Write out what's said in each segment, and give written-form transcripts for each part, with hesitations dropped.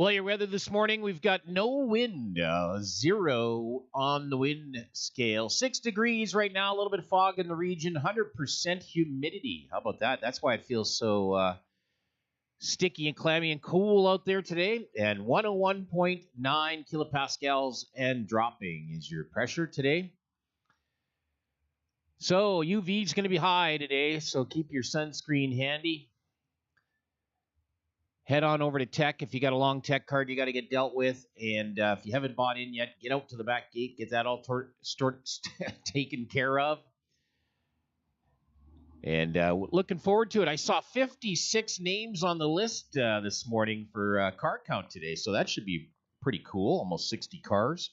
Well, your weather this morning, we've got no wind, 0 on the wind scale. 6 degrees right now, a little bit of fog in the region, 100% humidity. How about that? That's why it feels so sticky and clammy and cool out there today. And 101.9 kilopascals and dropping is your pressure today. So UV is going to be high today, so keep your sunscreen handy. Head on over to Tech. If you got a long Tech card you got to get dealt with. And if you haven't bought in yet, get out to the back gate. Get that all taken care of. And looking forward to it. I saw 56 names on the list this morning for car count today. So that should be pretty cool. Almost 60 cars.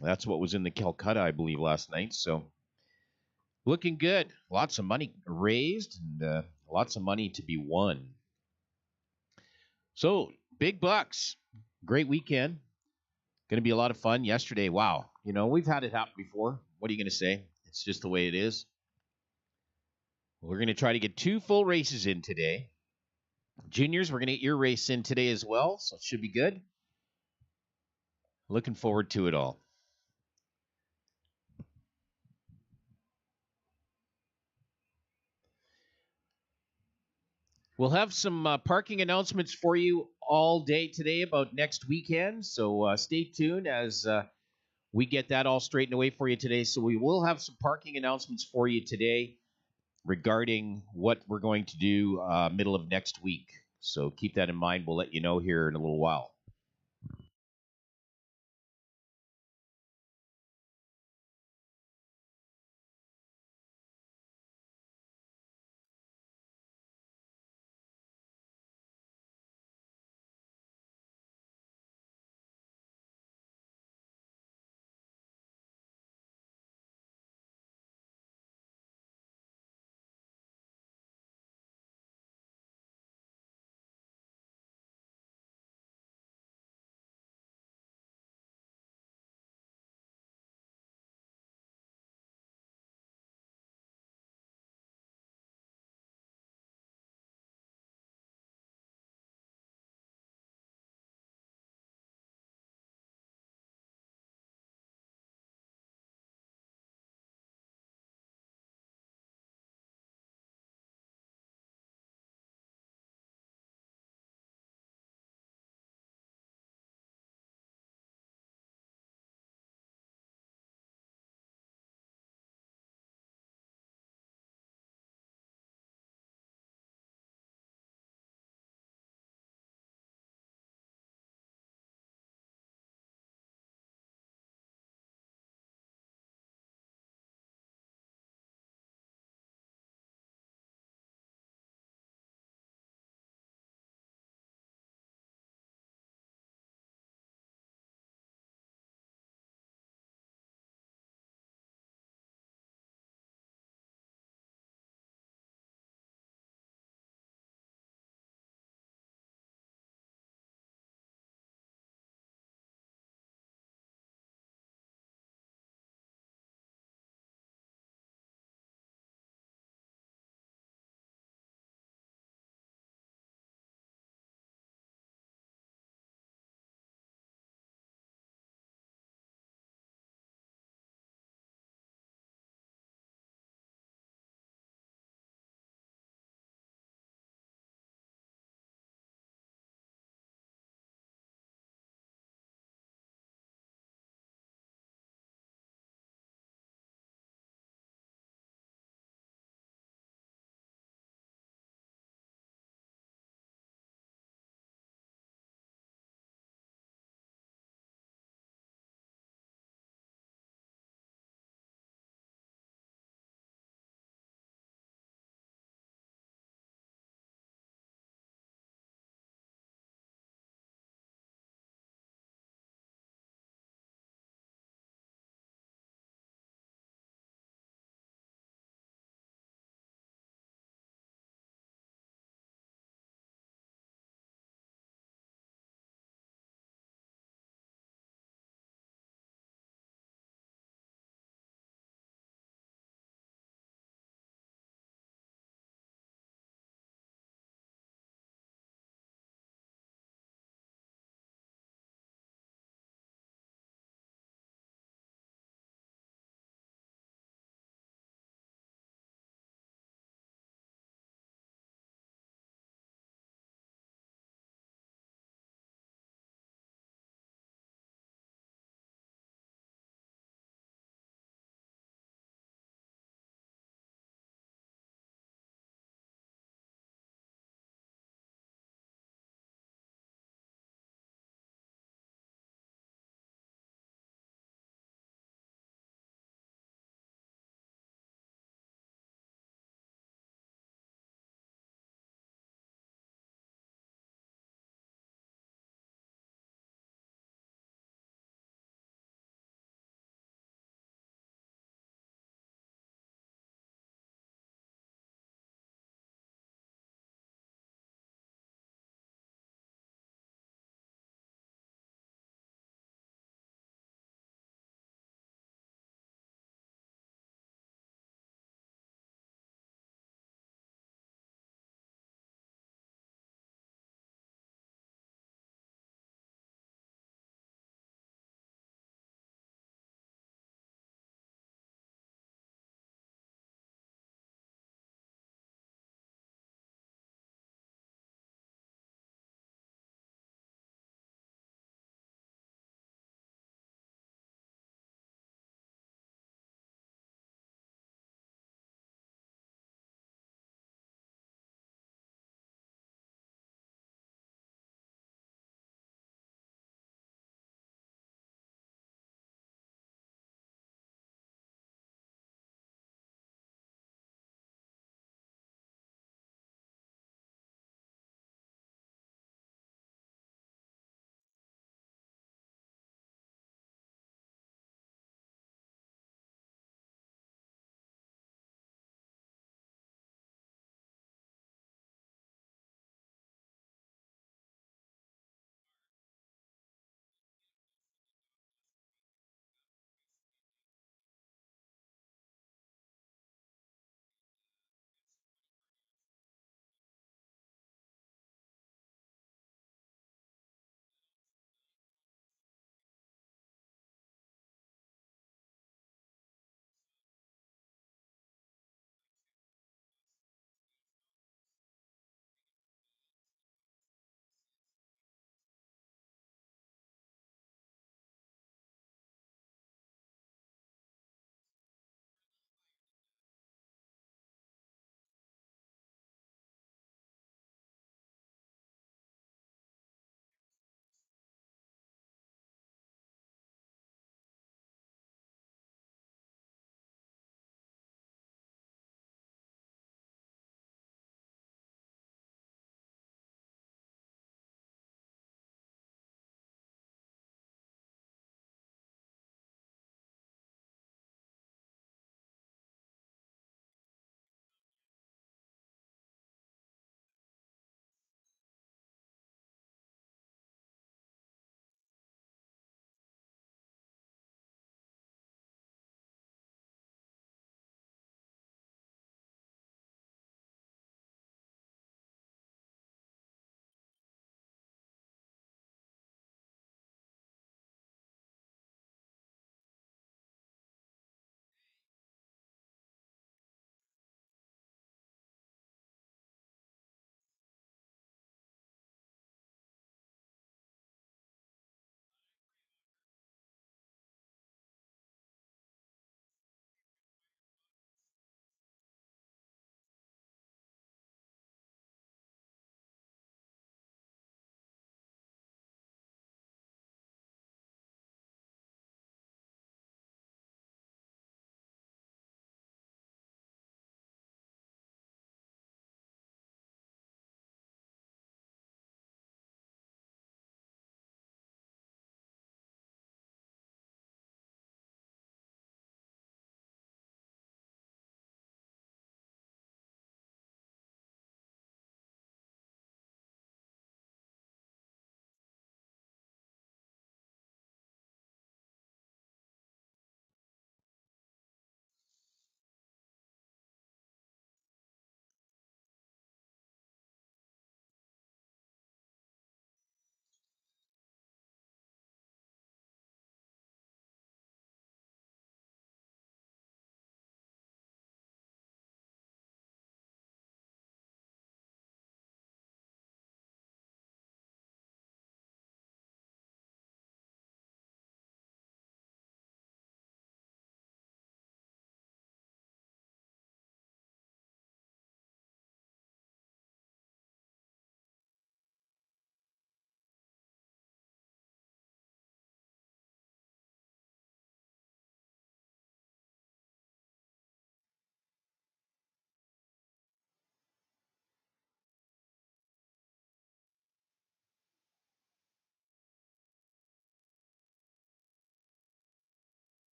That's what was in the Calcutta, I believe, last night. So looking good. Lots of money raised and lots of money to be won. So, big bucks. Great weekend. Going to be a lot of fun. Yesterday, wow. You know, we've had it happen before. What are you going to say? It's just the way it is. We're going to try to get 2 full races in today. Juniors, we're going to get your race in today as well, so it should be good. Looking forward to it all. We'll have some parking announcements for you all day today about next weekend, so stay tuned as we get that all straightened away for you today. So we will have some parking announcements for you today regarding what we're going to do middle of next week. So keep that in mind. We'll let you know here in a little while.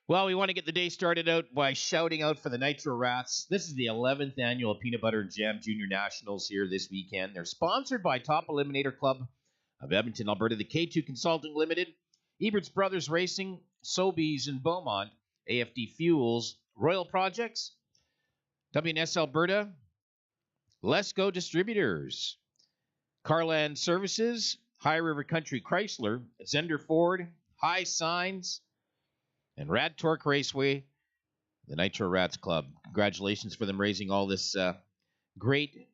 Well, we want to get the day started out by shouting out for the Nitro Rats. This is the 11th annual Peanut Butter and Jam Junior Nationals here this weekend. They're sponsored by Top Eliminator Club of Edmonton, Alberta, the K2 Consulting Limited, Eberts Brothers Racing, Sobeys in Beaumont, AFD Fuels, Royal Projects, WNS Alberta, Lesco Distributors, Carland Services, High River Country Chrysler, Zender Ford, High Signs, and Rad Torque Raceway, the Nitro Rats Club. Congratulations for them raising all this great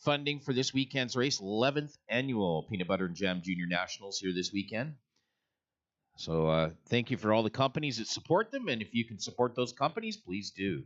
funding for this weekend's race. 11th annual Peanut Butter and Jam Junior Nationals here this weekend. So thank you for all the companies that support them. And if you can support those companies, please do.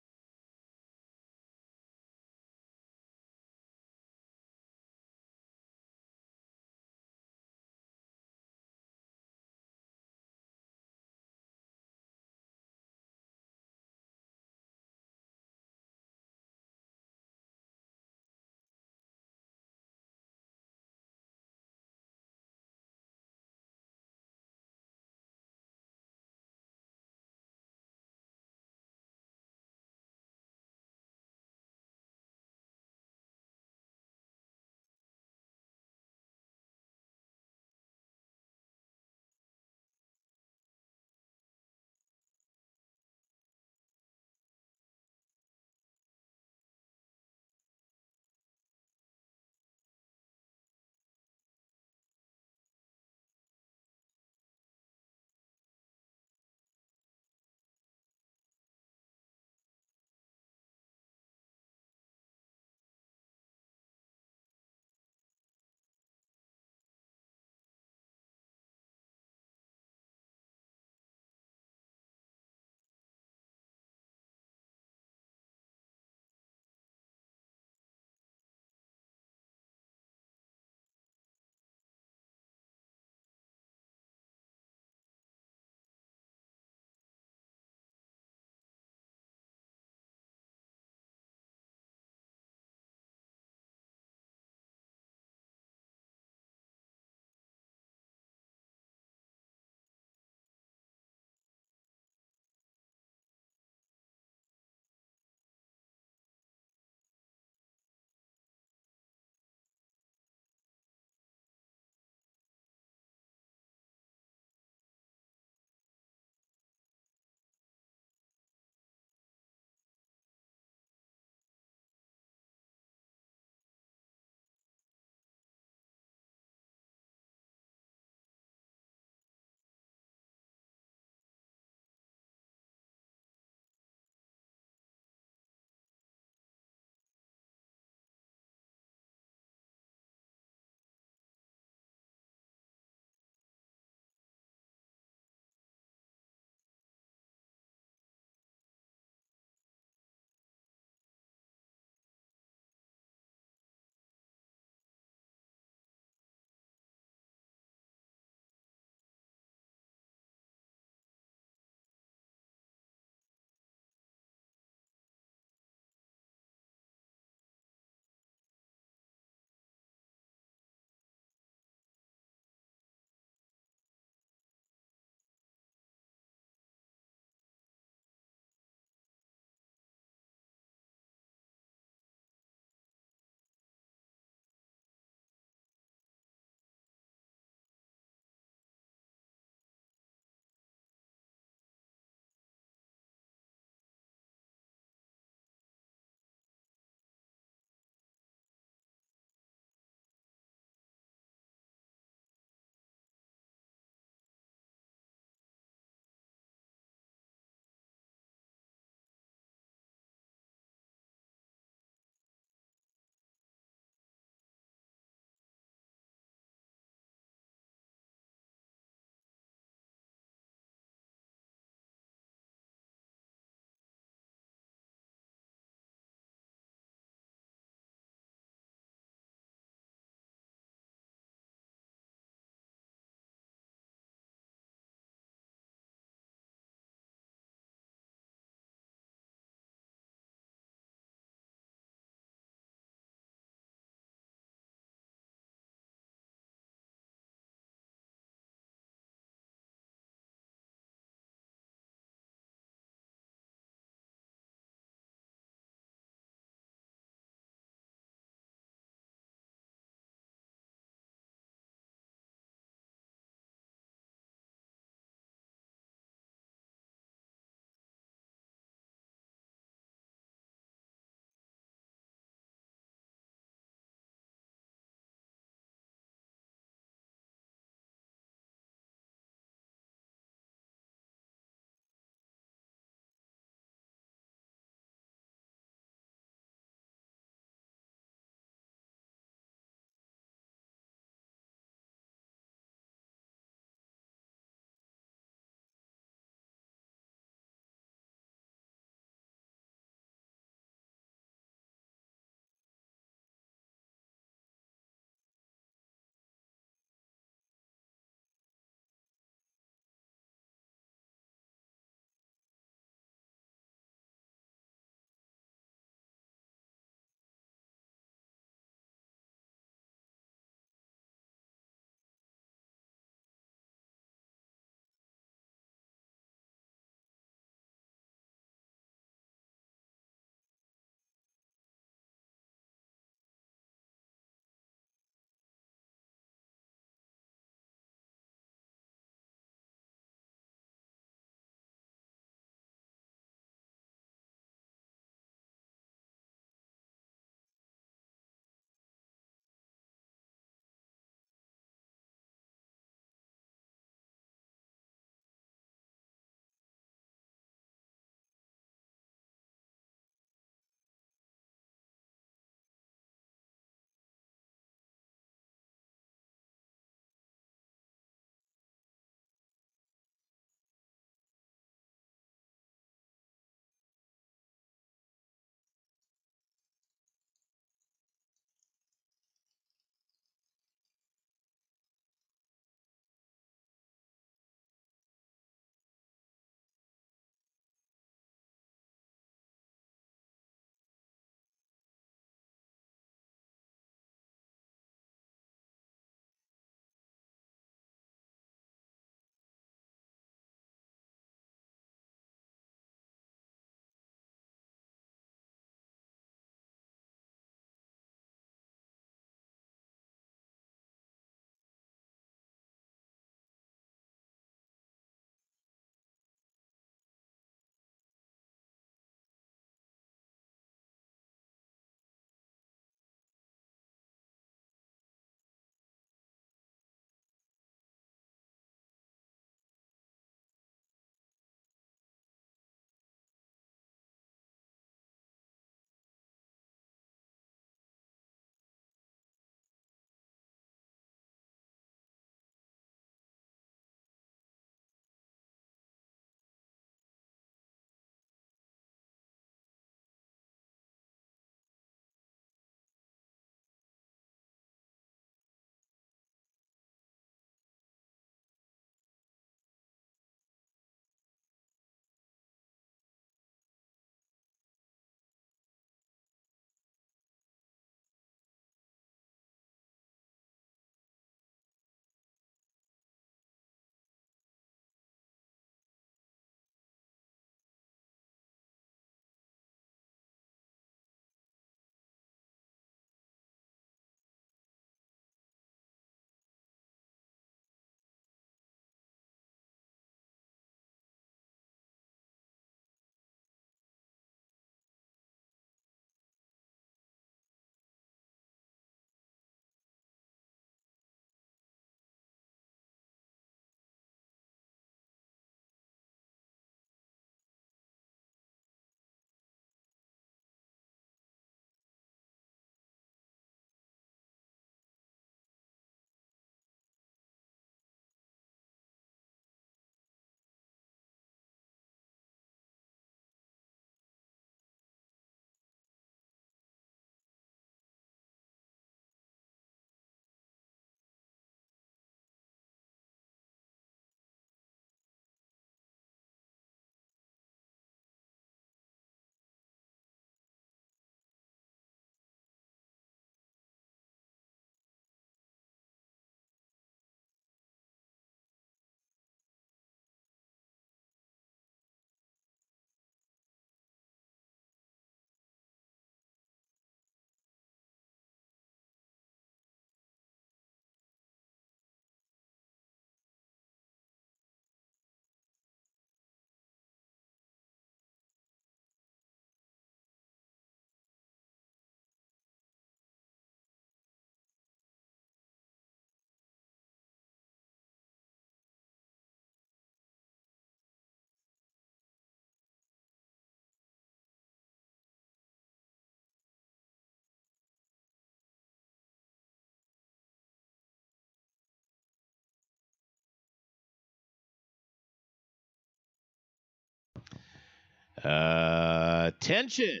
Attention.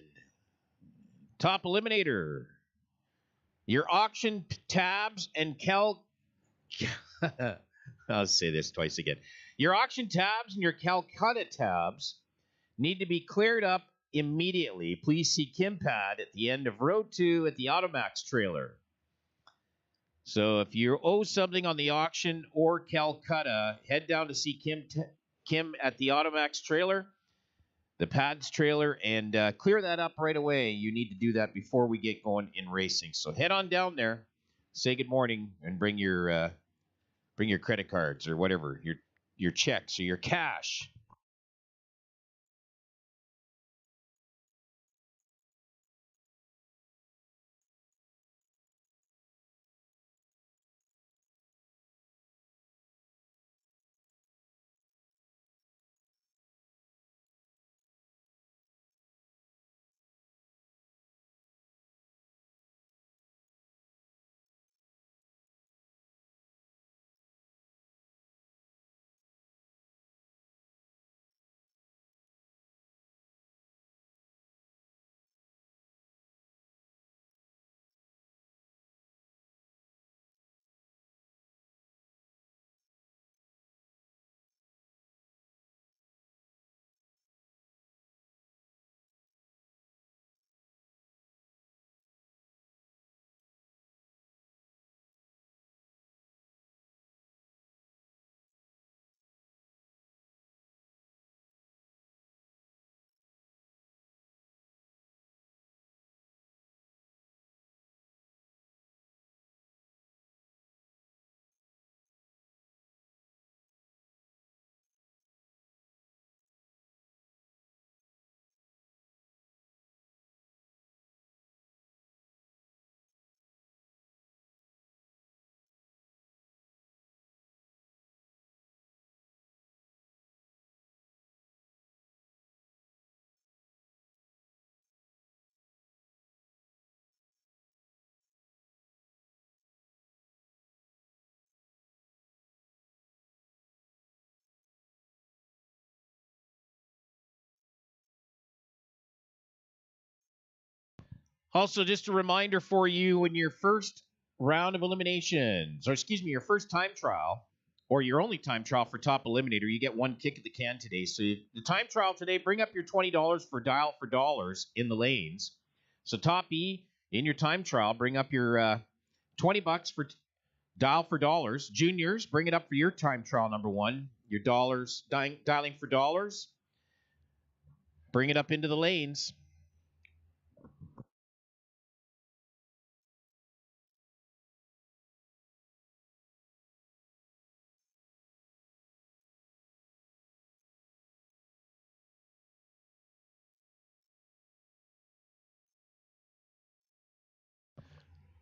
Top Eliminator. Your auction tabs and I'll say this twice again. Your auction tabs and your Calcutta tabs need to be cleared up immediately. Please see Kimpad at the end of row 2 at the Automax trailer. So if you owe something on the auction or Calcutta, head down to see Kim at the Automax trailer, the pads trailer, and clear that up right away. You need to do that before we get going in racing. So head on down there, say good morning, and bring your credit cards or whatever, your checks or your cash. Also, just a reminder for you, in your first round of eliminations, or excuse me, your first time trial, or your only time trial for Top Eliminator, you get one kick at the can today. So the time trial today, bring up your $20 for dial for dollars in the lanes. So Top E, in your time trial, bring up your $20 for dial for dollars. Juniors, bring it up for your time trial number 1. Your dollars, dialing for dollars. Bring it up into the lanes.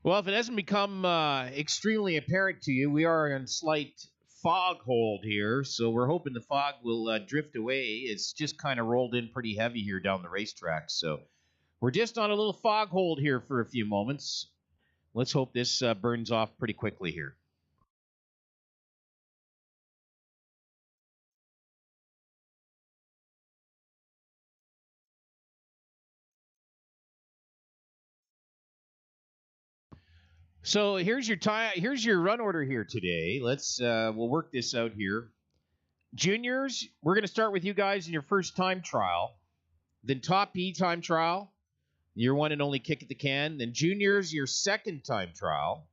Well, if it hasn't become extremely apparent to you, we are in slight fog hold here, so we're hoping the fog will drift away. It's just kind of rolled in pretty heavy here down the racetrack, so we're just on a little fog hold here for a few moments. Let's hope this burns off pretty quickly here. So here's your run order here today. Let's we'll work this out here. Juniors, we're going to start with you guys in your first time trial. Then Top E time trial, your one and only kick at the can. Then Juniors, your second time trial.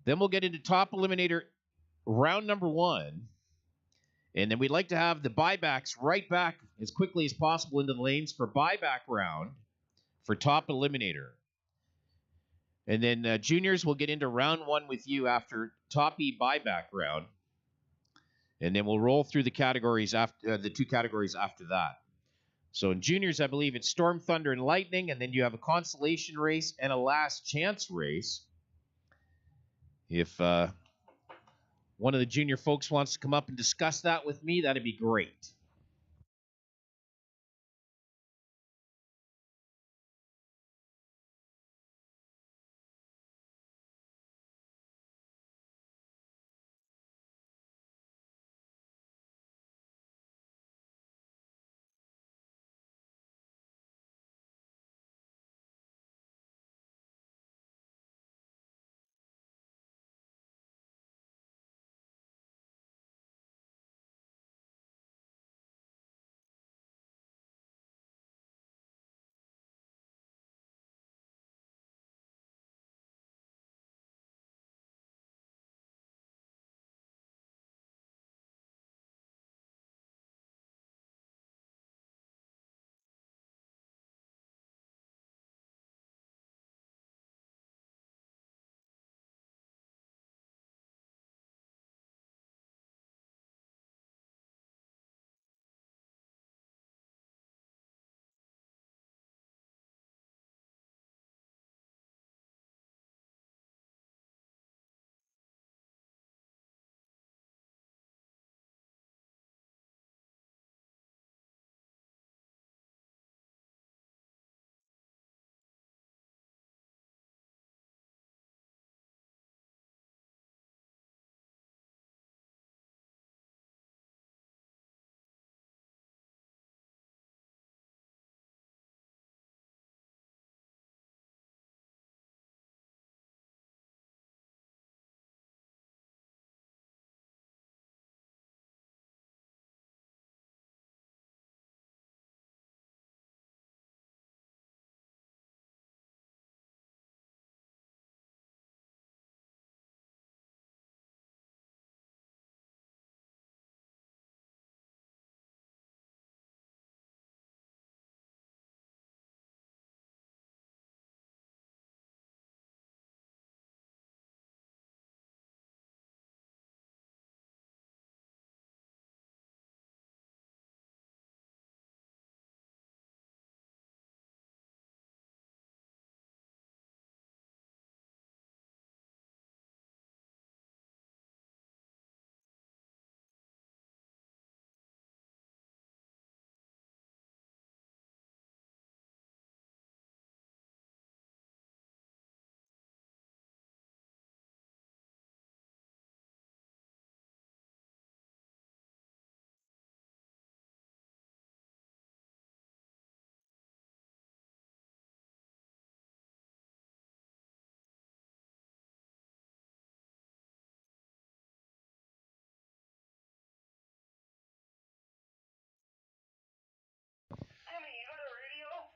Then we'll get into Top Eliminator round number 1. And then we'd like to have the buybacks right back as quickly as possible into the lanes for buyback round for Top Eliminator. And then Juniors will get into round 1 with you after Top E buyback round. And then we'll roll through the categories after the 2 categories after that. So in Juniors, I believe it's Storm, Thunder, and Lightning, and then you have a consolation race and a last chance race. If one of the junior folks wants to come up and discuss that with me, that'd be great.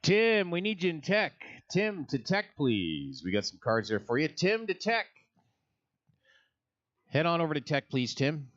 Tim, we need you in tech. Tim to tech, please. We got some cards there for you. Tim to tech. Head on over to tech, please, Tim.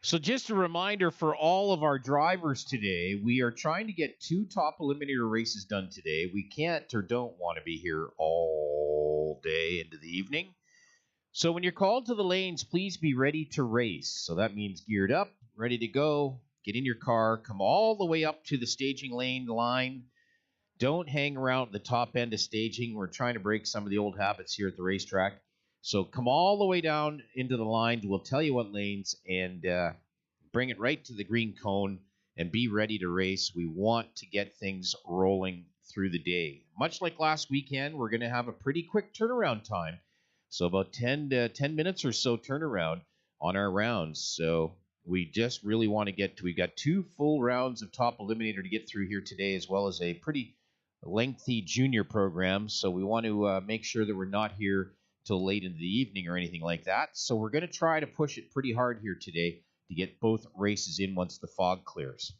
So just a reminder for all of our drivers today, we are trying to get 2 top eliminator races done today. We can't or don't want to be here all day into the evening. So when you're called to the lanes, please be ready to race. So that means geared up, ready to go, get in your car, come all the way up to the staging lane line. Don't hang around at the top end of staging. We're trying to break some of the old habits here at the racetrack. So come all the way down into the line. We'll tell you what lanes and bring it right to the green cone and be ready to race. We want to get things rolling through the day. Much like last weekend, we're going to have a pretty quick turnaround time. So about 10 minutes or so turnaround on our rounds. So we just really want to get to, we got 2 full rounds of top eliminator to get through here today, as well as a pretty lengthy junior program. So we want to make sure that we're not here till late into the evening or anything like that. So we're going to try to push it pretty hard here today to get both races in once the fog clears.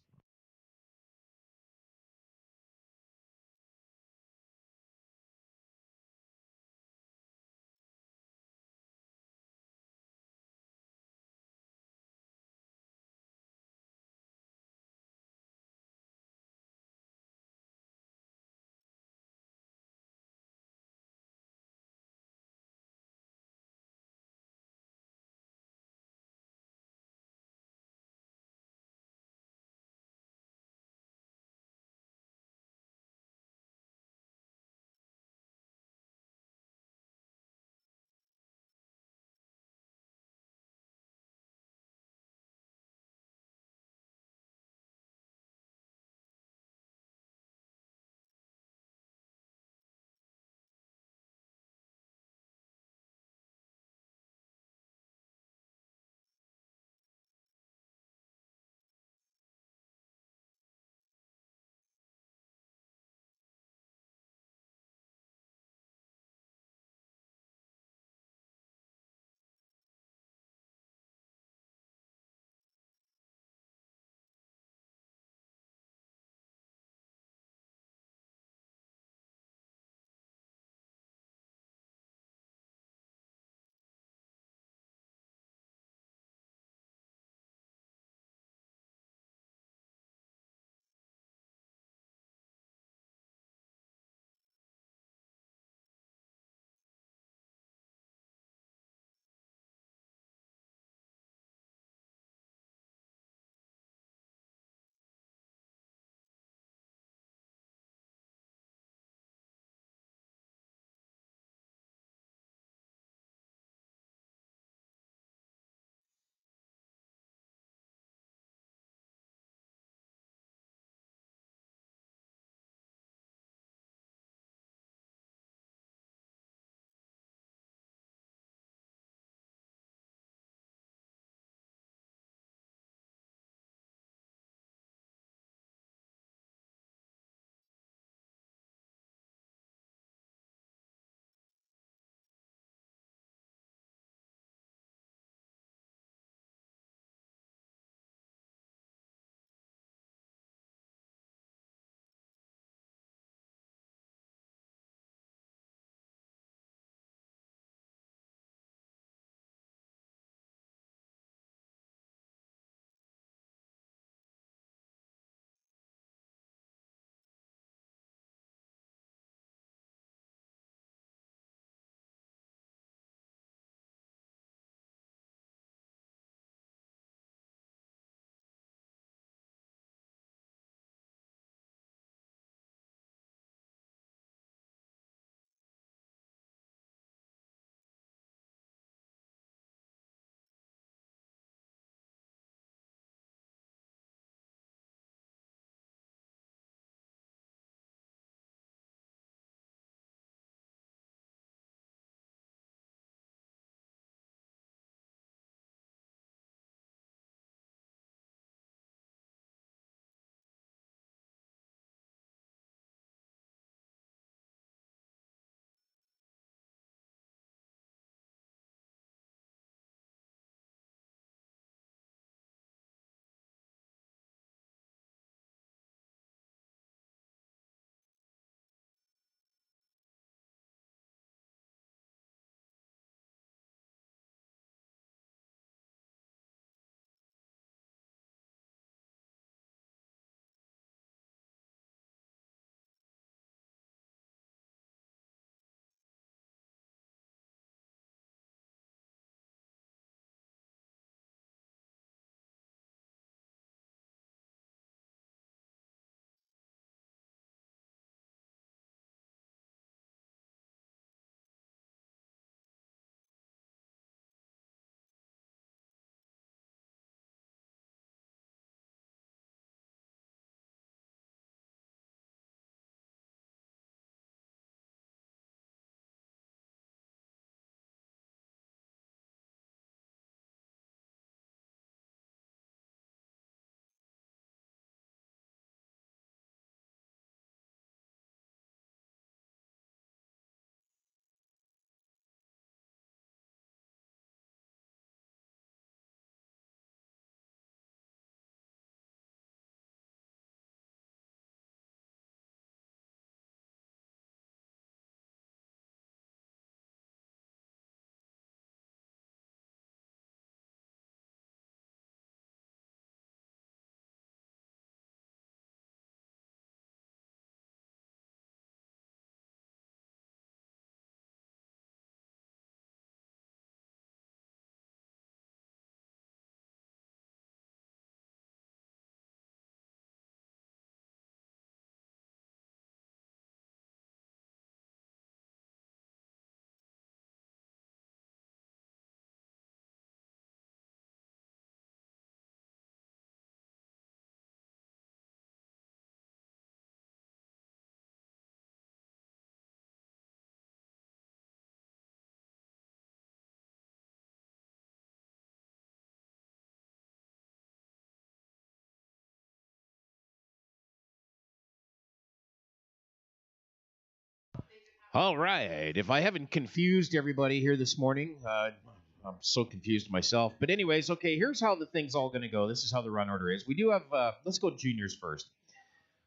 All right. If I haven't confused everybody here this morning, I'm so confused myself. But anyways, okay, here's how the thing's all going to go. This is how the run order is. We do have, let's go juniors first.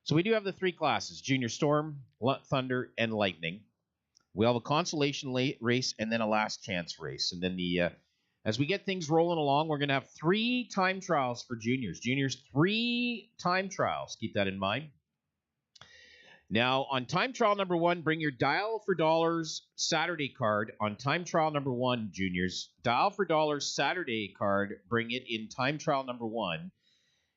So we do have the three classes, Junior Storm, Thunder, and Lightning. We have a consolation race and then a last chance race. And then as we get things rolling along, we're going to have 3 time trials for juniors. Juniors, 3 time trials. Keep that in mind. Now, on time trial number 1, bring your Dial for Dollars Saturday card. On time trial number 1, juniors, Dial for Dollars Saturday card, bring it in time trial number 1.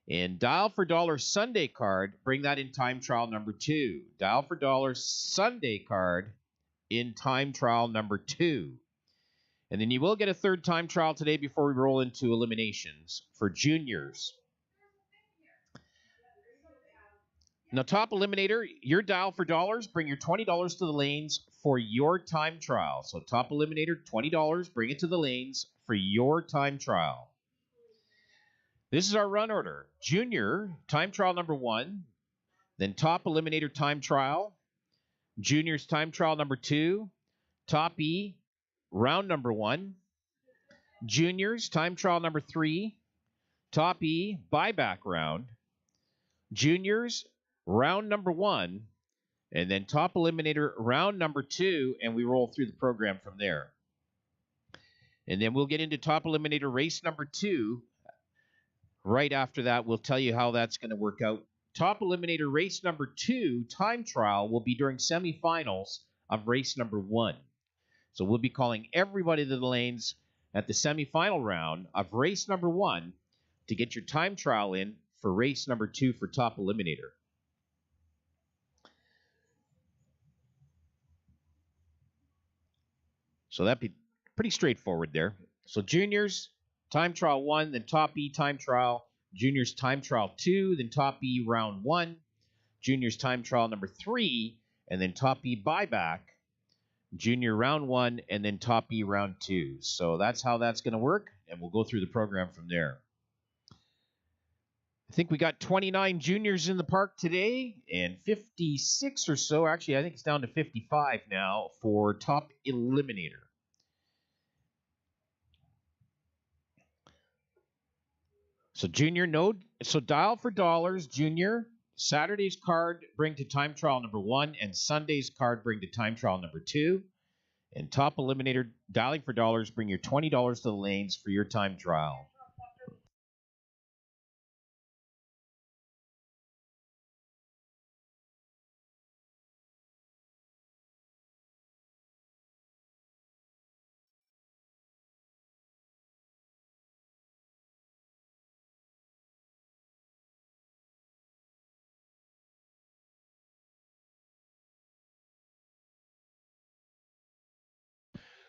And Dial for Dollars Sunday card, bring that in time trial number 2. Dial for Dollars Sunday card in time trial number 2. And then you will get a 3rd time trial today before we roll into eliminations for juniors. Now, top eliminator, your Dial for Dollars, bring your $20 to the lanes for your time trial. So top eliminator, $20, bring it to the lanes for your time trial. This is our run order. Junior, time trial number 1, then top eliminator time trial, juniors time trial number 2, top E, round number 1, juniors time trial number 3, top E, buyback round, juniors, round number 1, and then top eliminator round number 2, and we roll through the program from there. And then we'll get into top eliminator race number 2. Right after that, we'll tell you how that's going to work out. Top eliminator race number 2 time trial will be during semifinals of race number 1. So we'll be calling everybody to the lanes at the semifinal round of race number 1 to get your time trial in for race number 2 for top eliminator. So that'd be pretty straightforward there. So juniors, time trial 1, then top E time trial. Juniors time trial 2, then top E round 1. Juniors time trial number 3, and then top E buyback. Junior round 1, and then top E round 2. So that's how that's going to work, and we'll go through the program from there. I think we got 29 juniors in the park today, and 56 or so. Actually, I think it's down to 55 now for top eliminator. So junior node, so Dial for Dollars, junior, Saturday's card bring to time trial number 1, and Sunday's card bring to time trial number 2. And top eliminator, Dialing for Dollars, bring your $20 to the lanes for your time trial.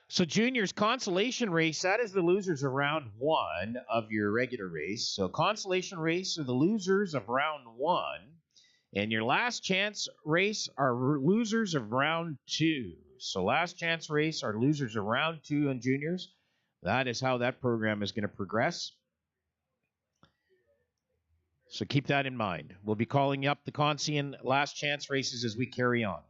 So juniors consolation race, that is the losers of round 1 of your regular race. So consolation race are the losers of round 1. And your last chance race are losers of round 2. So last chance race are losers of round 2 on juniors. That is how that program is going to progress. So keep that in mind. We'll be calling up the Consi and last chance races as we carry on.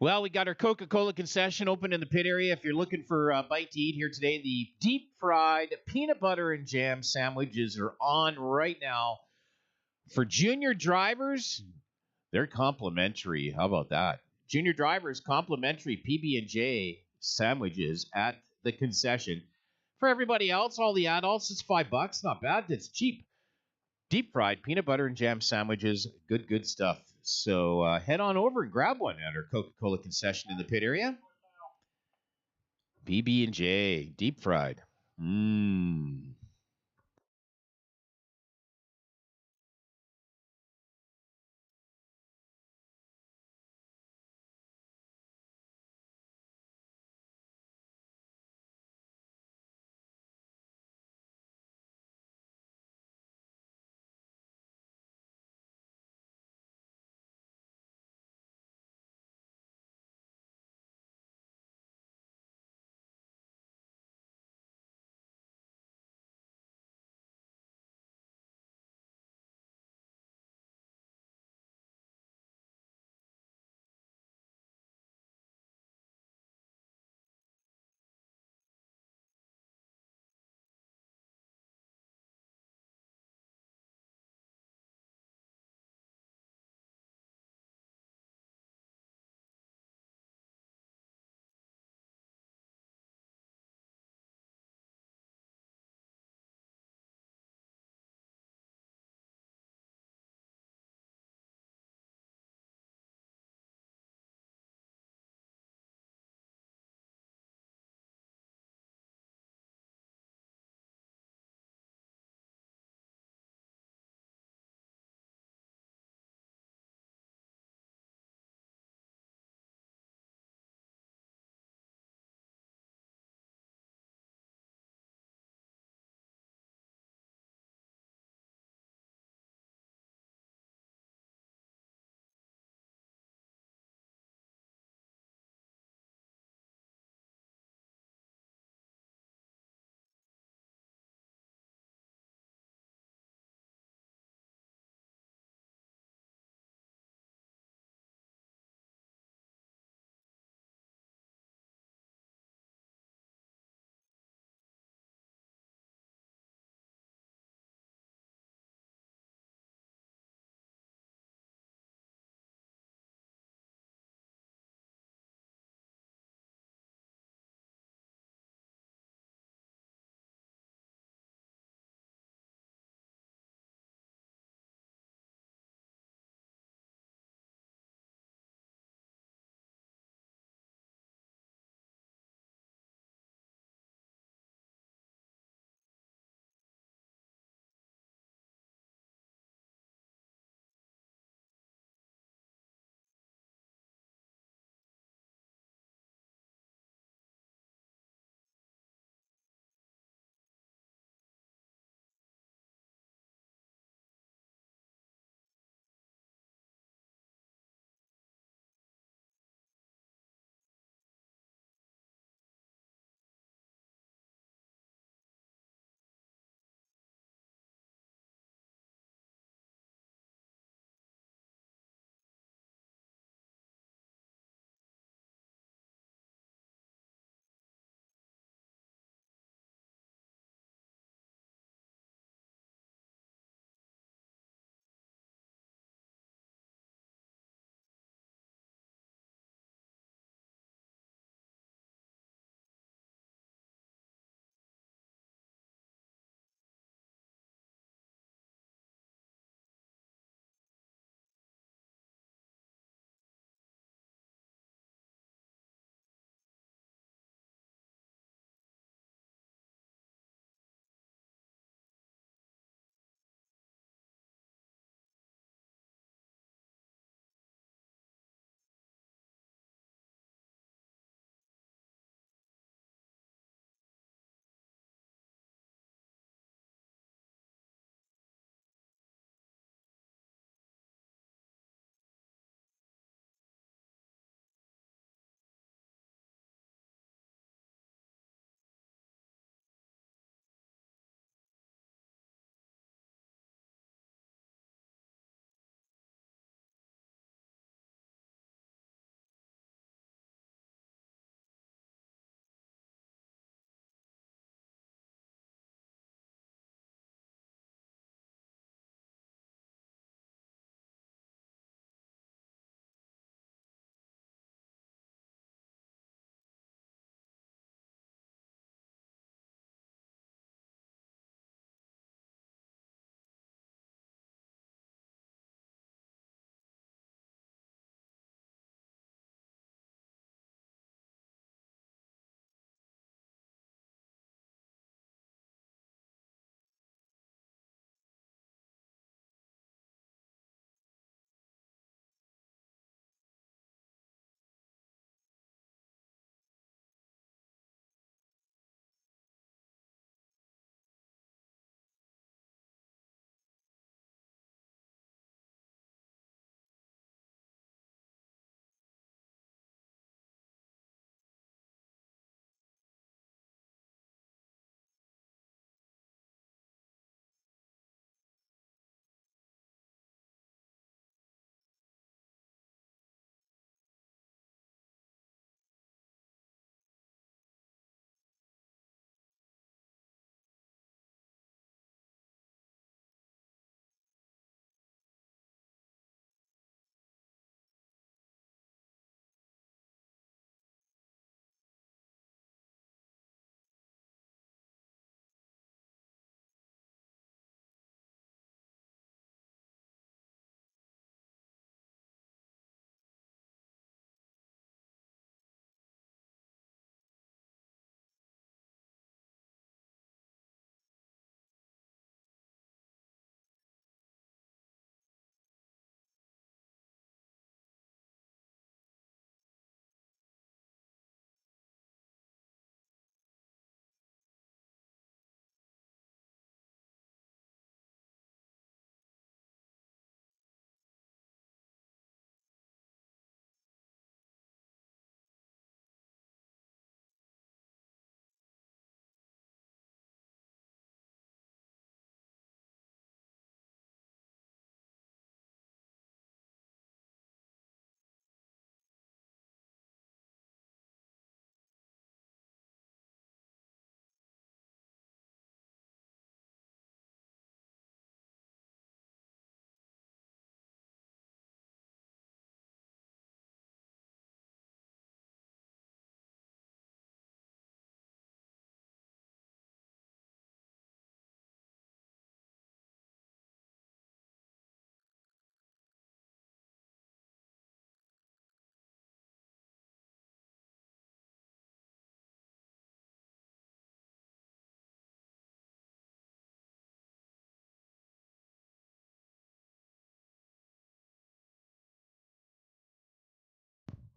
Well, we got our Coca-Cola concession open in the pit area. If you're looking for a bite to eat here today, the deep-fried peanut butter and jam sandwiches are on right now. For junior drivers, they're complimentary. How about that? Junior drivers, complimentary PB&J sandwiches at the concession. For everybody else, all the adults, it's $5. Not bad. It's cheap. Deep-fried peanut butter and jam sandwiches. Good stuff. So head on over and grab one at our Coca-Cola concession in the pit area. PB&J, deep-fried. Mmm.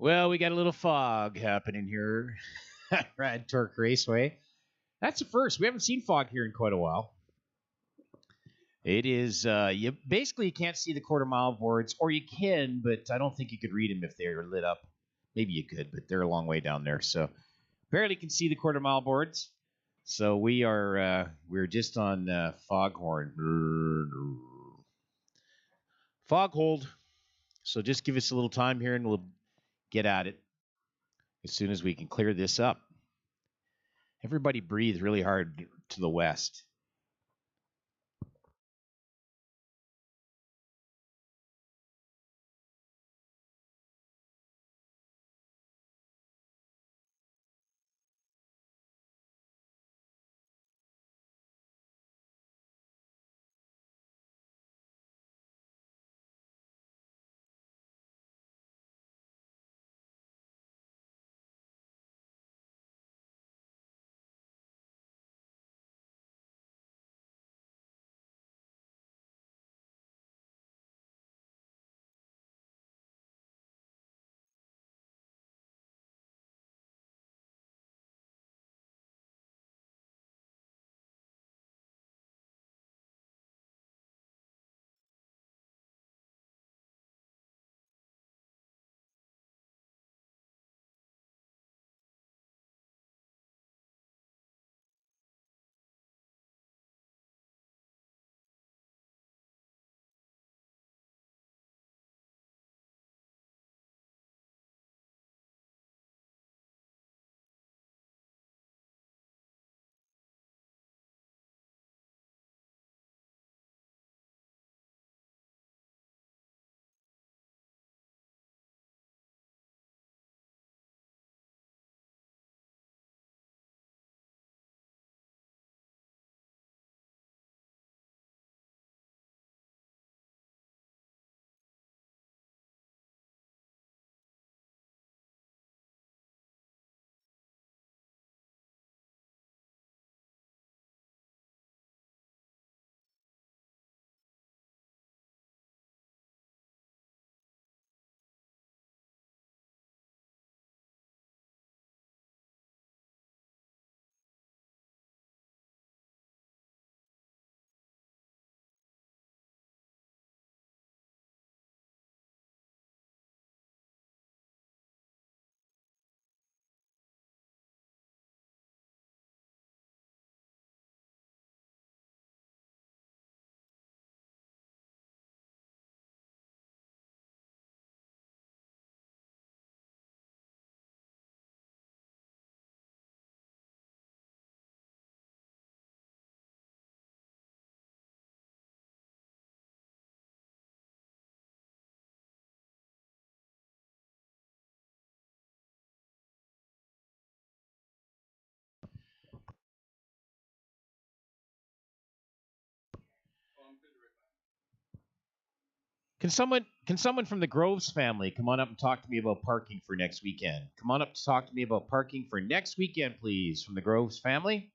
Well, we got a little fog happening here at Rad Torque Raceway. That's the first. We haven't seen fog here in quite a while. It is, you basically can't see the quarter mile boards, or you can, but I don't think you could read them if they're lit up. Maybe you could, but they're a long way down there. So barely can see the quarter mile boards. So we're just on foghorn. Fog hold. So just give us a little time here and we'll get at it as soon as we can clear this up. Everybody breathe really hard to the west. Can someone from the Groves family come on up and talk to me about parking for next weekend? Come on up to talk to me about parking for next weekend, please, from the Groves family.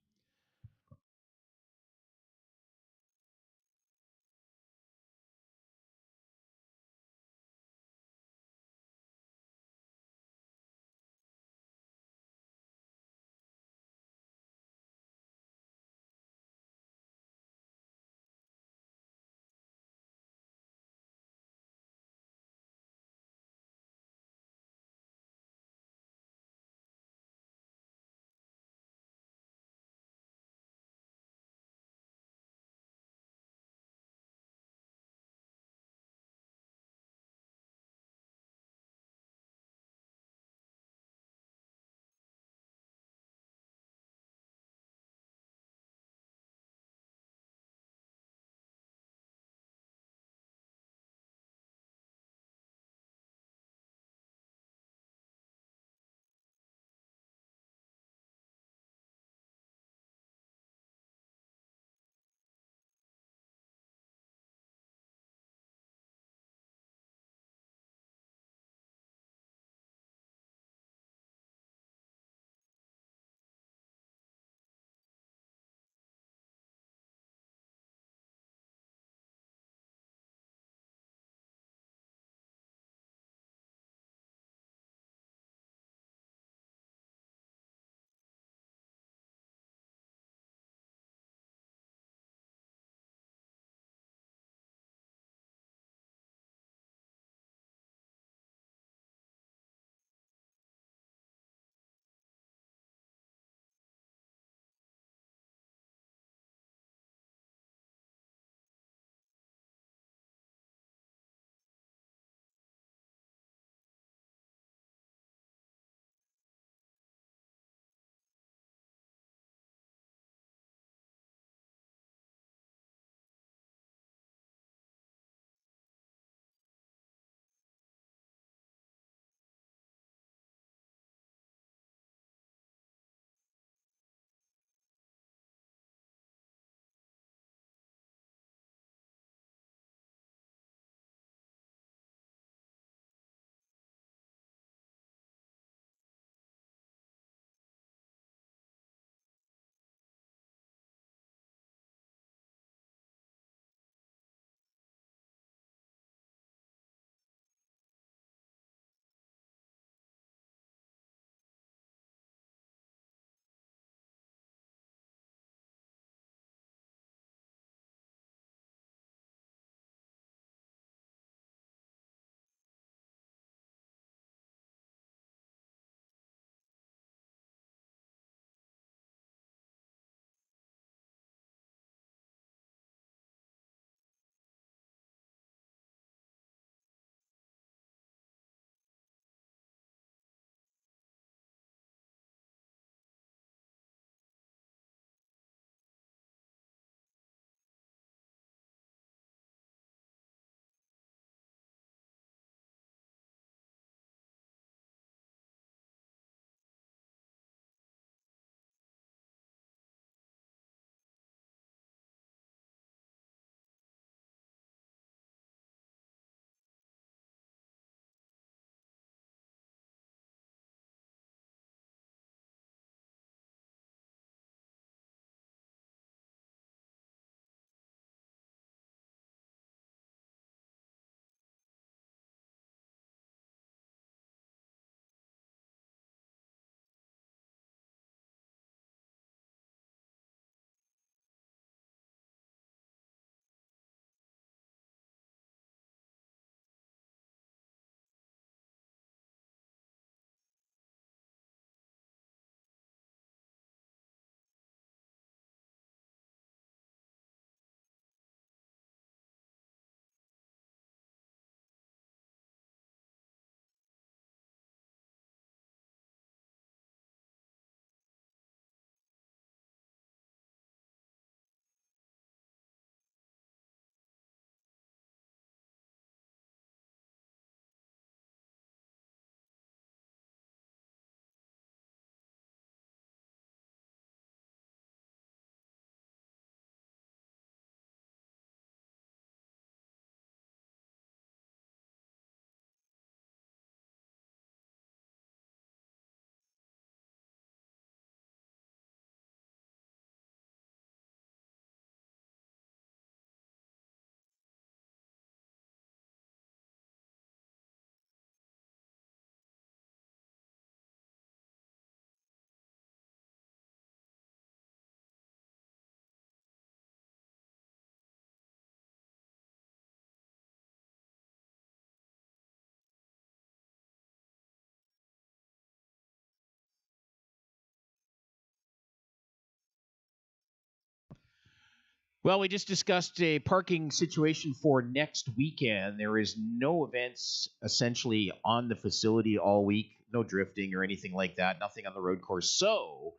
Well, we just discussed a parking situation for next weekend. There is no events essentially on the facility all week, no drifting or anything like that, nothing on the road course. So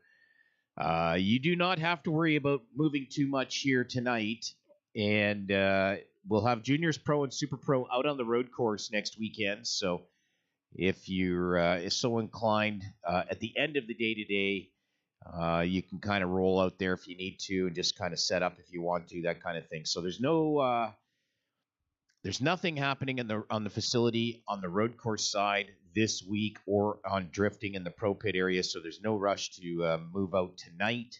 you do not have to worry about moving too much here tonight. And we'll have Juniors Pro and Super Pro out on the road course next weekend. So if you're so inclined at the end of the day today, you can kind of roll out there if you need to and just kind of set up if you want to, that kind of thing. So there's nothing happening on the facility on the road course side this week or on drifting in the pro pit area. So there's no rush to move out tonight.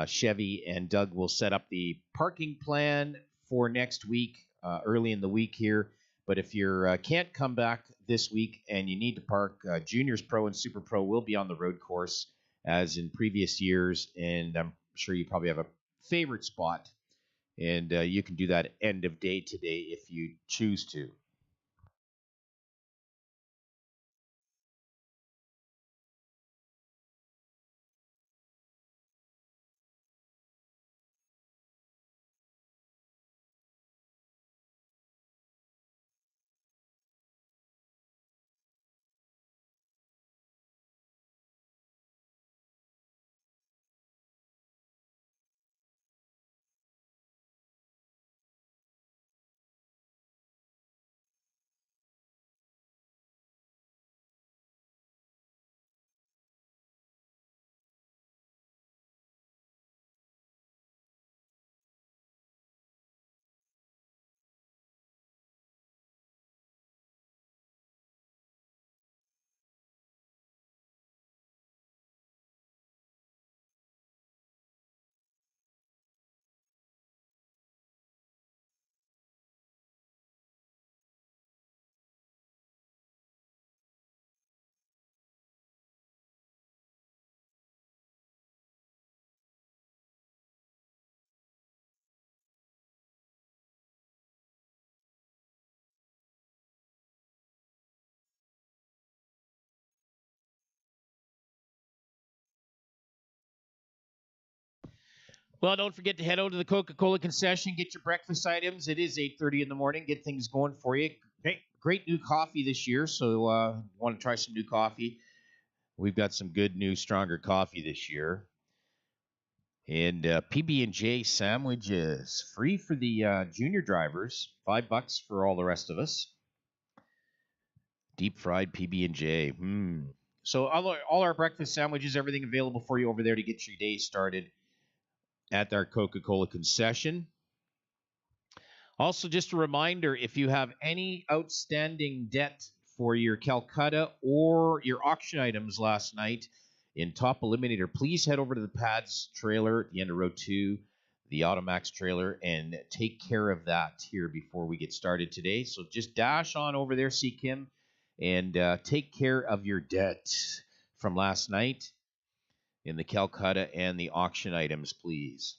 Chevy and Doug will set up the parking plan for next week, early in the week here. But if you can't come back this week and you need to park, Juniors Pro and Super Pro will be on the road course as in previous years, and I'm sure you probably have a favorite spot, and you can do that end of day today if you choose to. Well, don't forget to head out to the Coca-Cola concession, get your breakfast items. It is 8:30 in the morning. Get things going for you. Great new coffee this year, so want to try some new coffee. We've got some good new, stronger coffee this year. And PB&J sandwiches free for the junior drivers, $5 for all the rest of us. Deep fried PB&J. So all our breakfast sandwiches, everything available for you over there to get your day started at our Coca-Cola concession. Also, just a reminder, if you have any outstanding debt for your Calcutta or your auction items last night in Top Eliminator, please head over to the Pads trailer at the end of row 2, the Automax trailer, and take care of that here before we get started today. So just dash on over there, see Kim, and take care of your debt from last night in the Calcutta and the auction items, please.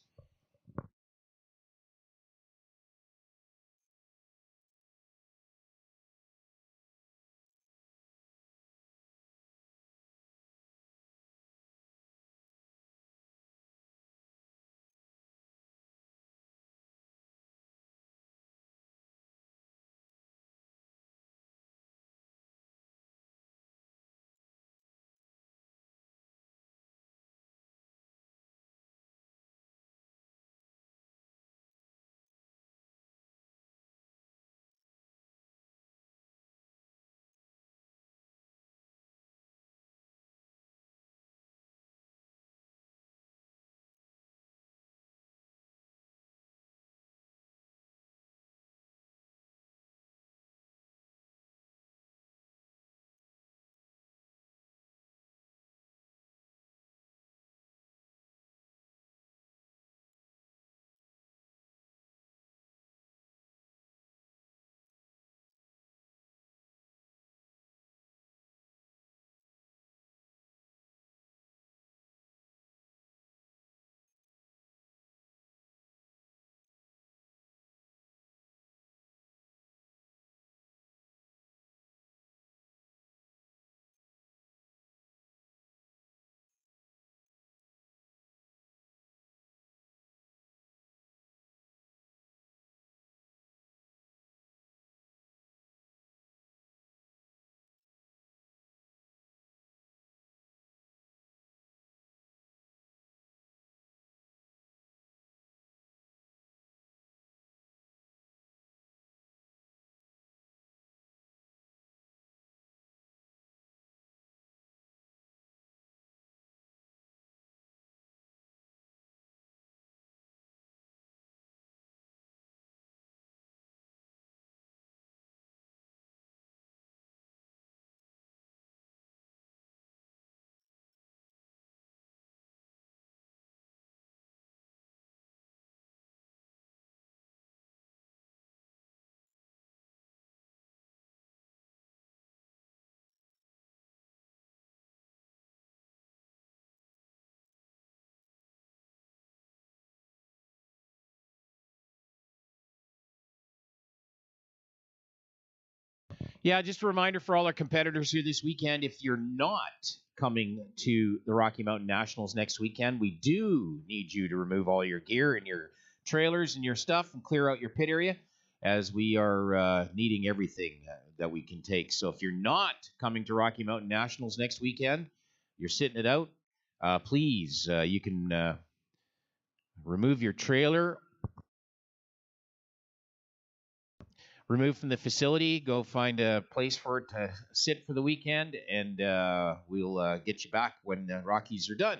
Yeah, just a reminder for all our competitors here this weekend, if you're not coming to the Rocky Mountain Nationals next weekend, we do need you to remove all your gear and your trailers and your stuff and clear out your pit area, as we are needing everything that we can take. So if you're not coming to Rocky Mountain Nationals next weekend, you're sitting it out, please, you can remove your trailer, remove from the facility, go find a place for it to sit for the weekend, and we'll get you back when the Rockies are done.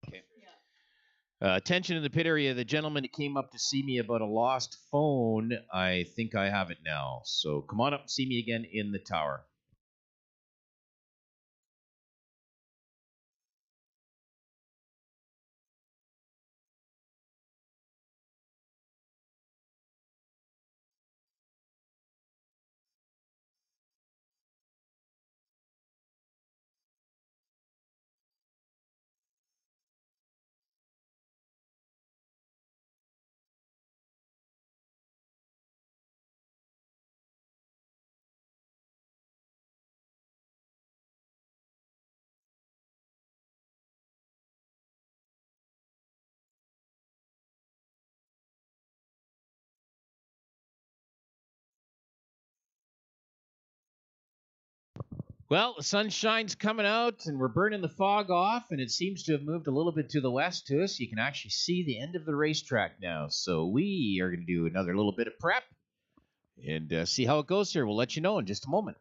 Okay. Attention in the pit area. The gentleman that came up to see me about a lost phone, I think I have it now. So come on up and see me again in the tower. Well, the sunshine's coming out, and we're burning the fog off, and it seems to have moved a little bit to the west to us. You can actually see the end of the racetrack now. So we are going to do another little bit of prep, and see how it goes here. We'll let you know in just a moment.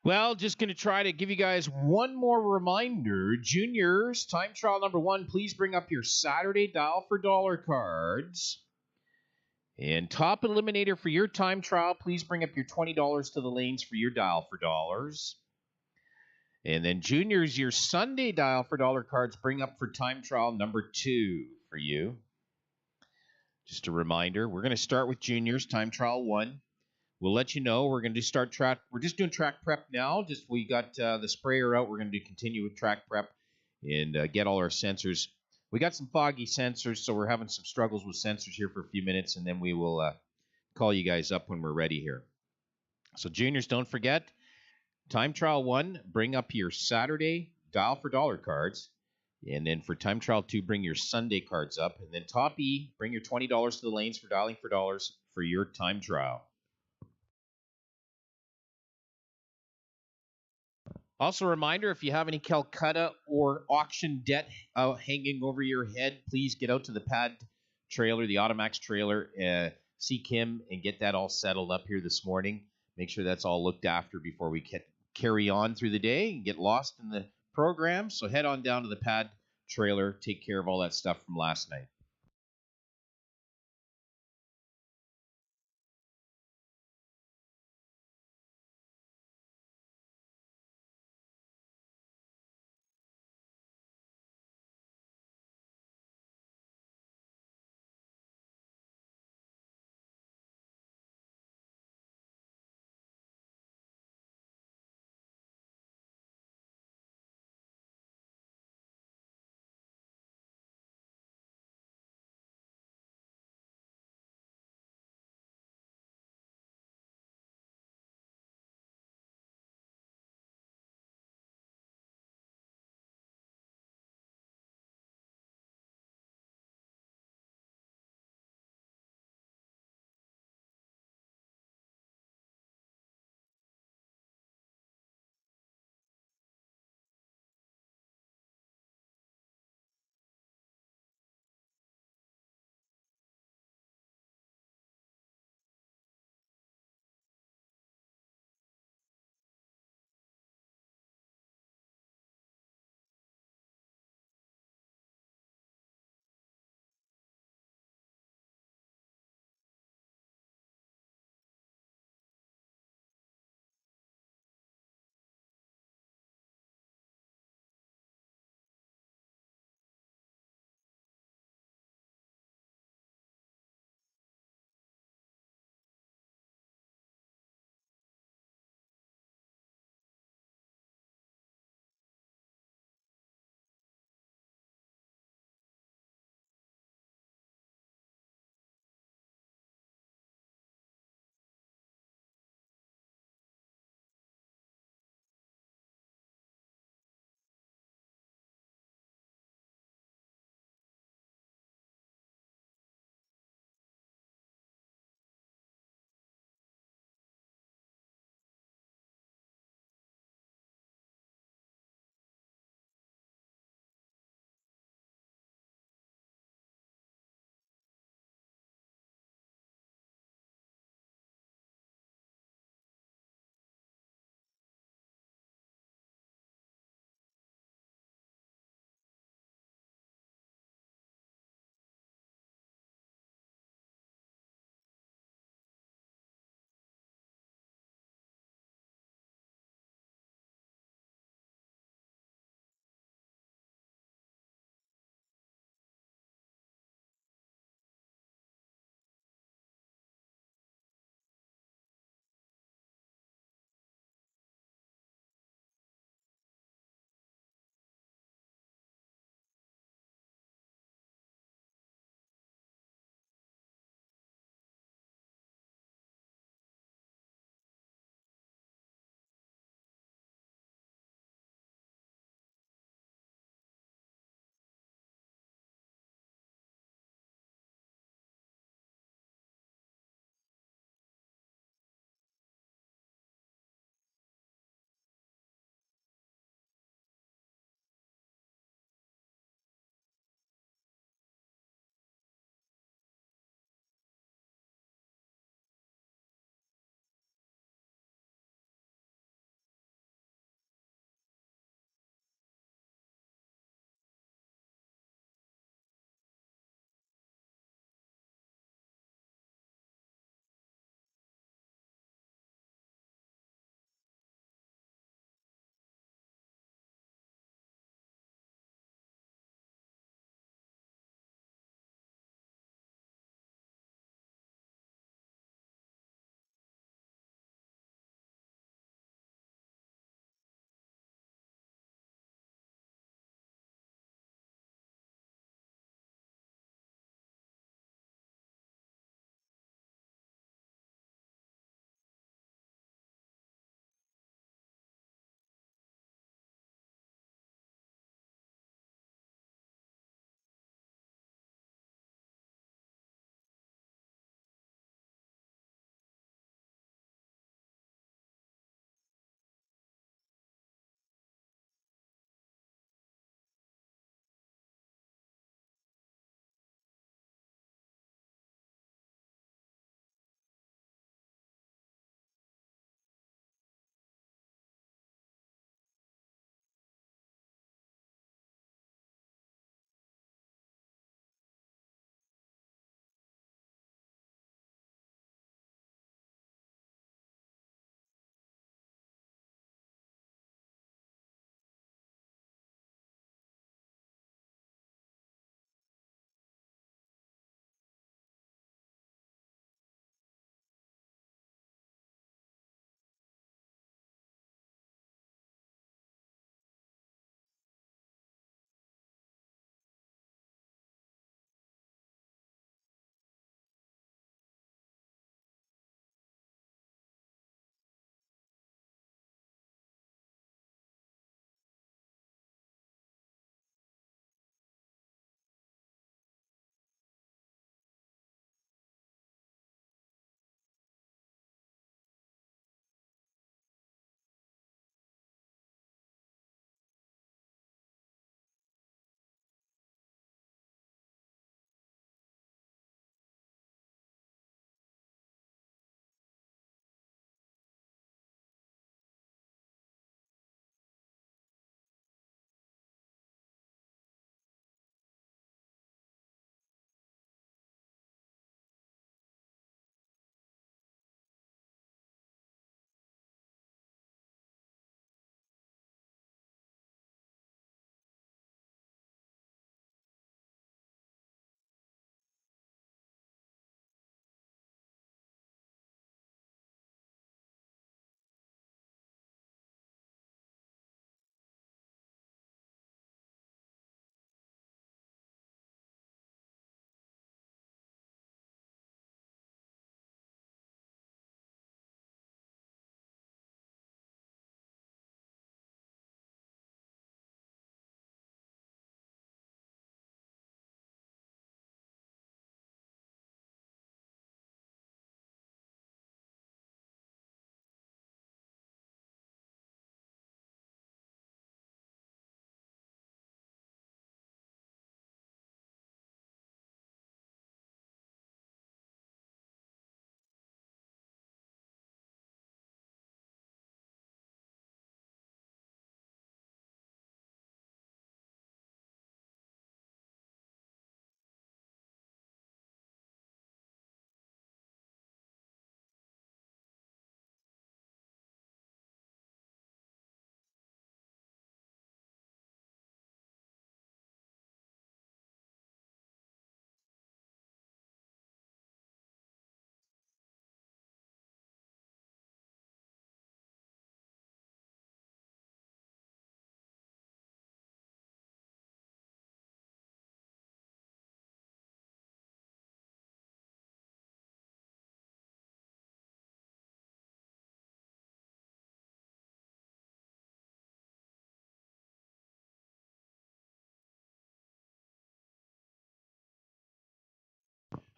Well, just going to try to give you guys one more reminder. Juniors, time trial number 1, please bring up your Saturday dial for dollar cards. And top eliminator for your time trial, please bring up your $20 to the lanes for your dial for dollars. And then juniors, your Sunday dial for dollar cards bring up for time trial number 2 for you. Just a reminder, we're going to start with juniors, time trial 1. We'll let you know. We're going to start track. We're just doing track prep now. We got the sprayer out. We're going to continue with track prep and get all our sensors. We got some foggy sensors, so we're having some struggles with sensors here for a few minutes, and then we will call you guys up when we're ready here. So juniors, don't forget, time trial 1, bring up your Saturday dial for dollar cards. And then for time trial 2, bring your Sunday cards up. And then top E, bring your $20 to the lanes for dialing for dollars for your time trial. Also, a reminder, if you have any Calcutta or auction debt hanging over your head, please get out to the pad trailer, the Automax trailer, see Kim and get that all settled up here this morning. Make sure that's all looked after before we carry on through the day and get lost in the program. So head on down to the pad trailer, take care of all that stuff from last night.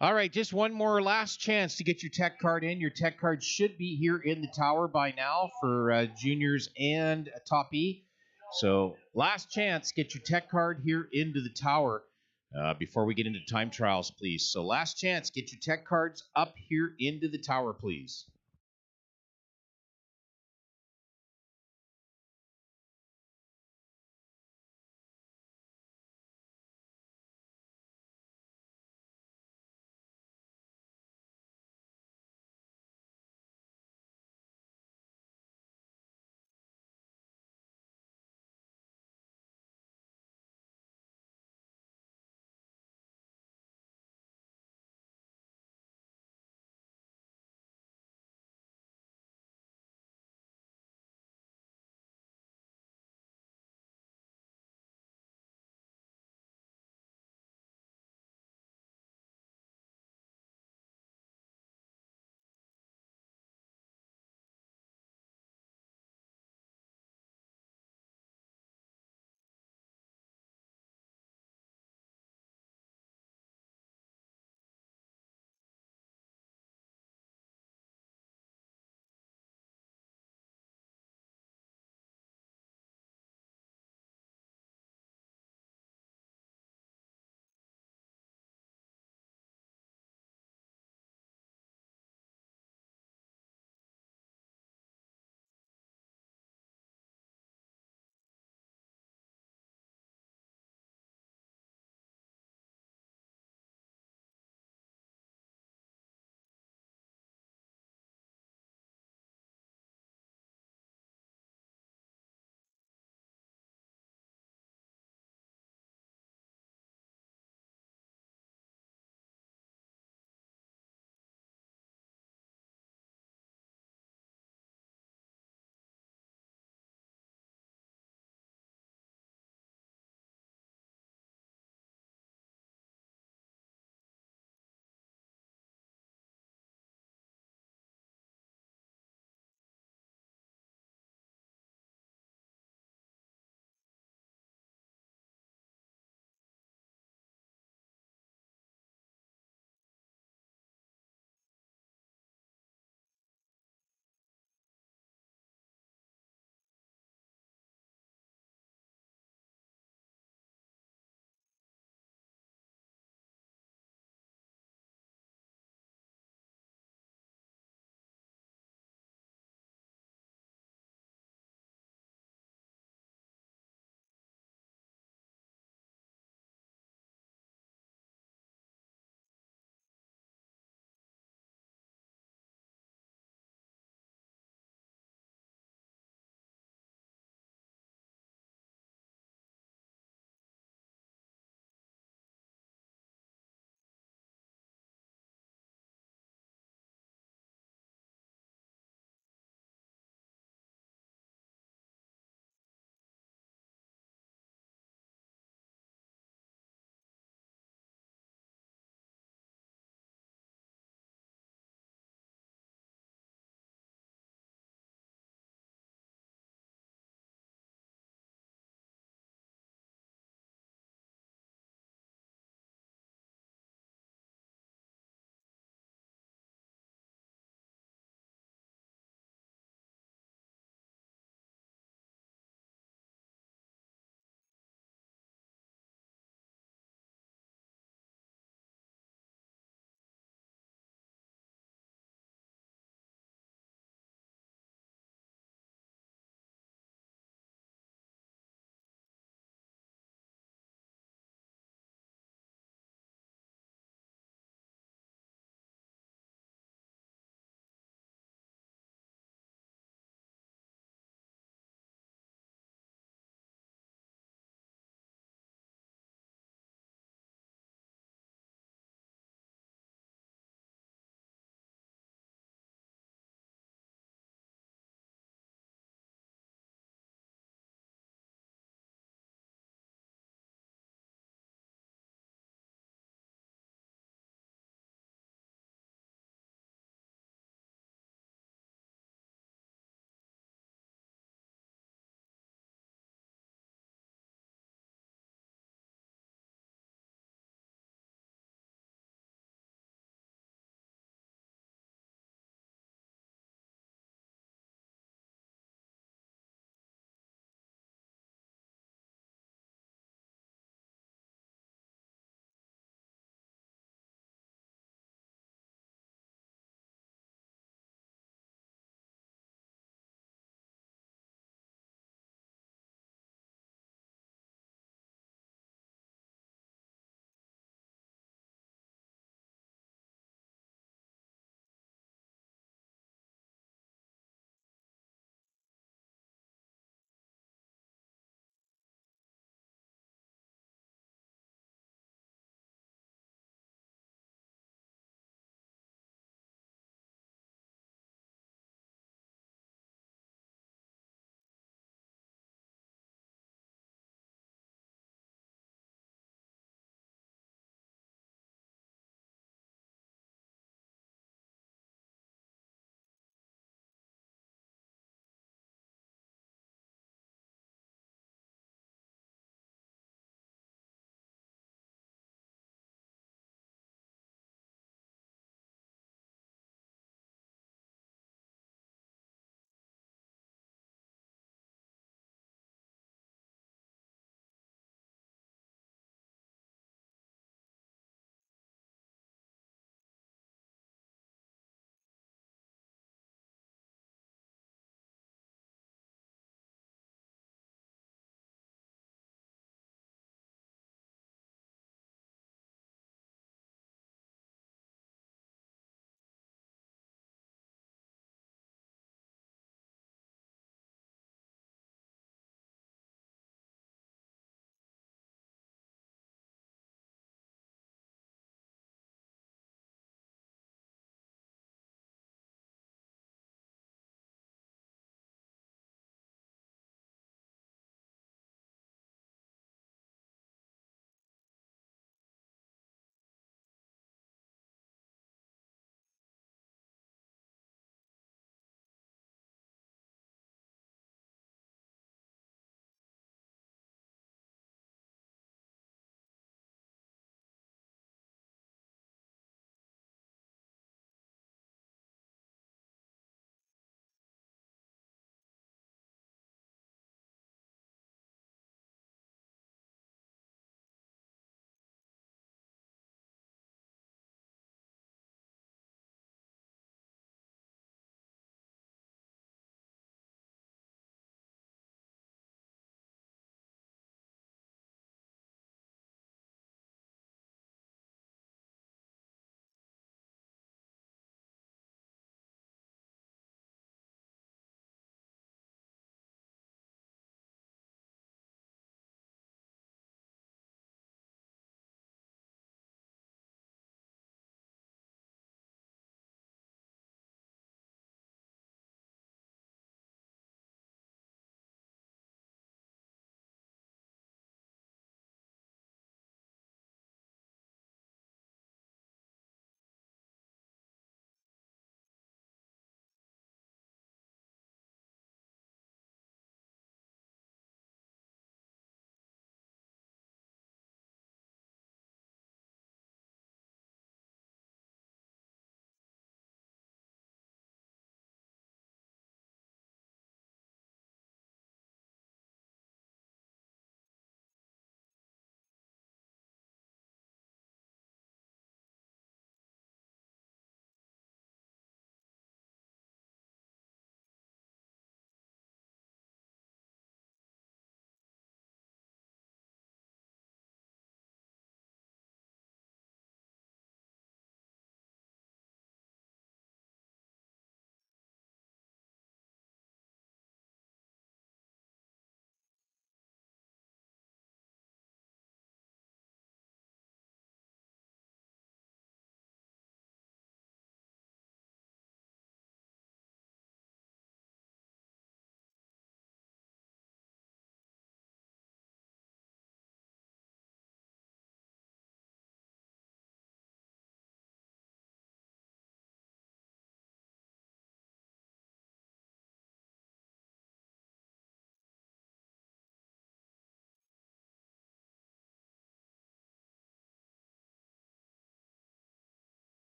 All right, just one more last chance to get your tech card in. Your tech card should be here in the tower by now for juniors and top E. So last chance, get your tech card here into the tower before we get into time trials, please. So last chance, get your tech cards up here into the tower, please.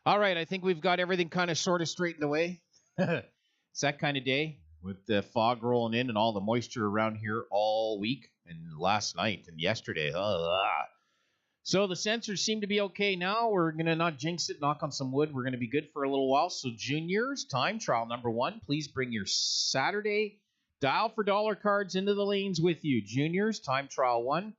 All right, I think we've got everything kind of sort of straightened away. It's that kind of day with the fog rolling in and all the moisture around here all week and last night and yesterday. So the sensors seem to be okay now. We're going to not jinx it, knock on some wood. We're going to be good for a little while. So juniors, time trial number 1. Please bring your Saturday dial for dollar cards into the lanes with you. Juniors, time trial 1.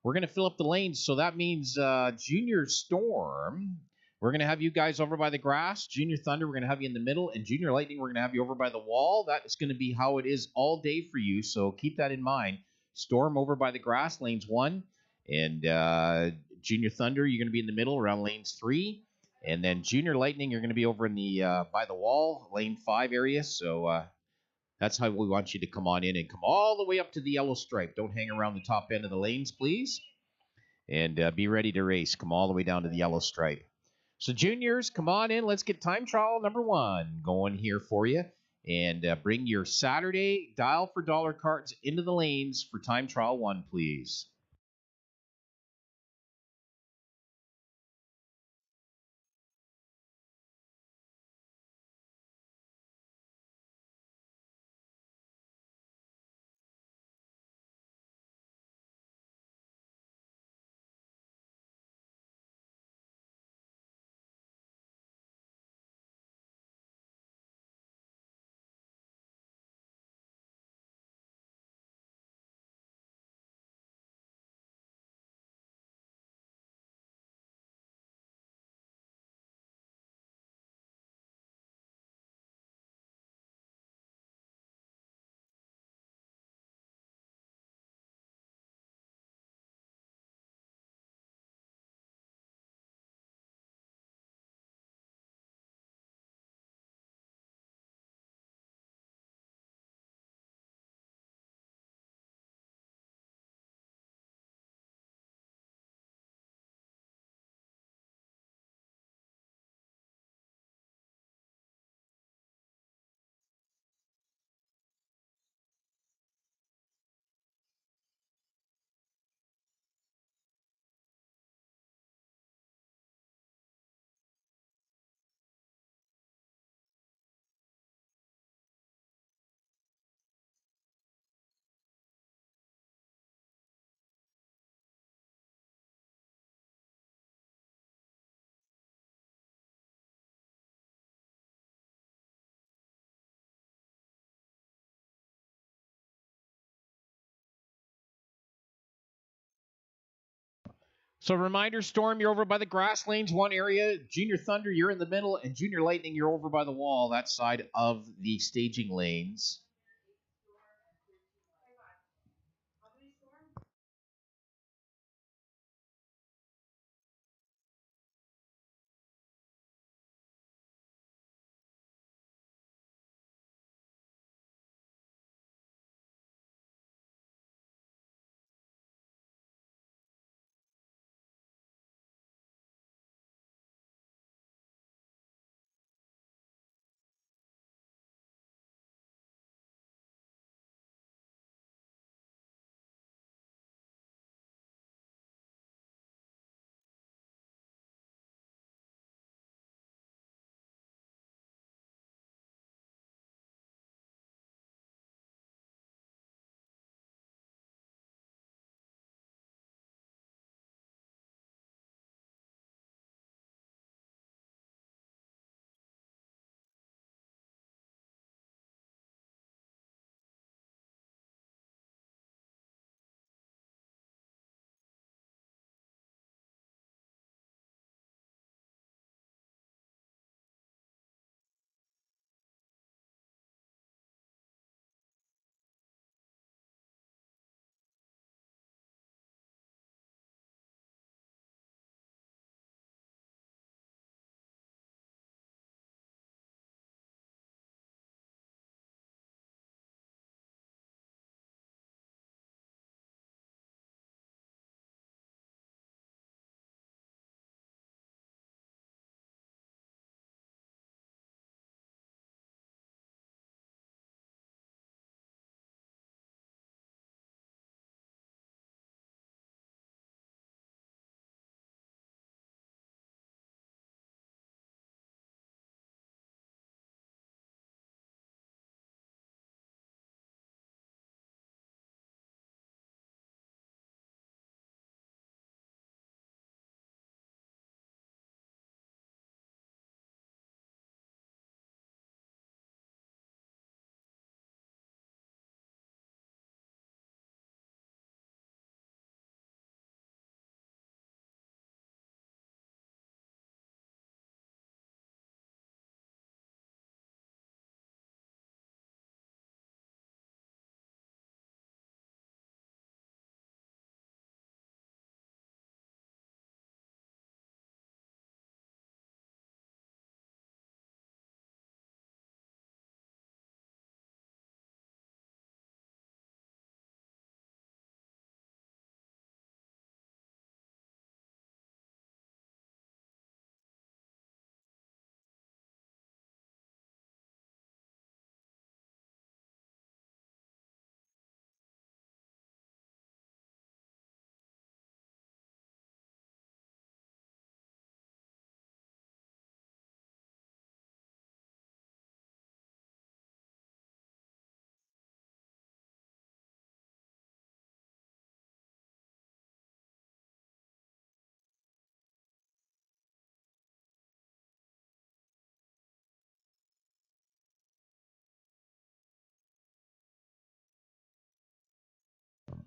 We're going to fill up the lanes. So that means Junior Storm, we're going to have you guys over by the grass. Junior Thunder, we're going to have you in the middle. And Junior Lightning, we're going to have you over by the wall. That is going to be how it is all day for you. So keep that in mind. Storm over by the grass, lanes 1. And Junior Thunder, you're going to be in the middle around lanes 3. And then Junior Lightning, you're going to be over in the by the wall, lane 5 area. So that's how we want you to come on in and come all the way up to the yellow stripe. Don't hang around the top end of the lanes, please. And be ready to race. Come all the way down to the yellow stripe. So juniors, come on in. Let's get time trial number 1 going here for you. And bring your Saturday dial for dollar cards into the lanes for time trial 1, please. So reminder, Storm, you're over by the grass lanes 1 area. Junior Thunder, you're in the middle. And Junior Lightning, you're over by the wall, that side of the staging lanes.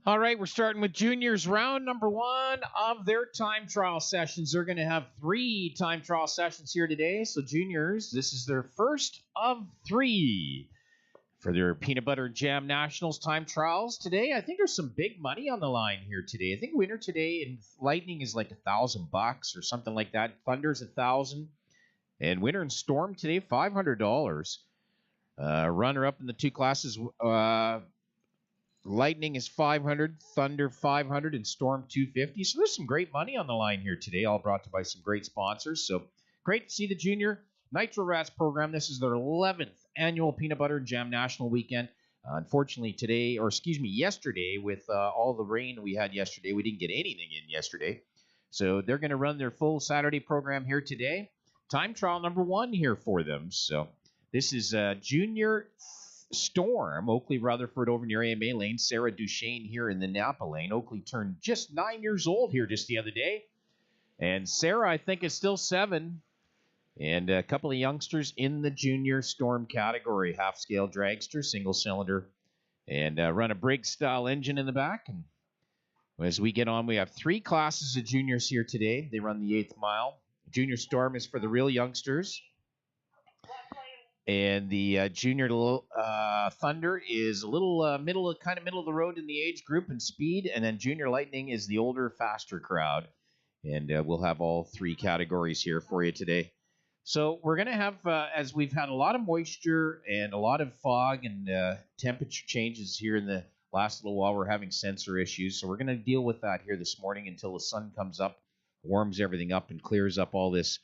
All right, we're starting with juniors. Round number 1 of their time trial sessions. They're going to have 3 time trial sessions here today. So juniors, this is their first of 3 for their peanut butter and jam nationals time trials today. I think there's some big money on the line here today. I think winner today in Lightning is like $1,000 or something like that. Thunder's $1,000, and winner in Storm today $500. Runner up in the 2 classes. Lightning is 500, Thunder 500, and Storm 250. So there's some great money on the line here today, all brought to by some great sponsors. So great to see the Junior Nitro Rats program. This is their 11th annual Peanut Butter and Jam National Weekend. Unfortunately, yesterday, with all the rain we had yesterday, we didn't get anything in yesterday. So they're going to run their full Saturday program here today. Time trial number 1 here for them. So this is Junior Storm, Oakley Rutherford over near AMA Lane. Sarah Duchesne here in the Napa Lane. Oakley turned just 9 years old here just the other day. And Sarah, I think, is still 7. And a couple of youngsters in the Junior Storm category. Half-scale dragster, single-cylinder, and run a Briggs-style engine in the back. And as we get on, we have 3 classes of juniors here today. They run the 8th mile. Junior Storm is for the real youngsters. And the Junior Thunder is a little middle of the road in the age group and speed. And then Junior Lightning is the older, faster crowd. And we'll have all 3 categories here for you today. So we're going to have, as we've had a lot of moisture and a lot of fog and temperature changes here in the last little while, we're having sensor issues. So we're going to deal with that here this morning until the sun comes up, warms everything up, and clears up all this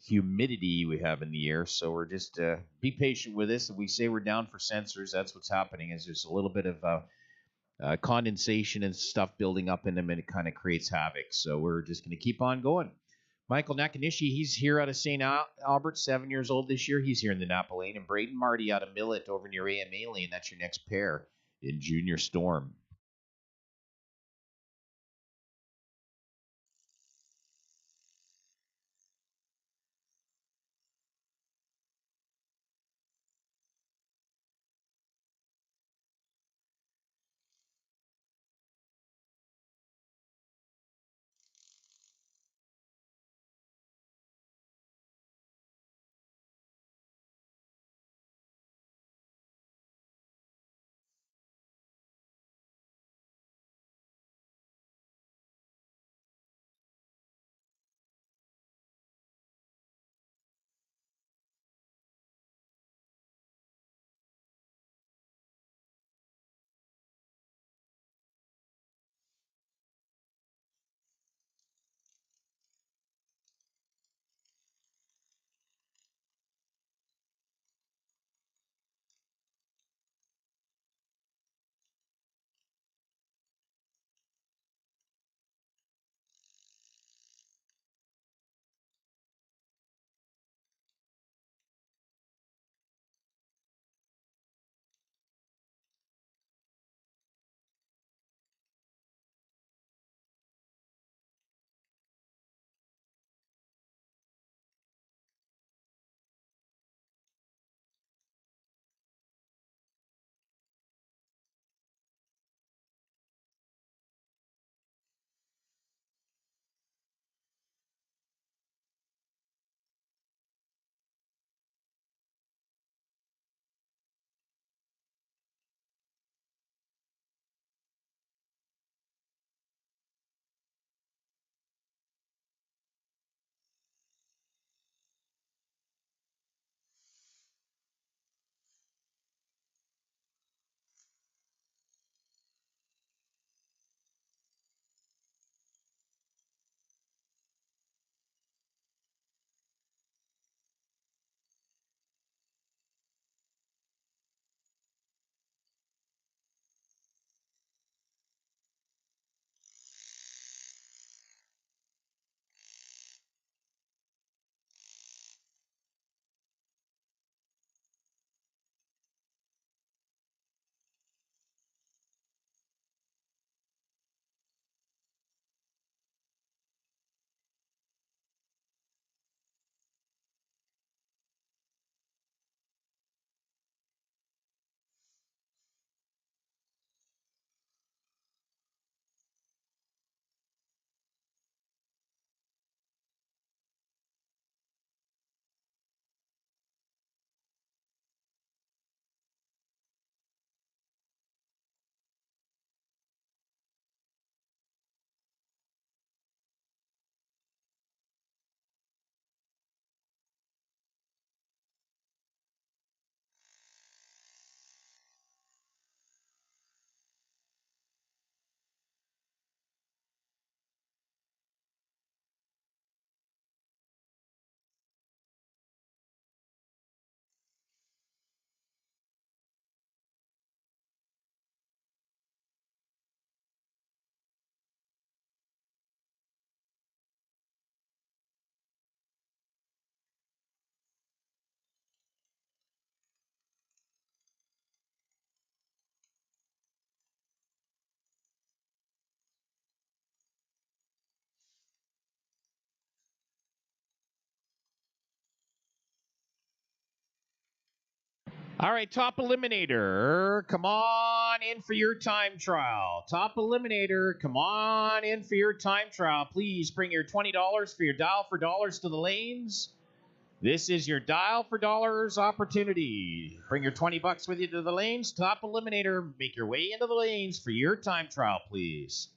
humidity we have in the air. So we're just be patient with this. If we say we're down for sensors, that's what's happening, is there's a little bit of condensation and stuff building up in them, and it kind of creates havoc. So we're just going to keep on going. Michael Nakanishi, he's here out of St. Albert, 7 years old this year. He's here in the Napa Lane. And Braden Marty out of Millet over near AMA Lane. That's your next pair in Junior Storm. All right, top eliminator, come on in for your time trial. Top eliminator, come on in for your time trial. Please bring your $20 for your dial for dollars to the lanes. This is your dial for dollars opportunity. Bring your 20 bucks with you to the lanes. Top eliminator, make your way into the lanes for your time trial, please.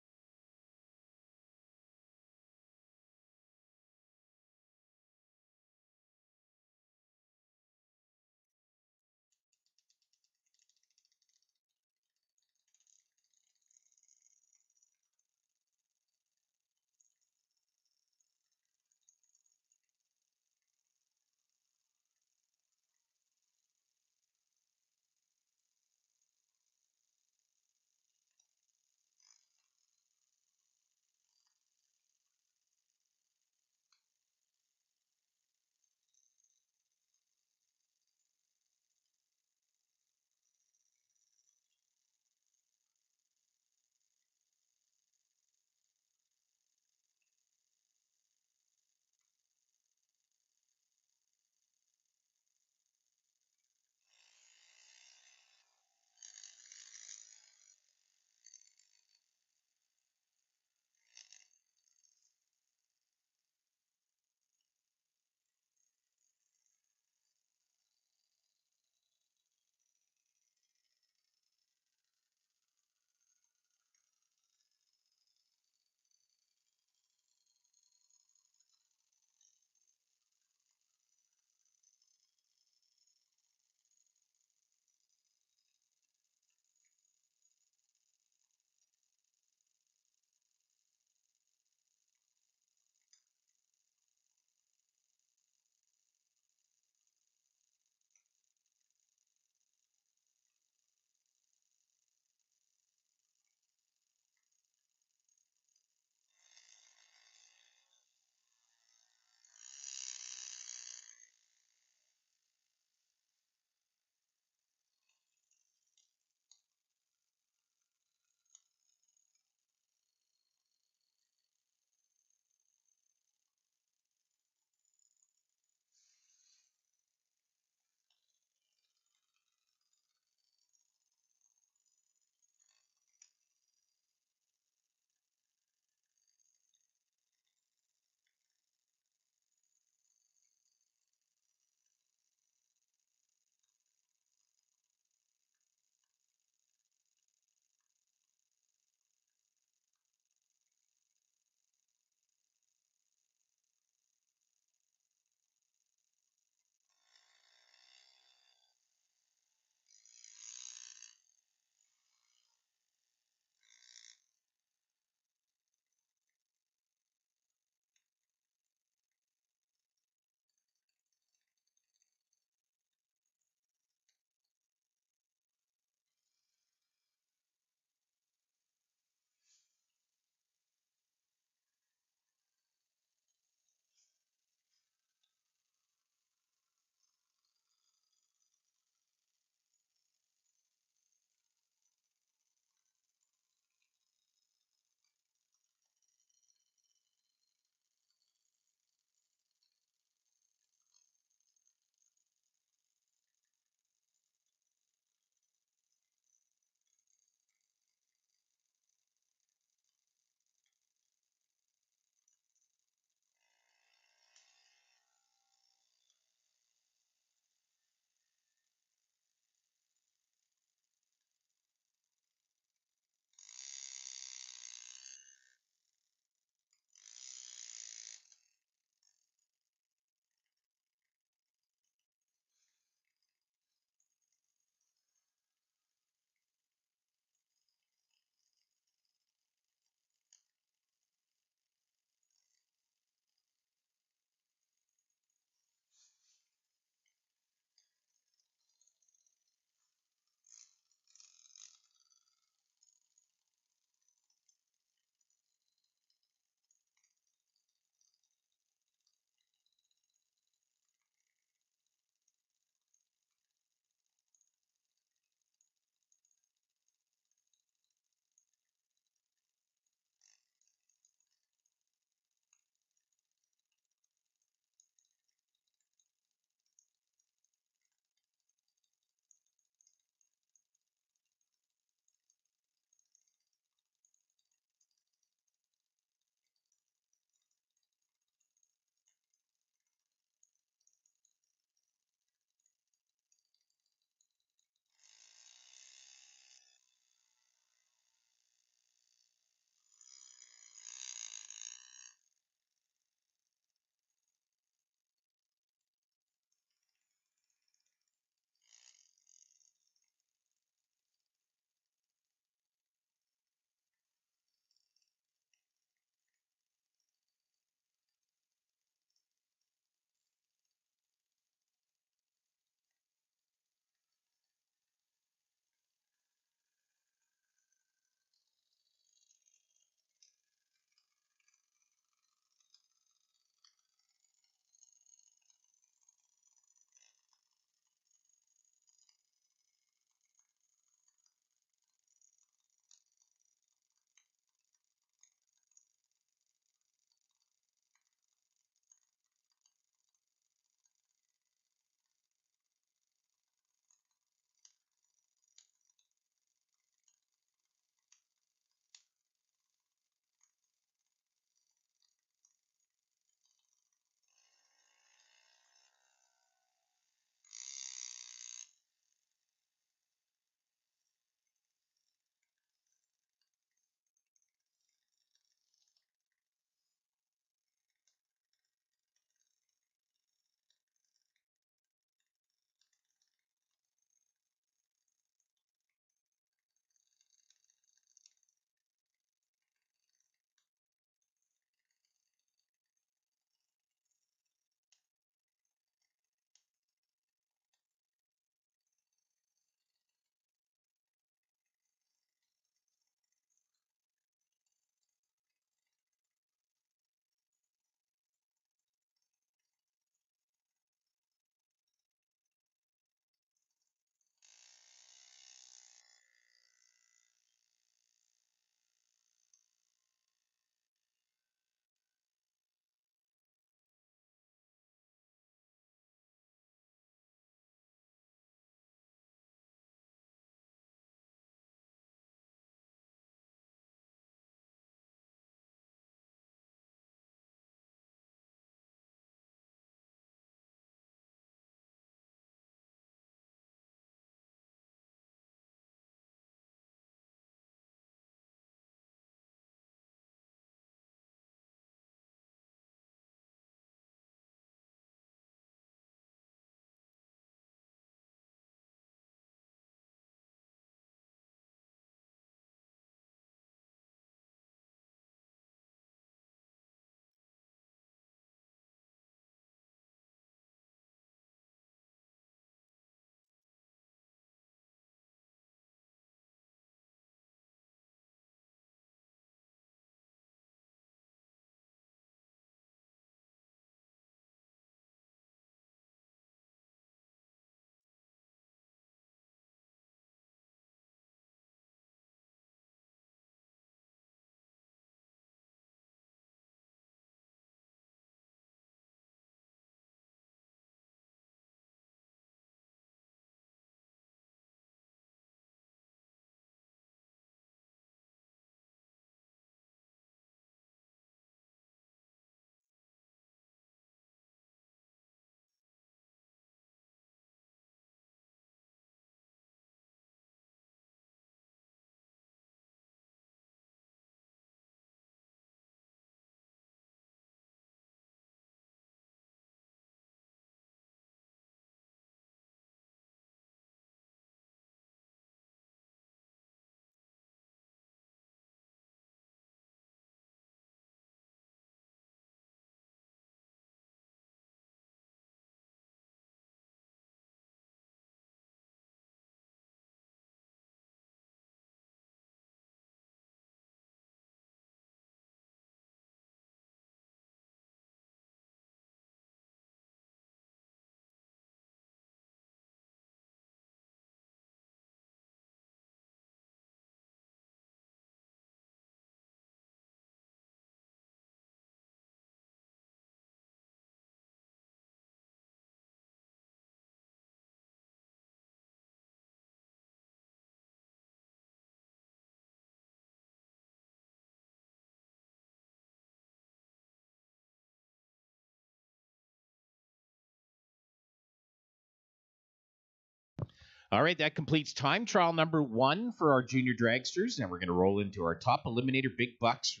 All right, that completes time trial number 1 for our junior dragsters. Now we're going to roll into our top eliminator big bucks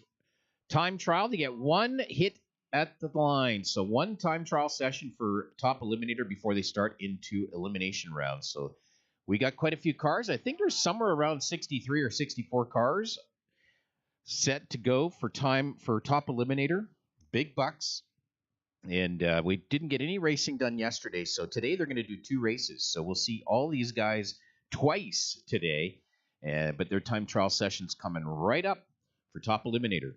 time trial to get 1 hit at the line. So 1 time trial session for top eliminator before they start into elimination rounds. So we got quite a few cars. I think there's somewhere around 63 or 64 cars set to go for top eliminator big bucks. And we didn't get any racing done yesterday, so today they're going to do 2 races. So we'll see all these guys twice today, but their time trial session's coming right up for top eliminator.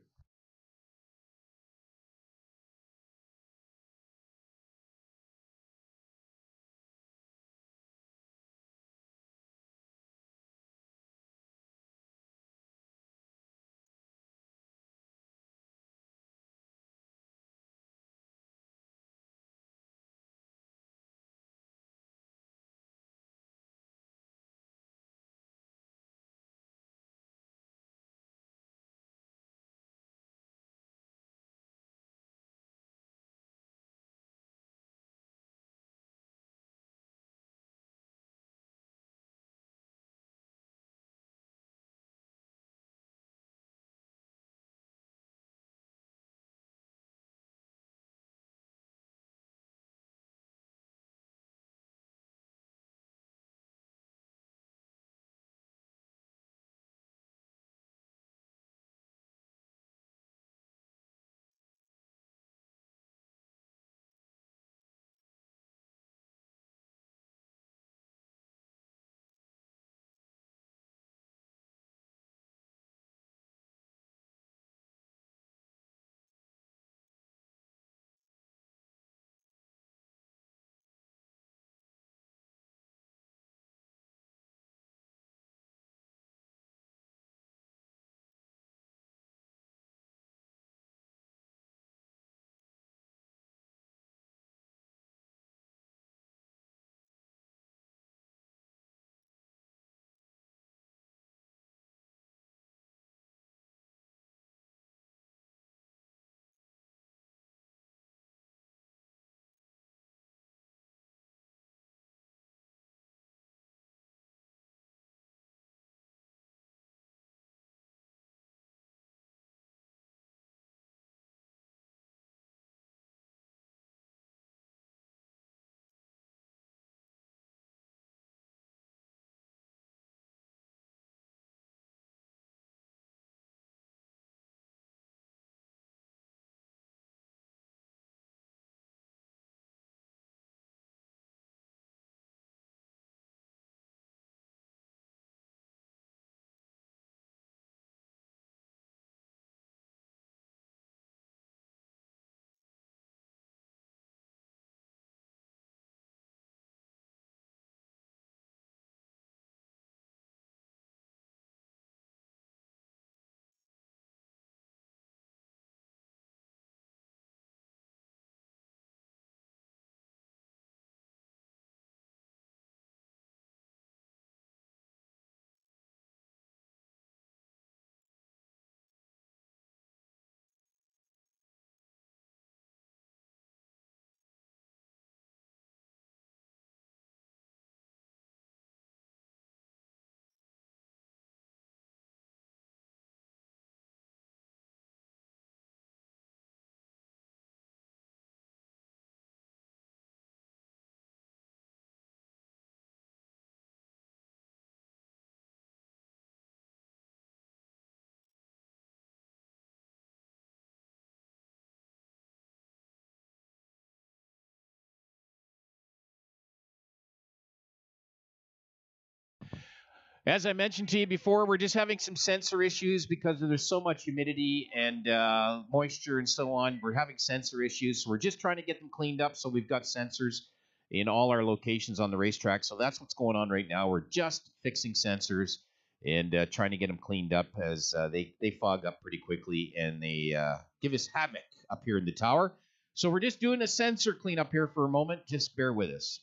As I mentioned to you before, we're just having some sensor issues because there's so much humidity and moisture and so on. We're having sensor issues, so we're just trying to get them cleaned up. So we've got sensors in all our locations on the racetrack. So that's what's going on right now. We're just fixing sensors and trying to get them cleaned up as they fog up pretty quickly and they give us havoc up here in the tower. So we're just doing a sensor cleanup here for a moment. Just bear with us.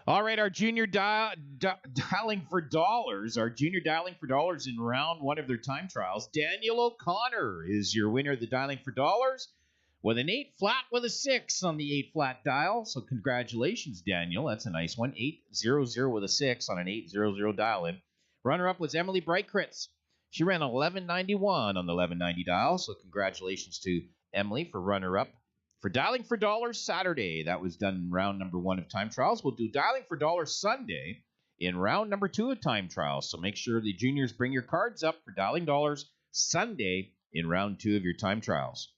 All right, our junior dialing for dollars. Our junior dialing for dollars in round one of their time trials. Daniel O'Connor is your winner of the dialing for dollars with an 8 flat with a 6 on the 8 flat dial. So congratulations, Daniel. That's a nice one. 800 with a 6 on an 800 dial in. Runner up was Emily Breitkritz. She ran 1191 on the 1190 dial. So congratulations to Emily for runner up. For dialing for dollars Saturday, that was done in round number 1 of time trials. We'll do dialing for dollars Sunday in round number 2 of time trials. So make sure the juniors bring your cards up for dialing dollars Sunday in round 2 of your time trials.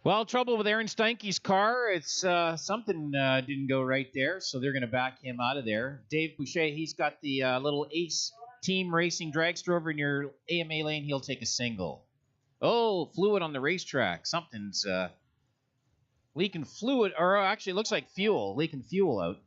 Well, trouble with Aaron Steinke's car. It's something didn't go right there, so they're going to back him out of there. Dave Boucher, he's got the little Ace Team Racing Dragster over in your AMA lane. He'll take a single. Oh, fluid on the racetrack. Something's leaking fluid, or actually it looks like fuel, leaking fuel out.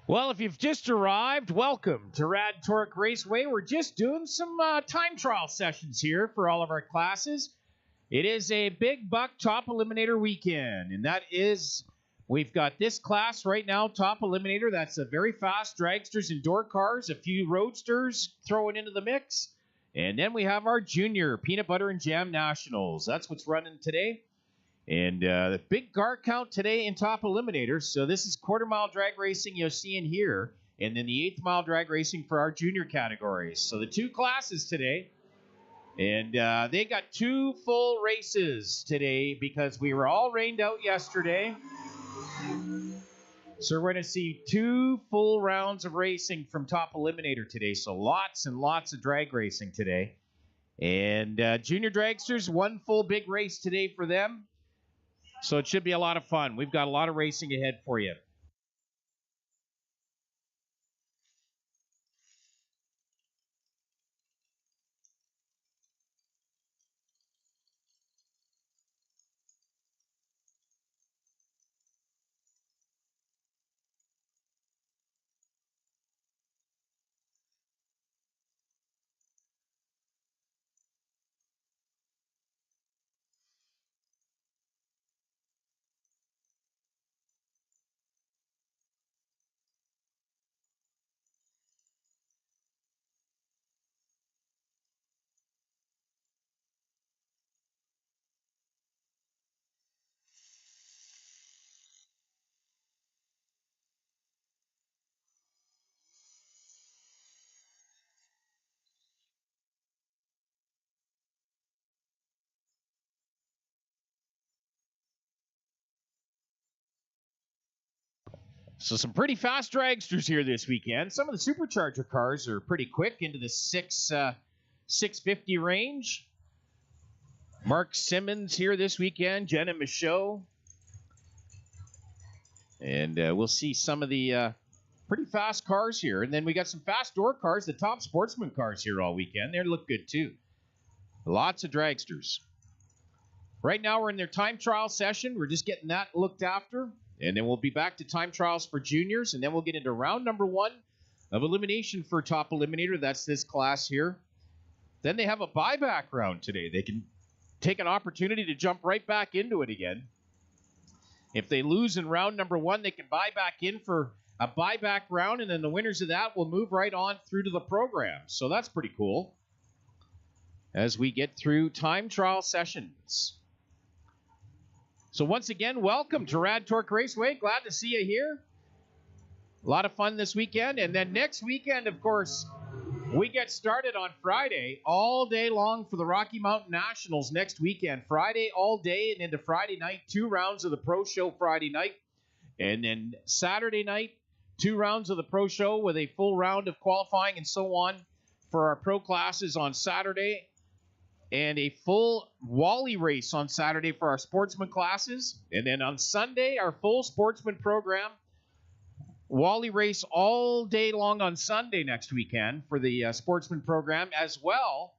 Well, if you've just arrived, welcome to Rad Torque Raceway. We're just doing some time trial sessions here for all of our classes. It is a big buck top eliminator weekend, and that is, we've got this class right now, top eliminator. That's a very fast dragsters and door cars, a few roadsters thrown into the mix. And then we have our junior peanut butter and jam nationals. That's what's running today. And the big car count today in top eliminator. So this is quarter mile drag racing you're seeing here. And then the 8th mile drag racing for our junior categories. So the two classes today. And they got 2 full races today because we were all rained out yesterday. So we're going to see 2 full rounds of racing from top eliminator today. So lots and lots of drag racing today. And junior dragsters, 1 full big race today for them. So it should be a lot of fun. We've got a lot of racing ahead for you. So some pretty fast dragsters here this weekend. Some of the supercharger cars are pretty quick into the 650 range. Mark Simmons here this weekend. Jenna Michaud. And we'll see some of the pretty fast cars here. And then we got some fast door cars, the top sportsman cars here all weekend. They look good too. Lots of dragsters. Right now we're in their time trial session. We're just getting that looked after. And then we'll be back to time trials for juniors. And then we'll get into round number 1 of elimination for top eliminator. That's this class here. Then they have a buyback round today. They can take an opportunity to jump right back into it again. If they lose in round number 1, they can buy back in for a buyback round. And then the winners of that will move right on through to the program. So that's pretty cool as we get through time trial sessions. So once again, welcome to Rad Torque Raceway. Glad to see you here. A lot of fun this weekend. And then next weekend, of course, we get started on Friday all day long for the Rocky Mountain Nationals next weekend. Friday all day and into Friday night, 2 rounds of the Pro Show Friday night. And then Saturday night, 2 rounds of the Pro Show with a full round of qualifying and so on for our pro classes on Saturday. And a full Wally race on Saturday for our sportsman classes. And then on Sunday, our full sportsman program. Wally race all day long on Sunday next weekend for the sportsman program as well.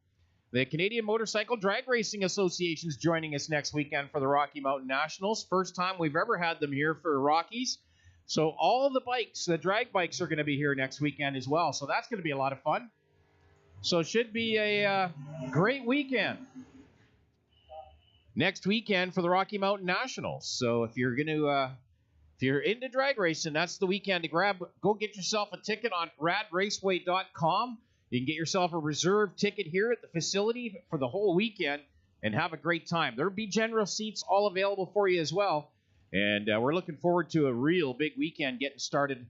The Canadian Motorcycle Drag Racing Association is joining us next weekend for the Rocky Mountain Nationals. First time we've ever had them here for Rockies. So all the bikes, the drag bikes, are going to be here next weekend as well. So that's going to be a lot of fun. So it should be a great weekend next weekend for the Rocky Mountain Nationals. So if you're going to, if you're into drag racing, that's the weekend to grab. Go get yourself a ticket on radraceway.com. You can get yourself a reserved ticket here at the facility for the whole weekend and have a great time. There'll be general seats all available for you as well. And we're looking forward to a real big weekend getting started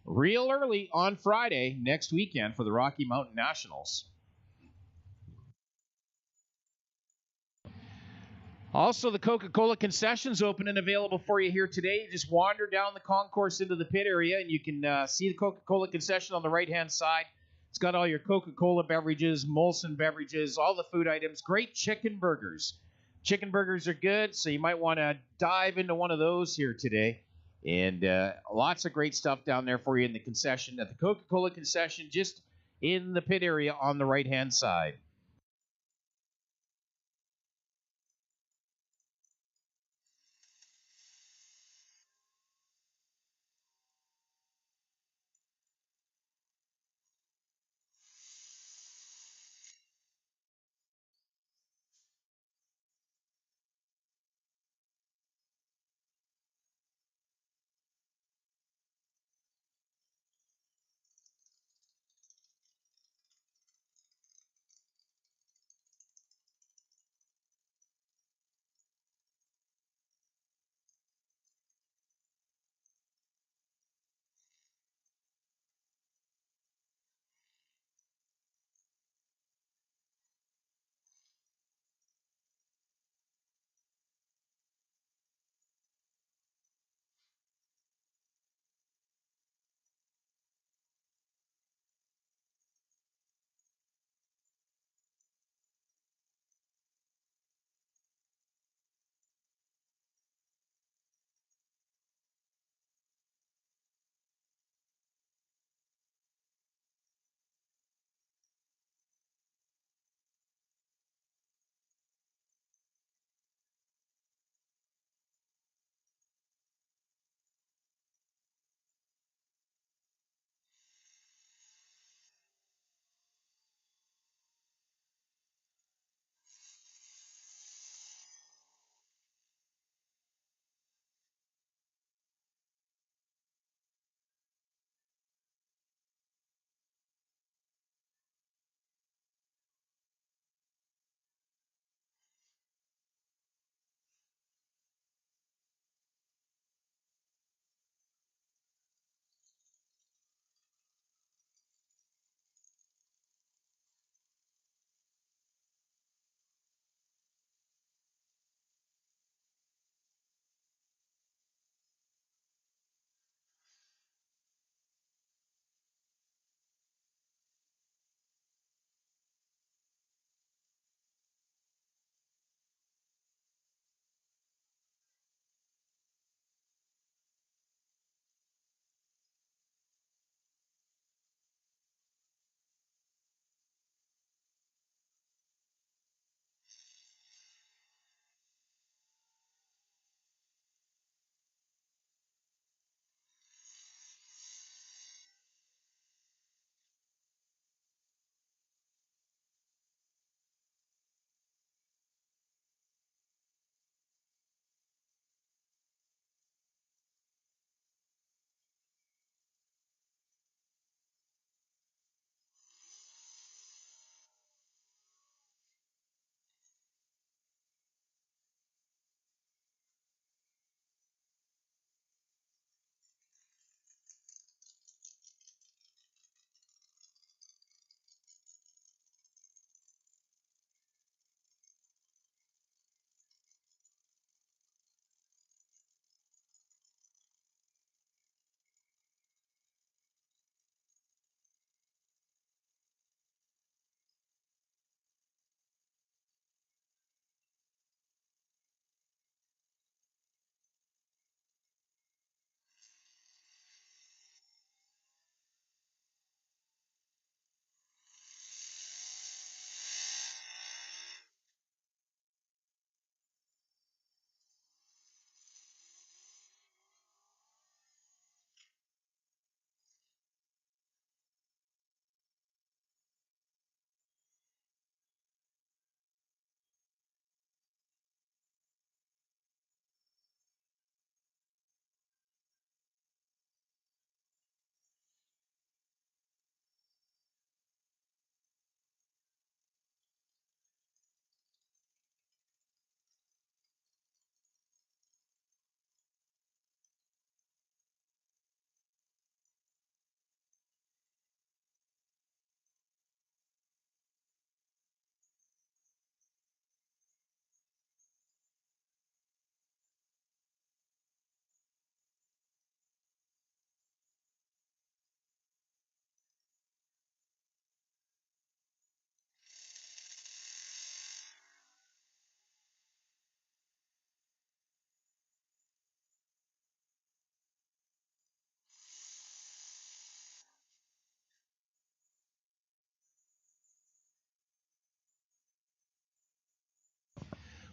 real early on Friday next weekend for the Rocky Mountain Nationals. Also, the Coca-Cola concession's open and available for you here today. You just wander down the concourse into the pit area, and you can see the Coca-Cola concession on the right-hand side. It's got all your Coca-Cola beverages, Molson beverages, all the food items. Great chicken burgers. Chicken burgers are good, so you might want to dive into one of those here today. And lots of great stuff down there for you in the concession, at the Coca-Cola concession, just in the pit area on the right-hand side.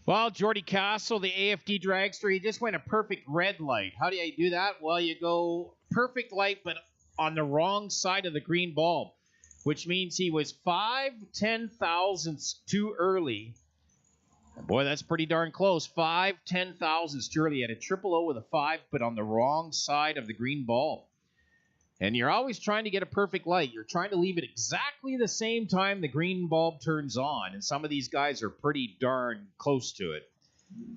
Well, Jordy Castle, the AFD dragster, he just went a perfect red light. How do you do that? Well, you go perfect light, but on the wrong side of the green bulb, which means he was 5/10,000ths too early. Boy, that's pretty darn close. 5/10,000ths too early. He had a triple O with a 5, but on the wrong side of the green bulb. And you're always trying to get a perfect light. You're trying to leave it exactly the same time the green bulb turns on. And some of these guys are pretty darn close to it.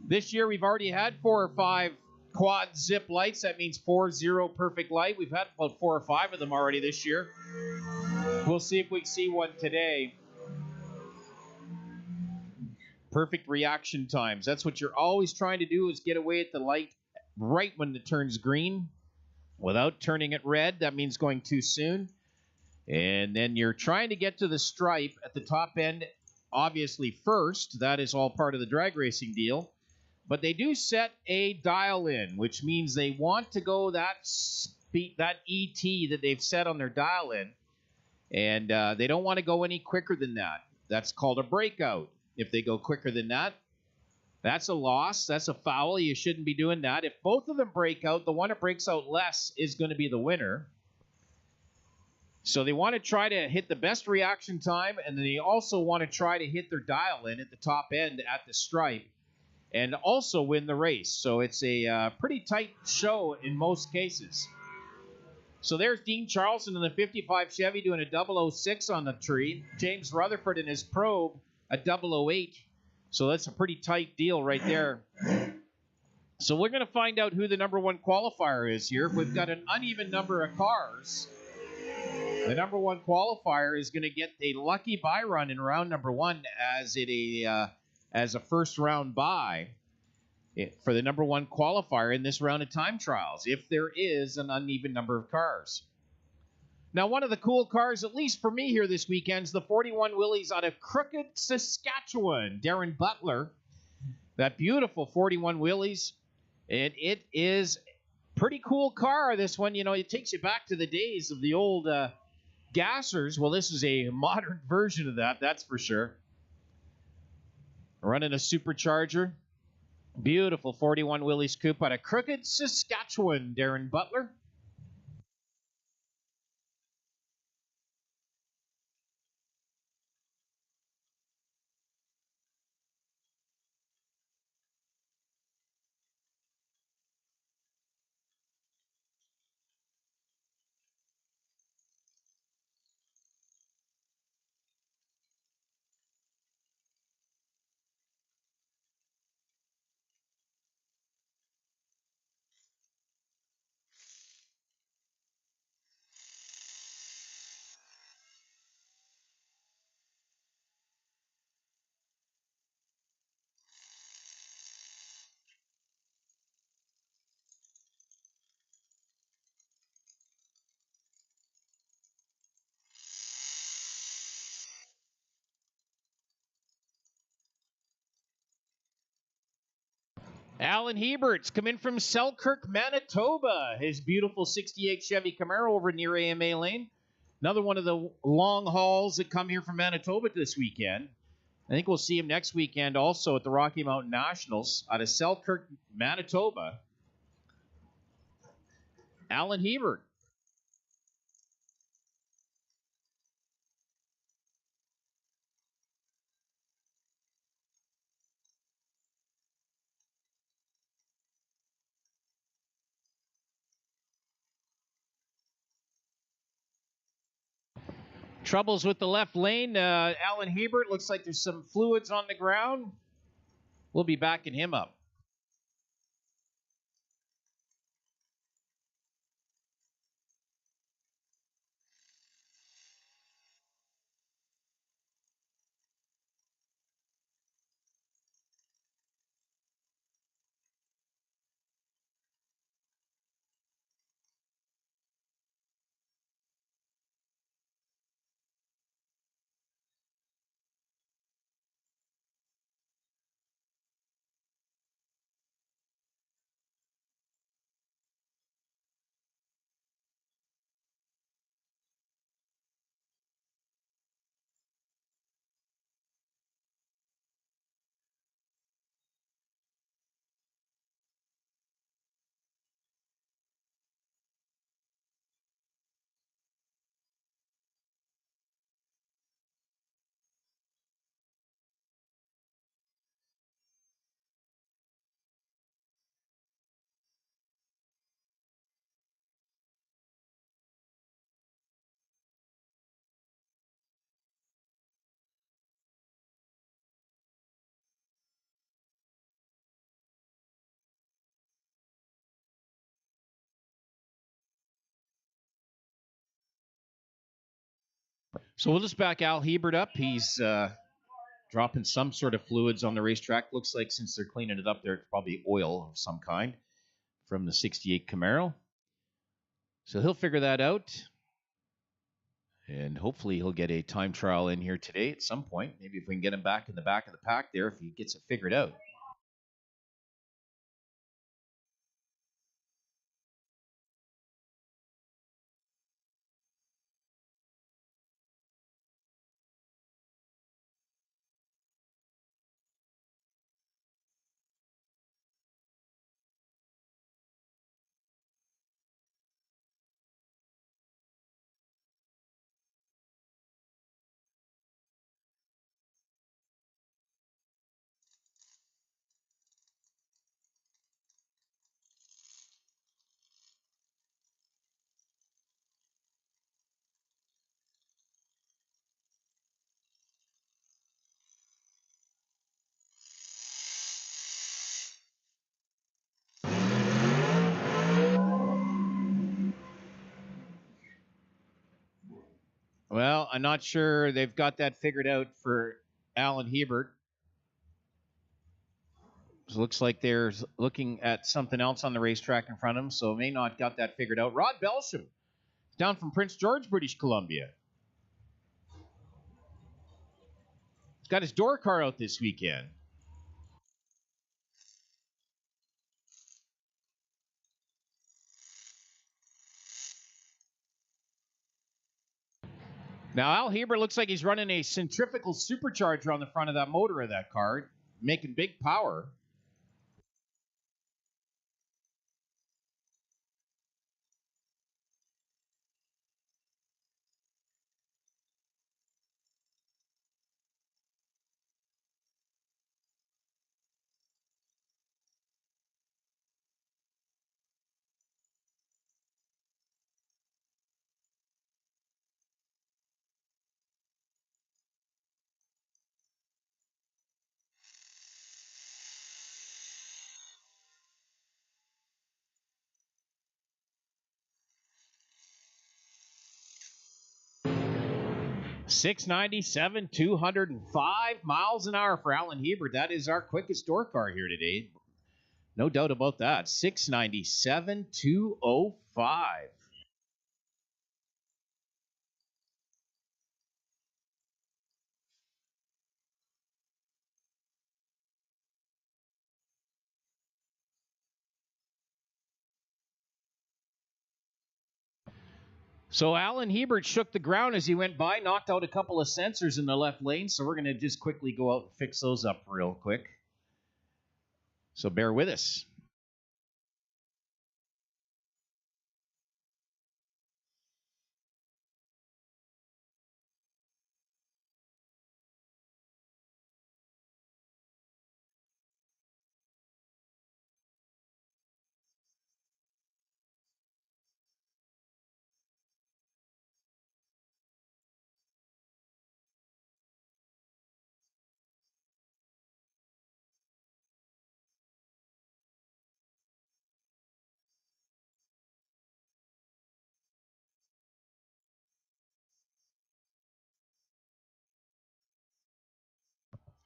This year, we've already had 4 or 5 quad zip lights. That means 4-0 perfect light. We've had about 4 or 5 of them already this year. We'll see if we see one today. Perfect reaction times. That's what you're always trying to do, is get away at the light right when it turns green without turning it red. That means going too soon. And then you're trying to get to the stripe at the top end, obviously first. That is all part of the drag racing deal. But they do set a dial in, which means they want to go that speed, that ET that they've set on their dial in. And they don't want to go any quicker than that. That's called a breakout. If they go quicker than that, that's a loss. That's a foul. You shouldn't be doing that. If both of them break out, the one that breaks out less is going to be the winner. So they want to try to hit the best reaction time, and then they also want to try to hit their dial in at the top end at the stripe and also win the race. So it's a pretty tight show in most cases. So there's Dean Charleston in the 55 Chevy doing a 006 on the tree. James Rutherford in his probe, a 008. So that's a pretty tight deal right there. So we're going to find out who the number one qualifier is here. We've got an uneven number of cars. The number one qualifier is going to get a lucky bye run in round number 1 as a first round bye for the number one qualifier in this round of time trials, if there is an uneven number of cars. Now, one of the cool cars, at least for me here this weekend, is the 41 Willys out of Crooked, Saskatchewan. Darren Butler, that beautiful 41 Willys. And it is pretty cool car, this one. You know, it takes you back to the days of the old gassers. Well, this is a modern version of that, that's for sure. Running a supercharger. Beautiful 41 Willys coupe out of Crooked, Saskatchewan. Darren Butler. Alan Hebert's come in from Selkirk, Manitoba. His beautiful 68 Chevy Camaro over near AMA Lane. Another one of the long hauls that come here from Manitoba this weekend. I think we'll see him next weekend also at the Rocky Mountain Nationals out of Selkirk, Manitoba. Alan Hebert. Troubles with the left lane. Alan Hebert, looks like there's some fluids on the ground. We'll be backing him up. So we'll just back Al Hebert up. He's dropping some sort of fluids on the racetrack. Looks like since they're cleaning it up there, it's probably oil of some kind from the 68 Camaro. So he'll figure that out. And hopefully he'll get a time trial in here today at some point. Maybe if we can get him back in the back of the pack there, if he gets it figured out. Well, I'm not sure they've got that figured out for Alan Hebert. So it looks like they're looking at something else on the racetrack in front of him, so may not got that figured out. Rod Belsham, down from Prince George, British Columbia. He's got his door car out this weekend. Now, Al Hebert looks like he's running a centrifugal supercharger on the front of that motor of that car, making big power. .697, 205 miles an hour for Alan Hebert. That is our quickest door car here today. No doubt about that. 697, 205. So Alan Hebert shook the ground as he went by, knocked out a couple of sensors in the left lane. So we're going to just quickly go out and fix those up real quick. So bear with us.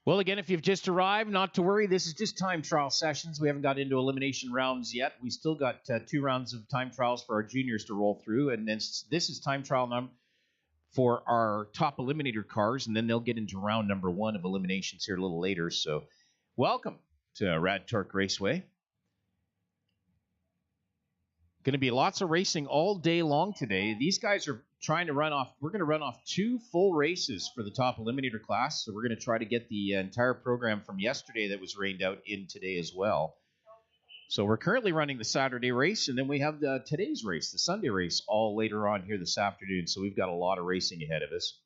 Well, again, if you've just arrived, not to worry. This is just time trial sessions. We haven't got into elimination rounds yet. We still got 2 rounds of time trials for our juniors to roll through. And then this is time trial number for our top eliminator cars. And then they'll get into round number 1 of eliminations here a little later. So welcome to Rad Torque Raceway. Going to be lots of racing all day long today. These guys are trying to run off. We're going to run off 2 full races for the top eliminator class. So we're going to try to get the entire program from yesterday that was rained out in today as well. So we're currently running the Saturday race, and then we have today's race, the Sunday race, all later on here this afternoon. So we've got a lot of racing ahead of us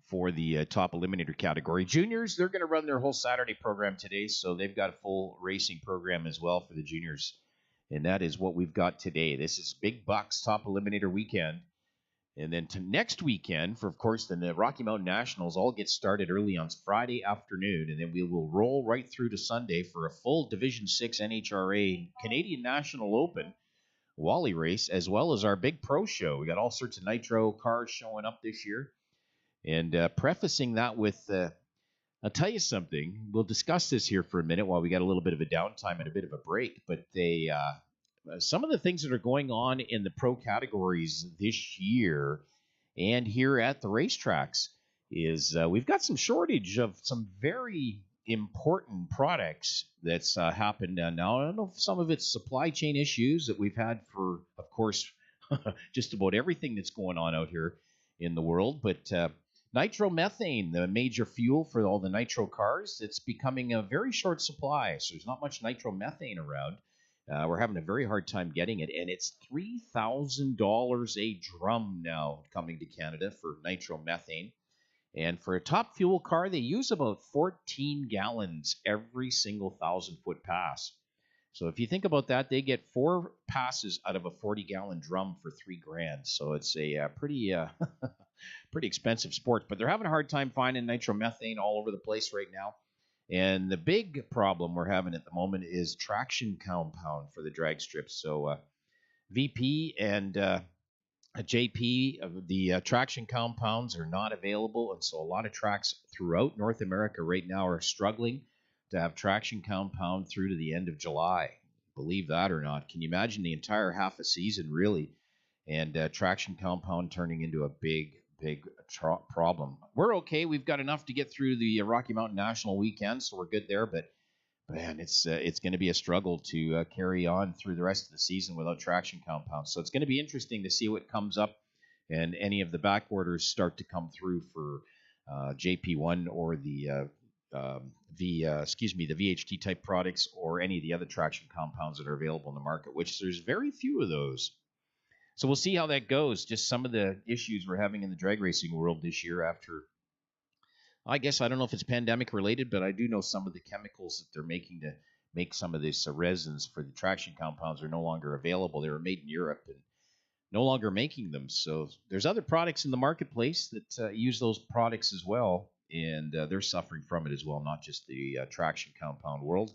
for the top eliminator category. Juniors, they're going to run their whole Saturday program today, so they've got a full racing program as well for the juniors. And that is what we've got today. This is Big Bucks Top Eliminator Weekend. And then to next weekend, for, of course, the Rocky Mountain Nationals all get started early on Friday afternoon. And then we will roll right through to Sunday for a full Division 6 NHRA Canadian National Open Wally race, as well as our big pro show. We got all sorts of nitro cars showing up this year. And prefacing that with, I'll tell you something. We'll discuss this here for a minute while we got a little bit of a downtime and a bit of a break. But some of the things that are going on in the pro categories this year and here at the racetracks is we've got some shortage of some very important products that's happened now. I don't know if some of it's supply chain issues that we've had for, of course, just about everything that's going on out here in the world, but nitromethane, the major fuel for all the nitro cars, it's becoming a very short supply, so there's not much nitromethane around. We're having a very hard time getting it, and it's $3,000 a drum now coming to Canada for nitromethane. And for a top fuel car, they use about 14 gallons every single 1,000-foot pass. So if you think about that, they get 4 passes out of a 40-gallon drum for $3,000. So it's a pretty pretty expensive sport. But they're having a hard time finding nitromethane all over the place right now. And the big problem we're having at the moment is traction compound for the drag strips. So VP and JP, the traction compounds are not available, and so a lot of tracks throughout North America right now are struggling to have traction compound through to the end of July. Believe that or not. Can you imagine the entire half a season, really, and traction compound turning into a big problem? We're okay. We've got enough to get through the Rocky Mountain National weekend, so we're good there, but man, it's going to be a struggle to carry on through the rest of the season without traction compounds. So it's going to be interesting to see what comes up and any of the back orders start to come through for JP1 or the VHT type products or any of the other traction compounds that are available in the market, which there's very few of those. So we'll see how that goes. Just some of the issues we're having in the drag racing world this year after, I guess, I don't know if it's pandemic related, but I do know some of the chemicals that they're making to make some of these resins for the traction compounds are no longer available. They were made in Europe and no longer making them. So there's other products in the marketplace that use those products as well, and they're suffering from it as well, not just the traction compound world.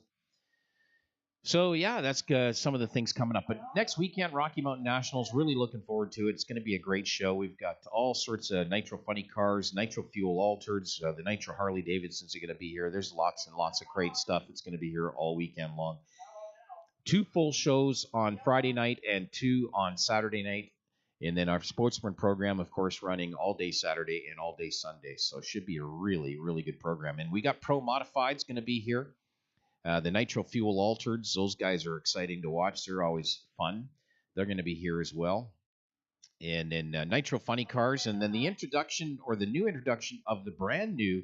So, yeah, that's some of the things coming up. But next weekend, Rocky Mountain Nationals, really looking forward to it. It's going to be a great show. We've got all sorts of nitro funny cars, nitro fuel altereds. The nitro Harley Davidsons are going to be here. There's lots and lots of great stuff. It's going to be here all weekend long. 2 full shows on Friday night and 2 on Saturday night. And then our sportsman program, of course, running all day Saturday and all day Sunday. So it should be a really, really good program. And we got Pro Modifieds going to be here. The Nitro Fuel Altereds, those guys are exciting to watch. They're always fun. They're going to be here as well. And then Nitro Funny Cars. And then the introduction or the new introduction of the brand new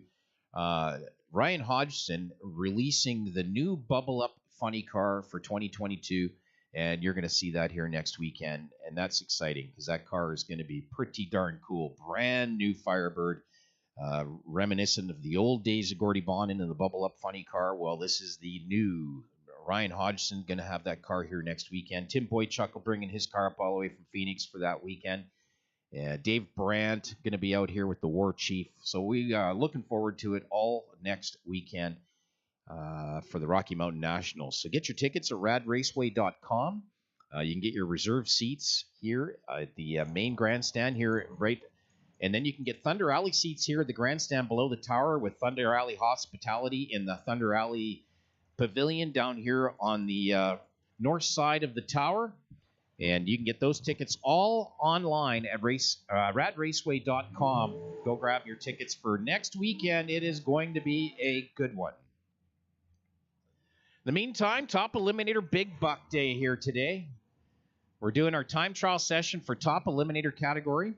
Ryan Hodgson releasing the new Bubble Up Funny Car for 2022. And you're going to see that here next weekend. And that's exciting because that car is going to be pretty darn cool. Brand new Firebird. Reminiscent of the old days of Gordy Bonin and the Bubble Up Funny Car. Well, this is the new Ryan Hodgson, going to have that car here next weekend. Tim Boychuk will bring in his car up all the way from Phoenix for that weekend. Dave Brandt going to be out here with the War Chief. So we are looking forward to it all next weekend for the Rocky Mountain Nationals. So get your tickets at radraceway.com. You can get your reserved seats here at the main grandstand here right. And then you can get Thunder Alley seats here at the grandstand below the tower with Thunder Alley Hospitality in the Thunder Alley Pavilion down here on the north side of the tower. And you can get those tickets all online at radraceway.com. Go grab your tickets for next weekend. It is going to be a good one. In the meantime, Top Eliminator Big Buck Day here today. We're doing our time trial session for Top Eliminator category.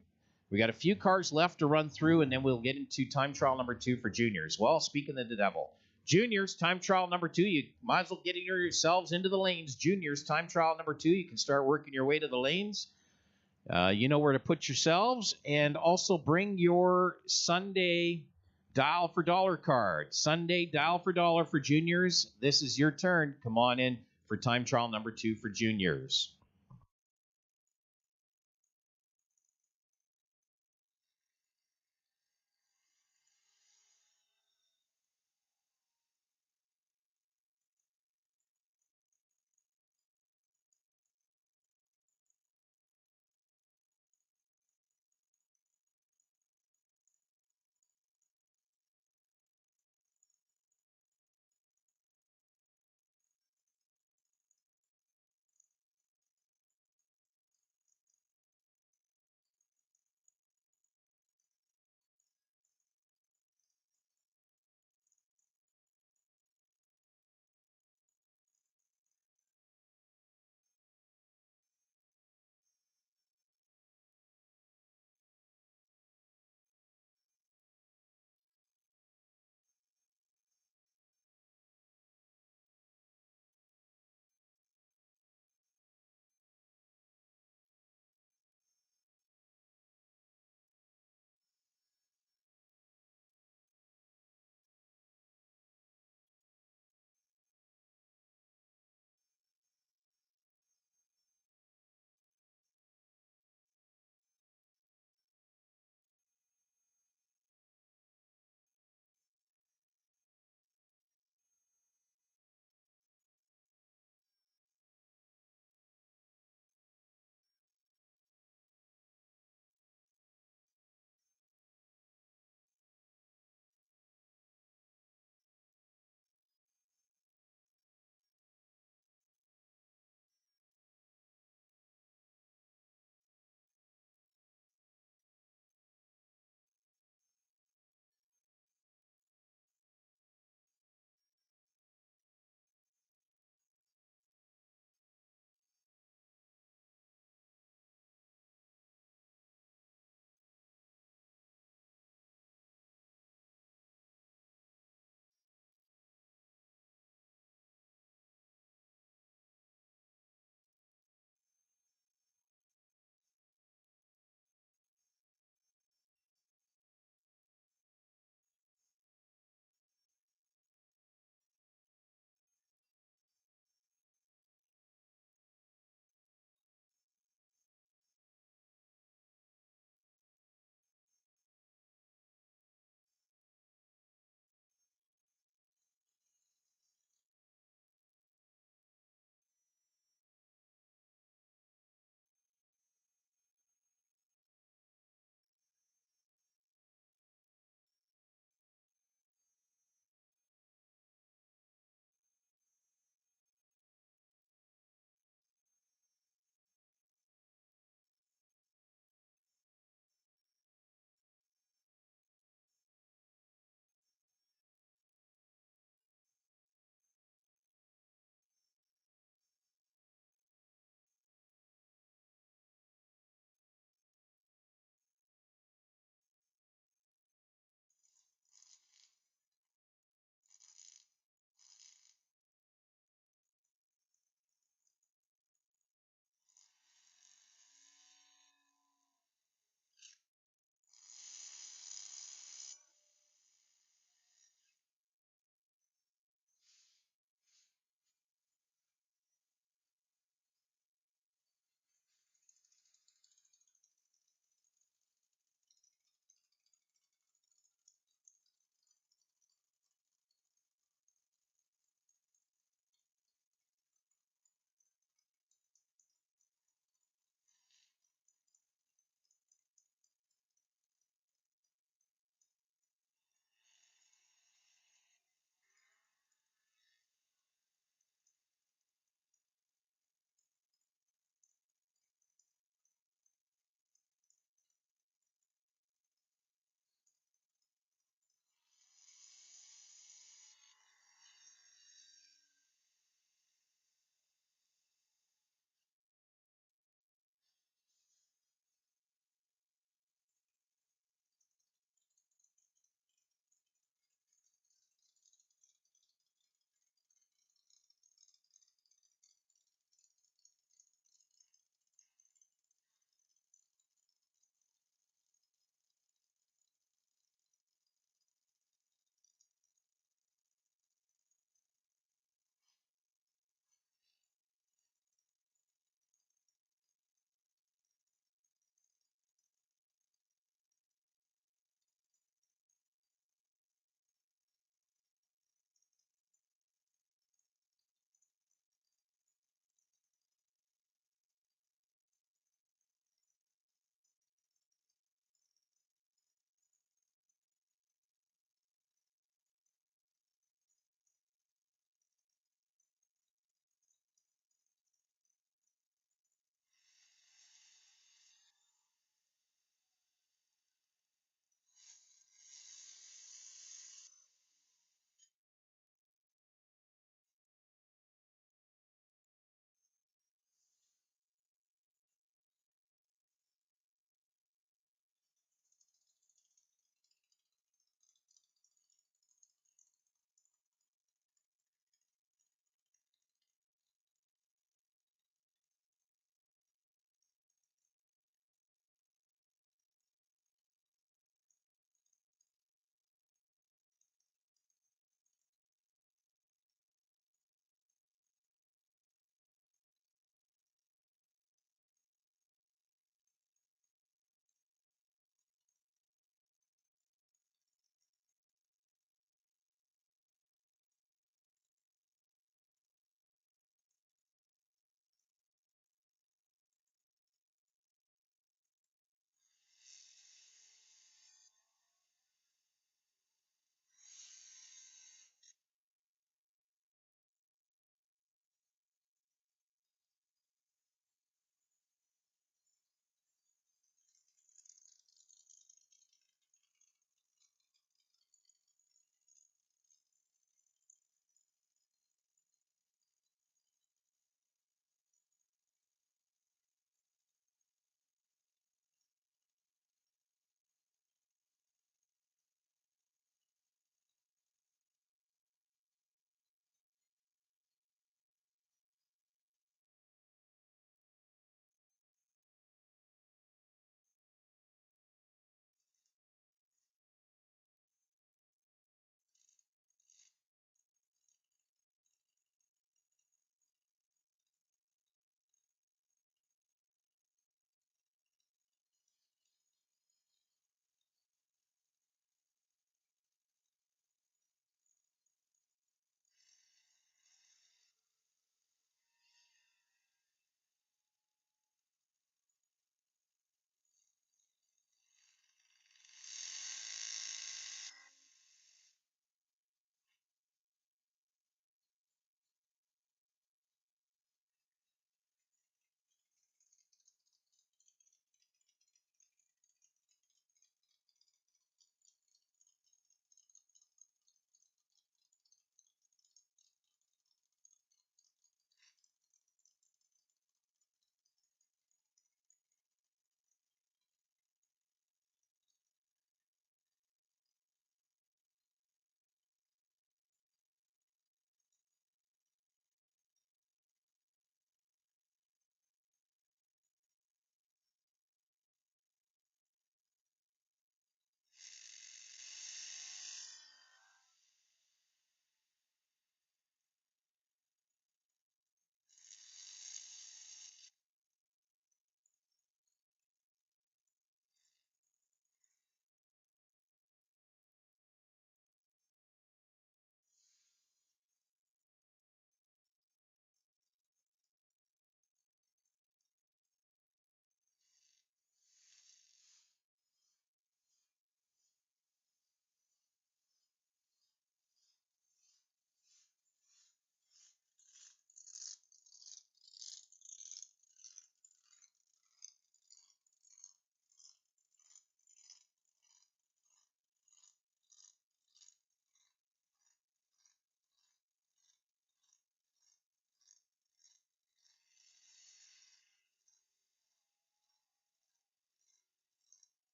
We got a few cars left to run through, and then we'll get into time trial number 2 for juniors. Well, speaking of the devil, juniors, time trial number 2, you might as well get yourselves into the lanes. Juniors, time trial number 2, you can start working your way to the lanes. You know where to put yourselves, and also bring your Sunday Dial for Dollar card. Sunday Dial for Dollar for juniors. This is your turn. Come on in for time trial number 2 for juniors.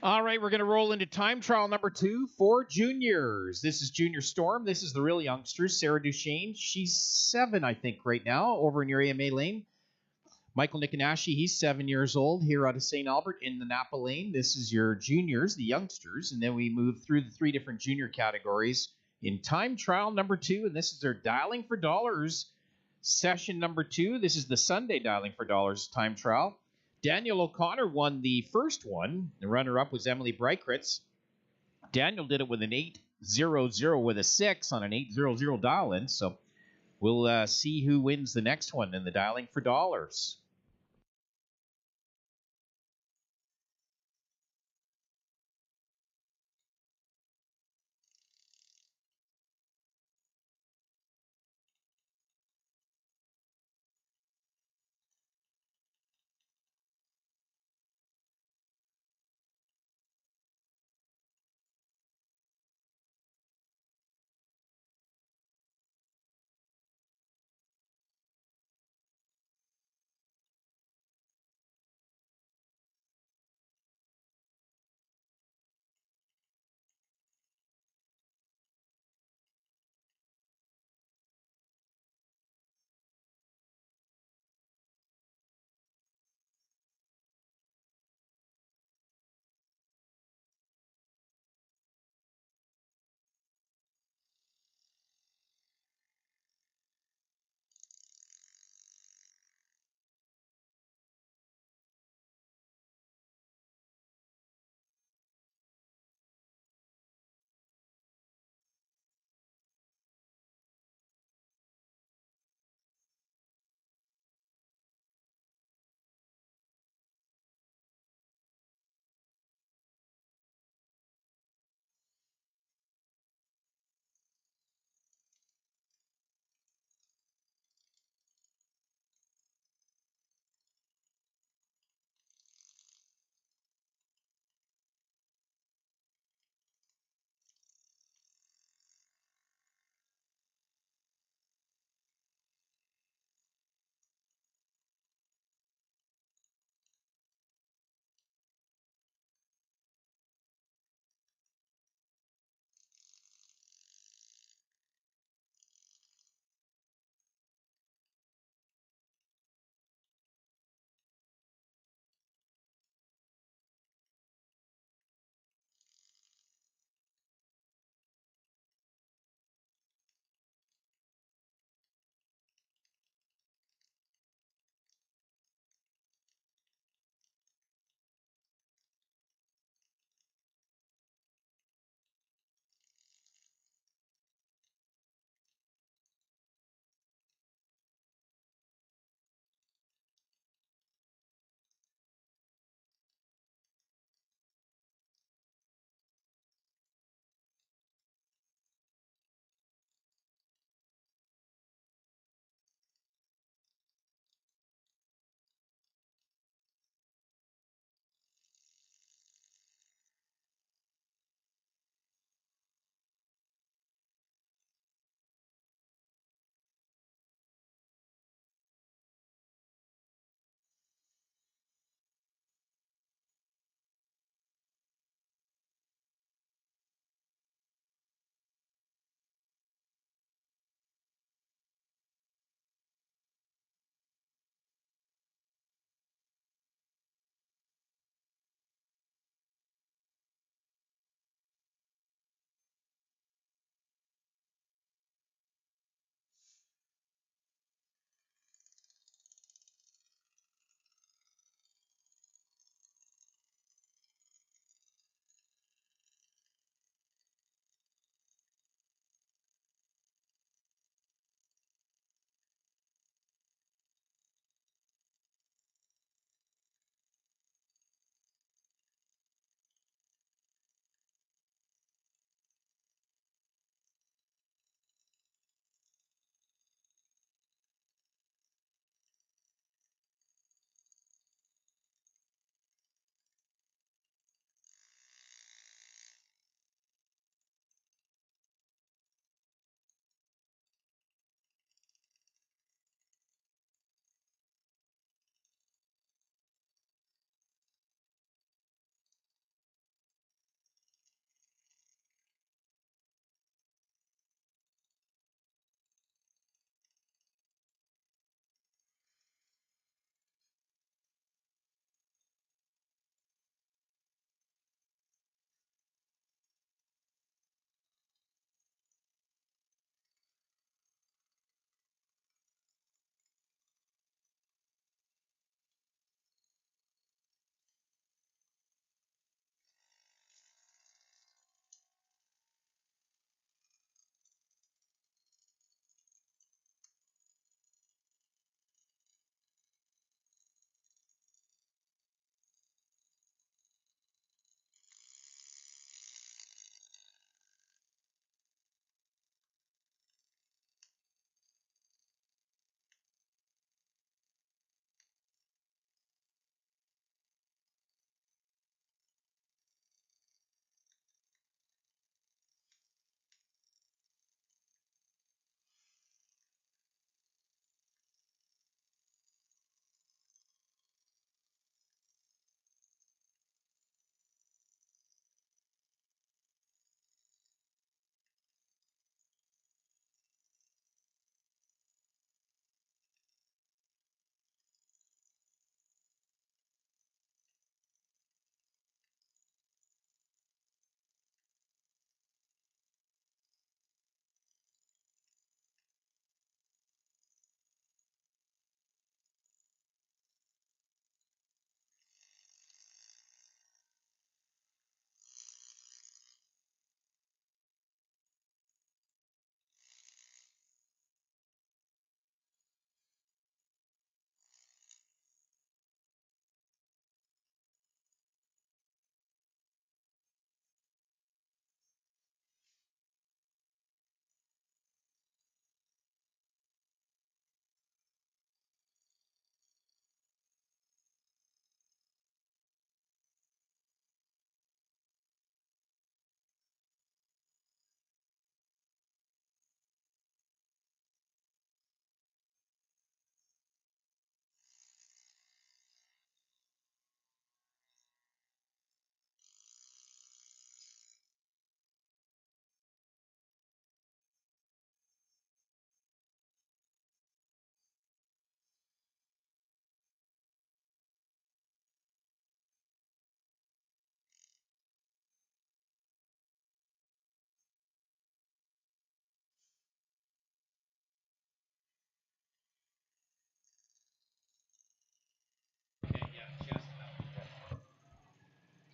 All right, we're going to roll into time trial number 2 for juniors. This is Junior Storm. This is the real youngsters. Sarah Duchesne, she's 7, I think, right now, over in your AMA lane. Michael Nicanashi, he's 7 years old here out of St. Albert in the Napa lane. This is your juniors, the youngsters, and then we move through the 3 different junior categories in time trial number 2, and this is their Dialing for Dollars session number 2. This is the Sunday Dialing for Dollars time trial. Daniel O'Connor won the first one. The runner-up was Emily Breikritz. Daniel did it with an 8-0-0 with a 6 on an 8-0-0 dial-in, so we'll see who wins the next one in the Dialing for Dollars.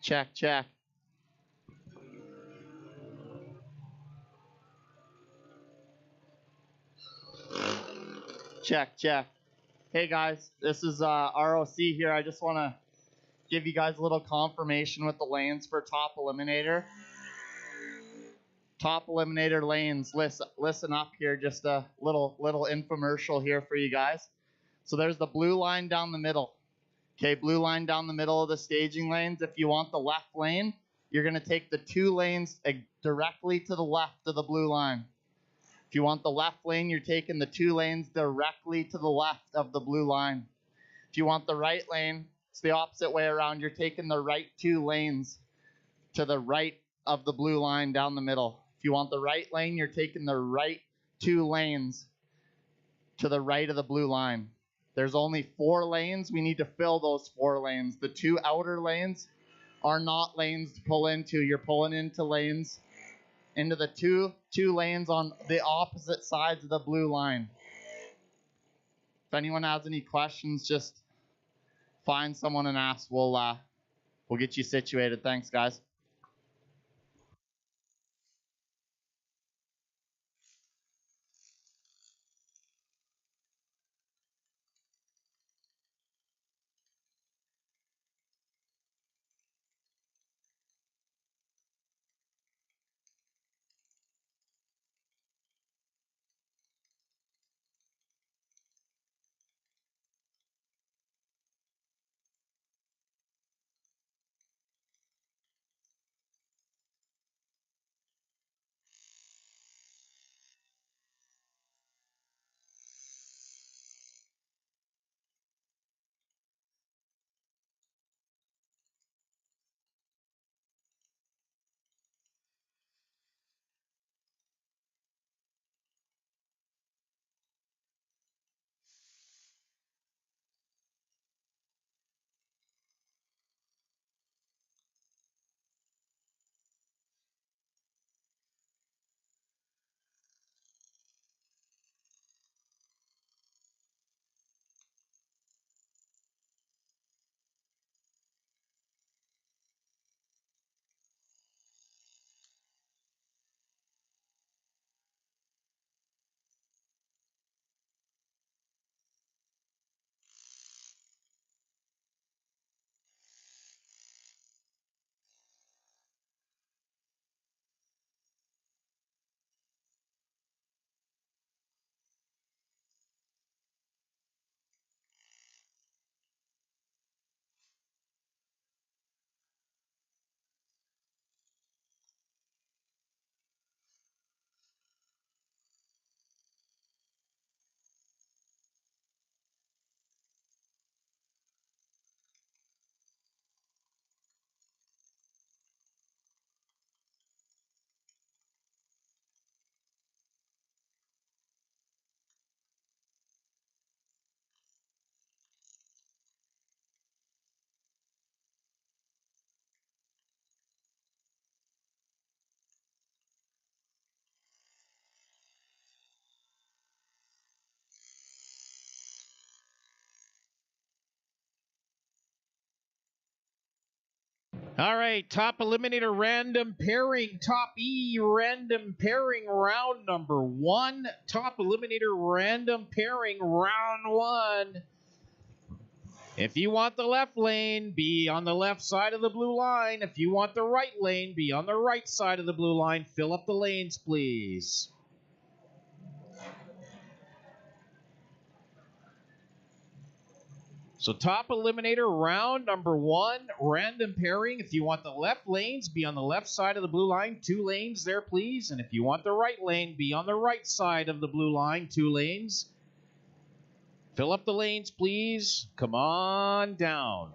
Check, check. Check, check. Hey guys, this is ROC here. I just want to give you guys a little confirmation with the lanes for Top Eliminator. Top Eliminator lanes, listen up here, just a little infomercial here for you guys. So there's the blue line down the middle. Okay, blue line down the middle of the staging lanes. If you want the left lane, you're going to take the 2 lanes directly to the left of the blue line. If you want the left lane, you're taking the 2 lanes directly to the left of the blue line. If you want the right lane, it's the opposite way around. You're taking the right 2 lanes to the right of the blue line down the middle. If you want the right lane, you're taking the right 2 lanes to the right of the blue line. There's only 4 lanes. We need to fill those 4 lanes. The 2 outer lanes are not lanes to pull into. You're pulling into lanes, into the two lanes on the opposite sides of the blue line. If anyone has any questions, just find someone and ask. We'll get you situated. Thanks, guys. All right, Top Eliminator random pairing, Top E random pairing, round number 1. Top Eliminator random pairing, round 1. If you want the left lane, be on the left side of the blue line. If you want the right lane, be on the right side of the blue line. Fill up the lanes, please. So Top Eliminator round number 1, random pairing. If you want the left lanes, be on the left side of the blue line. 2 lanes there, please. And if you want the right lane, be on the right side of the blue line. 2 lanes. Fill up the lanes, please. Come on down.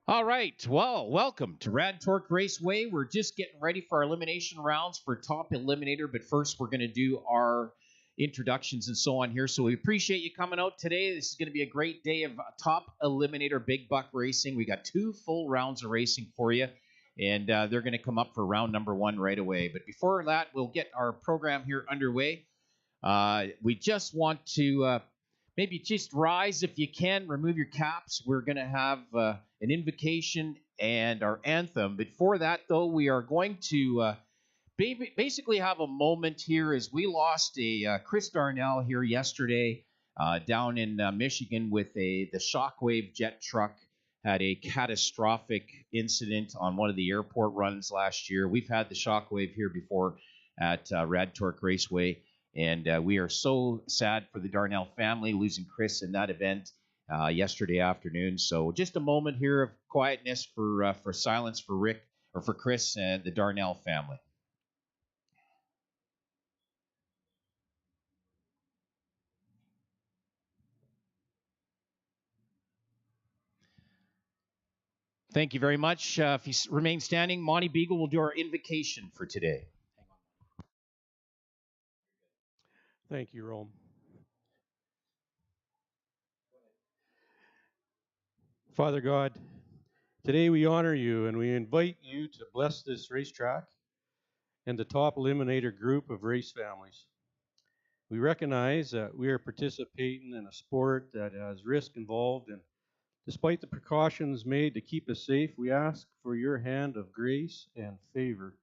All right. Well, welcome to Rad Torque Raceway. We're just getting ready for our elimination rounds for Top Eliminator, but first we're going to do our introductions and so on here. So we appreciate you coming out today. This is going to be a great day of Top Eliminator Big Buck Racing. We got 2 full rounds of racing for you, and they're going to come up for round number 1 right away. But before that, we'll get our program here underway. We just want to maybe just rise if you can, remove your caps. We're going to have an invocation and our anthem. Before that, though, we are going to basically have a moment here as we lost a Chris Darnell here yesterday down in Michigan with the Shockwave jet truck. Had a catastrophic incident on one of the airport runs last year. We've had the Shockwave here before at Rad Torque Raceway. And we are so sad for the Darnell family losing Chris in that event yesterday afternoon. So just a moment here of quietness for silence for Rick or for Chris and the Darnell family. Thank you very much. If you remain standing, Monty Beagle will do our invocation for today. Thank you, Rome. Father God, today we honor you and we invite you to bless this racetrack and the Top Eliminator group of race families. We recognize that we are participating in a sport that has risk involved, and despite the precautions made to keep us safe, we ask for your hand of grace and favor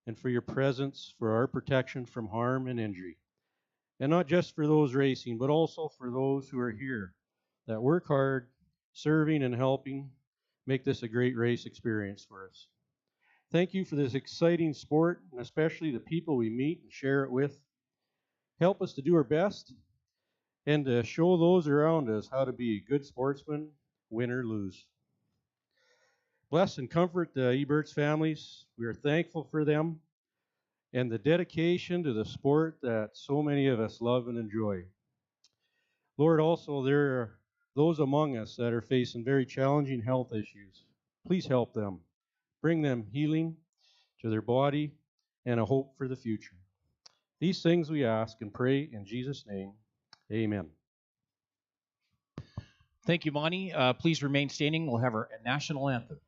and for your presence for our protection from harm and injury. And not just for those racing, but also for those who are here that work hard, serving and helping make this a great race experience for us. Thank you for this exciting sport, and especially the people we meet and share it with. Help us to do our best and to show those around us how to be a good sportsman, win or lose. Bless and comfort the Eberts families. We are thankful for them and the dedication to the sport that so many of us love and enjoy. Lord, also there are those among us that are facing very challenging health issues. Please help them. Bring them healing to their body and a hope for the future. These things we ask and pray in Jesus' name. Amen. Thank you, Monty. Please remain standing. We'll have our national anthem.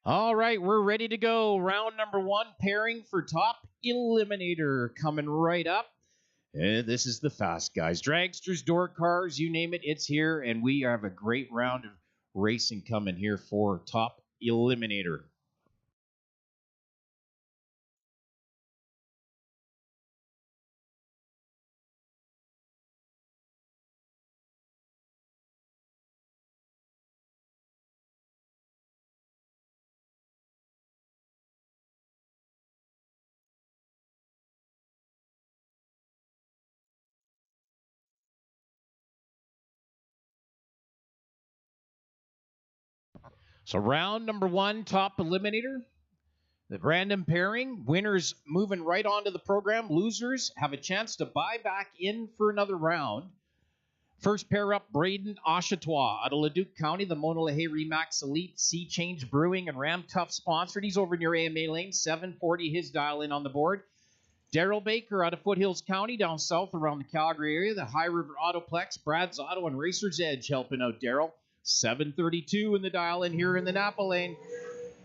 All right, we're ready to go. Round number 1, pairing for Top Eliminator coming right up. This is the fast guys. Dragsters, door cars, you name it, it's here. And we have a great round of racing coming here for Top Eliminator. So round number 1, Top Eliminator. The random pairing, winners moving right onto the program. Losers have a chance to buy back in for another round. First pair up, Braden Oshawa out of Leduc County, the Mona Lahay Remax Elite, Sea Change Brewing, and Ram Tough sponsored. He's over near AMA Lane, 740 his dial in on the board. Daryl Baker out of Foothills County, down south around the Calgary area, the High River Autoplex, Brad's Auto, and Racer's Edge helping out Daryl. 732 in the dial in here in the Napa Lane.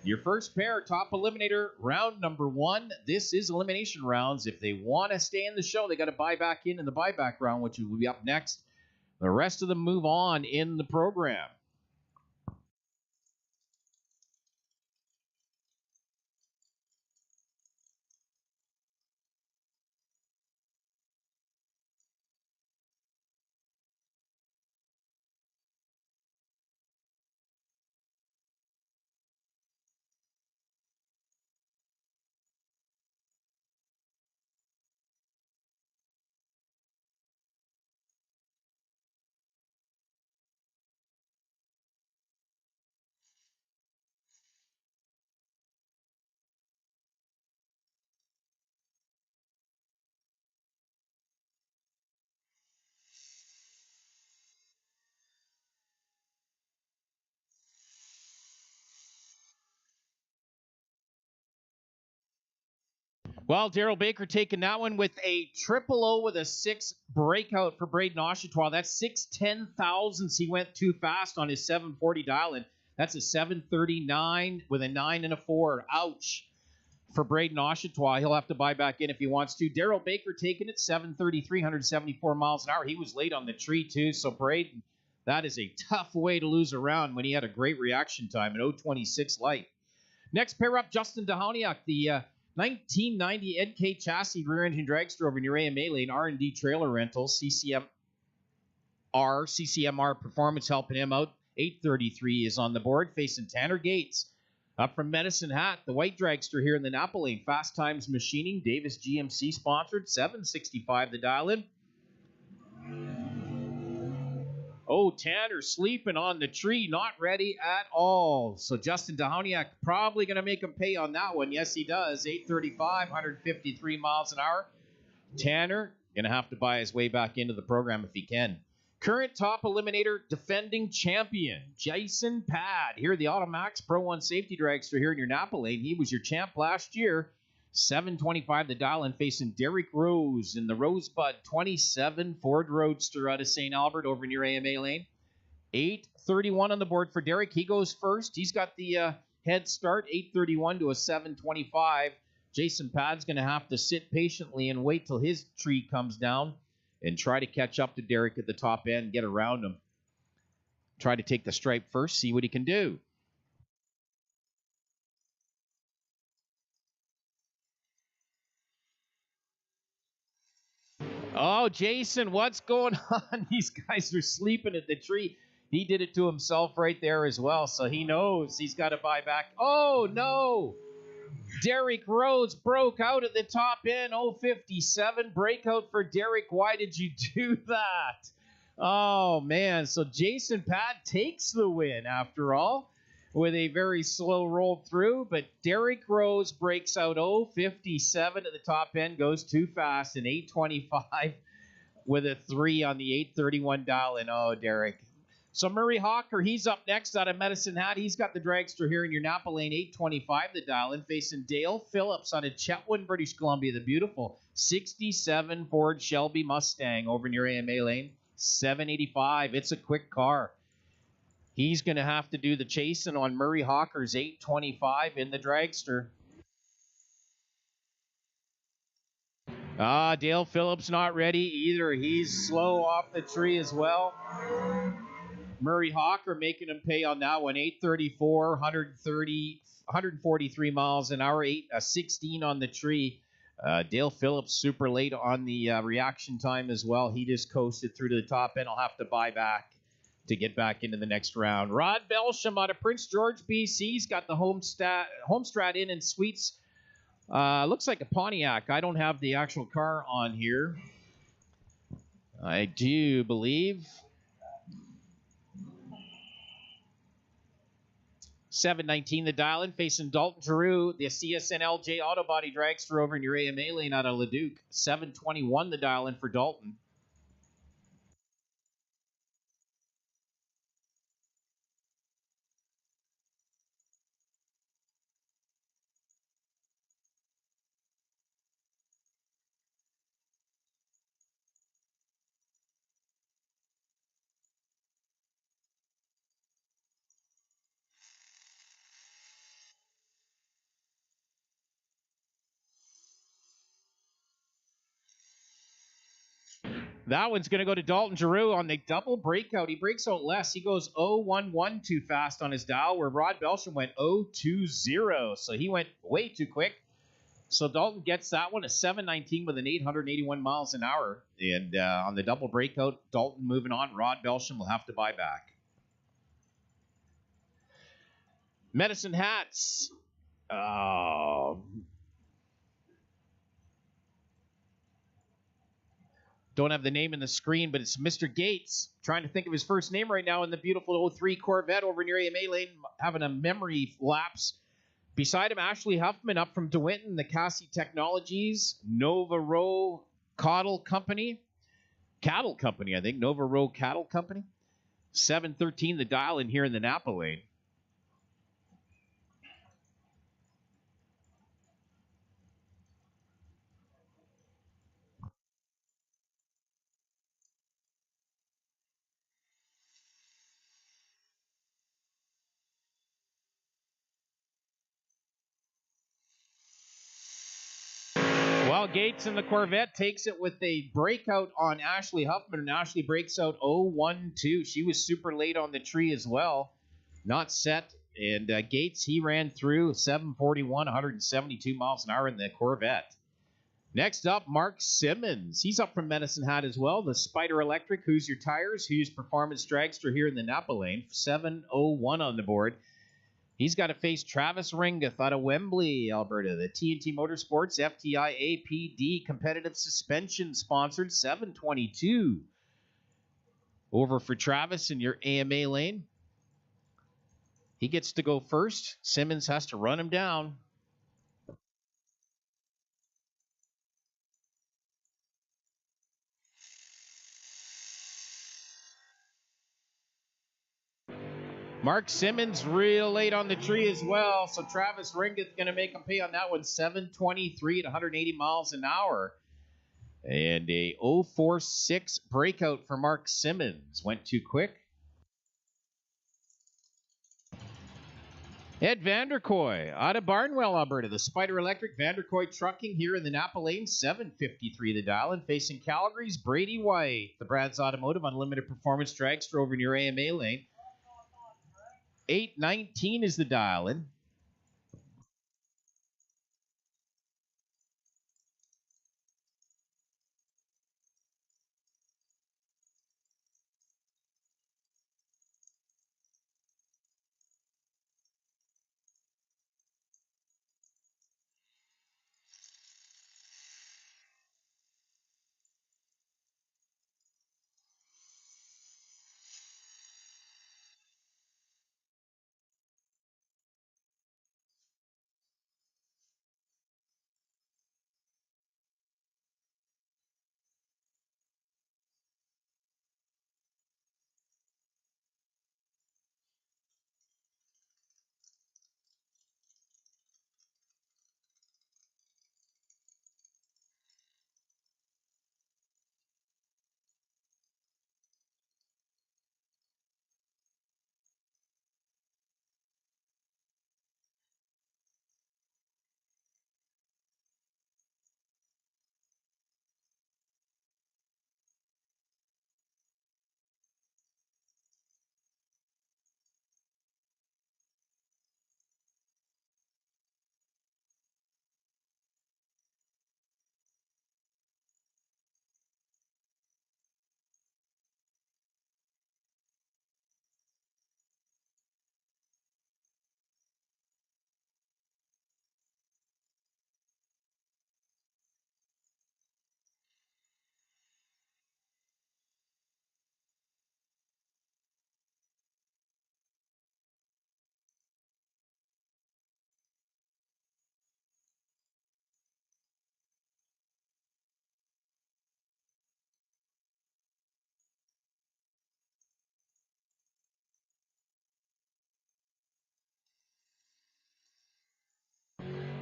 Your first pair, top eliminator, round number 1. This is elimination rounds. If they want to stay in the show, they got to buy back in the buyback round, which will be up next. The rest of them move on in the program. Well, Daryl Baker taking that one with a triple O with a 6 breakout for Braden Oshawa. That's 6 thousandths. He went too fast on his 740 dial-in. That's a 739 with a 9 and a 4. Ouch for Braden Oshawa. He'll have to buy back in if he wants to. Daryl Baker taking it 733, 374 miles an hour. He was late on the tree, too. So, Braden, that is a tough way to lose a round when he had a great reaction time, an 026 light. Next pair up, Justin Dahoniak, the 1990 NK chassis rear engine dragster over near AMA Lane, R&D Trailer Rentals, CCMR Performance helping him out. 833 is on the board, facing Tanner Gates. Up from Medicine Hat, the white dragster here in the Napa Lane, Fast Times Machining, Davis GMC sponsored, 765 the dial-in. Oh, Tanner sleeping on the tree, not ready at all. So Justin Dahoniak probably going to make him pay on that one. Yes, he does. 835, 153 miles an hour. Tanner going to have to buy his way back into the program if he can. Current top eliminator, defending champion, Jason Pad. Here, the Automax Pro 1 safety dragster here in your Napa Lane. He was your champ last year. 725 the dial-in, facing Derek Rose in the Rosebud 27 Ford Roadster out of St. Albert over near AMA Lane. 831 on the board for Derek. He goes first. He's got the head start, 831 to a 725. Jason Pad's going to have to sit patiently and wait till his tree comes down and try to catch up to Derek at the top end, get around him. Try to take the stripe first, see what he can do. Oh, Jason, what's going on? These guys are sleeping at the tree. He did it to himself right there as well, so he knows he's got to buy back. Oh, no! Derek Rose broke out at the top end, 057. Breakout for Derek. Why did you do that? Oh, man. So Jason Pad takes the win after all with a very slow roll through, but Derek Rose breaks out 057 at the top end, goes too fast, and 825 with a 3 on the 831 dial-in. Oh, Derek. So Murray Hawker, he's up next out of Medicine Hat. He's got the dragster here in your Napa Lane, 825 the dial-in, facing Dale Phillips out of Chetwynd, British Columbia, the beautiful 67 Ford Shelby Mustang over near AMA Lane, 785. It's a quick car. He's going to have to do the chasing on Murray Hawker's 825 in the dragster. Dale Phillips not ready either. He's slow off the tree as well. Murray Hawker making him pay on that one. 834, 143 miles an hour, 16 on the tree. Dale Phillips super late on the reaction time as well. He just coasted through to the top end. I'll have to buy back to get back into the next round. Rod Belsham out of Prince George, BC. He's got the Homestrat Inn and Suites. Looks like a Pontiac. I don't have the actual car on here. I do believe. 719 the dial-in, facing Dalton Giroux, the CSN LJ Auto Body dragster over in your AMA Lane out of Leduc. 721 the dial-in for Dalton. That one's going to go to Dalton Giroux on the double breakout. He breaks out less. He goes 0-1-1 too fast on his dial, where Rod Belsham went 0-2-0. So he went way too quick. So Dalton gets that one, a 719 with an 881 miles an hour. And on the double breakout, Dalton moving on. Rod Belsham will have to buy back. Medicine Hats. Don't have the name in the screen, but it's Mr. Gates. Trying to think of his first name right now in the beautiful 03 Corvette over near AMA Lane, having a memory lapse. Beside him, Ashley Huffman up from DeWinton, the Cassie Technologies, Nova Row Cattle Company, I think, Nova Row Cattle Company. 713, the dial in here in the Napa Lane. Well, Gates in the Corvette takes it with a breakout on Ashley Huffman, and Ashley breaks out 0-1-2. She was super late on the tree as well. Not set. And Gates, he ran through 741, 172 miles an hour in the Corvette. Next up, Mark Simmons. He's up from Medicine Hat as well. The Spider Electric, Who's Your Tires, Who's Performance Dragster here in the Napa Lane. 701 on the board. He's got to face Travis Ringgoth out of Wembley, Alberta. The TNT Motorsports FTI APD competitive suspension sponsored 722. Over for Travis in your AMA lane. He gets to go first. Simmons has to run him down. Mark Simmons real late on the tree as well, so Travis Ringgoth going to make him pay on that one. 723 at 180 miles an hour. And a 046 breakout for Mark Simmons. Went too quick. Ed Vanderkoy out of Barnwell, Alberta. The Spider Electric Vanderkoy Trucking here in the Napa Lane. 753 the dial. And facing Calgary's Brady White. The Brad's Automotive Unlimited Performance Dragster over near AMA Lane. 819 is the dial in.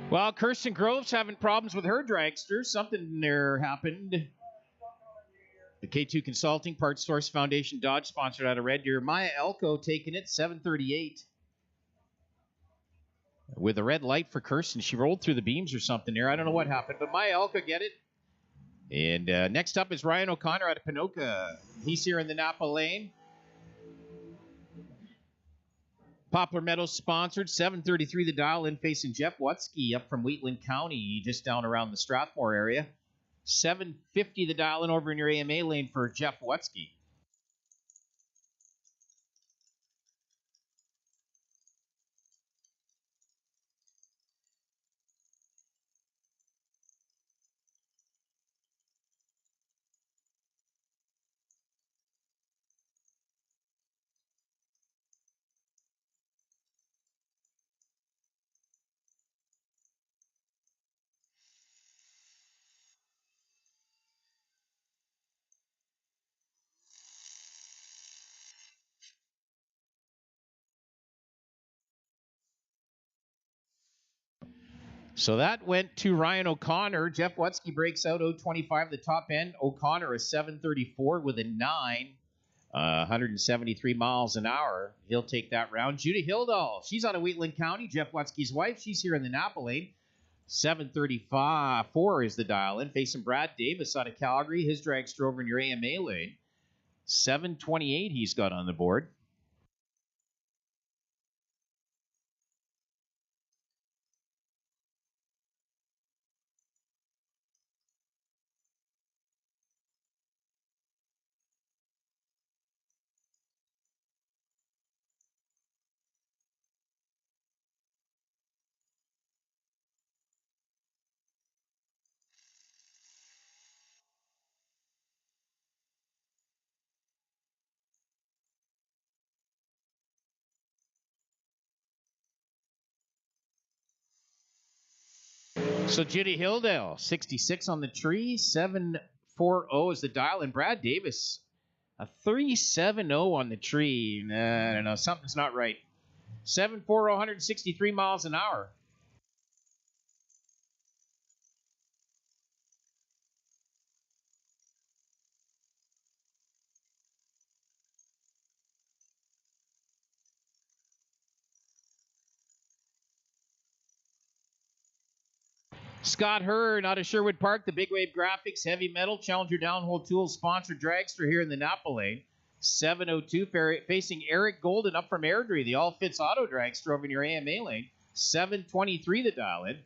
Well, Kirsten Grove's having problems with her dragster. Something there happened. The K2 Consulting, Parts Source Foundation Dodge, sponsored out of Red Deer. Maya Elko taking it, 738. With a red light for Kirsten. She rolled through the beams or something there. I don't know what happened, but Maya Elko get it. And next up is Ryan O'Connor out of Pinoca. He's here in the Napa lane. Poplar Meadows sponsored, 7:33 the dial in, facing Jeff Wutsky up from Wheatland County, just down around the Strathmore area. 7:50 the dial in over in your AMA lane for Jeff Wutsky. So that went to Ryan O'Connor. Jeff Wutsky breaks out 0.25 the top end. O'Connor is 7:34 with a 9. 173 miles an hour. He'll take that round. Judy Hildahl, she's out of Wheatland County. Jeff Wutsky's wife. She's here in the Napa lane. 7:35 is the dial in. Facing Brad Davis out of Calgary. His dragster over in your AMA lane. 7:28 he's got on the board. So Judy Hildahl, 66 on the tree, 740 is the dial, and Brad Davis, a 370 on the tree. I don't know, something's not right. 740, 163 miles an hour. Scott Hearn out of Sherwood Park, the Big Wave Graphics, Heavy Metal, Challenger Downhole Tools sponsored dragster here in the Napa lane. 702 facing Eric Golden up from Airdrie, the All Fits Auto dragster over in your AMA lane. 723 the dial in.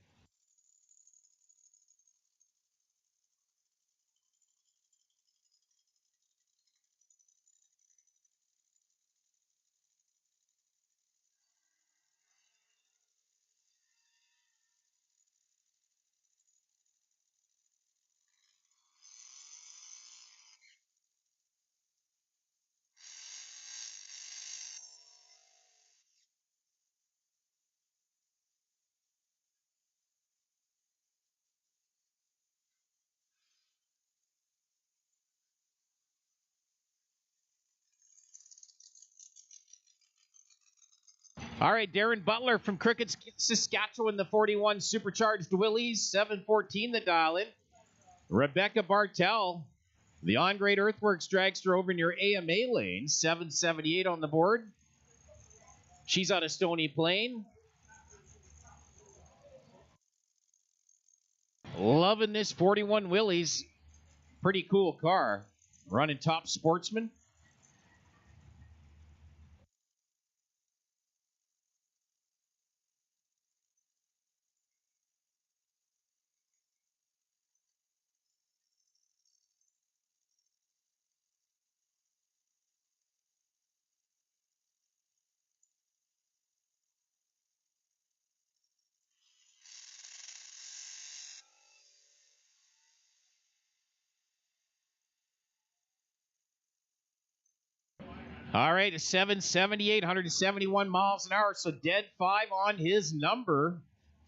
All right, Darren Butler from Cricket, Saskatchewan, the 41 Supercharged Willies, 714 the dial in. Rebecca Bartel, the On Great Earthworks dragster over in your AMA lane, 778 on the board. She's out of Stony Plain. Loving this 41 Willies. Pretty cool car. Running Top Sportsman. All right, a 778, 171 miles an hour. So dead 5 on his number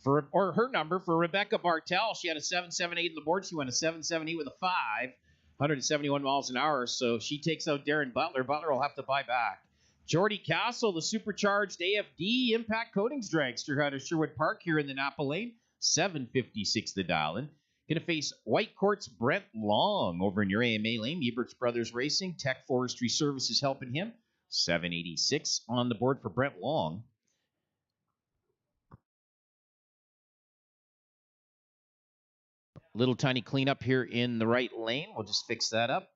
or her number for Rebecca Bartel. She had a 778 on the board. She went a 778 with a 5, 171 miles an hour. So she takes out Darren Butler. Butler will have to buy back. Jordy Castle, the supercharged AFD Impact Coatings dragster out of Sherwood Park here in the Napa lane. 756 the dial in. Going to face White Court's Brent Long over in your AMA lane. Eberts Brothers Racing, Tech Forestry Services helping him. 786 on the board for Brent Long. Little tiny cleanup here in the right lane. We'll just fix that up.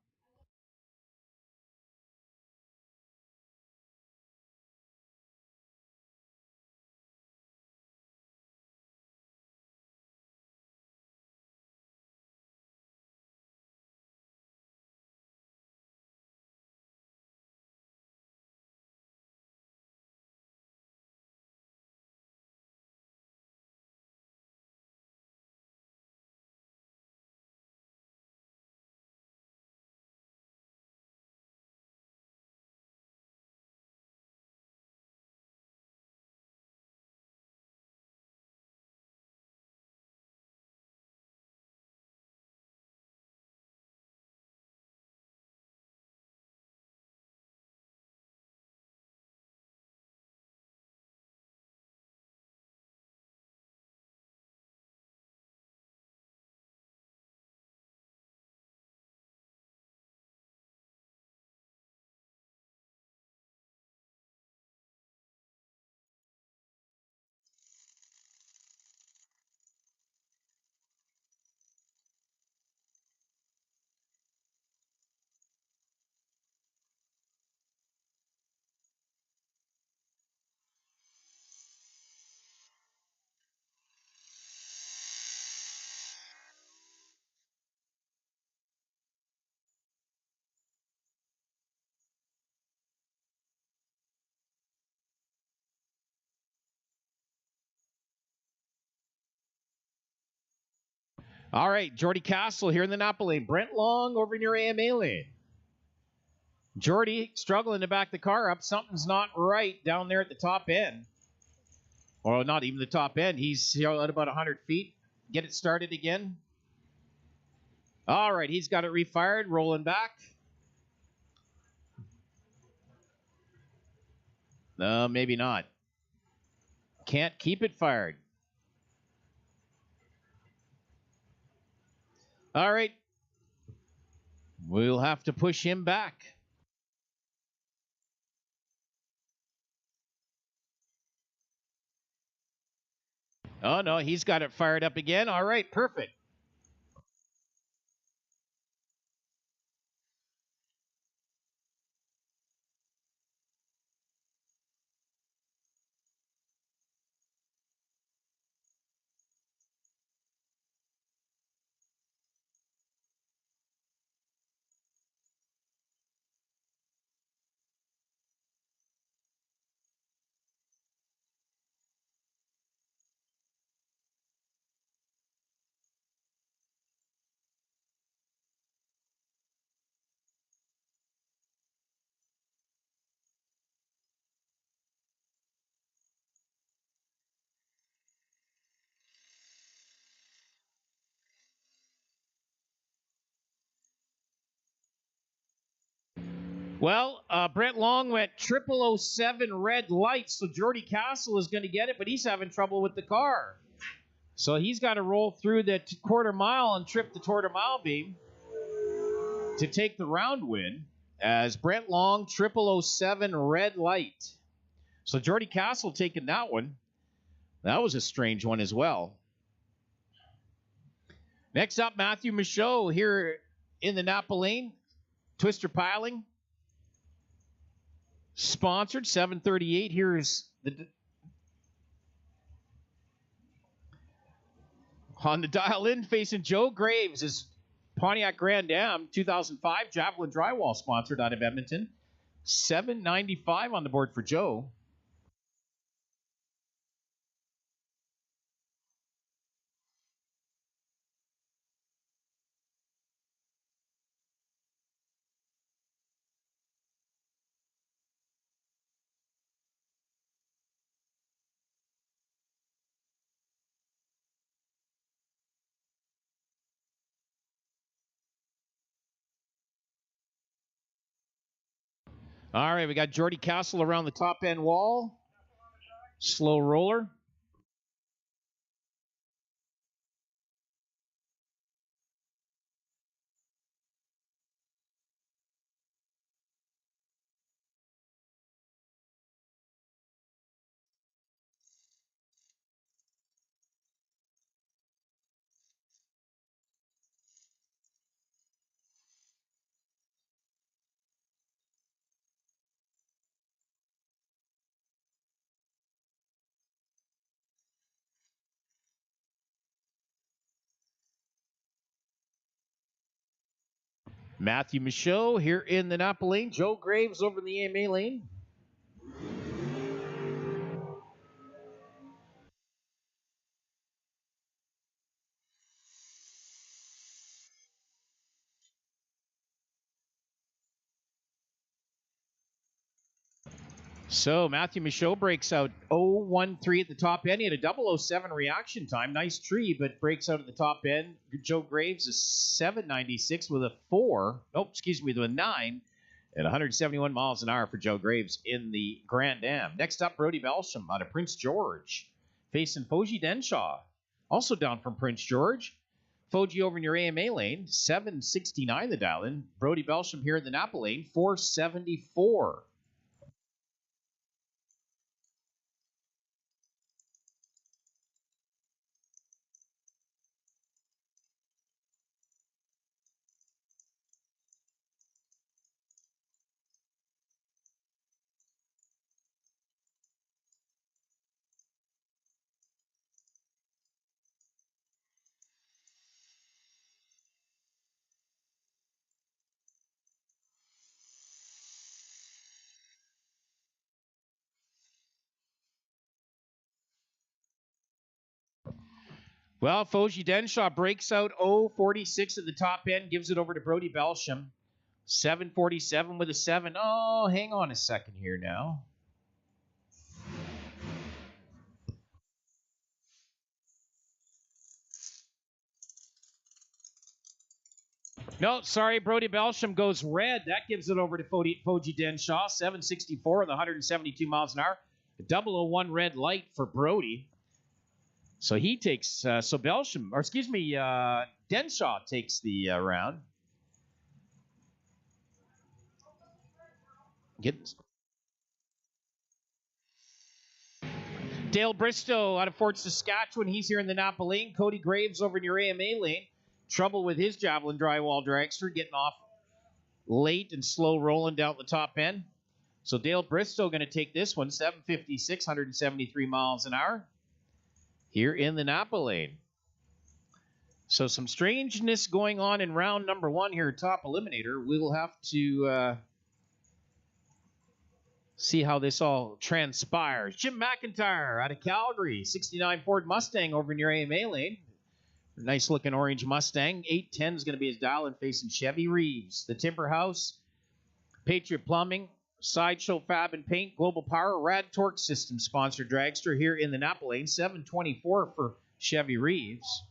All right, Jordy Castle here in the Napa lane. Brent Long over near AMA lane. Jordy struggling to back the car up. Something's not right down there at the top end. Or not even the top end. He's at about 100 feet. Get it started again. All right, he's got it refired, rolling back. No, maybe not. Can't keep it fired. All right. We'll have to push him back. Oh, no, he's got it fired up again. All right, perfect. Well, Brent Long went 0007 red lights, so Jordy Castle is going to get it, but he's having trouble with the car. So he's got to roll through the quarter mile and trip the quarter mile beam to take the round win as Brent Long 0007 red light. So Jordy Castle taking that one. That was a strange one as well. Next up, Matthew Michaud here in the Napa lane. Twister Piling. Sponsored 738. Here's the on the dial in facing Joe Graves is Pontiac Grand Am 2005 Javelin Drywall sponsored out of Edmonton. $7.95 on the board for Joe. All right, we got Jordy Castle around the top end wall. Slow roller. Matthew Michaud here in the Napa lane. Joe Graves over in the AMA lane. So Matthew Michaud breaks out 0-1-3 at the top end. He had a 007 reaction time. Nice tree, but breaks out at the top end. Joe Graves is 796 with a 4. Nope, excuse me, with a 9 at 171 miles an hour for Joe Graves in the Grand Am. Next up, Brody Belsham out of Prince George, facing Foji Denshaw, also down from Prince George. Foji over in your AMA lane, 769 the dial in. Brody Belsham here in the Napa lane, 474. Well, Foji Denshaw breaks out 0-46 at the top end, gives it over to Brody Belsham. 747 with a 7. Oh, hang on a second here now. No, sorry, Brody Belsham goes red. That gives it over to Foji Denshaw. 764 with 172 miles an hour. A 001 red light for Brody. So he takes, so Belsham, or excuse me, Denshaw takes the round. Dale Bristow out of Fort Saskatchewan. He's here in the Napa lane. Cody Graves over in your AMA lane. Trouble with his Javelin drywall dragster, getting off late and slow rolling down the top end. So Dale Bristow going to take this one, 756, 173 miles an hour, here in the Napa lane. So some strangeness going on in round number 1 here, top eliminator. We'll have to see how this all transpires. Jim McIntyre out of Calgary, 69 Ford Mustang over in your AMA lane. Nice looking orange Mustang. 810 is going to be his dial in facing Chevy Reeves. The Timber House, Patriot Plumbing, Sideshow Fab and Paint, Global Power, Rad Torque System sponsored dragster here in the Napa lane. 724 for Chevy Reeves.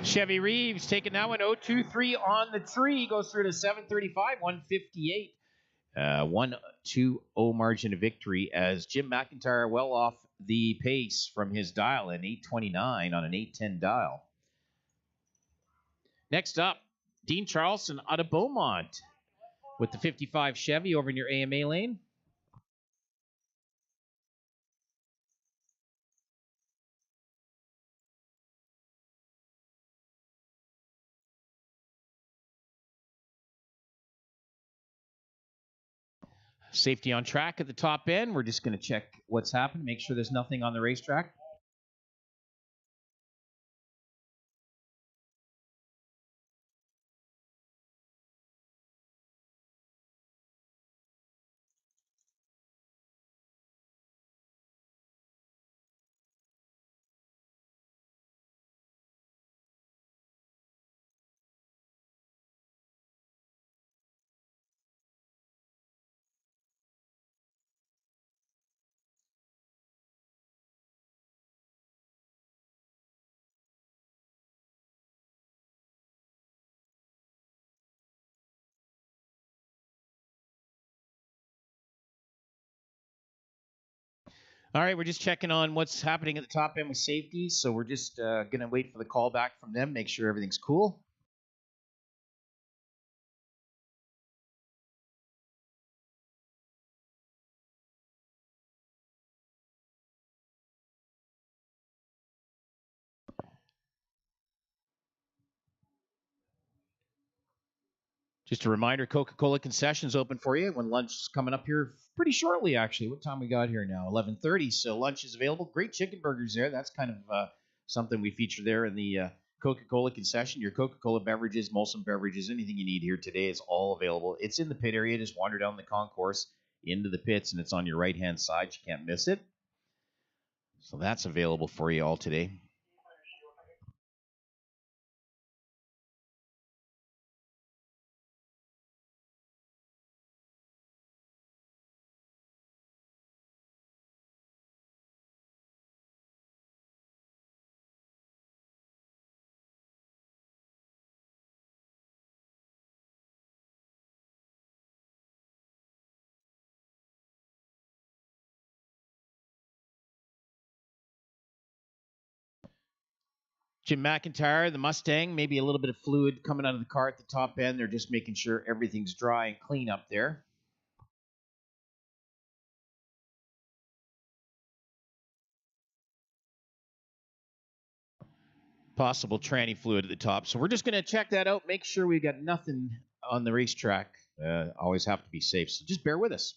Chevy Reeves taking that one 0-2-3 on the tree. Goes through to 735, 158. 1-2-0 margin of victory as Jim McIntyre well off the pace from his dial in 829 on an 810 dial. Next up, Dean Charlson out of Beaumont with the 55 Chevy over in your AMA lane. Safety on track at the top end. We're just going to check what's happened, make sure there's nothing on the racetrack. All right, we're just checking on what's happening at the top end with safety. So we're just going to wait for the call back from them, make sure everything's cool. Just a reminder, Coca-Cola concession's open for you when lunch is coming up here pretty shortly, actually. What time we got here now? 11:30. So lunch is available. Great chicken burgers there. That's kind of something we feature there in the Coca-Cola concession. Your Coca-Cola beverages, Molson beverages, anything you need here today is all available. It's in the pit area. Just wander down the concourse into the pits, and it's on your right-hand side. You can't miss it. So that's available for you all today. Jim McIntyre, the Mustang, maybe a little bit of fluid coming out of the car at the top end. They're just making sure everything's dry and clean up there. Possible tranny fluid at the top. So we're just going to check that out, make sure we've got nothing on the racetrack. Always have to be safe, so just bear with us.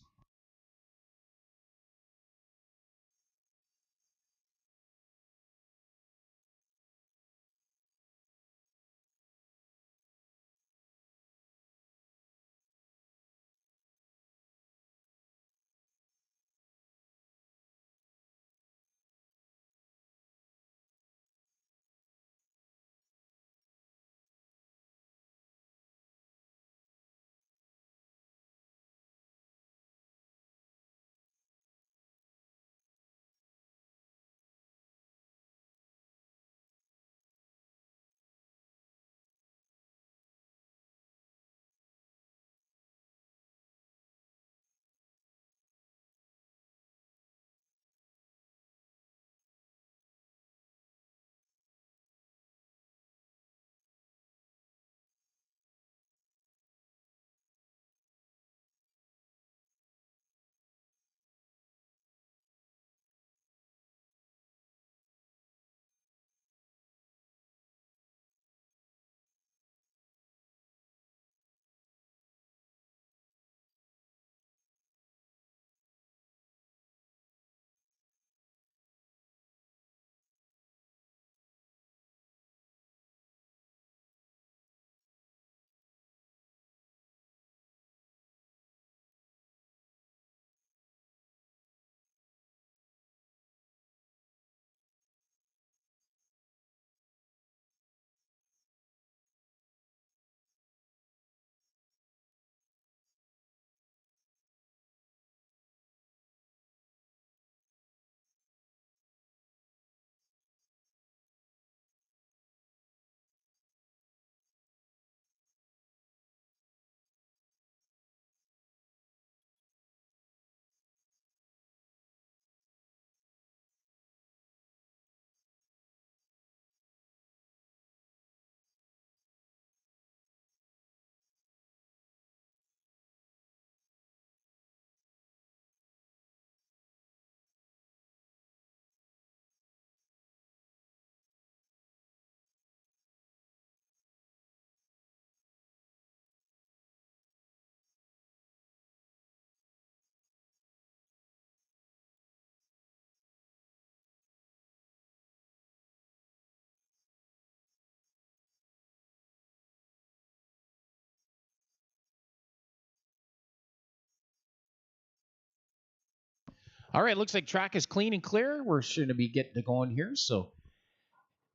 All right, looks like track is clean and clear. We're going to be getting going here. So,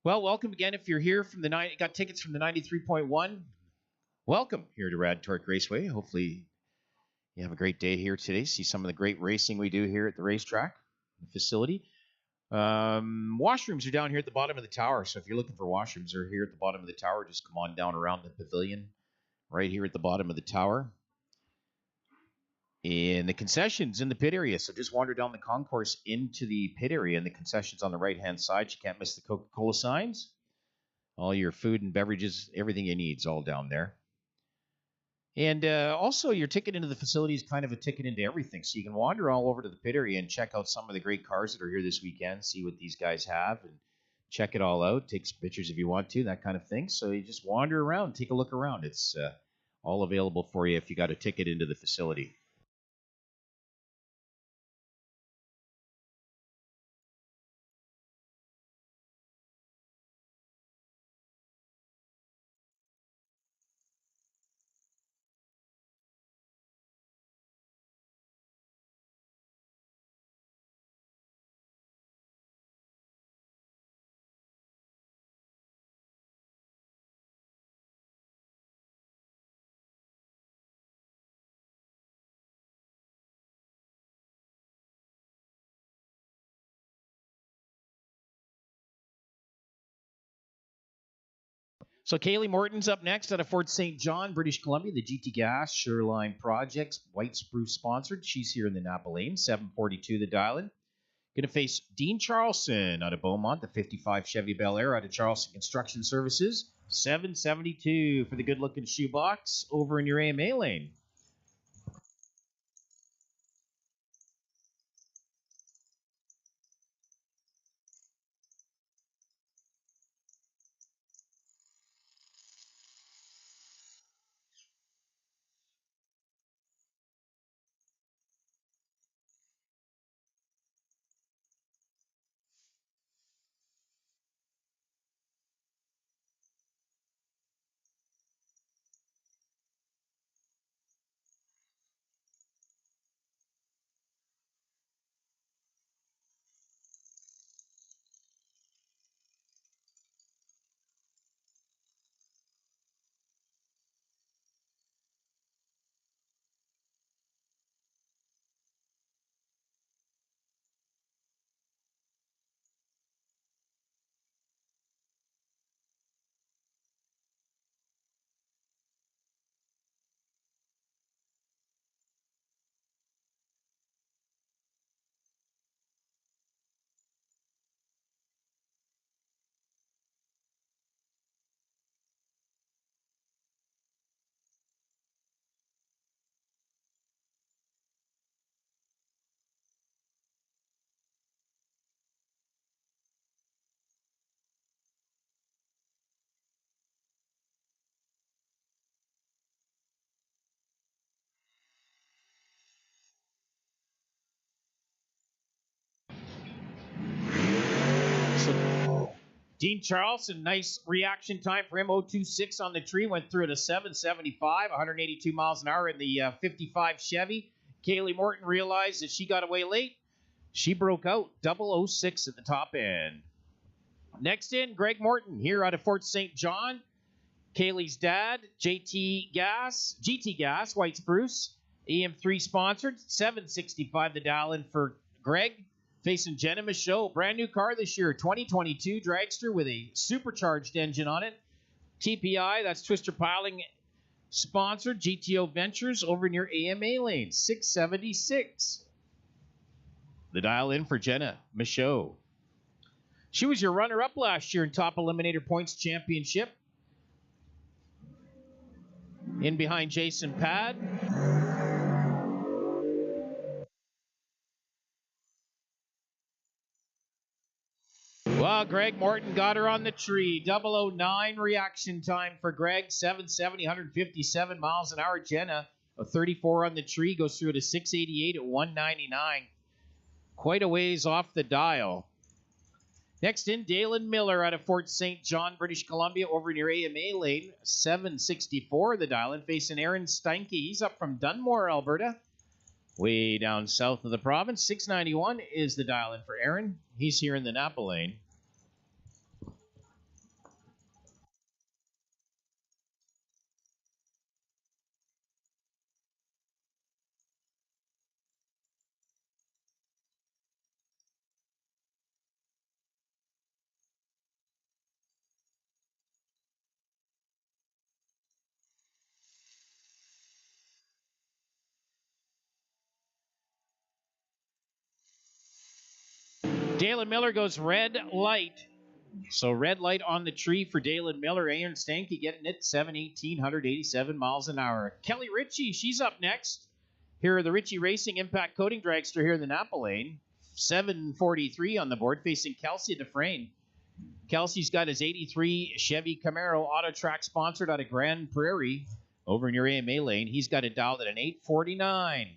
well, welcome again. If you're here from got tickets from the 93.1, welcome here to Rad Torque Raceway. Hopefully you have a great day here today. See some of the great racing we do here at the racetrack, the facility. Washrooms are down here at the bottom of the tower. So if you're looking for washrooms, they're here at the bottom of the tower. Just come on down around the pavilion right here at the bottom of the tower. in the concessions in the pit area. So just wander down the concourse into the pit area, and the concessions on the right-hand side. You can't miss the Coca-Cola signs. All your food and beverages, everything you need is all down there. And also, your ticket into the facility is kind of a ticket into everything. So you can wander all over to the pit area and check out some of the great cars that are here this weekend, see what these guys have, and check it all out. Take some pictures if you want to, that kind of thing. So you just wander around, take a look around. It's all available for you if you got a ticket into the facility. So Kaylee Morton's up next out of Fort St. John, British Columbia, the GT Gas Shoreline Projects, White Spruce sponsored. She's here in the Napa Lane, 742 the dial-in. Going to face Dean Charlson out of Beaumont, the 55 Chevy Bel Air out of Charlson Construction Services, 772 for the good-looking shoebox over in your AMA lane. So Dean Charlson, nice reaction time for him. 026 on the tree, went through at a 775, 182 miles an hour in the 55 Chevy. Kaylee Morton realized that she got away late. She broke out, 006 at the top end. Next in, Greg Morton here out of Fort St. John. Kaylee's dad, GT Gas, White Spruce, EM3 sponsored, 765 the dial in for Greg. Facing Jenna Michaud, brand new car this year, 2022 Dragster with a supercharged engine on it. TPI, that's Twister Piling sponsored, GTO Ventures over in your AMA lane, 676. The dial in for Jenna Michaud. She was your runner-up last year in Top Eliminator Points Championship. In behind Jason Pad. Well, Greg Morton got her on the tree. 009 reaction time for Greg. 770, 157 miles an hour. Jenna, a 34 on the tree, goes through to 688 at 199. Quite a ways off the dial. Next in, Dalen Miller out of Fort St. John, British Columbia, over in your AMA lane. 764 the dial in, facing Aaron Steinke. He's up from Dunmore, Alberta. Way down south of the province. 691 is the dial in for Aaron. He's here in the Napa lane. Dalen Miller goes red light. So red light on the tree for Dalen Miller. Aaron Stanky getting it 718, 187 miles an hour. Kelly Ritchie, she's up next. Here are the Ritchie Racing Impact Coating Dragster here in the Napa Lane. 743 on the board, facing Kelsey Dufresne. Kelsey's got his 83 Chevy Camaro Auto Track sponsored out of Grand Prairie over in your AMA lane. He's got it dialed at an 849.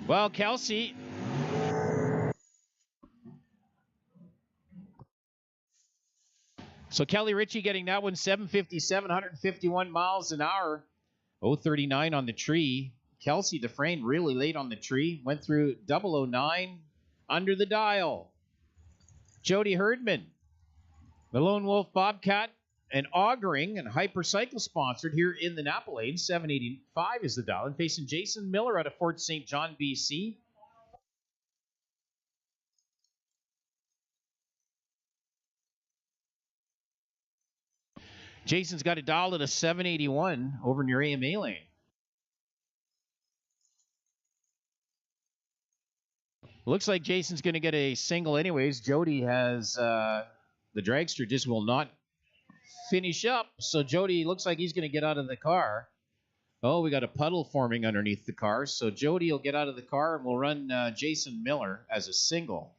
Well, Kelsey. So Kelly Ritchie getting that one 757, 151 miles an hour. 039 on the tree. Kelsey Dufresne really late on the tree. Went through 009 under the dial. Jody Herdman. The Lone Wolf Bobcat and Augering and Hypercycle sponsored here in the Napa Lane. 785 is the dial. And facing Jason Miller out of Fort St. John, BC. Jason's got it dialed at a 781 over near AMA lane. Looks like Jason's going to get a single anyways. Jody has the dragster just will not finish up. So Jody looks like he's going to get out of the car. Oh, we got a puddle forming underneath the car. So Jody will get out of the car and we'll run Jason Miller as a single.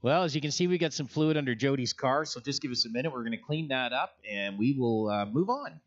Well, as you can see, we got some fluid under Jody's car, so just give us a minute. We're going to clean that up, and we will move on.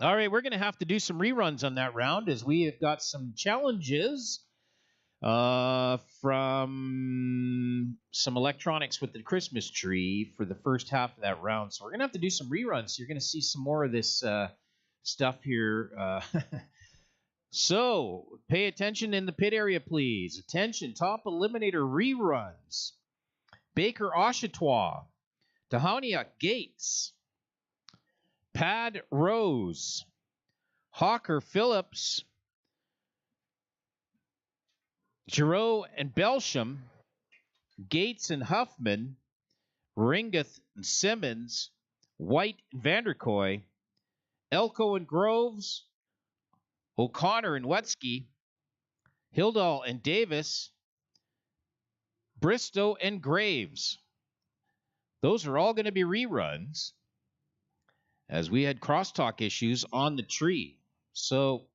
All right, we're going to have to do some reruns on that round as we have got some challenges from some electronics with the Christmas tree for the first half of that round. So we're going to have to do some reruns. You're going to see some more of this stuff here. So pay attention in the pit area, please. Attention, top eliminator reruns. Baker Oshawa, Tahania Gates, Pad Rose, Hawker Phillips, Giroux and Belsham, Gates and Huffman, Ringuth and Simmons, White and Vanderkoy, Elko and Groves, O'Connor and Wetsky, Hildall and Davis, Bristow and Graves. Those are all going to be reruns as we had crosstalk issues on the tree. So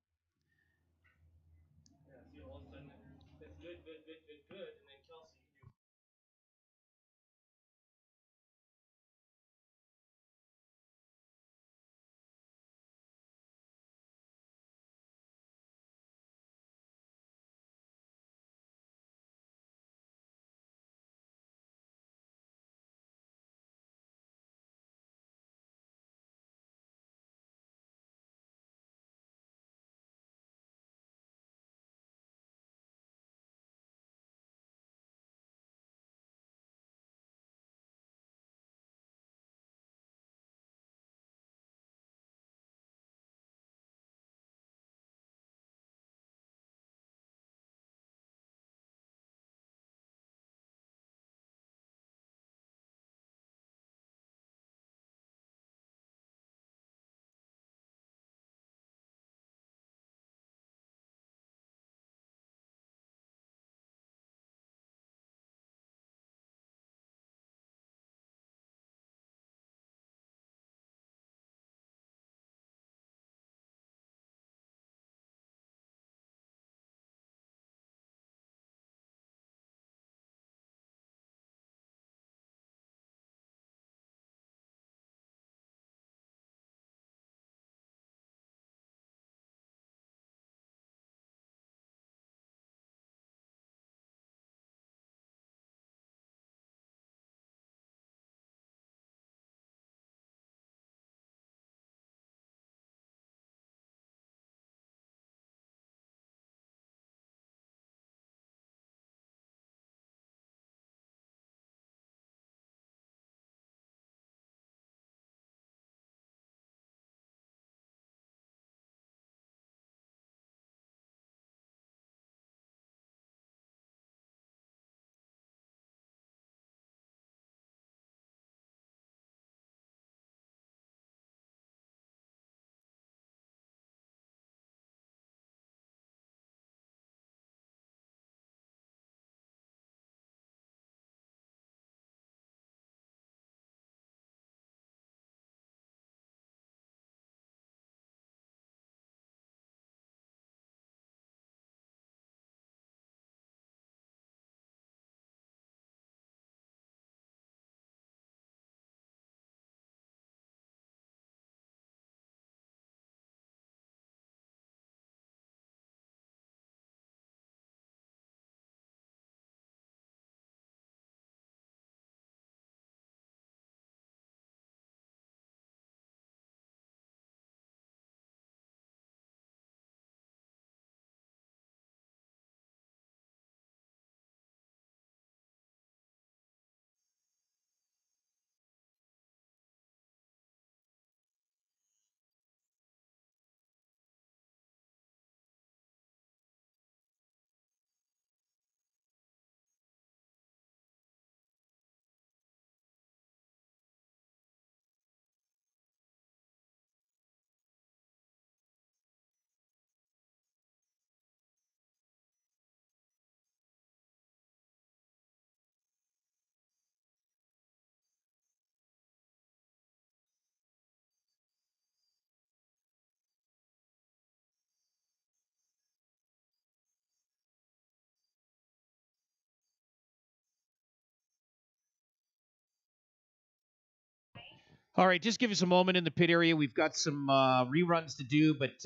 All right, just give us a moment in the pit area. We've got some reruns to do, but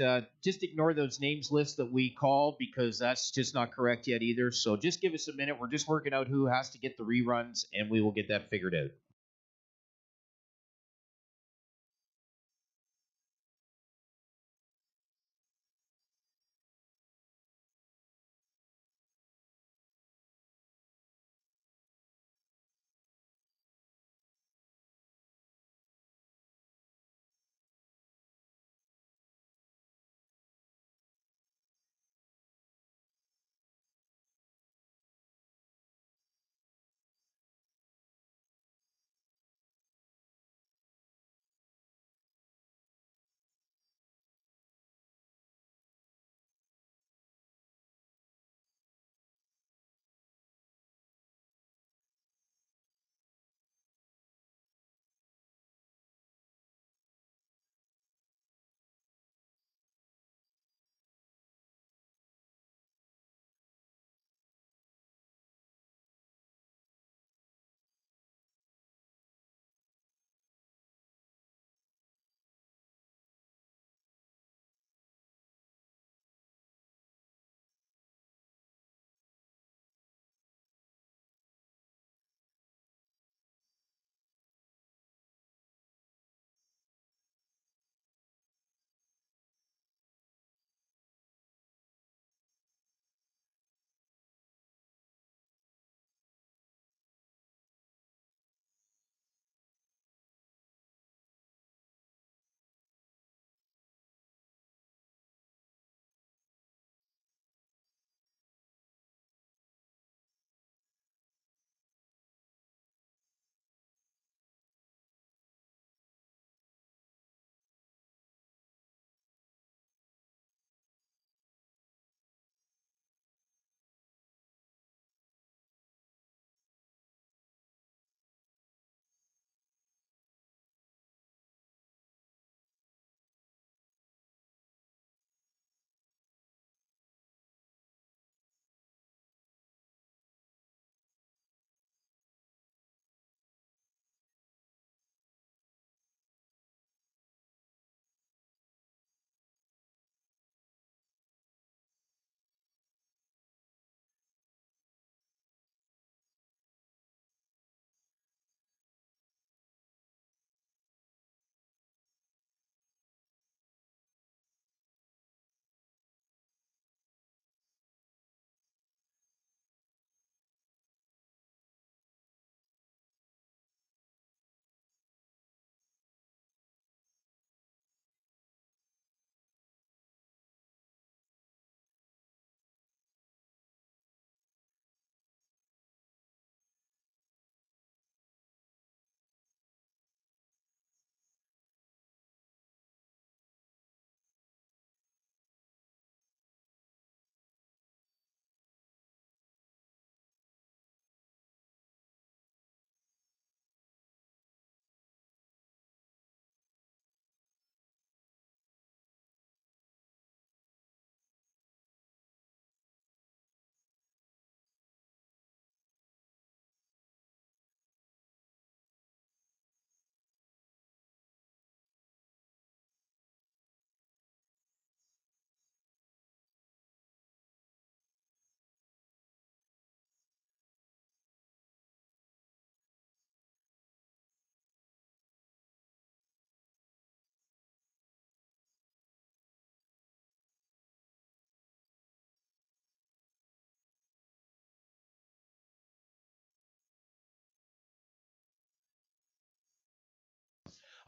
just ignore those names lists that we called because that's just not correct yet either. So just give us a minute. We're just working out who has to get the reruns, and we will get that figured out.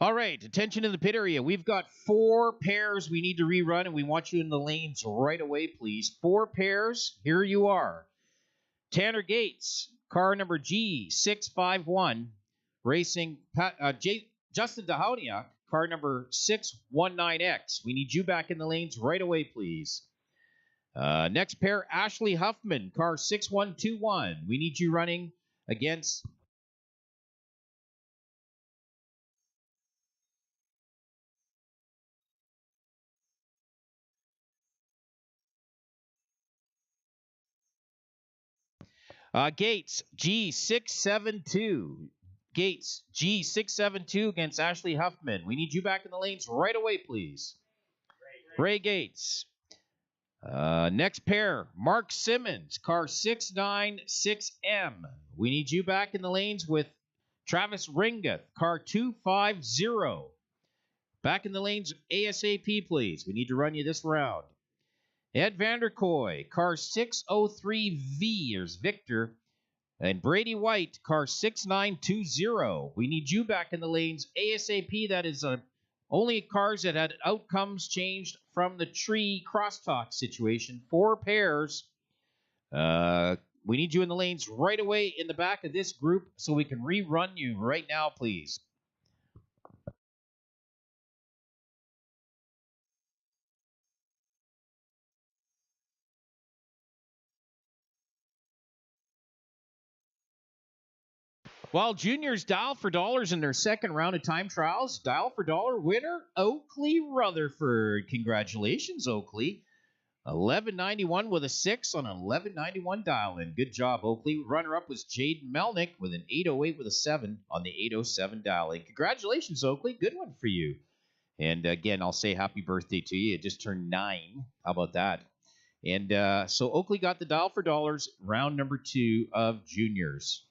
All right, attention in the pit area. We've got 4 pairs we need to rerun, and we want you in the lanes right away, please. 4 pairs. Here you are. Tanner Gates, car number G651, racing Justin Dahoniak, car number 619X. We need you back in the lanes right away, please. Next pair, Ashley Huffman, car 6121. We need you running against Gates G672. Gates, G672 against Ashley Huffman. We need you back in the lanes right away, please. Ray Gates. Next pair, Mark Simmons, car 696M. We need you back in the lanes with Travis Ringa, car 250. Back in the lanes ASAP, please. We need to run you this round. Ed Vanderkoy, car 603V. Here's Victor. And Brady White, car 6920. We need you back in the lanes ASAP. That is only cars that had outcomes changed from the tree crosstalk situation. 4 pairs. We need you in the lanes right away in the back of this group so we can rerun you right now, please. While juniors dial for dollars in their second round of time trials, dial for dollar winner, Oakley Rutherford. Congratulations, Oakley. 1191 with a 6 on an 1191 dial-in. Good job, Oakley. Runner-up was Jade Melnick with an 808 with a 7 on the 807 dial-in. Congratulations, Oakley. Good one for you. And again, I'll say happy birthday to you. It just turned 9. How about that? And so Oakley got the dial for dollars, round number 2 of juniors.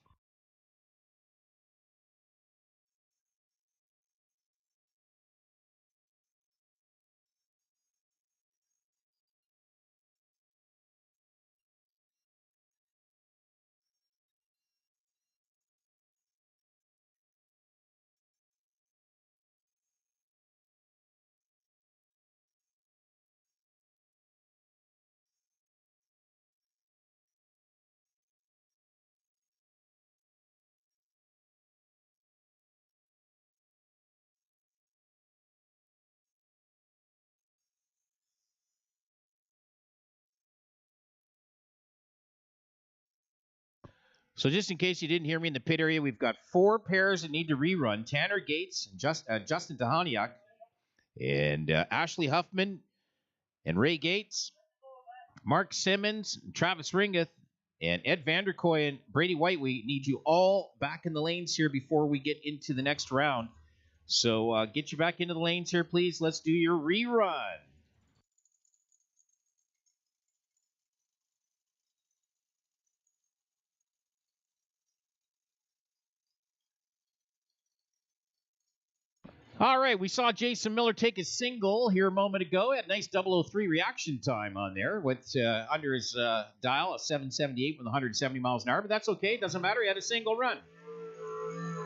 So just in case you didn't hear me in the pit area, we've got 4 pairs that need to rerun. Tanner Gates, and Justin Tahaniak, and Ashley Huffman, and Ray Gates, Mark Simmons, and Travis Ringeth, and Ed Vanderkoy, and Brady White. We need you all back in the lanes here before we get into the next round. So get you back into the lanes here, please. Let's do your rerun. All right, we saw Jason Miller take his single here a moment ago. He had a nice 003 reaction time on there. Went under his dial, a 778 with 170 miles an hour, but that's okay. Doesn't matter. He had a single run.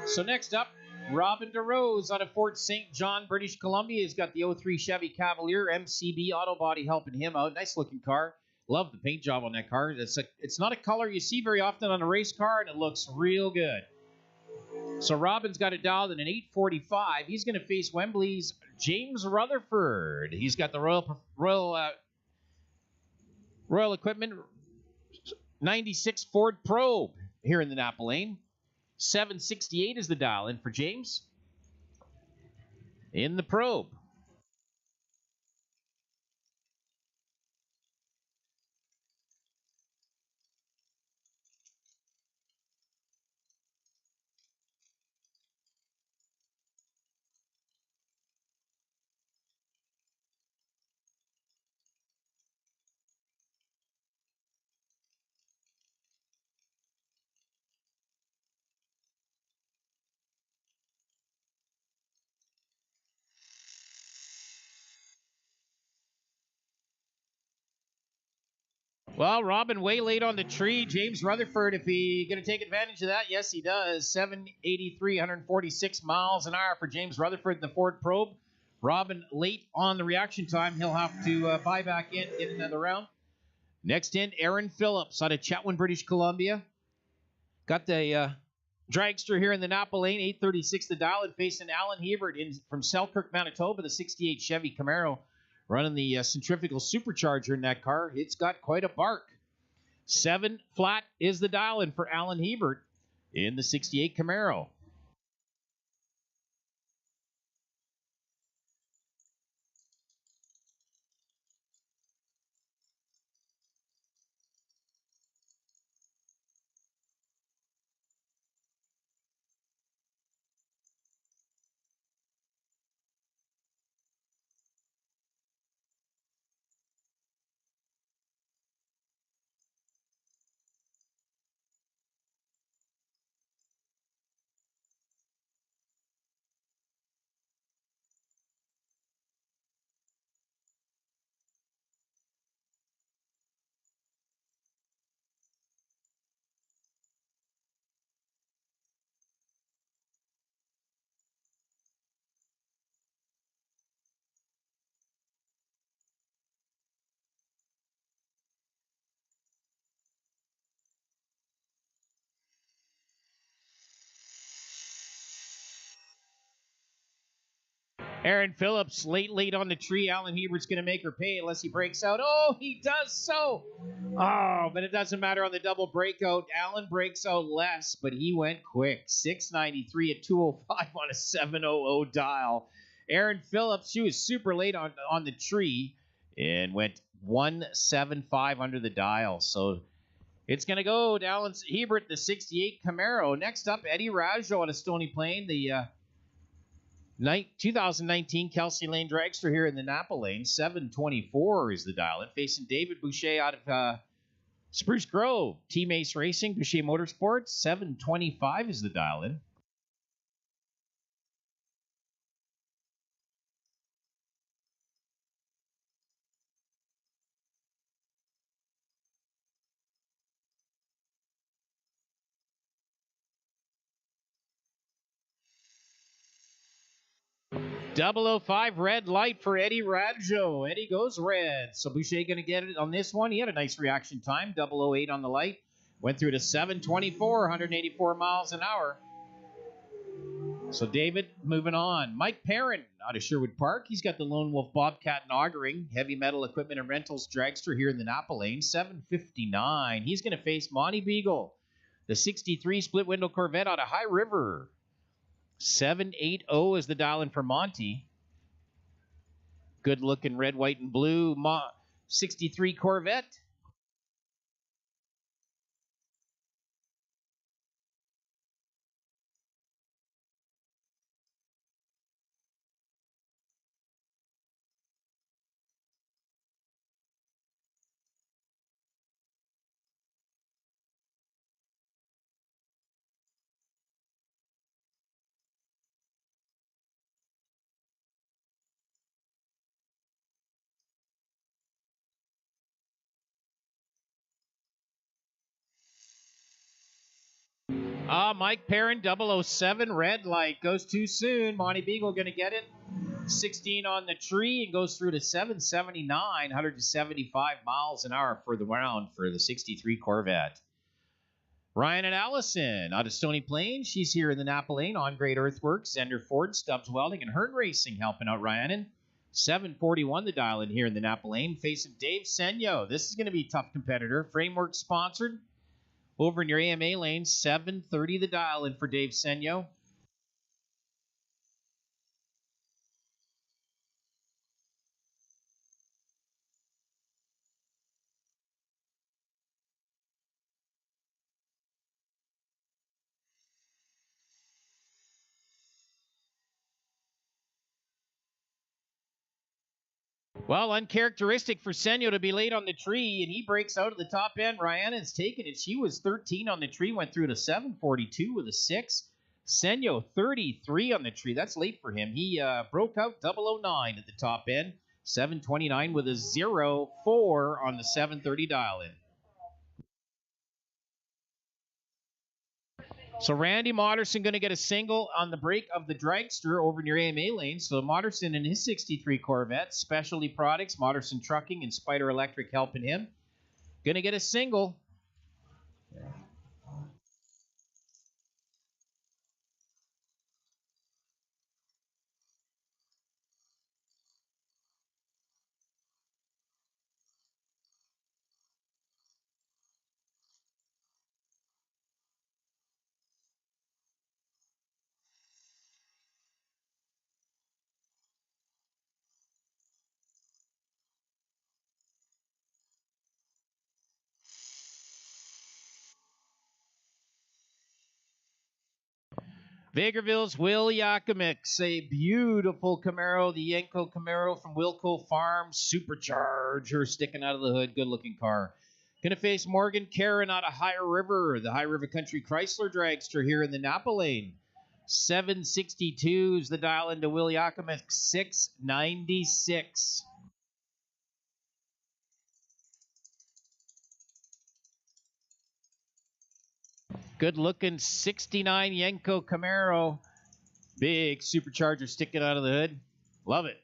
So next up, Robin DeRose out of Fort St. John, British Columbia. He's got the 03 Chevy Cavalier, MCB Auto Body helping him out. Nice looking car. Love the paint job on that car. It's not a color you see very often on a race car, and it looks real good. So Robin's got it dialed in an 845. He's going to face Wembley's James Rutherford. He's got the Royal Equipment 96 Ford Probe here in the Napa Lane. 768 is the dial in for James in the Probe. Well, Robin way late on the tree. James Rutherford, if he going to take advantage of that, yes, he does. 783, 146 miles an hour for James Rutherford in the Ford Probe. Robin late on the reaction time. He'll have to buy back in, get another round. Next in, Aaron Phillips out of Chetwynd, British Columbia. Got the dragster here in the Napa Lane, 836 the dial, and facing Alan Hebert from Selkirk, Manitoba, the 68 Chevy Camaro. Running the centrifugal supercharger in that car. It's got quite a bark. 7 flat is the dial-in for Alan Hebert in the 68 Camaro. Aaron Phillips, late on the tree. Alan Hebert's going to make her pay unless he breaks out. Oh, he does so. Oh, but it doesn't matter on the double breakout. Alan breaks out less, but he went quick. 693 at 205 on a 700 dial. Aaron Phillips, she was super late on the tree and went 175 under the dial. So it's going to go to Alan Hebert, the 68 Camaro. Next up, Eddie Rajo on a Stony Plain, the 2019 Kelsey Lane Dragster here in the Napa Lane. 724 is the dial in. Facing David Boucher out of Spruce Grove. Team Ace Racing, Boucher Motorsports. 725 is the dial in. .005 red light for Eddie Rajo. Eddie goes red. So Boucher going to get it on this one. He had a nice reaction time. 008 on the light. Went through to 724, 184 miles an hour. So David moving on. Mike Perrin out of Sherwood Park. He's got the Lone Wolf Bobcat Augering Heavy Metal Equipment and Rentals Dragster here in the Napa Lane. 759. He's going to face Monty Beagle, the 63 split window Corvette out of High River. 780 is the dial in for Monty. Good looking red, white, and blue 63 Corvette. Mike Perrin, 007, red light. Goes too soon. Monty Beagle going to get it. 16 on the tree and goes through to 779, 175 miles an hour for the round for the 63 Corvette. Ryan and Allison out of Stony Plain. She's here in the Napa Lane on Great Earthworks. Zender Ford, Stubbs Welding, and Hearn Racing helping out Ryan. 741 the dial in here in the Napa Lane. Facing Dave Senyo. This is going to be a tough competitor. Framework sponsored. Over in your AMA lane, 730 the dial in for Dave Senyo. Well, uncharacteristic for Senyo to be late on the tree, and he breaks out of the top end. Ryan's taking it. She was 13 on the tree, went through to 742 with a 6. Senyo, 33 on the tree. That's late for him. He broke out 009 at the top end. 729 with a 0-4 on the 730 dial in. So Randy Moderson going to get a single on the break of the Dragster over in your AMA lane. So Moderson and his 63 Corvette, Specialty Products, Moderson Trucking, and Spider Electric helping him. Going to get a single. Vegreville's Will Yakimix, a beautiful Camaro, the Yenko Camaro from Wilco Farm, supercharger sticking out of the hood, good-looking car. Going to face Morgan Karen out of High River, the High River Country Chrysler Dragster here in the Napa Lane. 762 is the dial into Will Yakimix, 696. Good-looking 69 Yenko Camaro. Big supercharger sticking out of the hood. Love it.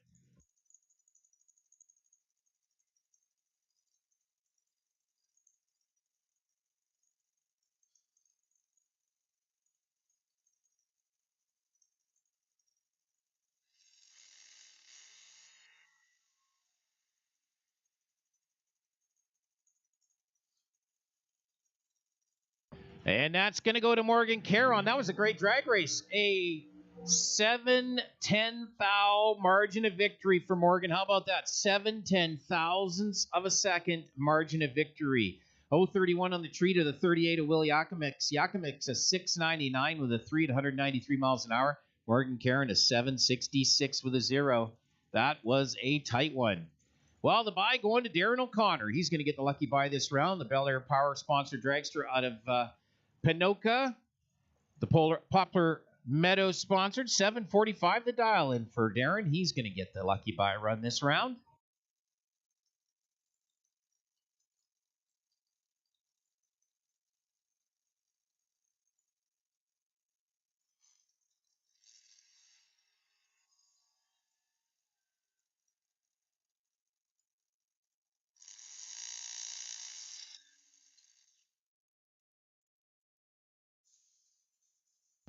And that's going to go to Morgan Caron. That was a great drag race. A 7/10 thou margin of victory for Morgan. How about that? 7/10 thousandths of a second margin of victory. 0.31 on the tree to the 38 of Will Yakimix. Yakimix a 6.99 with a 3 at 193 miles an hour. Morgan Caron a 7.66 with a 0. That was a tight one. Well, the bye going to Darren O'Connor. He's going to get the lucky bye this round. The Bel Air Power sponsored dragster out of Pinoca. The Poplar Meadows sponsored. 7.45 the dial in for Darren. He's going to get the lucky bye run this round.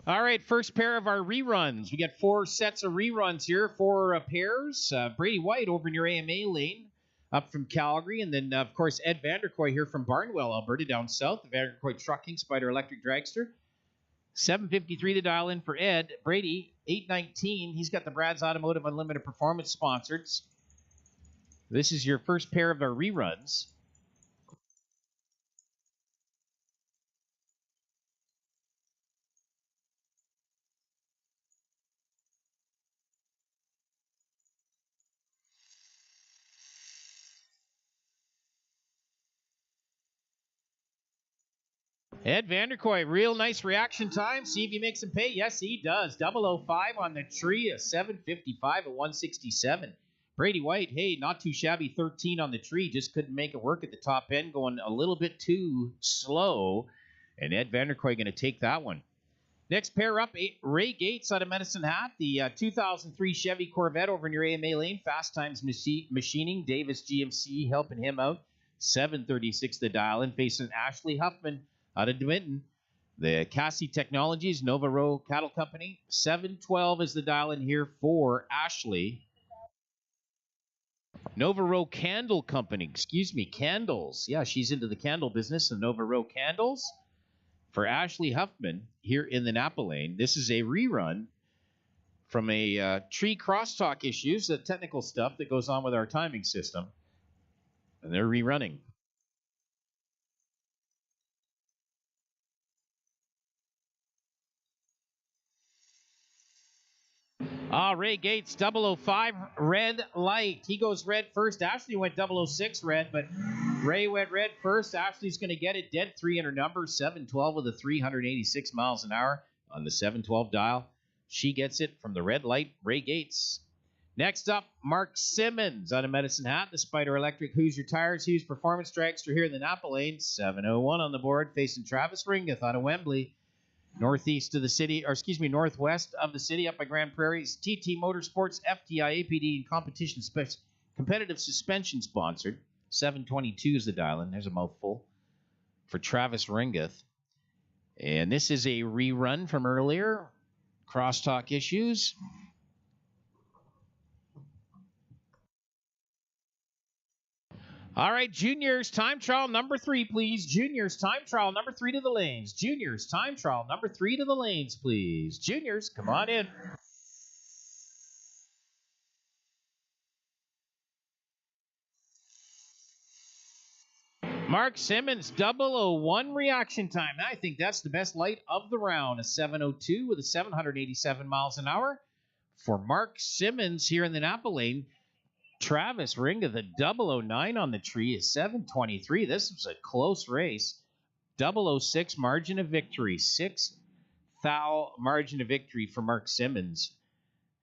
All right, first pair of our reruns. We got 4 sets of reruns here, 4 pairs. Brady White over in your AMA lane up from Calgary. And then, of course, Ed Vanderkoy here from Barnwell, Alberta, down south. The Vanderkoy Trucking Spider Electric Dragster. 7.53 the dial in for Ed. Brady, 8.19. He's got the Brad's Automotive Unlimited Performance sponsors. This is your first pair of our reruns. Ed Vanderkoy, real nice reaction time. See if he makes him pay. Yes, he does. 005 on the tree, a 755 at 167. Brady White, hey, not too shabby. 13 on the tree, just couldn't make it work at the top end, going a little bit too slow. And Ed Vanderkoy going to take that one. Next pair up, Ray Gates out of Medicine Hat, the 2003 Chevy Corvette over in your AMA lane. Fast Times Machining, Davis GMC helping him out. 736 the dial in, facing Ashley Huffman out of DeWinton. The Cassie Technologies, Nova Row Cattle Company. 712 is the dial in here for Ashley. Nova Row Candle Company, candles. Yeah, she's into the candle business, the Nova Row Candles. For Ashley Huffman here in the Napa lane. This is a rerun from a tree crosstalk issues, the technical stuff that goes on with our timing system. And they're rerunning. Ray Gates, 005, red light. He goes red first. Ashley went 006 red, but Ray went red first. Ashley's going to get it dead 300 number, 712 with a 386 miles an hour on the 712 dial. She gets it from the red light, Ray Gates. Next up, Mark Simmons out of Medicine Hat, the Spider Electric Hoosier Tires, Hughes Performance Dragster here in the Napa lane. 701 on the board, facing Travis Ringeth out of Wembley. Northwest of the city, up by Grand Prairie's TT Motorsports, FTI, APD, and competitive suspension sponsored. 722 is the dial-in. There's a mouthful for Travis Ringeth. And this is a rerun from earlier. Crosstalk issues. All right, juniors, time trial number 3, please. Juniors, time trial number 3 to the lanes. Juniors, time trial number 3 to the lanes, please. Juniors, come on in. Mark Simmons, 001 reaction time. I think that's the best light of the round. A 702 with a 787 miles an hour for Mark Simmons here in the Napa lane. Travis Ringa, the 009 on the tree, is 723. This was a close race. 006 margin of victory. 6 thou margin of victory for Mark Simmons.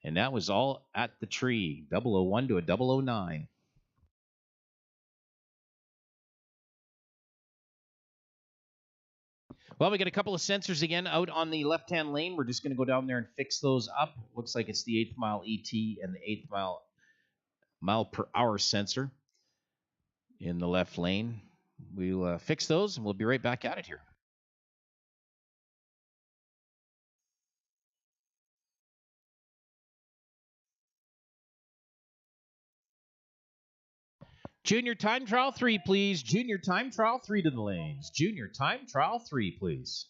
And that was all at the tree. 001 to a 009. Well, we got a couple of sensors again out on the left-hand lane. We're just going to go down there and fix those up. Looks like it's the 8th mile ET and the 8th mile per hour sensor in the left lane. We'll fix those and we'll be right back at it here. Junior time trial 3, please. Junior time trial 3 to the lanes. Junior time trial 3, please.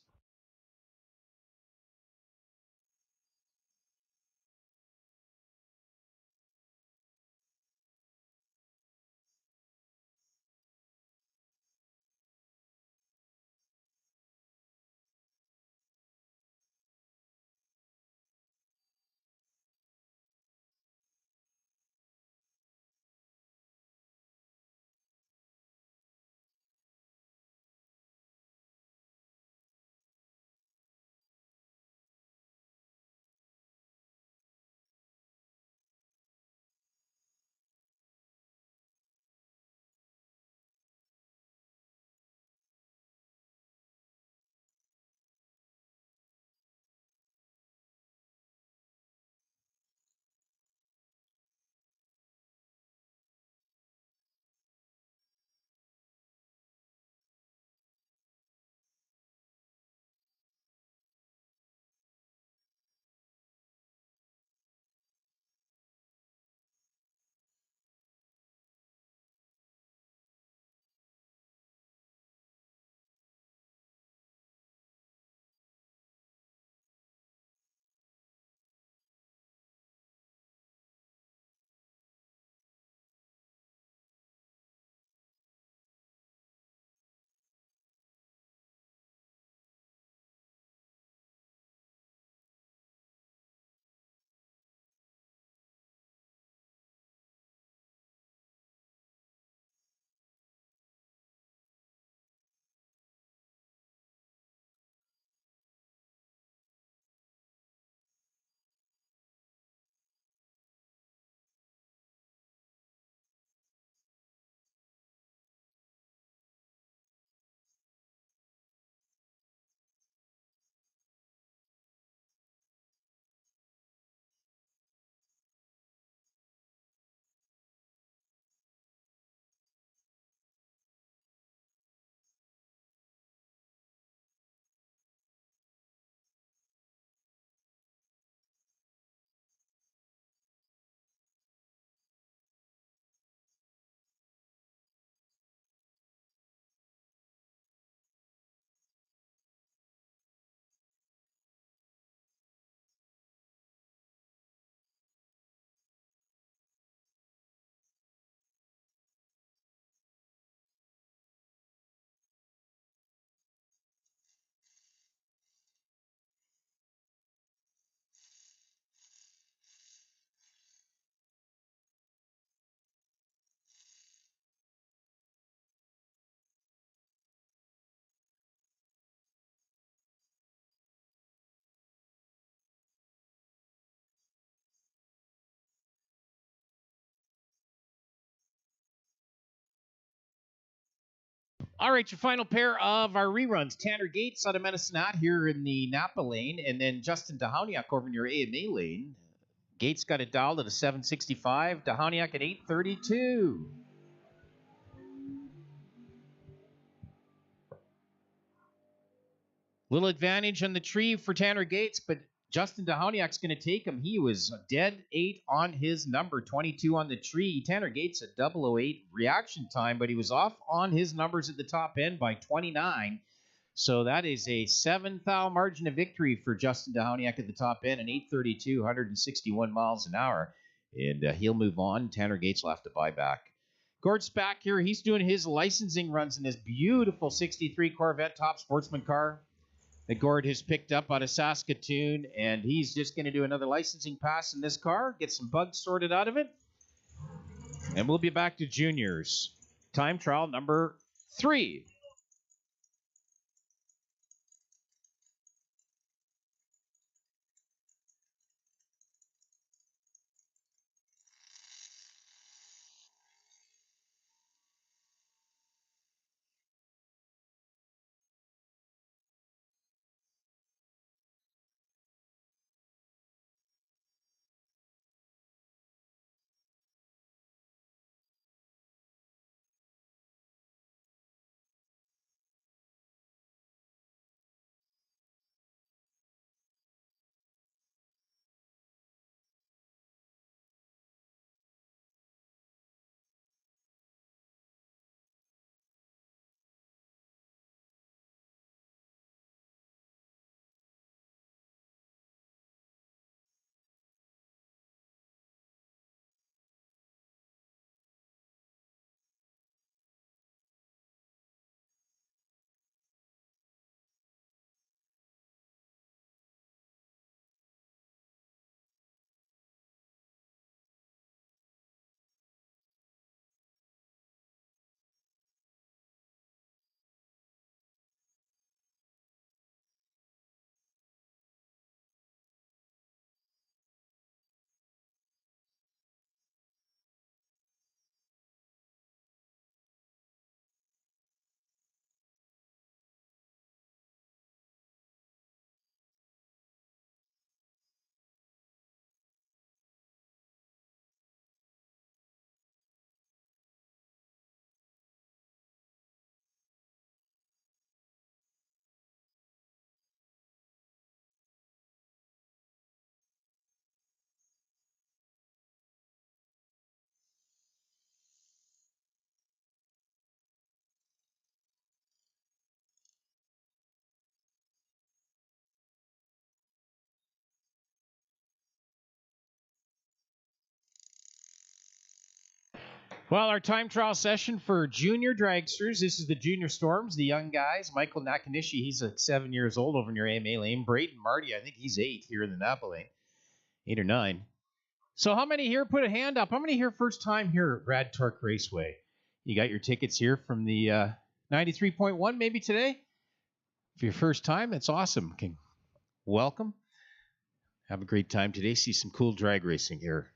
All right, your final pair of our reruns. Tanner Gates out of Medicine Hat here in the Napa lane, and then Justin Dahoniak over in your AMA lane. Gates got it dialed at a 765, Dahoniak at 832. Little advantage on the tree for Tanner Gates, but Justin Dahoniak's going to take him. He was dead 8 on his number, 22 on the tree. Tanner Gates at 008 reaction time, but he was off on his numbers at the top end by 29. So that is a 7-thou margin of victory for Justin Dahoniak at the top end, an 832, 161 miles an hour. And he'll move on. Tanner Gates will have to buy back. Gord's back here. He's doing his licensing runs in this beautiful 63 Corvette top sportsman car that Gord has picked up out of Saskatoon, and he's just going to do another licensing pass in this car, get some bugs sorted out of it, and we'll be back to juniors. Time trial number 3. Well, our time trial session for junior dragsters. This is the junior storms, the young guys. Michael Nakanishi, he's like 7 years old over near AMA Lane. Braden Marty, I think he's 8 here in the Napa Lane. 8 or 9. So how many here put a hand up? How many here first time here at Rad Torque Raceway? You got your tickets here from the 93.1 maybe today? If your first time, that's awesome. Welcome. Have a great time today. See some cool drag racing here.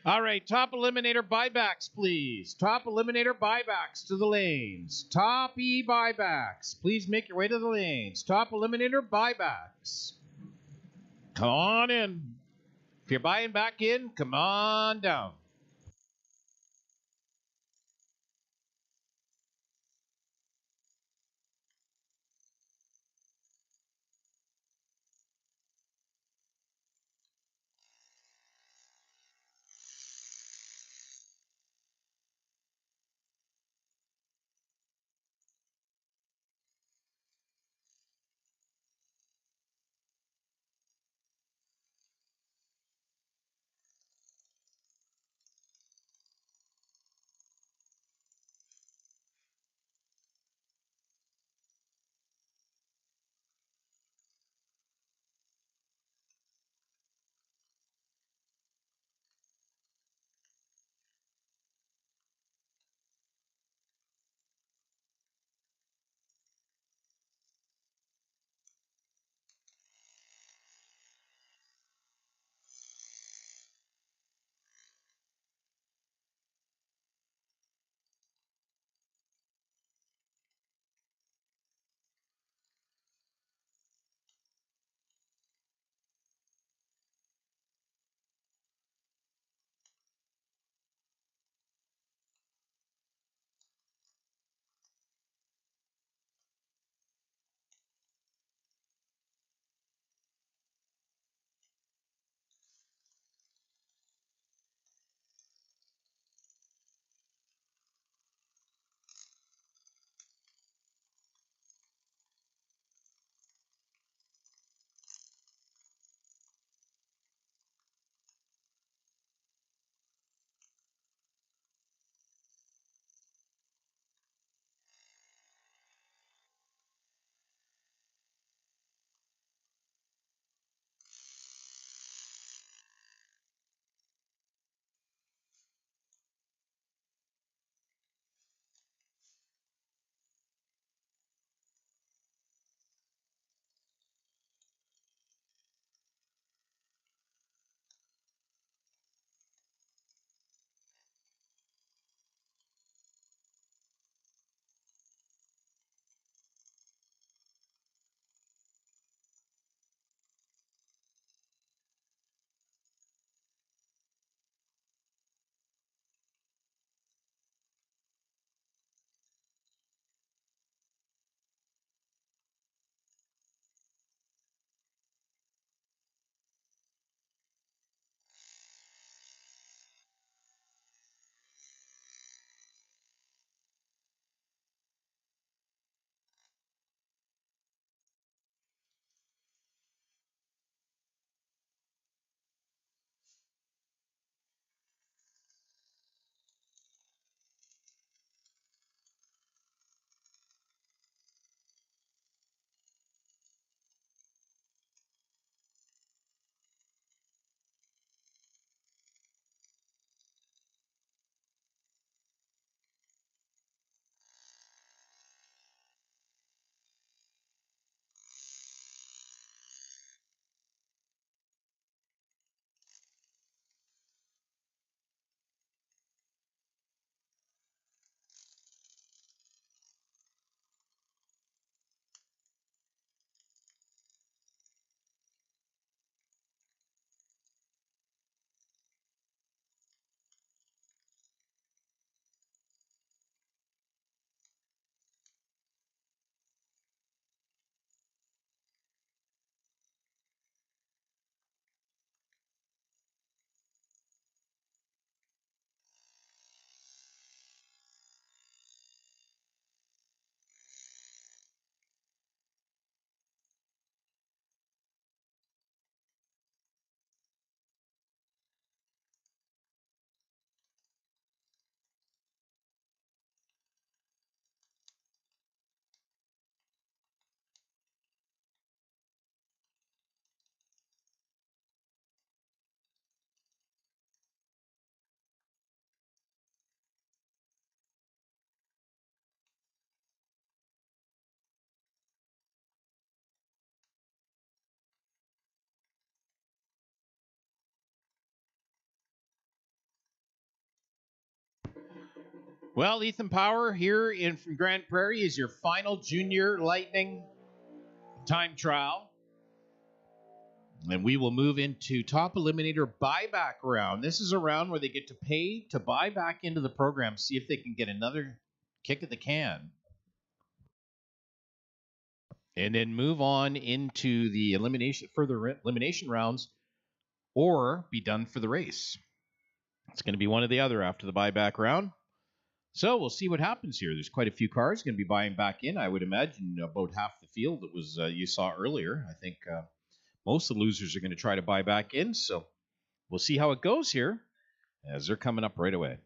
All right, top eliminator buybacks, please. Top eliminator buybacks to the lanes. Top E buybacks. Please make your way to the lanes. Top eliminator buybacks. Come on in. If you're buying back in, come on down. Well, Ethan Power here from Grand Prairie is your final Junior Lightning time trial. And we will move into top eliminator buyback round. This is a round where they get to pay to buy back into the program, see if they can get another kick at the can. And then move on into the further elimination rounds, or be done for the race. It's going to be one or the other after the buyback round. So we'll see what happens here. There's quite a few cars going to be buying back in. I would imagine about half the field that was you saw earlier. I think most of the losers are going to try to buy back in. So we'll see how it goes here as they're coming up right away.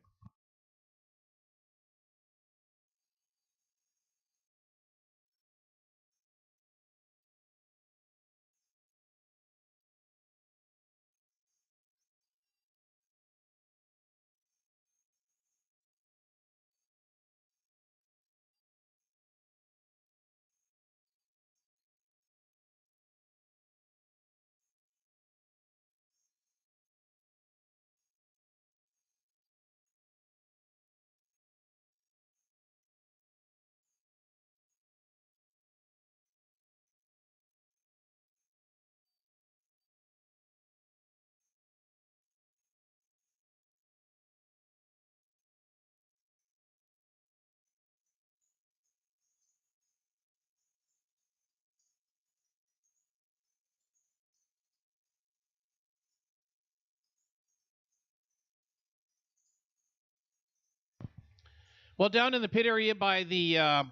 Well, down in the pit area by the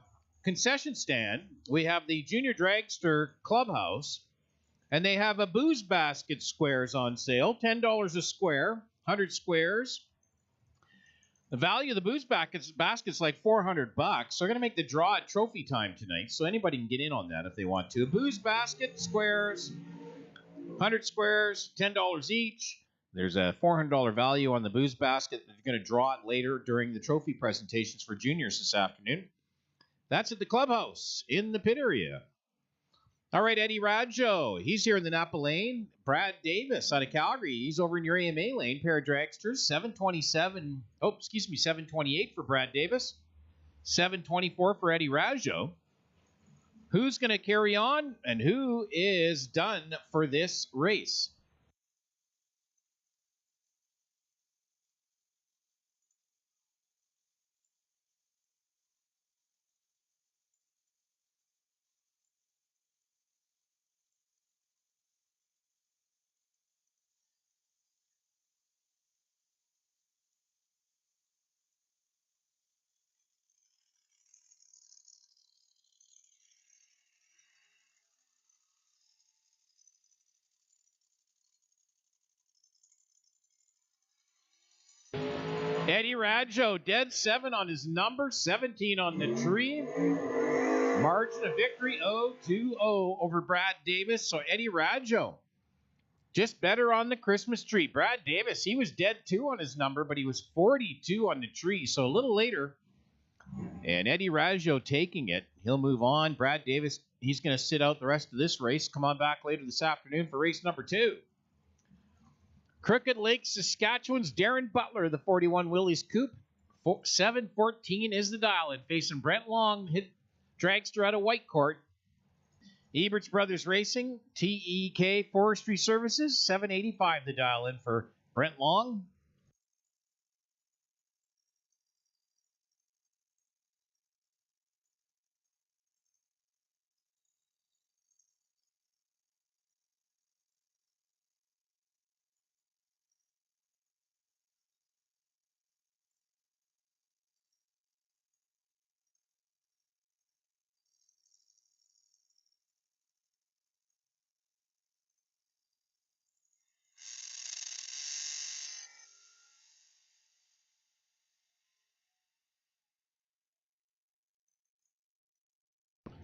concession stand, we have the Junior Dragster Clubhouse, and they have a booze basket squares on sale, $10 a square, 100 squares. The value of the booze basket's like $400. So they're going to make the draw at trophy time tonight, so anybody can get in on that if they want to. Booze basket squares, 100 squares, $10 each. There's a $400 value on the booze basket. They're going to draw it later during the trophy presentations for juniors this afternoon. That's at the clubhouse in the pit area. All right, Eddie Radjo, he's here in the Napa lane. Brad Davis out of Calgary, he's over in your AMA lane. Pair of dragsters, 728 for Brad Davis, 724 for Eddie Radjo. Who's going to carry on and who is done for this race? Eddie Radjo, dead 7 on his number, 17 on the tree. Margin of victory 0-2-0 over Brad Davis. So Eddie Radjo, just better on the Christmas tree. Brad Davis, he was dead 2 on his number, but he was 42 on the tree. So a little later, and Eddie Radjo taking it. He'll move on. Brad Davis, he's going to sit out the rest of this race. Come on back later this afternoon for race number 2. Crooked Lake, Saskatchewan's Darren Butler, the 41 Willys Coupe. 714 is the dial-in, facing Brent Long, hit dragster out of Whitecourt. Eberts Brothers Racing, TEK Forestry Services, 785 the dial-in for Brent Long.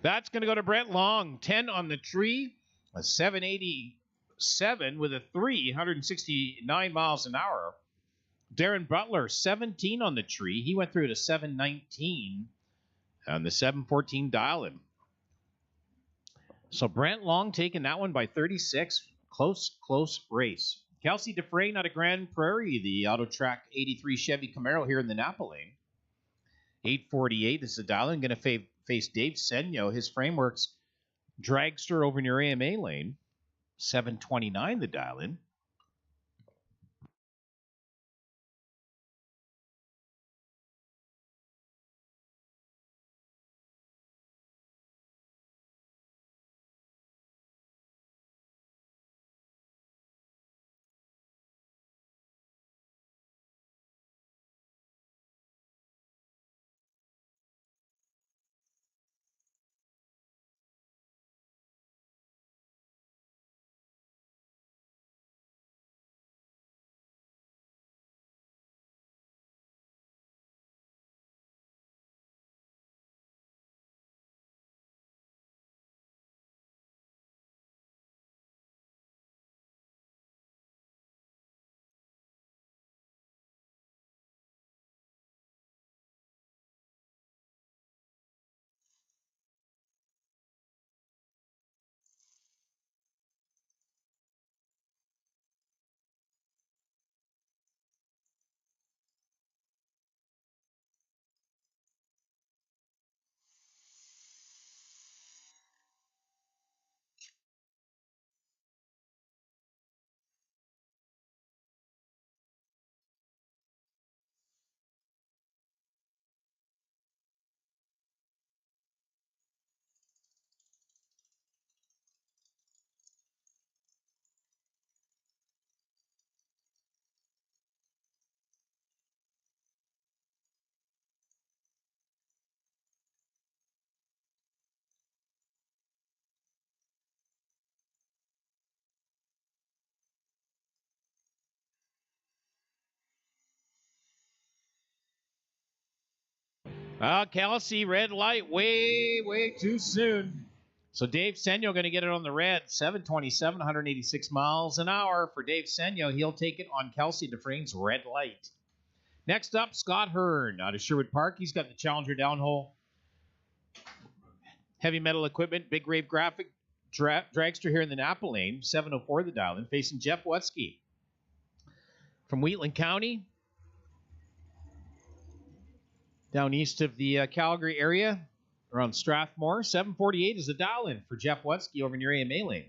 That's going to go to Brent Long. 10 on the tree, a 787 with a 369 miles an hour. Darren Butler, 17 on the tree. He went through at a 719 on the 714 dial-in. So Brent Long taking that one by 36. Close race. Kelsey Dufresne out of Grand Prairie, the Auto Track 83 Chevy Camaro here in the Napa lane. 848 is the dial-in. Going to face Dave Senyo. His framework's Dragster over near AMA lane. 729 the dial-in. Kelsey, red light, way too soon. So Dave Senyo going to get it on the red. 727, 186 miles an hour for Dave Senyo. He'll take it on Kelsey Dufresne's red light. Next up, Scott Hearn out of Sherwood Park. He's got the Challenger downhole. Heavy metal equipment, big rave graphic dragster here in the Napa lane. 704 the dial-in, facing Jeff Wutsky. From Wheatland County, down east of the Calgary area, around Strathmore. 748 is the dial-in for Jeff Wutsky over near AMA lane.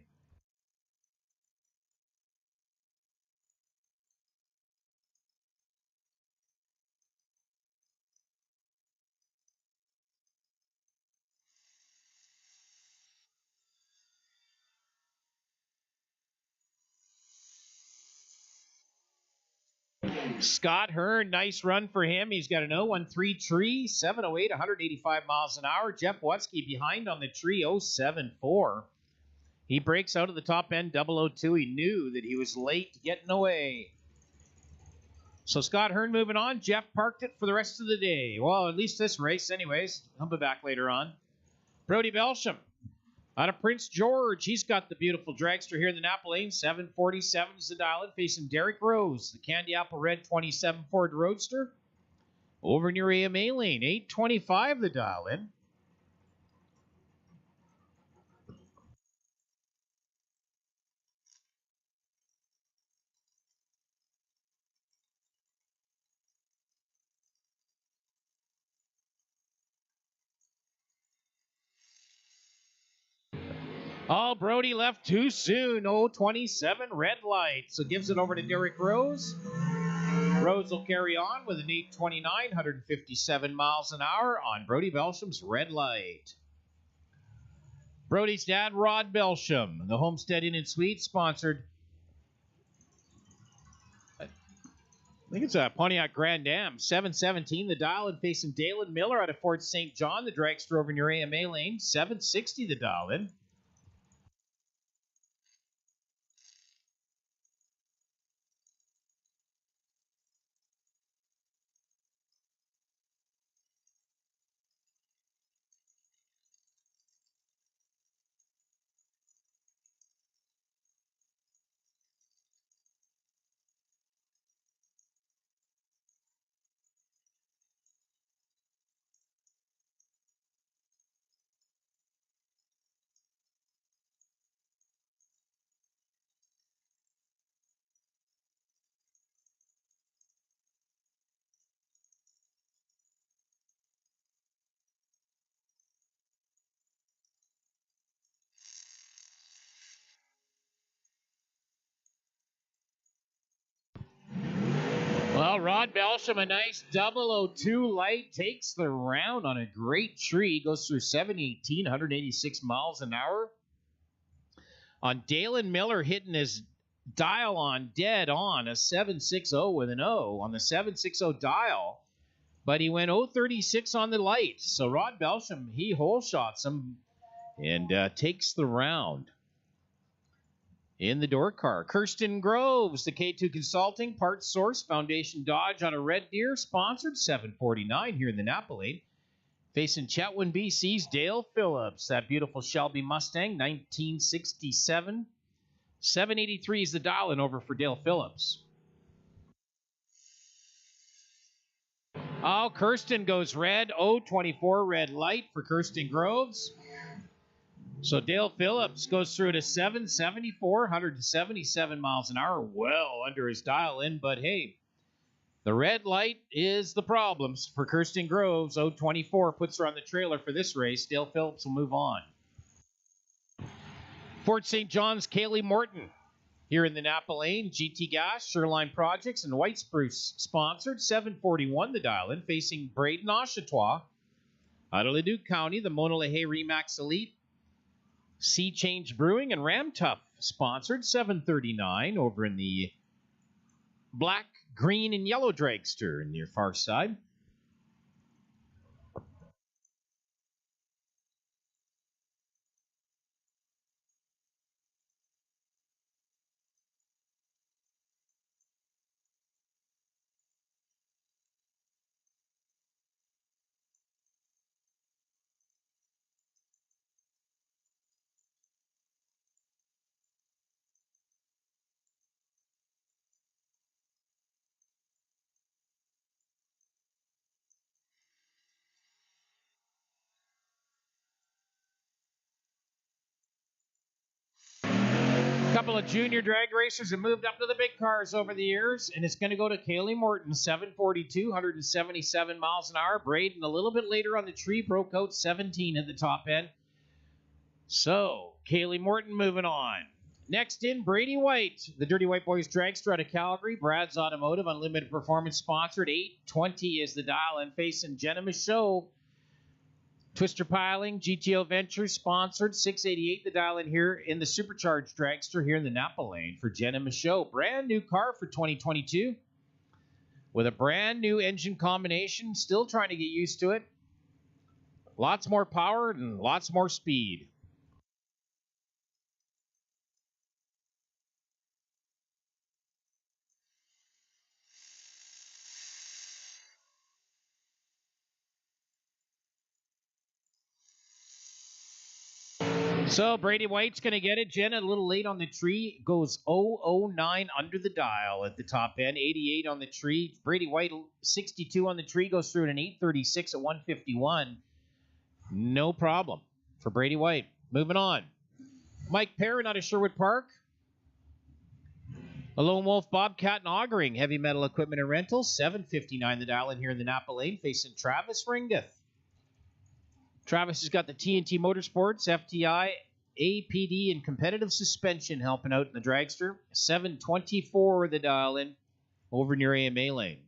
Scott Hearn, nice run for him. He's got an 013 tree, 708, 185 miles an hour. Jeff Wutsky behind on the tree, 074. He breaks out of the top end, 002. He knew that he was late getting away. So Scott Hearn moving on. Jeff parked it for the rest of the day. Well, at least this race anyways. I'll be back later on. Brody Belsham out of Prince George. He's got the beautiful dragster here in the Napa lane. 747 is the dial-in, facing Derek Rose, the Candy Apple Red 27 Ford Roadster. Over near AMA lane, 825 the dial-in. Oh, Brody left too soon. 027 red light. So gives it over to Derek Rose. Rose will carry on with an 829, 157 miles an hour on Brody Belsham's red light. Brody's dad, Rod Belsham, the Homestead Inn and Suites, sponsored. I think it's a Pontiac Grand Am. 717 the dial-in, facing Dalen Miller out of Fort St. John, the dragster over near AMA lane. 760 the dial-in. Well, Rod Belsham, a nice 002 light, takes the round on a great tree. Goes through 718, 186 miles an hour. On Dalen Miller hitting his dial on dead on a 760 with an O on the 760 dial. But he went 036 on the light. So Rod Belsham, he hole shots him and takes the round. In the door car, Kirsten Groves, the K2 Consulting, Parts Source, Foundation Dodge on a Red Deer, sponsored 749 here in the Napa Lane. Facing Chetwynd, BC's Dale Phillips, that beautiful Shelby Mustang, 1967. 783 is the dial-in over for Dale Phillips. Oh, Kirsten goes red, 024 red light for Kirsten Groves. So Dale Phillips goes through to 774, 177 miles an hour, well under his dial-in, but hey, the red light is the problems for Kirsten Groves. 024 puts her on the trailer for this race. Dale Phillips will move on. Fort St. John's, Kaylee Morton here in the Napa Lane. GT Gas, Shoreline Projects, and White Spruce sponsored. 741 the dial-in, facing Braden Oshawa. Out of Leduc County, the Mona Lehigh Remax Elite. Sea Change Brewing and Ram Tough sponsored. 739 over in the black, green, and yellow dragster in your far side. Couple of junior drag racers have moved up to the big cars over the years, and it's going to go to Kaylee Morton, 742, 177 miles an hour. Braden a little bit later on the tree, broke out 17 at the top end. So, Kaylee Morton moving on. Next in, Brady White, the Dirty White Boys dragster out of Calgary. Brad's Automotive, Unlimited Performance sponsored. 820 is the dial, and facing Jenna Michaud. Twister Piling, GTO Ventures sponsored. 688 the dial in here in the Supercharged dragster here in the Napa Lane for Jenna Michaud. Brand new car for 2022 with a brand new engine combination. Still trying to get used to it. Lots more power and lots more speed. So Brady White's going to get it. Jenna a little late on the tree. Goes 009 under the dial at the top end. 88 on the tree. Brady White 62 on the tree. Goes through at an 836 at 151. No problem for Brady White. Moving on. Mike Perrin out of Sherwood Park. A Lone Wolf Bobcat and Augering. Heavy Metal Equipment and Rentals. 759 the dial in here in the Napa Lane. Facing Travis Ringgoth. Travis has got the TNT Motorsports, FTI, APD, and competitive suspension helping out in the dragster. 724 the dial in over near AMA Lane.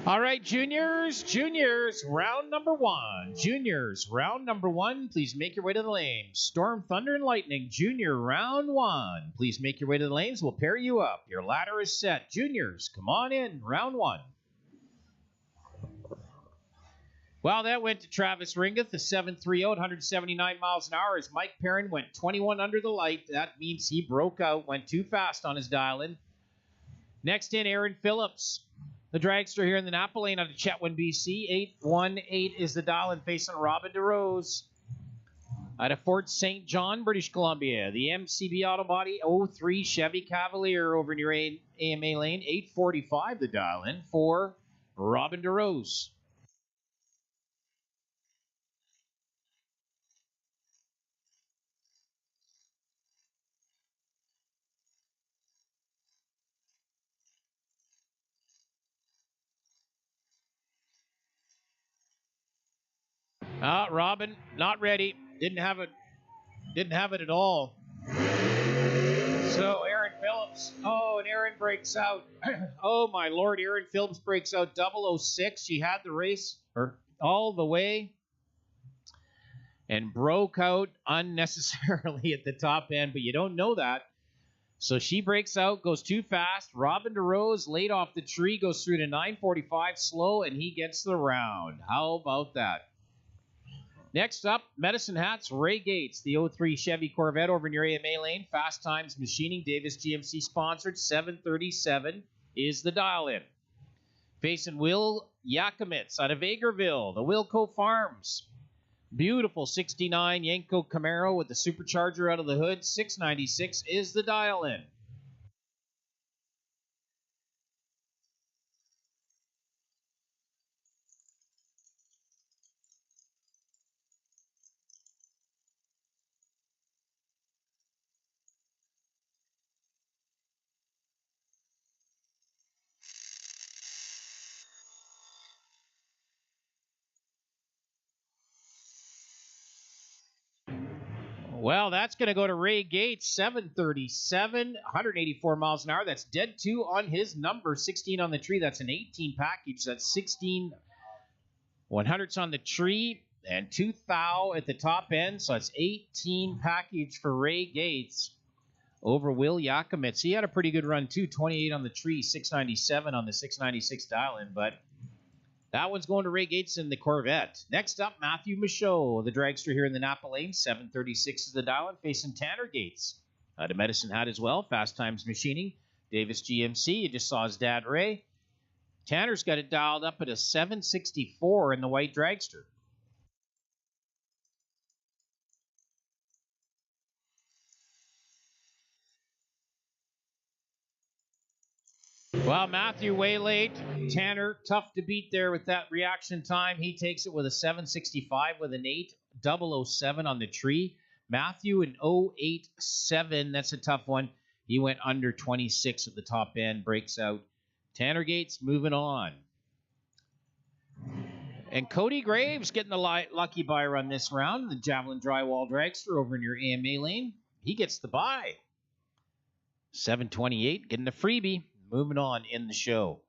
All right, juniors, round number one. Juniors, round number one, please make your way to the lanes. Storm, Thunder, and Lightning, junior, round one. Please make your way to the lanes. We'll pair you up. Your ladder is set. Juniors, come on in, round one. Well, that went to Travis Ringgoth, the 730, 179 miles an hour, as Mike Perrin went 21 under the light. That means he broke out, went too fast on his dial-in. Next in, Aaron Phillips. The dragster here in the Napa Lane out of Chetwynd, BC. 818 is the dial-in facing Robin DeRose. Out of Fort St. John, British Columbia. The MCB Auto Body 03 Chevy Cavalier over near AMA Lane. 845 the dial-in for Robin DeRose. Robin, not ready. Didn't have it at all. So Aaron Phillips. Oh, and Aaron breaks out. Oh my lord, Aaron Phillips breaks out 006. She had the race all the way and broke out unnecessarily at the top end, but you don't know that. So she breaks out, goes too fast. Robin DeRose, late off the tree, goes through to 9:45 slow, and he gets the round. How about that? Next up, Medicine Hat's Ray Gates, the 03 Chevy Corvette over in your AMA lane. Fast Times Machining, Davis GMC sponsored. 737 is the dial-in. Facing Will Yakimitz out of Agerville, the Wilco Farms. Beautiful 69 Yenko Camaro with the supercharger out of the hood. 696 is the dial-in. Well, that's going to go to Ray Gates, 737, 184 miles an hour. That's dead 2 on his number, 16 on the tree. That's an 18 package. That's 16 100s on the tree and 2 thou at the top end. So that's 18 package for Ray Gates over Will Yakimitz. He had a pretty good run, too. 28 on the tree, 697 on the 696 dial-in, but that one's going to Ray Gates in the Corvette. Next up, Matthew Michaud, the dragster here in the Napa lane. 736 is the dial-in, facing Tanner Gates. Out of Medicine Hat as well. Fast Times Machining. Davis GMC. You just saw his dad, Ray. Tanner's got it dialed up at a 764 in the white dragster. Well, Matthew way late. Tanner, tough to beat there with that reaction time. He takes it with a 765 with an 8,007 on the tree. Matthew, an 087. That's a tough one. He went under 26 at the top end, breaks out. Tanner Gates moving on. And Cody Graves getting the lucky buy run this round. The Javelin Drywall Dragster over in your AMA lane. He gets the buy. 728, getting a freebie. Moving on in the show.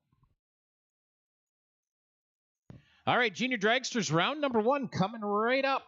All right, Junior Dragsters, round number 1 coming right up.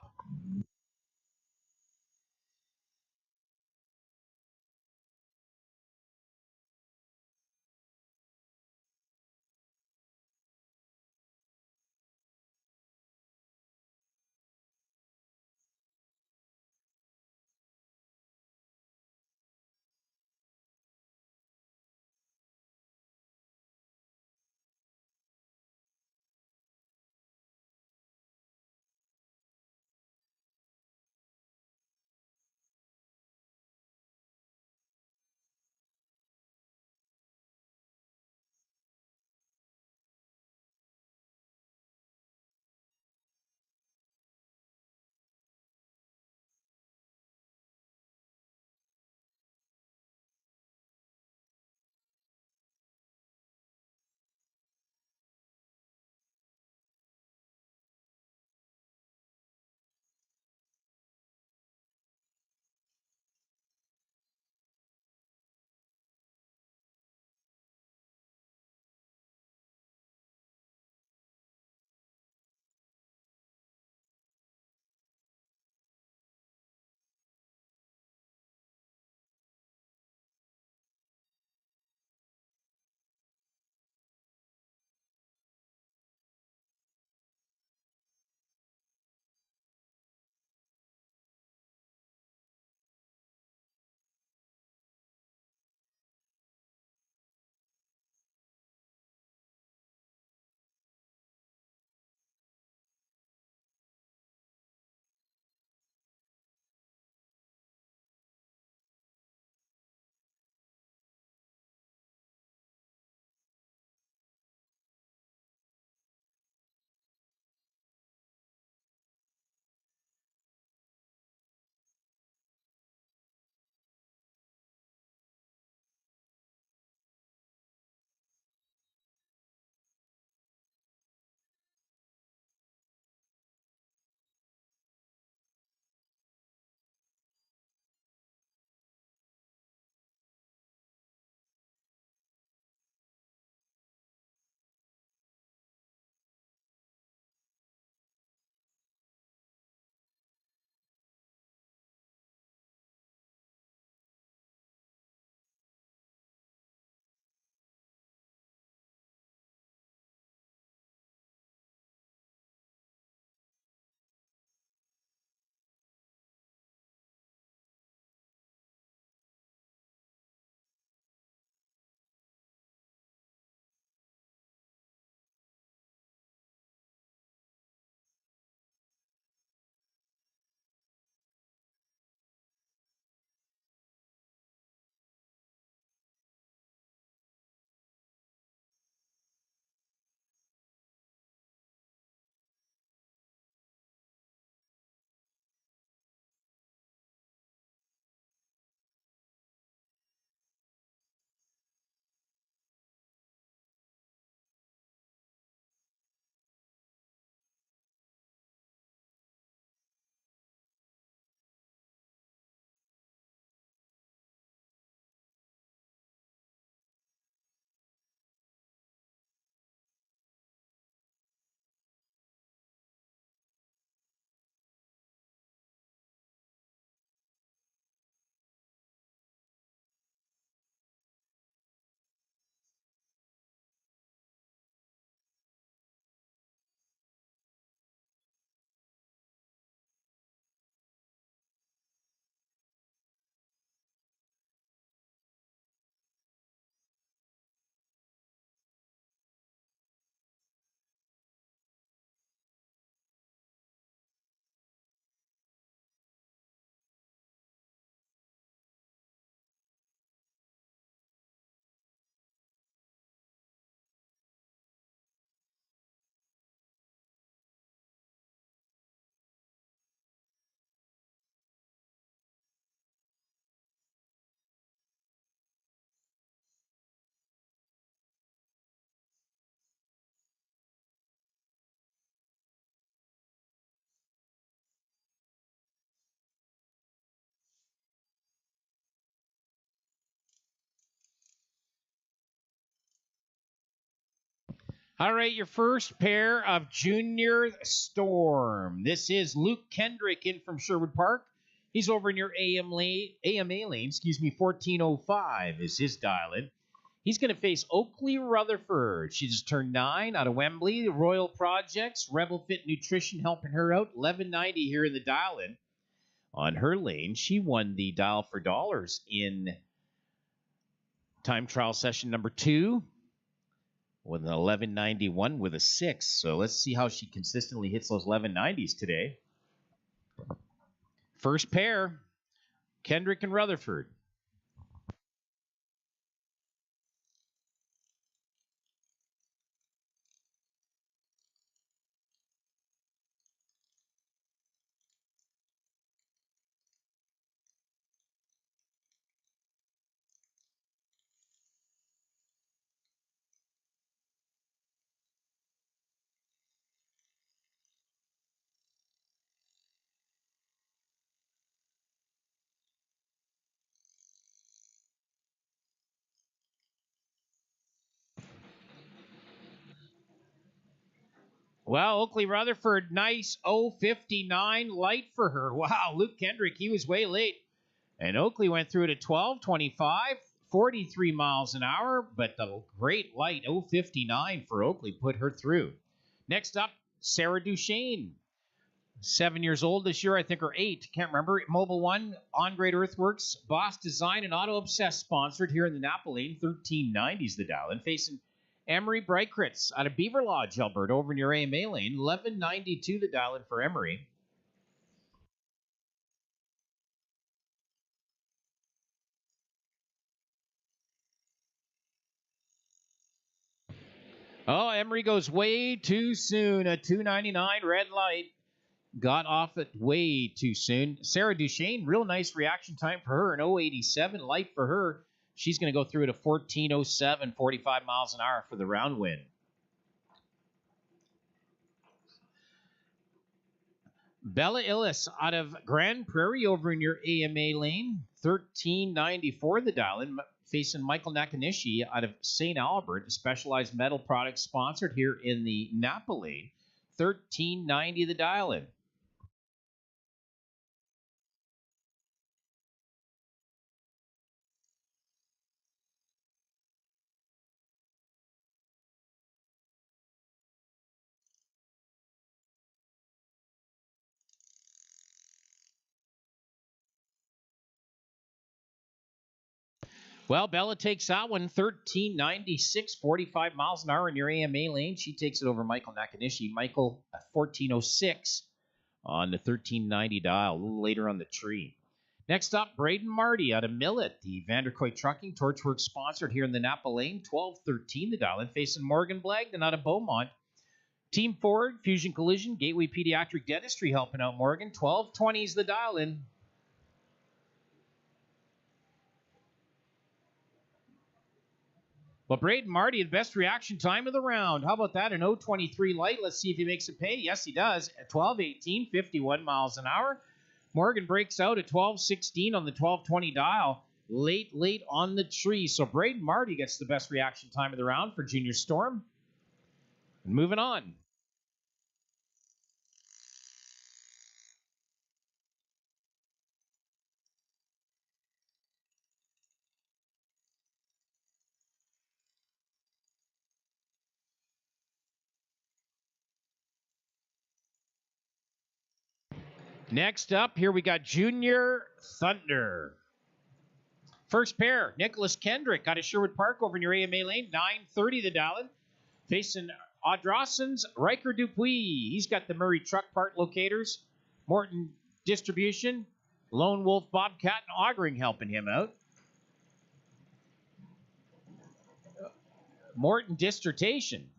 All right, your first pair of Junior Storm. This is Luke Kendrick in from Sherwood Park. He's over in your AMA lane, 1405 is his dial-in. He's going to face Oakley Rutherford. She just turned 9 out of Wembley. Royal Projects, Rebel Fit Nutrition helping her out. 1190 here in the dial-in. On her lane, she won the Dial for Dollars in time trial session number 2 with an 1191 with a 6. So let's see how she consistently hits those 1190s today. First pair, Kendrick and Rutherford. Well, Oakley Rutherford, nice 059 light for her. Wow, Luke Kendrick, he was way late. And Oakley went through it at 12:25, 43 miles an hour, but the great light 059 for Oakley put her through. Next up, Sarah Duchesne. 7 years old this year, I think, or 8. Can't remember. Mobile One, On Great Earthworks, Boss Design, and Auto Obsessed sponsored here in the Napa Lane. 1390's the dial. And facing Emery Brykritz out of Beaver Lodge, Alberta, over in your AMA lane. 1192 the dial-in for Emery. Oh, Emery goes way too soon. A 299 red light. Got off it way too soon. Sarah Duchesne, real nice reaction time for her. An 087 light for her. She's going to go through at a 14:07, 45 miles an hour for the round win. Bella Illis out of Grand Prairie over in your AMA lane. 1394 the dial-in. Facing Michael Nakanishi out of St. Albert, a specialized metal product sponsored here in the Napa lane. 1390 the dial-in. Well, Bella takes that one, 1396, 45 miles an hour in your AMA lane. She takes it over Michael Nakanishi. Michael, 1406 on the 1390 dial, a little later on the tree. Next up, Braden Marty out of Millet, the Vanderkoy Trucking Torchworks sponsored here in the Napa Lane, 1213 the dial, and facing Morgan Blagden out of Beaumont. Team Ford, Fusion Collision, Gateway Pediatric Dentistry helping out Morgan, 1220 is the dial in. Well, Braden Marty, the best reaction time of the round. How about that? An 023 light. Let's see if he makes it pay. Yes, he does. At 12:18, 51 miles an hour. Morgan breaks out at 12:16 on the 1220 dial. Late on the tree. So Braden Marty gets the best reaction time of the round for Junior Storm. And moving on. Next up, here we got Junior Thunder. First pair, Nicholas Kendrick out of Sherwood Park over in your AMA lane, 930 the dial-in. Facing Audroson's Riker Dupuis. He's got the Murray truck part locators. Morton Distribution, Lone Wolf Bobcat, and Augering helping him out. Morton Dissertation,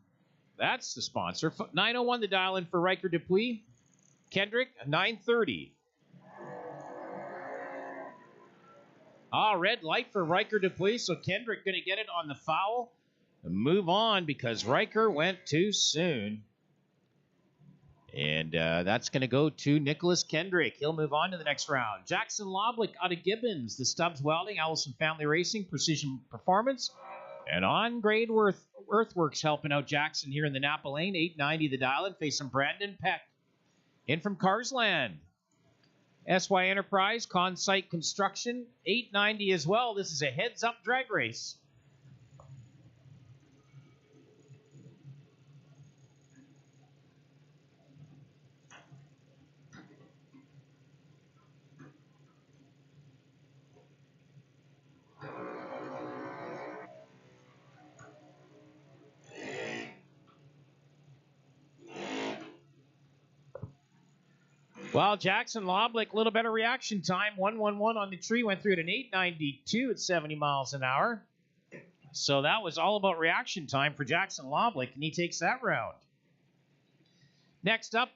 that's the sponsor. 901 the dial-in for Riker Dupuis. Kendrick, 930. Red light for Riker Dupuis, so Kendrick going to get it on the foul. And move on because Riker went too soon. And that's going to go to Nicholas Kendrick. He'll move on to the next round. Jackson Loblick out of Gibbons, the Stubbs Welding, Allison Family Racing, Precision Performance. And on grade Earthworks helping out Jackson here in the Napa lane. 890 the dial in, facing Brandon Peck. In from Carsland. SY Enterprise, Consite Construction, 890 as well. This is a heads-up drag race. Well, Jackson Loblick, a little better reaction time. 111 on the tree, went through at an 892 at 70 miles an hour. So that was all about reaction time for Jackson Loblick, and he takes that round. Next up,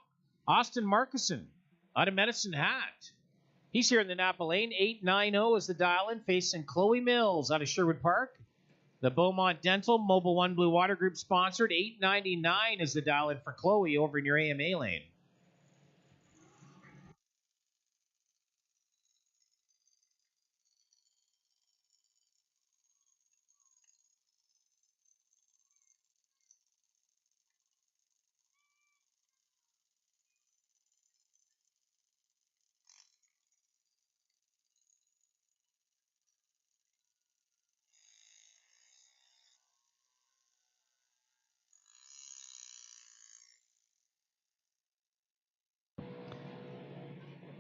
Austin Markison out of Medicine Hat. He's here in the Napa lane. 890 is the dial-in, facing Chloe Mills out of Sherwood Park. The Beaumont Dental Mobile One Blue Water Group sponsored. 899 is the dial-in for Chloe over in your AMA lane.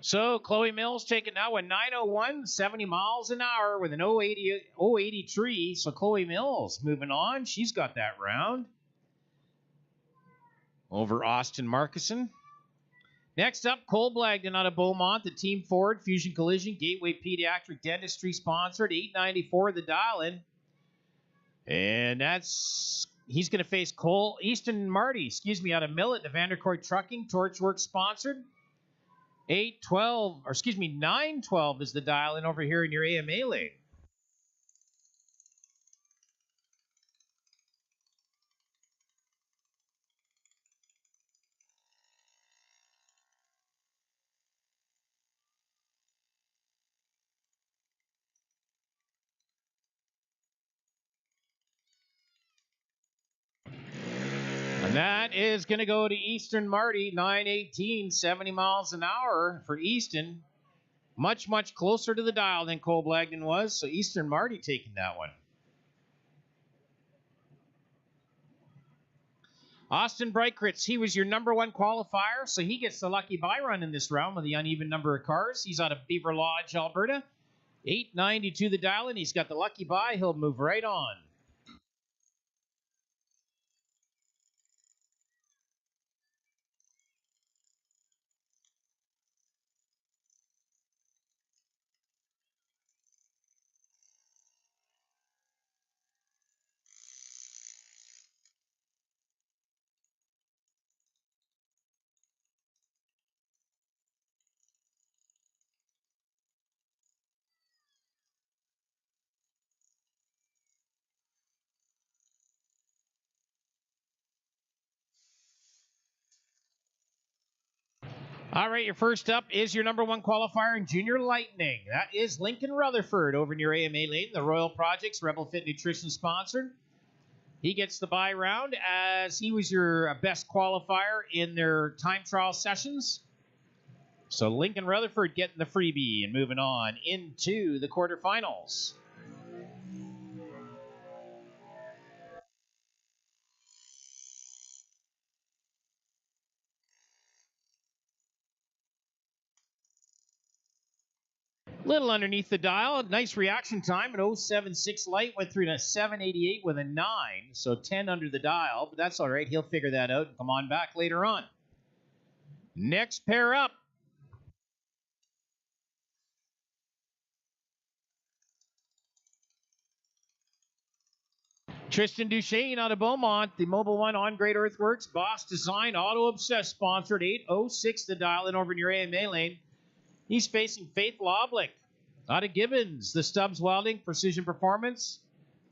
So Chloe Mills taking now a 901, 70 miles an hour with an 080 tree. So Chloe Mills moving on. She's got that round over Austin Markison. Next up, Cole Blagden out of Beaumont, the Team Ford Fusion Collision Gateway Pediatric Dentistry sponsored. 894 the dial-in. And he's going to face Easton Marty, out of Millet, the Vandercourt Trucking Torchworks sponsored. 912 is the dial-in over here in your AMA lane. And that is going to go to Eastern Marty, 918, 70 miles an hour for Easton. Much, much closer to the dial than Cole Blagden was, so Eastern Marty taking that one. Austin Breitkritz, he was your number one qualifier, so he gets the lucky bye run in this round with the uneven number of cars. He's out of Beaver Lodge, Alberta. 892 the dial, and he's got the lucky bye. He'll move right on. All right, your first up is your number one qualifier in Junior Lightning. That is Lincoln Rutherford over in your AMA lane, the Royal Projects Rebel Fit Nutrition sponsored. He gets the bye round as he was your best qualifier in their time trial sessions. So Lincoln Rutherford getting the freebie and moving on into the quarterfinals. Little underneath the dial. Nice reaction time. An 076 light went through to 788 with a 9. So 10 under the dial. But that's all right. He'll figure that out and come on back later on. Next pair up. Tristan Duchesne out of Beaumont, the Mobile One on Great Earthworks, Boss Design, Auto Obsessed sponsored. 806 the dial in over in your AMA lane. He's facing Faith Loblick out of Gibbons, the Stubbs Welding, Precision Performance,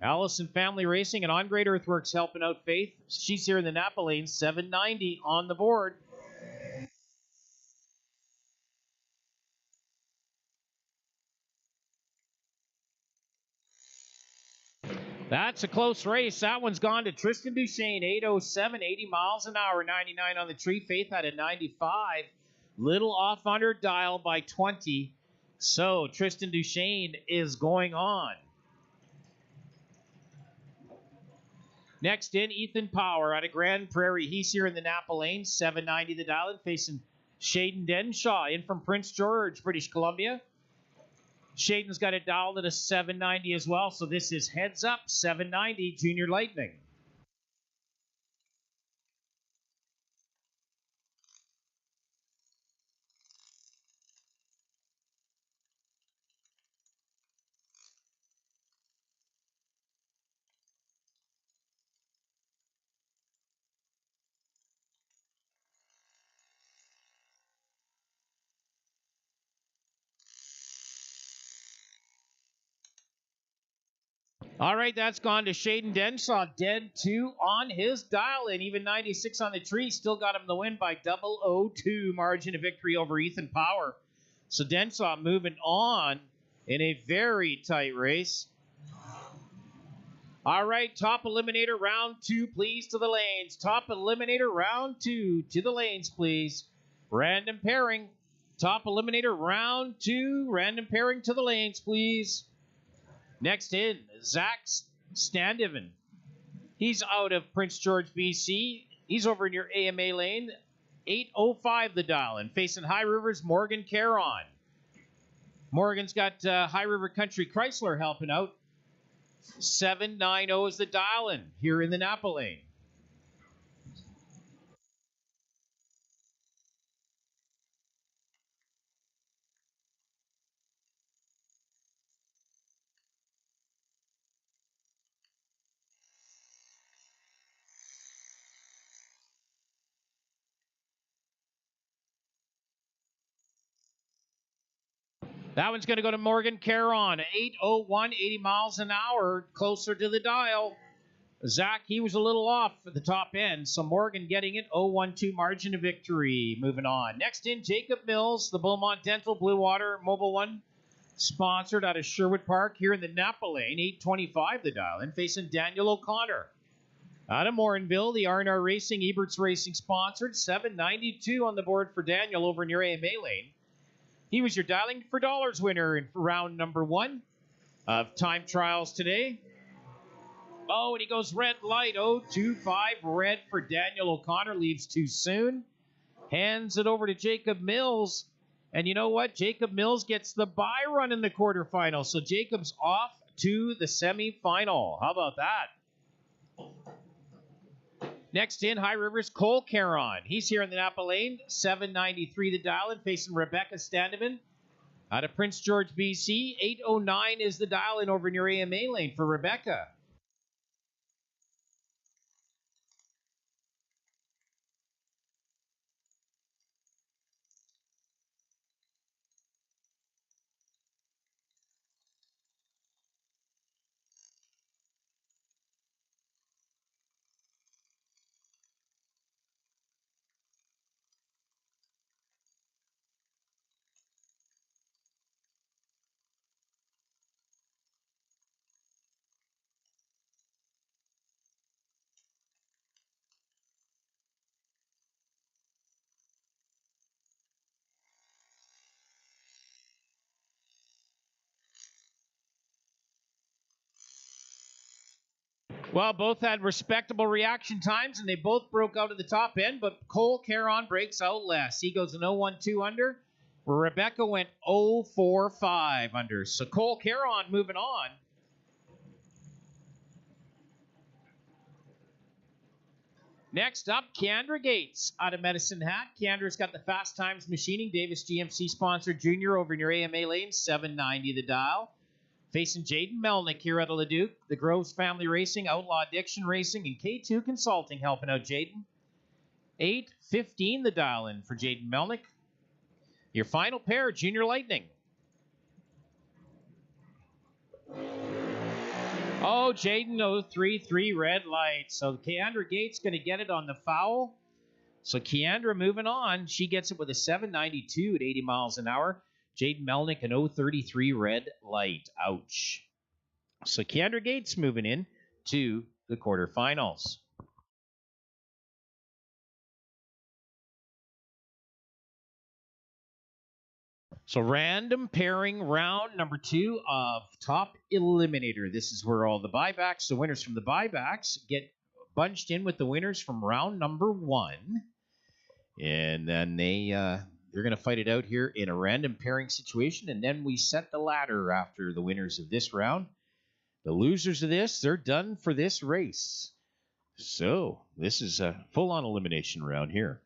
Allison Family Racing, and On Great Earthworks helping out Faith. She's here in the Napa lane, 790 on the board. That's a close race. That one's gone to Tristan Duchesne, 8:07, 80 miles an hour, 99 on the tree. Faith had a 95. Little off under dial by 20. So Tristan Duchesne is going on. Next in, Ethan Power out of Grand Prairie. He's here in the Napa Lane, 790 the dial, facing Shaden Denshaw in from Prince George, British Columbia. Shaden's got it dialed at a 790 as well, so this is heads up, 790 Junior Lightning. All right, that's gone to Shaden Denshaw, dead 2 on his dial, and even 96 on the tree. Still got him the win by 002 margin of victory over Ethan Power. So Denshaw moving on in a very tight race. All right, top eliminator round 2, please, to the lanes. Top eliminator round 2 to the lanes, please. Random pairing. Top eliminator round 2, random pairing to the lanes, please. Next in, Zach Standiven. He's out of Prince George, BC. He's over in your AMA lane. 8:05 the dial, and facing High River's Morgan Caron. Morgan's got High River Country Chrysler helping out. 790 is the dial in here in the Napa lane. That one's going to go to Morgan Caron. 8:01, 80 miles an hour, closer to the dial. Zach, he was a little off at the top end, so Morgan getting it. 0.12 margin of victory. Moving on. Next in, Jacob Mills, the Beaumont Dental Blue Water Mobile One, sponsored out of Sherwood Park here in the Napa Lane. 8:25 the dial, and facing Daniel O'Connor. Out of Morinville, the R&R Racing, Eberts Racing sponsored. 792 on the board for Daniel over in your AMA lane. He was your Dialing for Dollars winner in round number 1 of time trials today. Oh, and he goes red light. 025 red for Daniel O'Connor. Leaves too soon. Hands it over to Jacob Mills. And you know what? Jacob Mills gets the bye run in the quarterfinal. So Jacob's off to the semifinal. How about that? Next in, High River's Cole Caron. He's here in the Napa Lane. 793 the dial, and facing Rebecca Standivan out of Prince George, BC. 809 is the dial in over in your AMA lane for Rebecca. Well, both had respectable reaction times, and they both broke out of the top end, but Cole Caron breaks out less. He goes an 012 under, where Rebecca went 045 under. So Cole Caron moving on. Next up, Keandra Gates out of Medicine Hat. Keandra's got the Fast Times Machining, Davis GMC sponsored junior over in your AMA lane, 790 the dial. Facing Jaden Melnick here at Leduc, the Groves Family Racing, Outlaw Addiction Racing, and K2 Consulting helping out Jaden. 8:15 the dial in for Jaden Melnick. Your final pair, Junior Lightning. Oh, Jaden 033 red light. So Keandra Gates going to get it on the foul. So Keandra moving on. She gets it with a 792 at 80 miles an hour. Jaden Melnick, an 033 red light. Ouch. So Keandra Gates moving in. to the quarterfinals. So random pairing round number 2 of Top Eliminator. This is where all the buybacks, the winners from the buybacks, get bunched in with the winners from round number 1. And then they're going to fight it out here in a random pairing situation. And then we set the ladder after the winners of this round. The losers of this, they're done for this race. So this is a full-on elimination round here.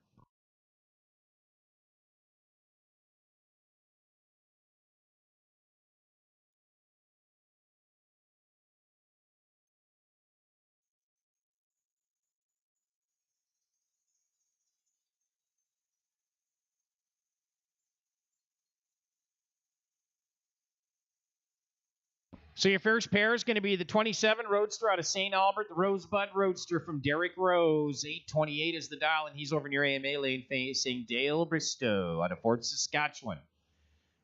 So your first pair is going to be the 27 Roadster out of St. Albert, the Rosebud Roadster from Derek Rose. 828 is the dial, and he's over near AMA lane facing Dale Bristow out of Fort Saskatchewan.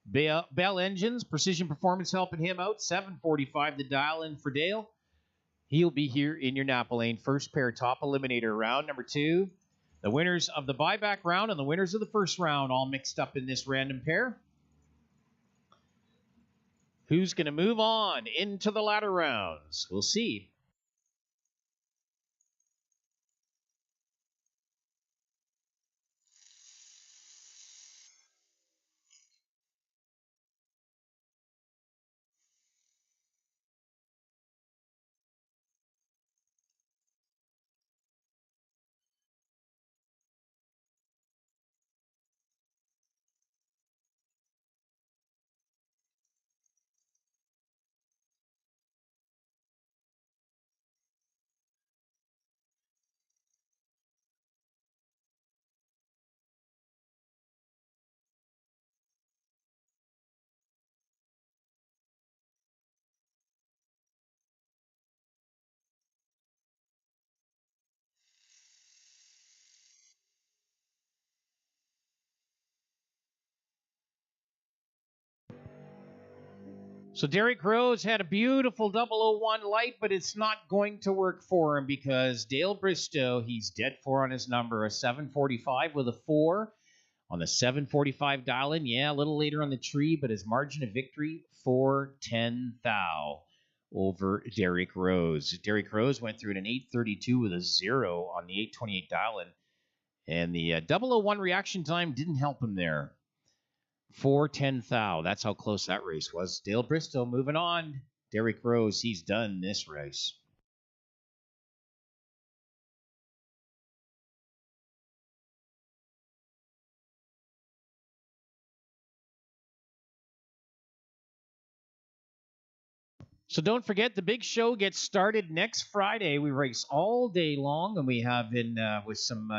Bell Engines, Precision Performance helping him out. 745 the dial in for Dale. He'll be here in your Napa lane. First pair, Top Eliminator round number 2. The winners of the buyback round and the winners of the first round all mixed up in this random pair. Who's going to move on into the latter rounds? We'll see. So Derek Rose had a beautiful 001 light, but it's not going to work for him because Dale Bristow, he's dead 4 on his number, a 745 with a 4 on the 745 dial-in. Yeah, a little later on the tree, but his margin of victory, 410 thou over Derek Rose. Derek Rose went through an 832 with a 0 on the 828 dial-in, and the 001 reaction time didn't help him there. 410 thou. That's how close that race was. Dale Bristow moving on. Derek Rose, he's done this race. So don't forget, the big show gets started next Friday. We race all day long, and we have in with some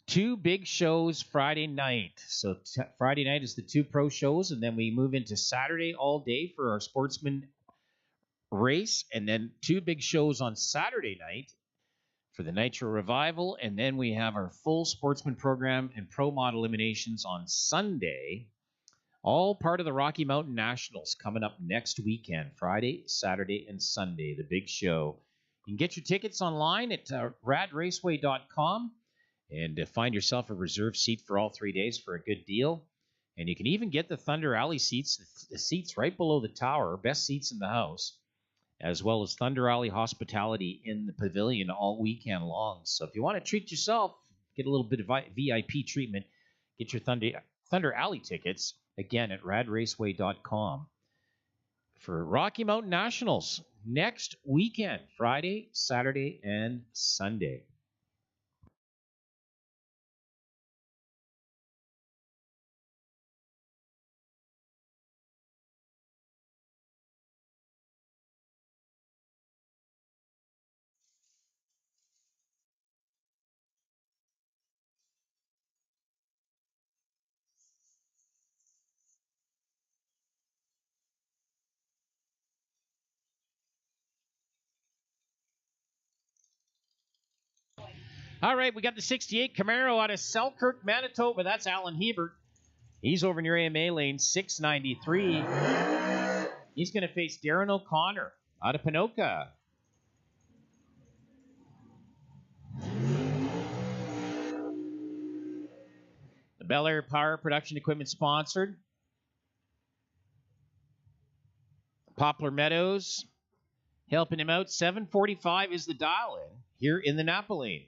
2 big shows Friday night. So Friday night is the 2 pro shows, and then we move into Saturday all day for our sportsman race, and then 2 big shows on Saturday night for the Nitro Revival, and then we have our full sportsman program and pro mod eliminations on Sunday. All part of the Rocky Mountain Nationals coming up next weekend, Friday, Saturday, and Sunday, the big show. You can get your tickets online at radraceway.com. And find yourself a reserved seat for all 3 days for a good deal. And you can even get the Thunder Alley seats, the seats right below the tower, best seats in the house, as well as Thunder Alley hospitality in the pavilion all weekend long. So if you want to treat yourself, get a little bit of VIP treatment, get your Thunder Alley tickets, again, at radraceway.com. For Rocky Mountain Nationals next weekend, Friday, Saturday, and Sunday. All right, we got the 68 Camaro out of Selkirk, Manitoba. That's Alan Hebert. He's over near AMA lane 693. He's going to face Darren O'Connor out of Pinoca. Bel Air Power Production Equipment sponsored. Poplar Meadows helping him out. 7:45 is the dial-in here in the Napa Lane.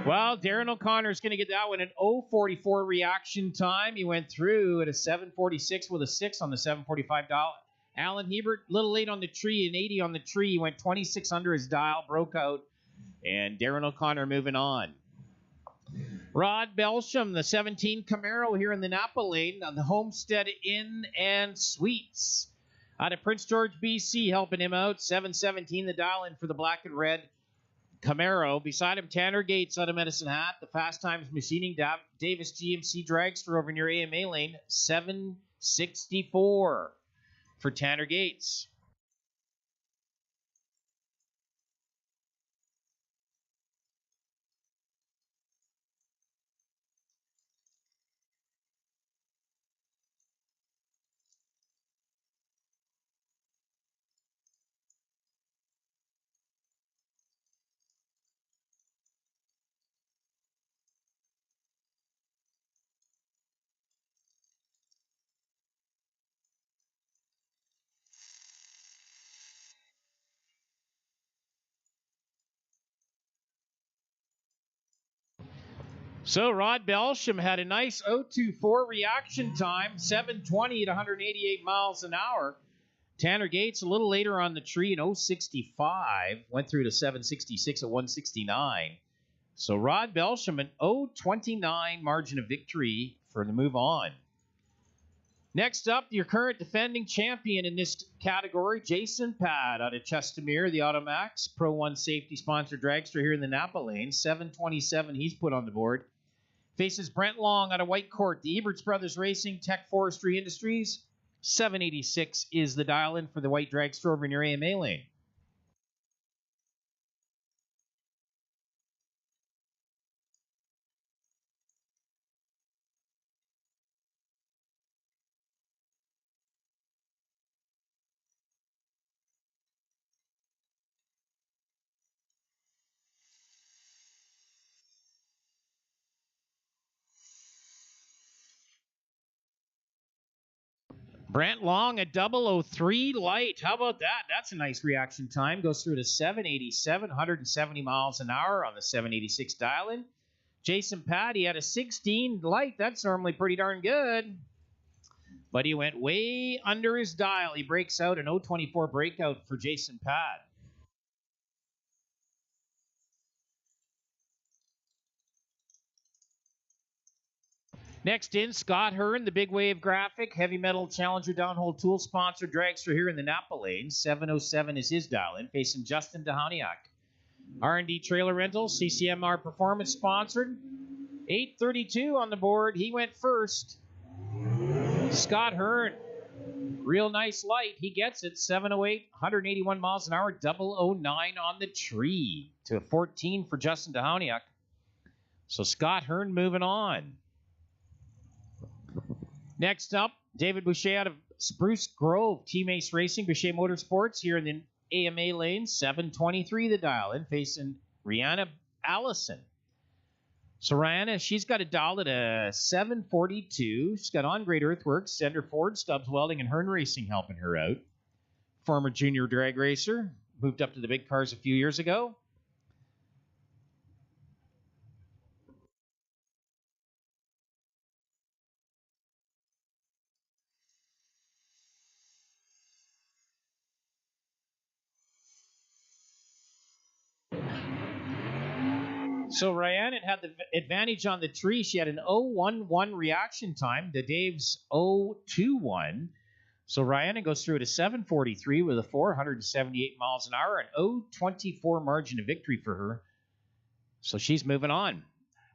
Well, Darren O'Connor's going to get that one at 0:44 reaction time. He went through at a 7:46 with a 6 on the 7:45 dial. Alan Hebert, a little late on the tree, an 80 on the tree. He went 26 under his dial, broke out, and Darren O'Connor moving on. Rod Belsham, the 17 Camaro here in the Napa Lane on the Homestead Inn and Suites. Out of Prince George, BC, helping him out. 7:17 the dial-in for the black and red Camaro. Beside him, Tanner Gates out of Medicine Hat. The Fast Times Machining Davis GMC Dragster over near AMA Lane. 7:64 for Tanner Gates. So Rod Belsham had a nice 0.24 reaction time, 7:20 at 188 miles an hour. Tanner Gates a little later on the tree in 0.65, went through to 7:66 at 169. So Rod Belsham an 0.29 margin of victory for the move on. Next up, your current defending champion in this category, Jason Pad out of Chestermere, the Automax Pro 1 safety sponsored dragster here in the Napa Lane. 7:27 he's put on the board. Faces Brent Long out of Whitecourt, the Eberts Brothers Racing, Tech Forestry Industries. 7:86 is the dial-in for the white dragster over near AMA Lane. Brent Long, a 003 light. How about that? That's a nice reaction time. Goes through to 7:87, 170 miles an hour on the 7:86 dial-in. Jason Pad, he had a 16 light. That's normally pretty darn good. But he went way under his dial. He breaks out an 0.24 breakout for Jason Pad. Next in, Scott Hearn, the Big Wave Graphic, Heavy Metal Challenger Downhole Tool sponsor dragster here in the Napa Lane. 7:07 is his dial-in, facing Justin Dahoniak. R&D Trailer Rentals, CCMR Performance sponsored. 8:32 on the board. He went first. Scott Hearn, real nice light. He gets it. 7:08, 181 miles an hour, 009 on the tree to 14 for Justin Dahoniak. So Scott Hearn moving on. Next up, David Boucher out of Spruce Grove, Team Ace Racing, Boucher Motorsports here in the AMA Lane. 7:23 the dial-in, facing Rihanna Allison. So Rihanna, she's got a dial at a 7:42. She's got on-grade earthworks, Sender Ford, Stubbs Welding, and Hearn Racing helping her out. Former junior drag racer. moved up to the big cars a few years ago. So Ryan had the advantage on the tree. She had an 0.11 reaction time to Dave's 0.21. So Ryan goes through to 7:43 with a 478 miles an hour, an 0.24 margin of victory for her. So she's moving on.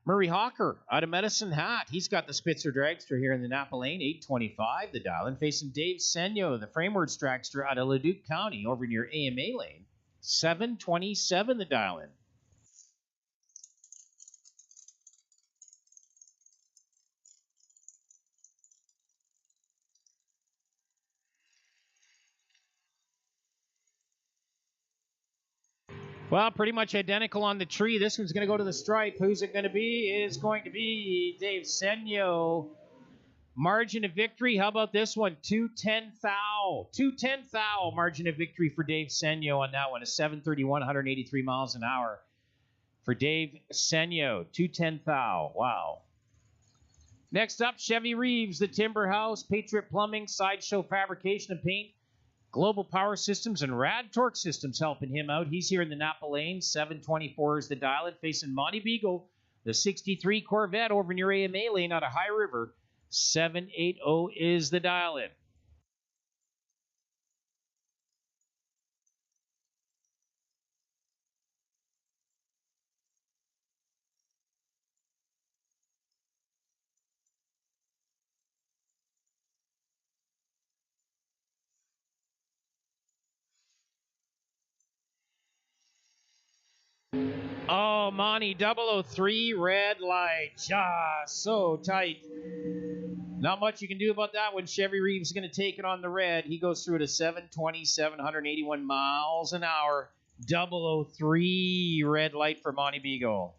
Murray Hawker out of Medicine Hat. He's got the Spitzer Dragster here in the Napa Lane, 825 the dial-in. Facing Dave Senyo, the Frameworks Dragster out of Leduc County over near AMA Lane, 727 the dial-in. Well, pretty much identical on the tree. This one's going to go to the stripe. Who's it going to be? It's going to be Dave Senyo. Margin of victory. How about this one? 210 thou. 210 thou. Margin of victory for Dave Senyo on that one. A 731, 183 miles an hour for Dave Senyo. 210 thou. Wow. Next up, Chevy Reeves, the Timber House, Patriot Plumbing, Sideshow Fabrication and Paint, Global Power Systems, and Rad Torque Systems helping him out. He's here in the Napa Lane. 724 is the dial-in. Facing Monty Beagle, the 63 Corvette over near AMA Lane out of High River. 780 is the dial-in. Oh, Monty 003 red light. Just so tight. Not much you can do about that when Chevy Reeves is going to take it on the red. He goes through it at 720, 781 miles an hour. 003 red light for Monty Beagle.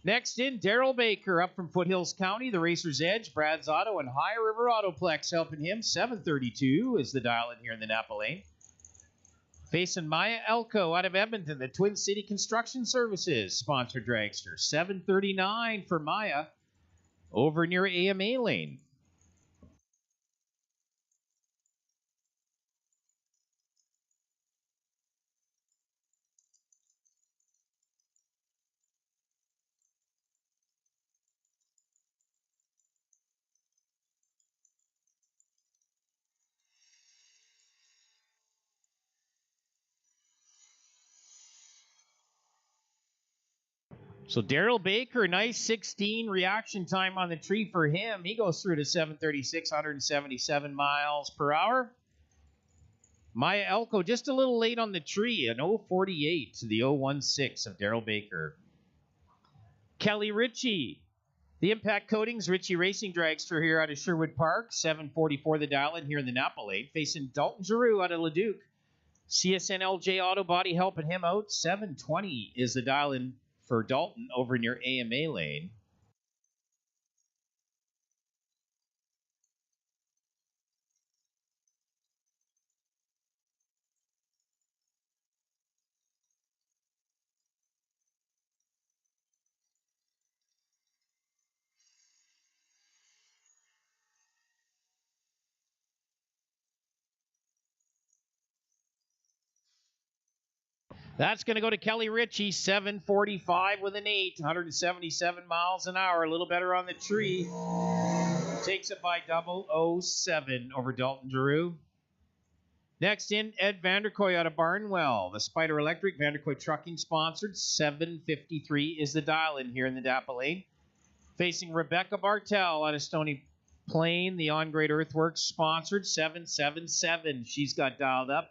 Next in, Daryl Baker up from Foothills County, the Racer's Edge, Brad's Auto, and High River Autoplex helping him. 732 is the dial-in here in the Napa Lane. Facing Maya Elko out of Edmonton, the Twin City Construction Services sponsored dragster. 739 for Maya over near AMA Lane. So Daryl Baker, nice 16 reaction time on the tree for him. He goes through to 736, 177 miles per hour. Maya Elko just a little late on the tree, an 048 to the 016 of Daryl Baker. Kelly Ritchie, the Impact Coatings Ritchie Racing Dragster here out of Sherwood Park, 744 the dial-in here in the Napa Lane. Facing Dalton Giroux out of Leduc. CSN LJ Auto Body helping him out, 720 is the dial-in for Dalton over near AMA Lane. That's going to go to Kelly Ritchie, 745 with an 8, 177 miles an hour, a little better on the tree. Takes it by 007 over Dalton Giroux. Next in, Ed Vanderkoy out of Barnwell, the Spider Electric Vanderkoy Trucking sponsored. 753 is the dial-in here in the Napa Lane. Facing Rebecca Bartel out of Stony Plain, the On Great Earthworks sponsored. 777. She's got dialed up.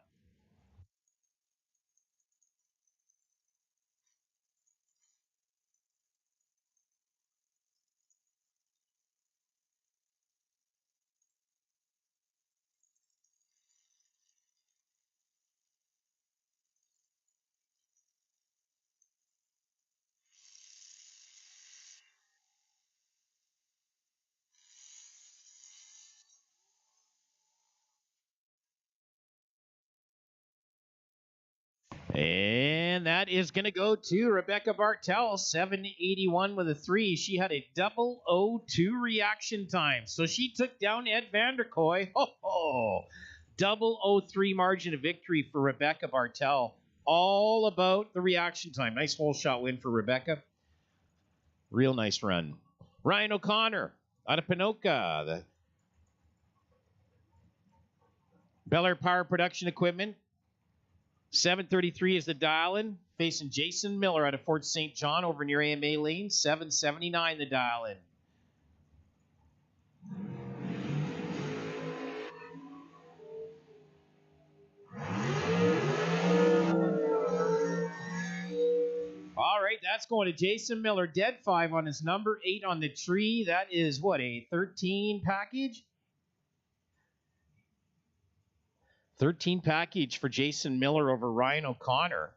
And that is going to go to Rebecca Bartel, 781 with a 3. She had a 002 reaction time. So she took down Ed Vanderkoy. Ho! 003 margin of victory for Rebecca Bartel. All about the reaction time. Nice hole shot win for Rebecca. Real nice run. Ryan O'Connor out of Pinoca. The Bel Air Power Production Equipment. 733 is the dial-in. Facing Jason Miller out of Fort St. John over near AMA Lane. 779 the dial-in. All right, that's going to Jason Miller. Dead 5 on his number, 8 on the tree. That is, what, a 13 package? 13 package for Jason Miller over Ryan O'Connor.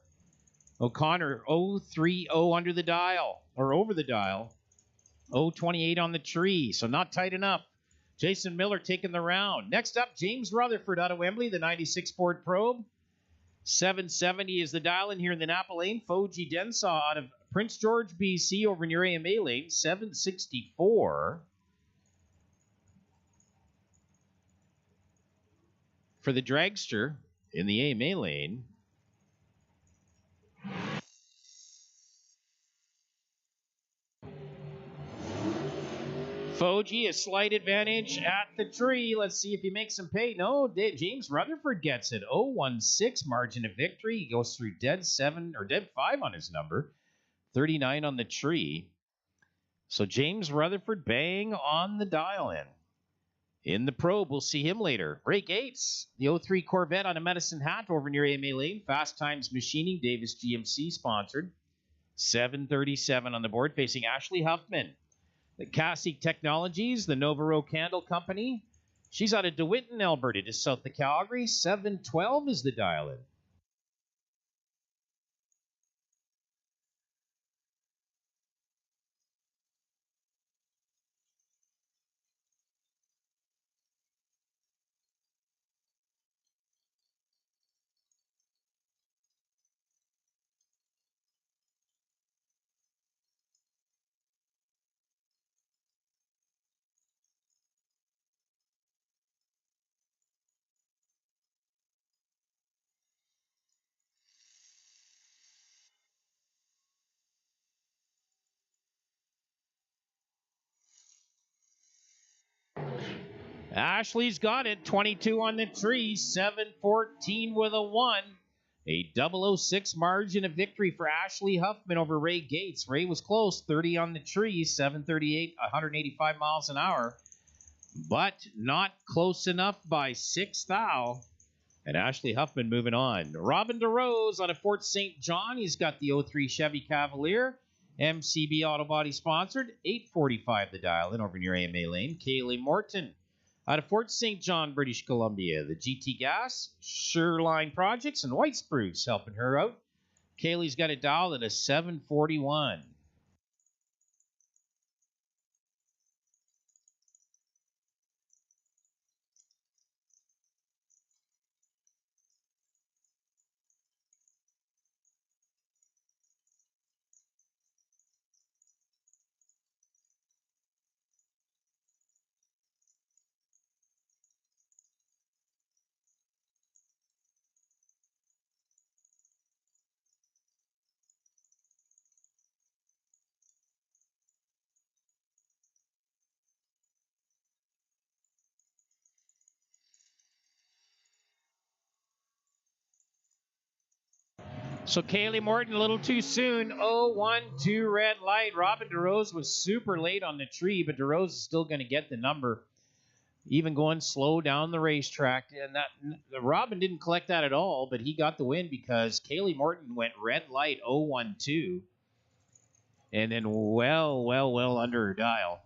O'Connor 030 under the dial, or over the dial. 028 on the tree, so not tight enough. Jason Miller taking the round. Next up, James Rutherford out of Wembley, the 96 Ford Probe. 770 is the dial in here in the Napa Lane. Foji Densaw out of Prince George, BC, over near AMA Lane. 764. For the Dragster in the AMA Lane. Foji, a slight advantage at the tree. Let's see if he makes some pay. No, James Rutherford gets it. 016 margin of victory. He goes through dead 7 or dead 5 on his number. 39 on the tree. So James Rutherford bang on the dial in the probe. We'll see him later. Ray Gates, the 03 Corvette on a Medicine Hat over near AMA Lane. Fast Times Machining, Davis GMC sponsored. 737 on the board, facing Ashley Huffman. The Cassie Technologies, the Novaro Candle Company. She's out of DeWitton, Alberta, just south of Calgary. 712 is the dial-in. Ashley's got it. 22 on the tree. 714 with a 1. A 006 margin of victory for Ashley Huffman over Ray Gates. Ray was close. 30 on the tree. 738, 185 miles an hour. But not close enough by 6 thou. And Ashley Huffman moving on. Robin DeRose out of Fort St. John. He's got the 03 Chevy Cavalier. MCB Auto Body sponsored. 845 the dial in over near AMA Lane. Kaylee Morton out of Fort St. John, British Columbia. The GT Gas, Shoreline Projects, and White Spruce helping her out. Kaylee's got it dialed at a 741. So Kaylee Morton a little too soon. 0-1-2 red light. Robin DeRose was super late on the tree, but DeRose is still going to get the number. Even going slow down the racetrack. And that Robin didn't collect that at all, but he got the win because Kaylee Morton went red light 0-1-2. And then well under her dial.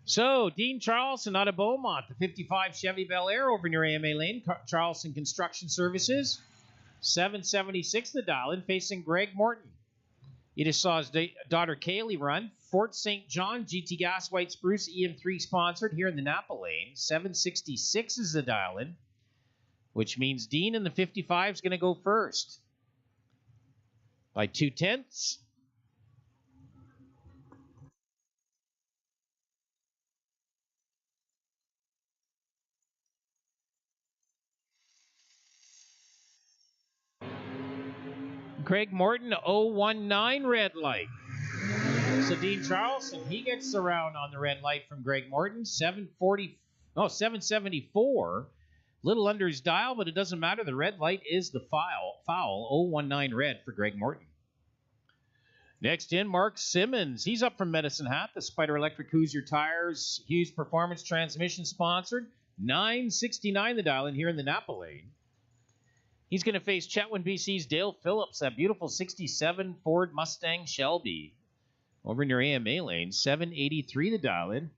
So, Dean Charleston out of Beaumont, the 55 Chevy Bel Air over near AMA Lane. Charleston Construction Services. 776 the dial-in, facing Greg Morton. He just saw his daughter Kaylee run. Fort St. John, GT Gas, White Spruce, EM3 sponsored here in the Napa Lane. 766 is the dial-in. which means Dean in the 55 is going to go first by 0.2. Craig Morton, 019 red light. So Dean Charleston, he gets the round on the red light from Greg Morton. 774. Little under his dial, but it doesn't matter. The red light is the foul. 019 red for Greg Morton. Next in, Mark Simmons. He's up from Medicine Hat. The Spider Electric Hoosier Tires Hughes Performance Transmission sponsored. 969 the dial in here in the Napa lane. He's going to face Chetwynd, BC's Dale Phillips, that beautiful 67 Ford Mustang Shelby. Over in your AMA lane, 783 the dial in.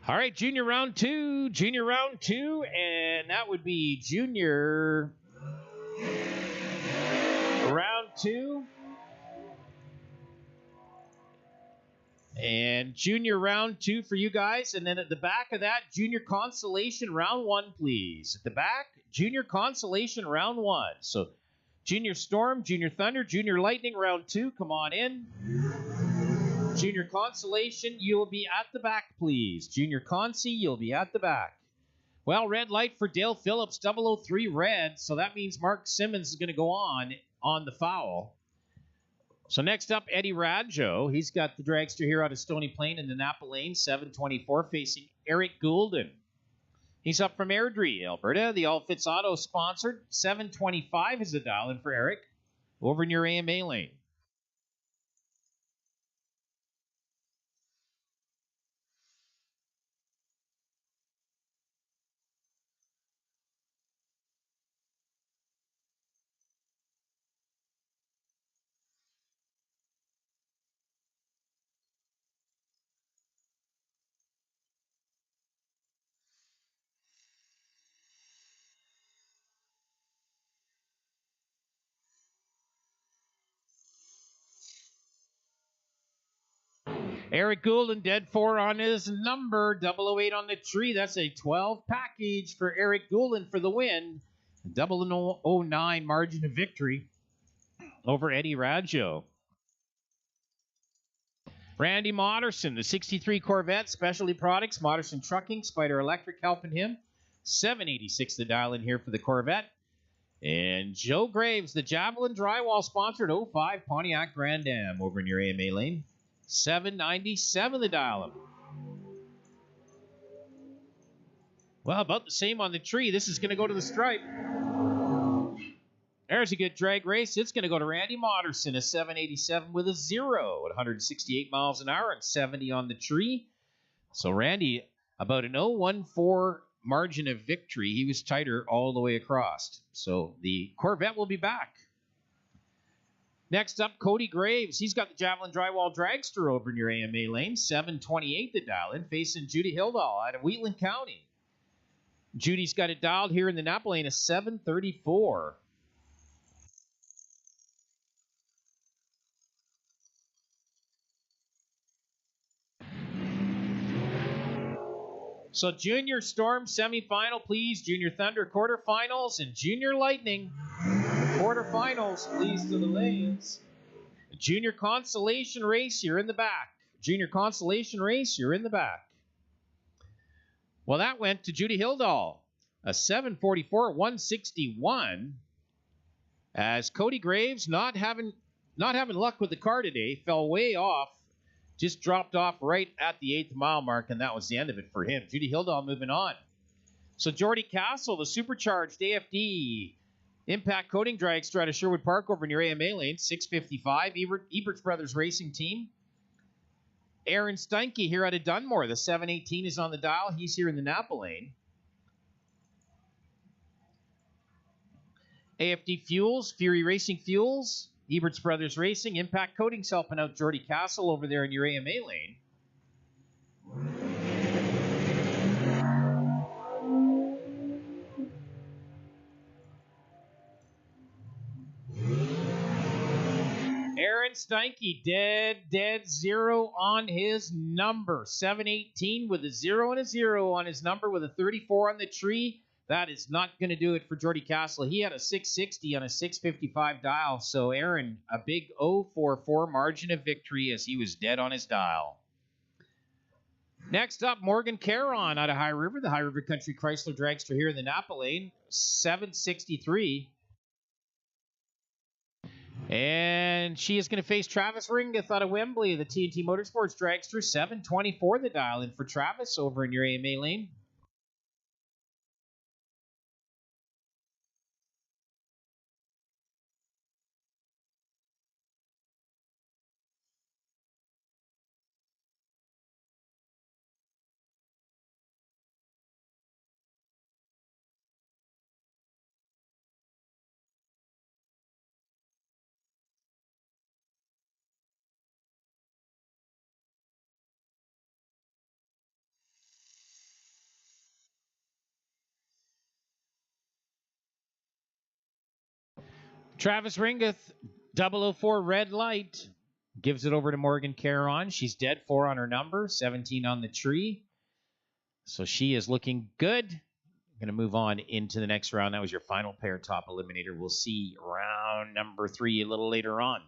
All right, junior round two, and that would be junior round two. And junior round two for you guys. And then at the back of that, junior consolation round one, please. At the back, junior consolation round one. So junior storm, junior thunder, junior lightning round two. Come on in. Junior consolation, you'll be at the back, please. Junior consi, you'll be at the back. Well, red light for Dale Phillips, 003 red. So that means Mark Simmons is going to go on the foul. So next up, Eddie Radjo. He's got the dragster here out of Stony Plain in the Napa lane, 724, facing Eric Goulden. He's up from Airdrie, Alberta. The All Fits Auto sponsored. 725 is the dial in for Eric. Over in your AMA lane. Eric Goulden, dead 4 on his number, 008 on the tree. That's a 12 package for Eric Goulden for the win. 009 margin of victory over Eddie Radjo. Randy Moderson, the 63 Corvette, Specialty Products, Moderson Trucking, Spider Electric helping him. 786 the dial in here for the Corvette. And Joe Graves, the Javelin Drywall sponsored 05 Pontiac Grand Am over in your AMA lane. 797 the dial. Well, about the same on the tree. This is going to go to the stripe. There's a good drag race. It's going to go to Randy Moderson, a 787 with a 0 at 168 miles an hour and 70 on the tree. So Randy, about an 014 margin of victory. He was tighter all the way across. So the Corvette will be back. Next up, Cody Graves. He's got the Javelin Drywall Dragster over in your AMA lane. 728 the dial in, facing Judy Hildahl out of Wheatland County. Judy's got it dialed here in the Napa lane, a 734. So Junior Storm semifinal, please. Junior Thunder quarterfinals, and Junior Lightning quarterfinals, please, to the lanes. Junior Consolation Race, you're in the back. Junior Consolation Race, you're in the back. Well, that went to Judy Hildahl, a 744 161. As Cody Graves, not having luck with the car today, fell way off. Just dropped off right at the 8th mile mark, and that was the end of it for him. Judy Hildahl moving on. So Jordy Castle, the supercharged AFD Impact Coating Dragster out of Sherwood Park over near AMA lane, 655. Eberts Brothers Racing Team. Aaron Steinke here out of Dunmore. The 718 is on the dial. He's here in the Napa lane. AFD Fuels, Fury Racing Fuels. Eberts Brothers Racing, Impact Coatings helping out Jordy Castle over there in your AMA lane. Steinke, dead zero on his number. 718 with a 0 and a 0 on his number with a 34 on the tree. That is not going to do it for Jordy Castle. He had a 660 on a 655 dial. So, Aaron, a big 044 margin of victory as he was dead on his dial. Next up, Morgan Caron out of High River, the High River Country Chrysler Dragster here in the Napa Lane, 763. And she is going to face Travis Ringeth out of Wembley, the TNT Motorsports Dragster, 724 the dial in for Travis over in your AMA lane. Travis Ringeth, 004 red light, gives it over to Morgan Caron. She's dead 4 on her number, 17 on the tree. So she is looking good. Going to move on into the next round. That was your final pair top eliminator. We'll see round number 3 a little later on.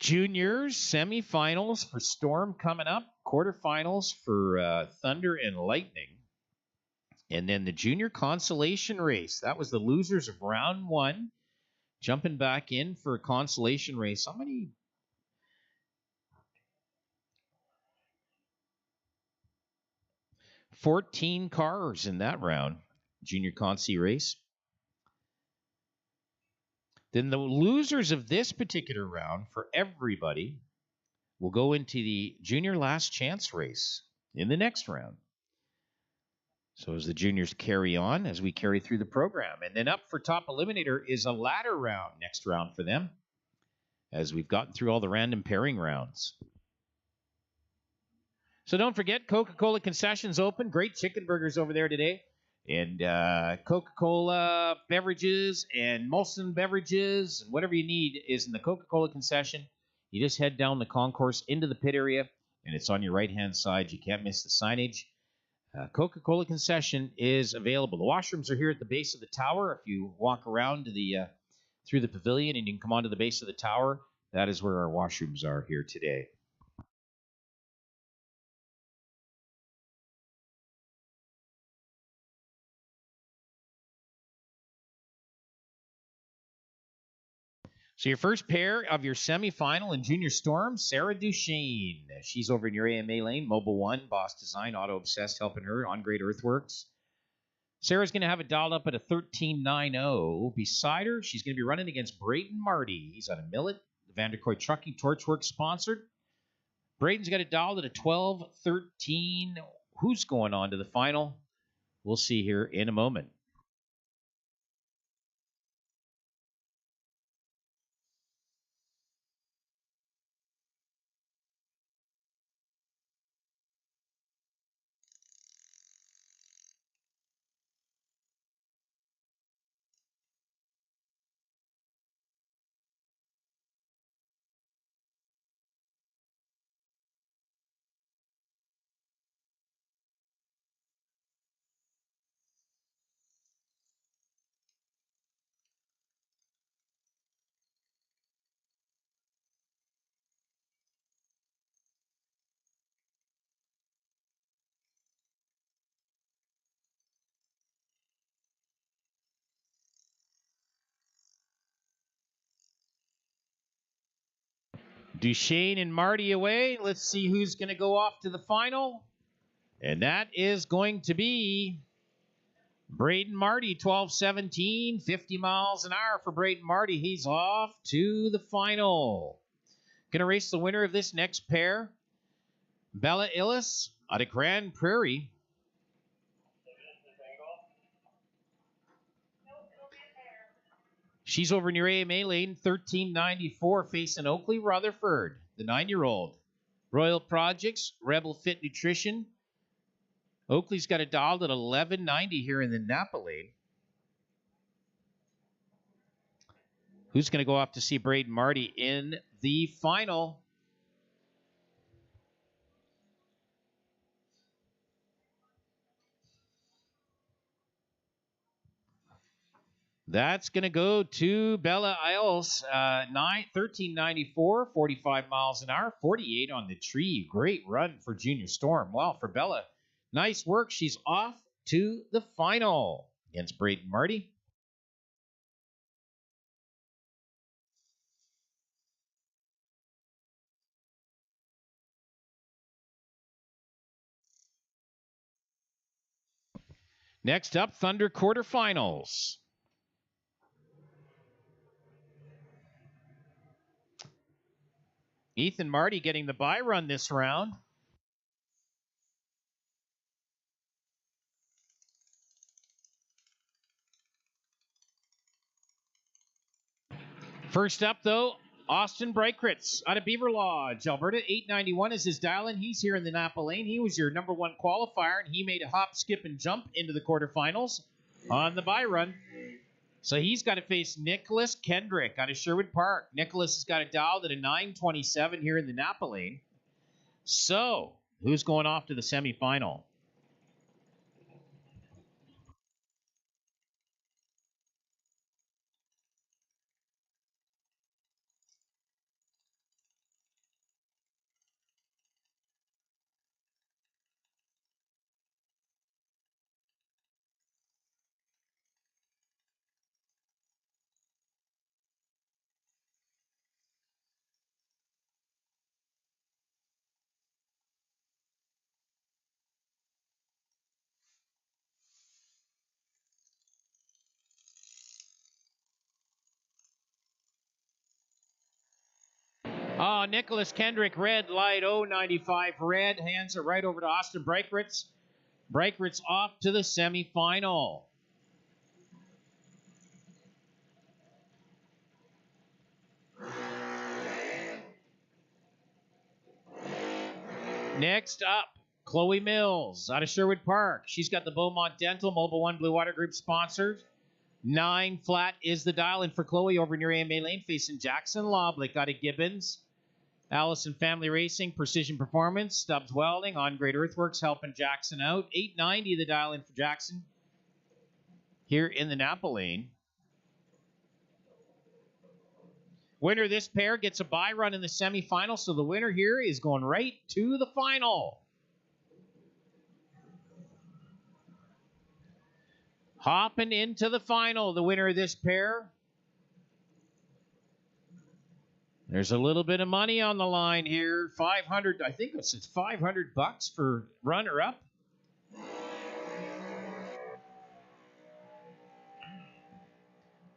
Juniors semifinals for Storm coming up. Quarterfinals for Thunder and Lightning. And then the junior consolation race. That was the losers of round 1. Jumping back in for a consolation race. How many? $14 cars in that round. Junior consi race. Then the losers of this particular round for everybody will go into the junior last chance race in the next round. So as the juniors carry on, as we carry through the program. And then up for top eliminator is a ladder round, next round for them, as we've gotten through all the random pairing rounds. So don't forget, Coca-Cola Concessions open. Great chicken burgers over there today. And Coca-Cola beverages and Molson beverages and whatever you need is in the Coca-Cola Concession. You just head down the concourse into the pit area, and it's on your right-hand side. You can't miss the signage. Coca-Cola Concession is available. The washrooms are here at the base of the tower. If you walk around to the through the pavilion and you can come onto the base of the tower, that is where our washrooms are here today. So your first pair of your semifinal in Junior Storm, Sarah Duchesne. She's over in your AMA lane, Mobile One, Boss Design, Auto Obsessed, helping her on Great Earthworks. Sarah's going to have it dialed up at a 13.90. Beside her, she's going to be running against Brayden Marty. He's on a Millet, the Vanderkoy Trucking Torchworks sponsored. Brayden's got it dialed at a 12.13. Who's going on to the final? We'll see here in a moment. Duchesne and Marty away. Let's see who's going to go off to the final. And that is going to be Brayden Marty, 12.17, 50 miles an hour for Brayden Marty. He's off to the final. Going to race the winner of this next pair, Bella Illis out of Grand Prairie. She's over near AMA lane, 1394, facing Oakley Rutherford, the 9-year-old. Royal Projects, Rebel Fit Nutrition. Oakley's got it dialed at 1190 here in the Napa lane. Who's going to go off to see Braden Marty in the final? That's going to go to Bella Isles, 1394, 45 miles an hour, 48 on the tree. Great run for Junior Storm. Wow, for Bella, nice work. She's off to the final against Braden Marty. Next up, Thunder quarterfinals. Ethan Marty getting the bye run this round. First up, though, Austin Breikritz out of Beaver Lodge, Alberta. 891 is his dial-in. He's here in the Napa lane. He was your number one qualifier, and he made a hop, skip, and jump into the quarterfinals on the bye run. So he's got to face Nicholas Kendrick out of Sherwood Park. Nicholas has got it dialed at a 927 here in the Napa lane. So who's going off to the semifinal? Oh, Nicholas Kendrick, red light, 095 red. Hands it right over to Austin Breikritz. Breikritz off to the semifinal. Next up, Chloe Mills out of Sherwood Park. She's got the Beaumont Dental Mobile One Blue Water Group sponsored. 9 flat is the dial-in for Chloe over near AMA Lane, facing Jackson Loblick out of Gibbons. Allison Family Racing, Precision Performance, Stubbs Welding, On Great Earthworks helping Jackson out. 890 the dial-in for Jackson here in the Napa lane. Winner of this pair gets a bye run in the semifinal, so the winner here is going right to the final. Hopping into the final, the winner of this pair. There's a little bit of money on the line here. 500, I think it's $500 for runner-up.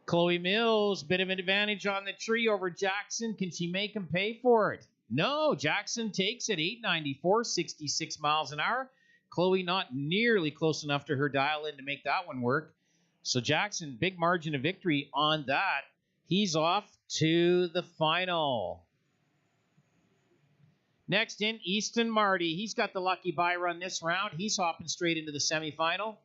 Chloe Mills, bit of an advantage on the tree over Jackson. Can she make him pay for it? No, Jackson takes it, 894, 66 miles an hour. Chloe not nearly close enough to her dial-in to make that one work. So Jackson, big margin of victory on that. He's off to the final. Next in, Easton Marty. He's got the lucky bye run this round. He's hopping straight into the semifinal,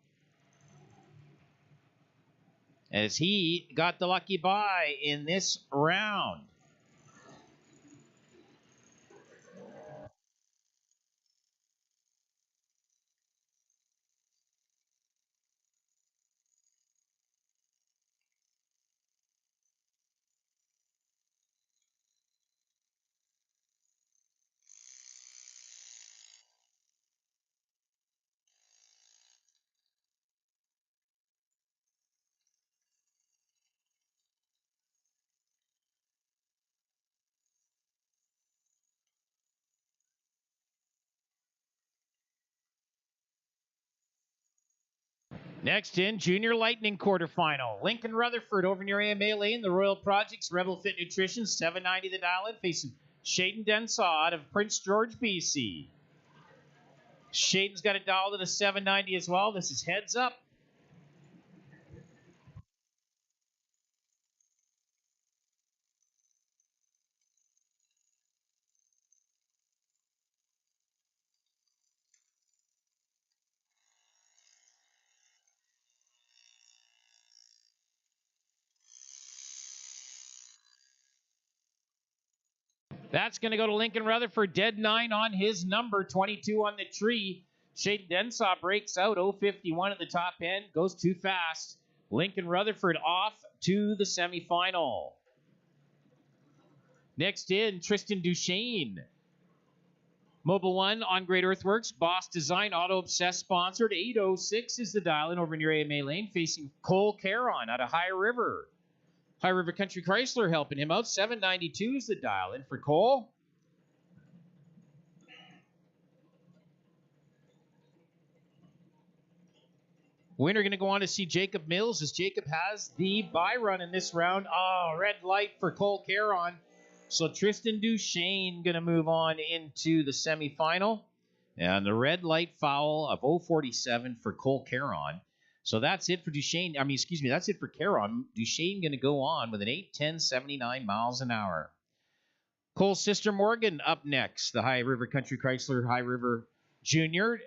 as he got the lucky bye in this round. Next in, Junior Lightning quarterfinal. Lincoln Rutherford over near AMA Lane. The Royal Projects, Rebel Fit Nutrition, 790 the dial-in, facing Shaden Densaw out of Prince George, BC. Shaden's got a dial at a 790 as well. This is heads up. That's going to go to Lincoln Rutherford. Dead 9 on his number. 22 on the tree. Shaden Densaw breaks out. 051 at the top end. Goes too fast. Lincoln Rutherford off to the semifinal. Next in, Tristan Duchesne. Mobile One on Great Earthworks. Boss Design, Auto Obsessed sponsored. 806 is the dial-in over near AMA Lane, facing Cole Caron out of High River. High River Country Chrysler helping him out. 792 is the dial-in for Cole. Winner going to go on to see Jacob Mills as Jacob has the bye run in this round. Oh, red light for Cole Caron. So Tristan Duchesne going to move on into the semifinal. And the red light foul of 047 for Cole Caron. So that's it for Duchesne. That's it for Caron. Duchesne going to go on with an 8:10.79 miles an hour. Cole's sister Morgan up next. The High River Country Chrysler High River Junior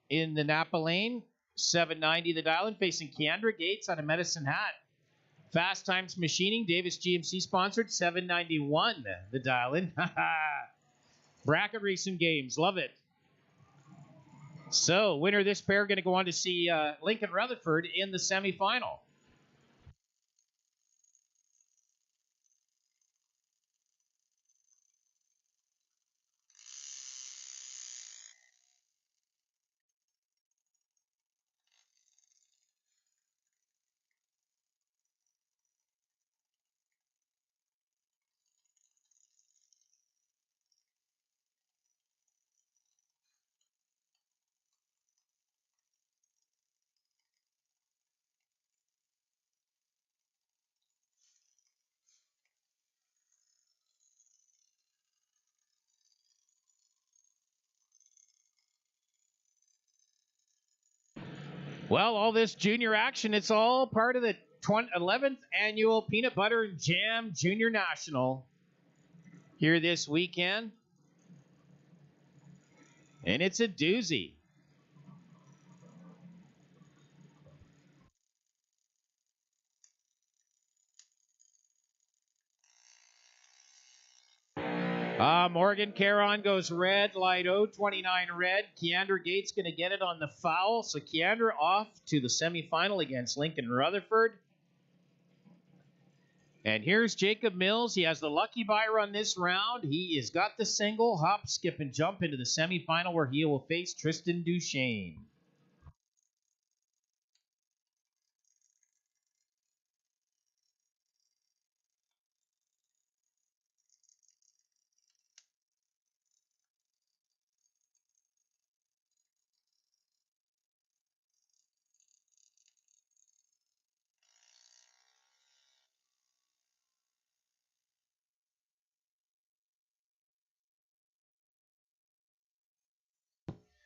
in the Napa Lane. 790 the dial-in, facing Keandra Gates out of Medicine Hat. Fast Times Machining, Davis GMC sponsored. 791 the dial-in. Bracket racing games, love it. So, winner of this pair going to go on to see Lincoln Rutherford in the semifinal. Well, all this junior action, it's all part of the 11th annual Peanut Butter and Jam Junior National here this weekend. And it's a doozy. Morgan Caron goes red, light 029 red. Keandra Gates going to get it on the foul. So Keandra off to the semifinal against Lincoln Rutherford. And here's Jacob Mills. He has the lucky bye run this round. He has got the single, hop, skip, and jump into the semifinal where he will face Tristan Duchesne.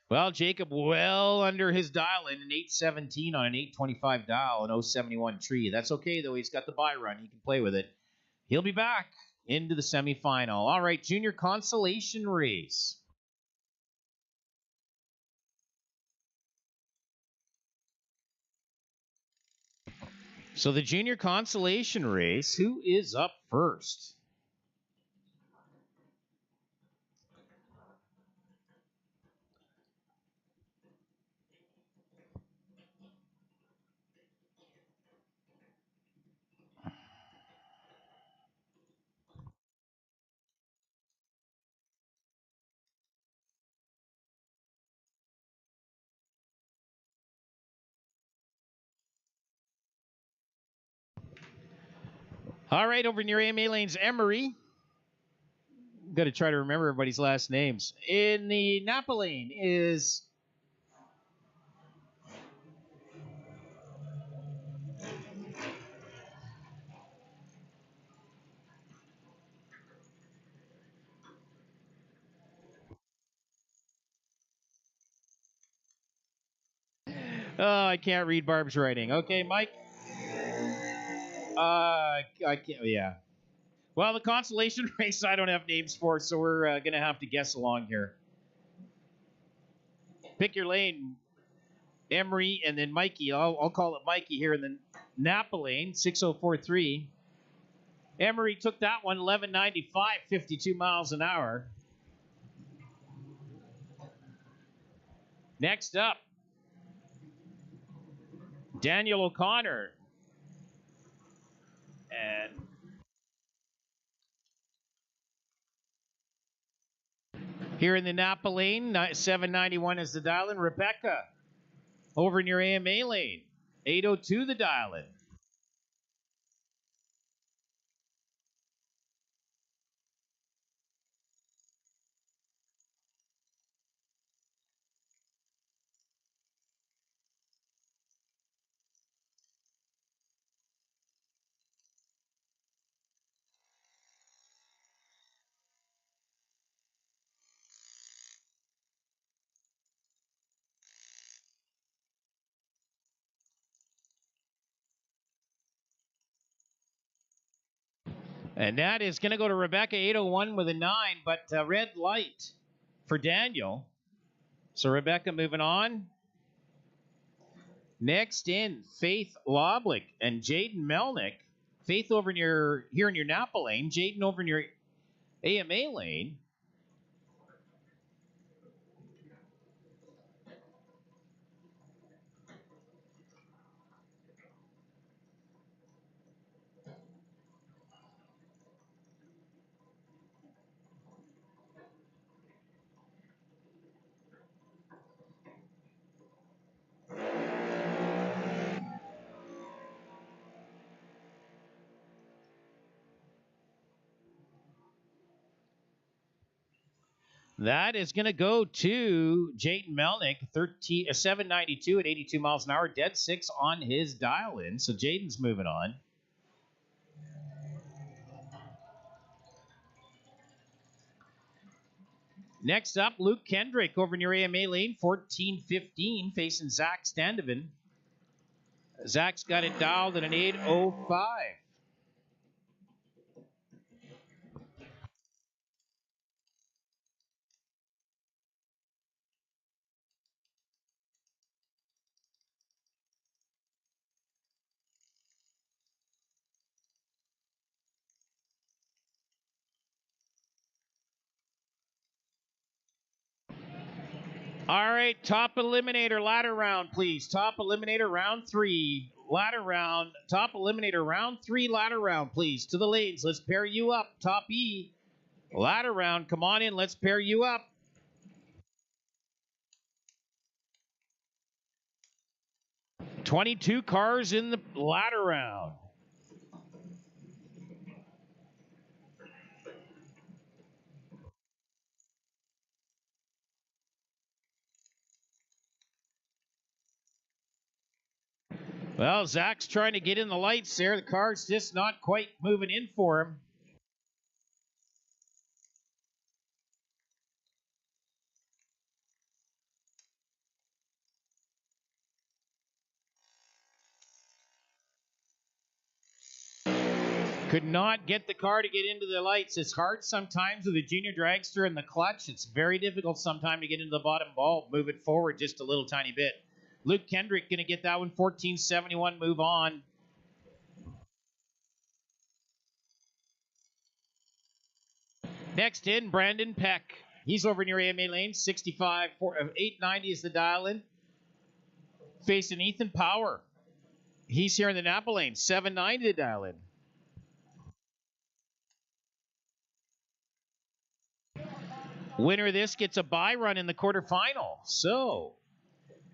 Well, Jacob well under his dial in an 817 on an 825 dial, an 071 tree. That's okay, though. He's got the bye run. He can play with it. He'll be back into the semifinal. All right, junior consolation race. So the junior consolation race, who is up first? All right, over near AMA Lane's Emery. Got to try to remember everybody's last names. In the Napa Lane is oh, I can't read Barb's writing. Okay, Mike. I can't. Yeah. Well, the consolation race I don't have names for, so we're going to have to guess along here. Pick your lane, Emery, and then Mikey. I'll call it Mikey here in the Napa Lane, 6043. Emery took that one, 11.95, 52 miles an hour. Next up, Daniel O'Connor. And here in the Napa lane, 791 is the dial-in. Rebecca, over in your AMA lane, 802 the dial-in. And that is going to go to Rebecca, 801 with a 9, but red light for Daniel. So Rebecca moving on. Next in, Faith Loblich and Jaden Melnick. Faith over in your Napa lane. Jaden over in your AMA lane. That is going to go to Jaden Melnick, 792 at 82 miles an hour, dead 6 on his dial-in. So Jaden's moving on. Next up, Luke Kendrick over in your AMA lane, 1415, facing Zach Standevan. Zach's got it dialed at an 805. All right, top eliminator ladder round, please. Top eliminator round 3, ladder round. Top eliminator round 3, ladder round, please. To the lanes, let's pair you up. Top E, ladder round, come on in, let's pair you up. $22 cars in the ladder round. Well, Zach's trying to get in the lights there. The car's just not quite moving in for him. Could not get the car to get into the lights. It's hard sometimes with a junior dragster in the clutch. It's very difficult sometimes to get into the bottom bulb. Move it forward just a little tiny bit. Luke Kendrick going to get that one, 1471, move on. Next in, Brandon Peck. He's over in your AMA lane, 890 is the dial-in. Facing Ethan Power. He's here in the Napa lane, 790 the dial-in. Winner of this gets a bye run in the quarterfinal. So,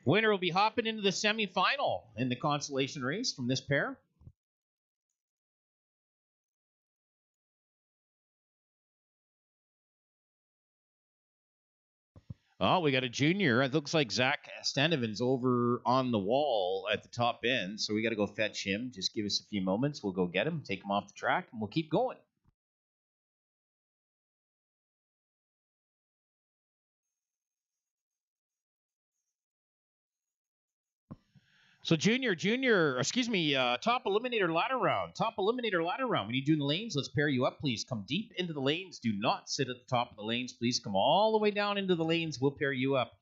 winner will be hopping into the semifinal in the consolation race from this pair. Oh, we got a junior. It looks like Zach Standevan's over on the wall at the top end, so we got to go fetch him. Just give us a few moments. We'll go get him, take him off the track, and we'll keep going. So top eliminator ladder round. Top eliminator ladder round. When you do the lanes, let's pair you up, please. Come deep into the lanes. Do not sit at the top of the lanes, please. Come all the way down into the lanes. We'll pair you up.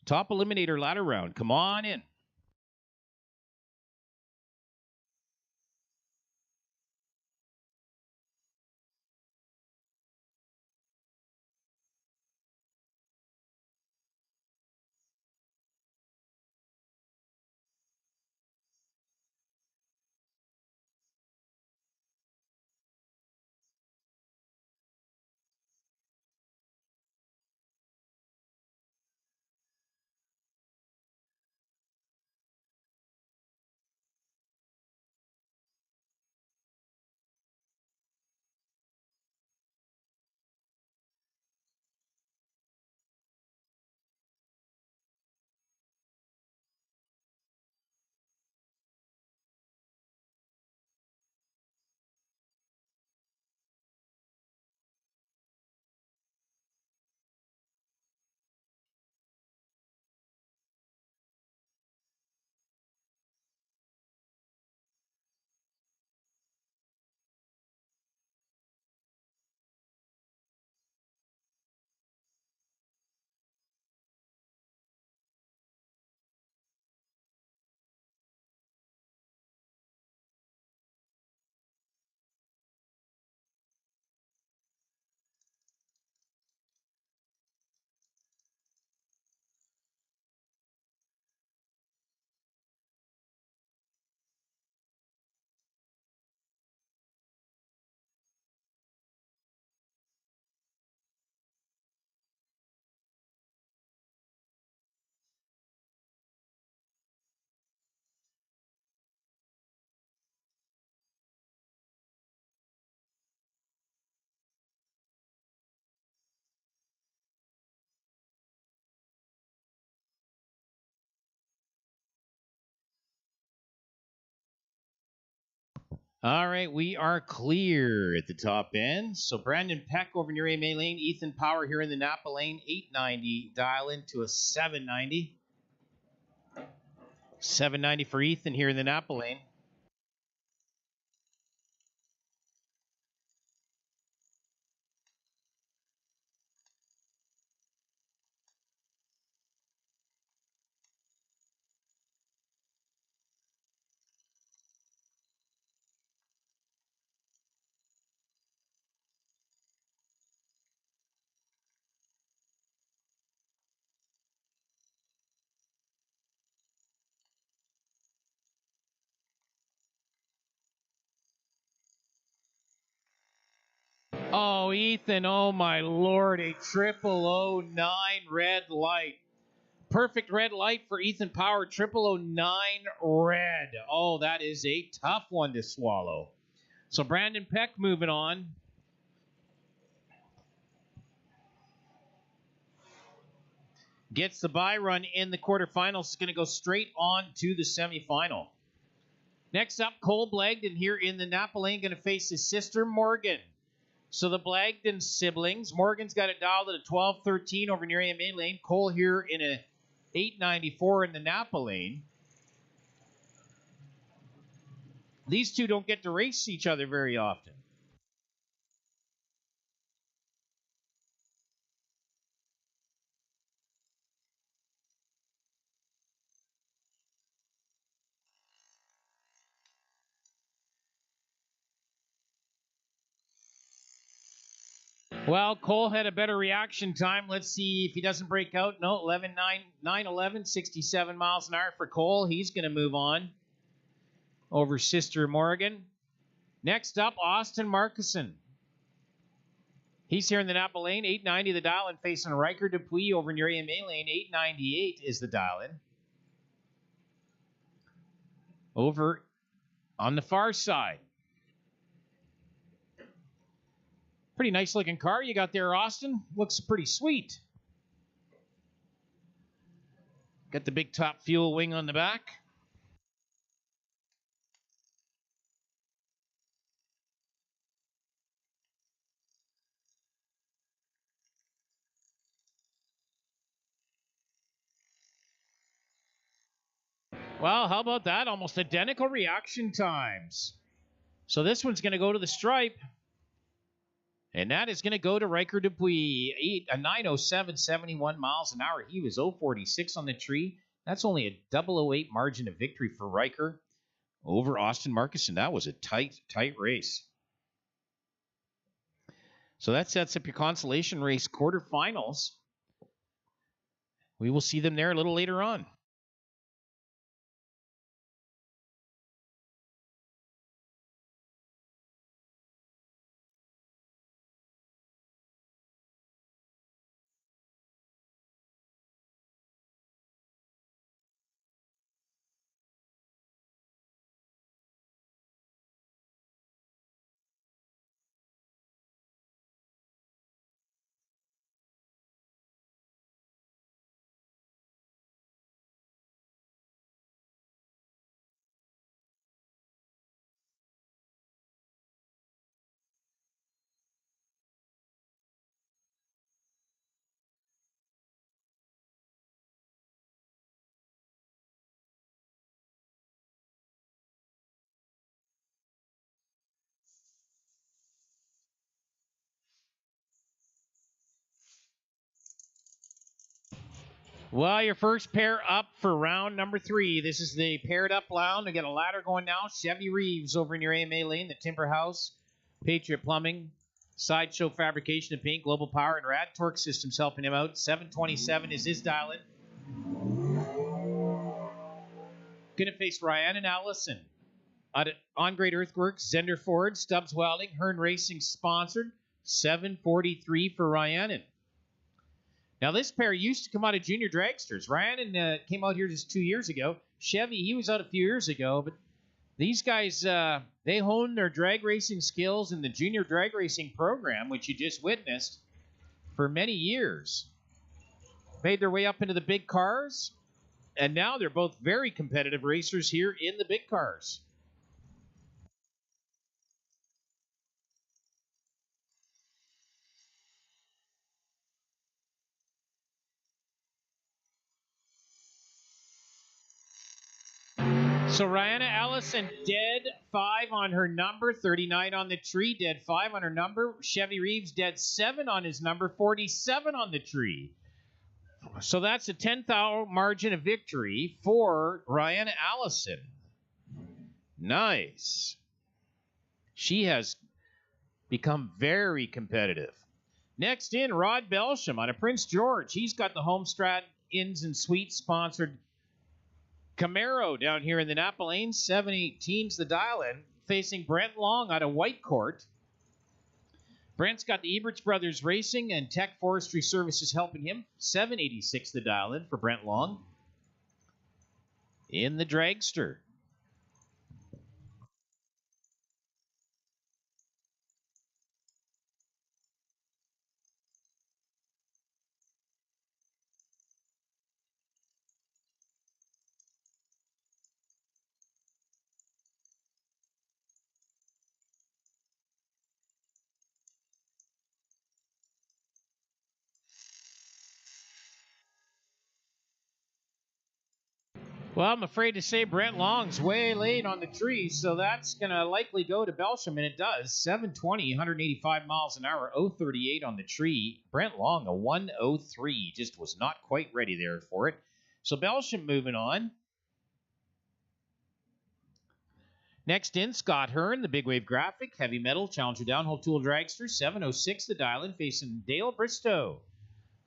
Top eliminator ladder round. Come on in. All right, we are clear at the top end. So Brandon Peck over near AMA lane. Ethan Power here in the Napa lane. 890. Dial into a 790. 790 for Ethan here in the Napa lane. Oh, Ethan, oh my lord, a 0009 red light. Perfect red light for Ethan Power, 0009 red. Oh, that is a tough one to swallow. So Brandon Peck moving on. Gets the bye run in the quarterfinals. Is going to go straight on to the semifinal. Next up, Cole Blagden here in the Napa lane, going to face his sister Morgan. So the Blagden siblings. Morgan's got it dialed at a 12-13 over near AMA lane. Cole here in a 894 in the Napa lane. These two don't get to race each other very often. Well, Cole had a better reaction time. Let's see if he doesn't break out. No, 11-9-11, 67 miles an hour for Cole. He's going to move on over Sister Morgan. Next up, Austin Markison. He's here in the Napa lane, 890 the dial in, facing Riker Dupuis over near AMA lane. 898 is the dial in. Over on the far side. Pretty nice looking car you got there, Austin. Looks pretty sweet. Got the big top fuel wing on the back. Well, how about that? Almost identical reaction times. So this one's going to go to the stripe. And that is going to go to Riker Dupuis. A 907, 71 miles an hour. He was 046 on the tree. That's only a 008 margin of victory for Riker over Austin Markison. That was a tight race. So that sets up your consolation race quarterfinals. We will see them there a little later on. Well, your first pair up for round number 3. This is the paired up round. We got a ladder going now. Chevy Reeves over in your AMA lane, the Timber House, Patriot Plumbing, Sideshow Fabrication and Paint, Global Power, and Rad Torque Systems helping him out. 727 is his dial-in. Going to face Ryan and Allison. On Great Earthworks, Zender Ford, Stubbs Welding, Hearn Racing sponsored. 743 for Ryan. Now, this pair used to come out of junior dragsters. Ryan came out here just 2 years ago. Chevy, he was out a few years ago. But these guys, they honed their drag racing skills in the junior drag racing program, which you just witnessed, for many years. Made their way up into the big cars. And now they're both very competitive racers here in the big cars. So Rihanna Allison, dead 5 on her number, 39 on the tree, dead 5 on her number. Chevy Reeves, dead 7 on his number, 47 on the tree. So that's a 10th margin of victory for Rihanna Allison. Nice. She has become very competitive. Next in, Rod Belsham out of Prince George. He's got the Homestrat Inns and Suites sponsored Camaro down here in the Napa Lane. 718's the dial-in, facing Brent Long out of Whitecourt. Brent's got the Eberts Brothers Racing and Tech Forestry Services helping him. 786 the dial-in for Brent Long in the Dragster. Well, I'm afraid to say Brent Long's way late on the tree, so that's going to likely go to Belsham, and it does. 720, 185 miles an hour, 038 on the tree. Brent Long, a 103, just was not quite ready there for it. So Belsham moving on. Next in, Scott Hearn, the Big Wave Graphic, Heavy Metal, Challenger Downhole Tool Dragster, 706 the dial-in, facing Dale Bristow.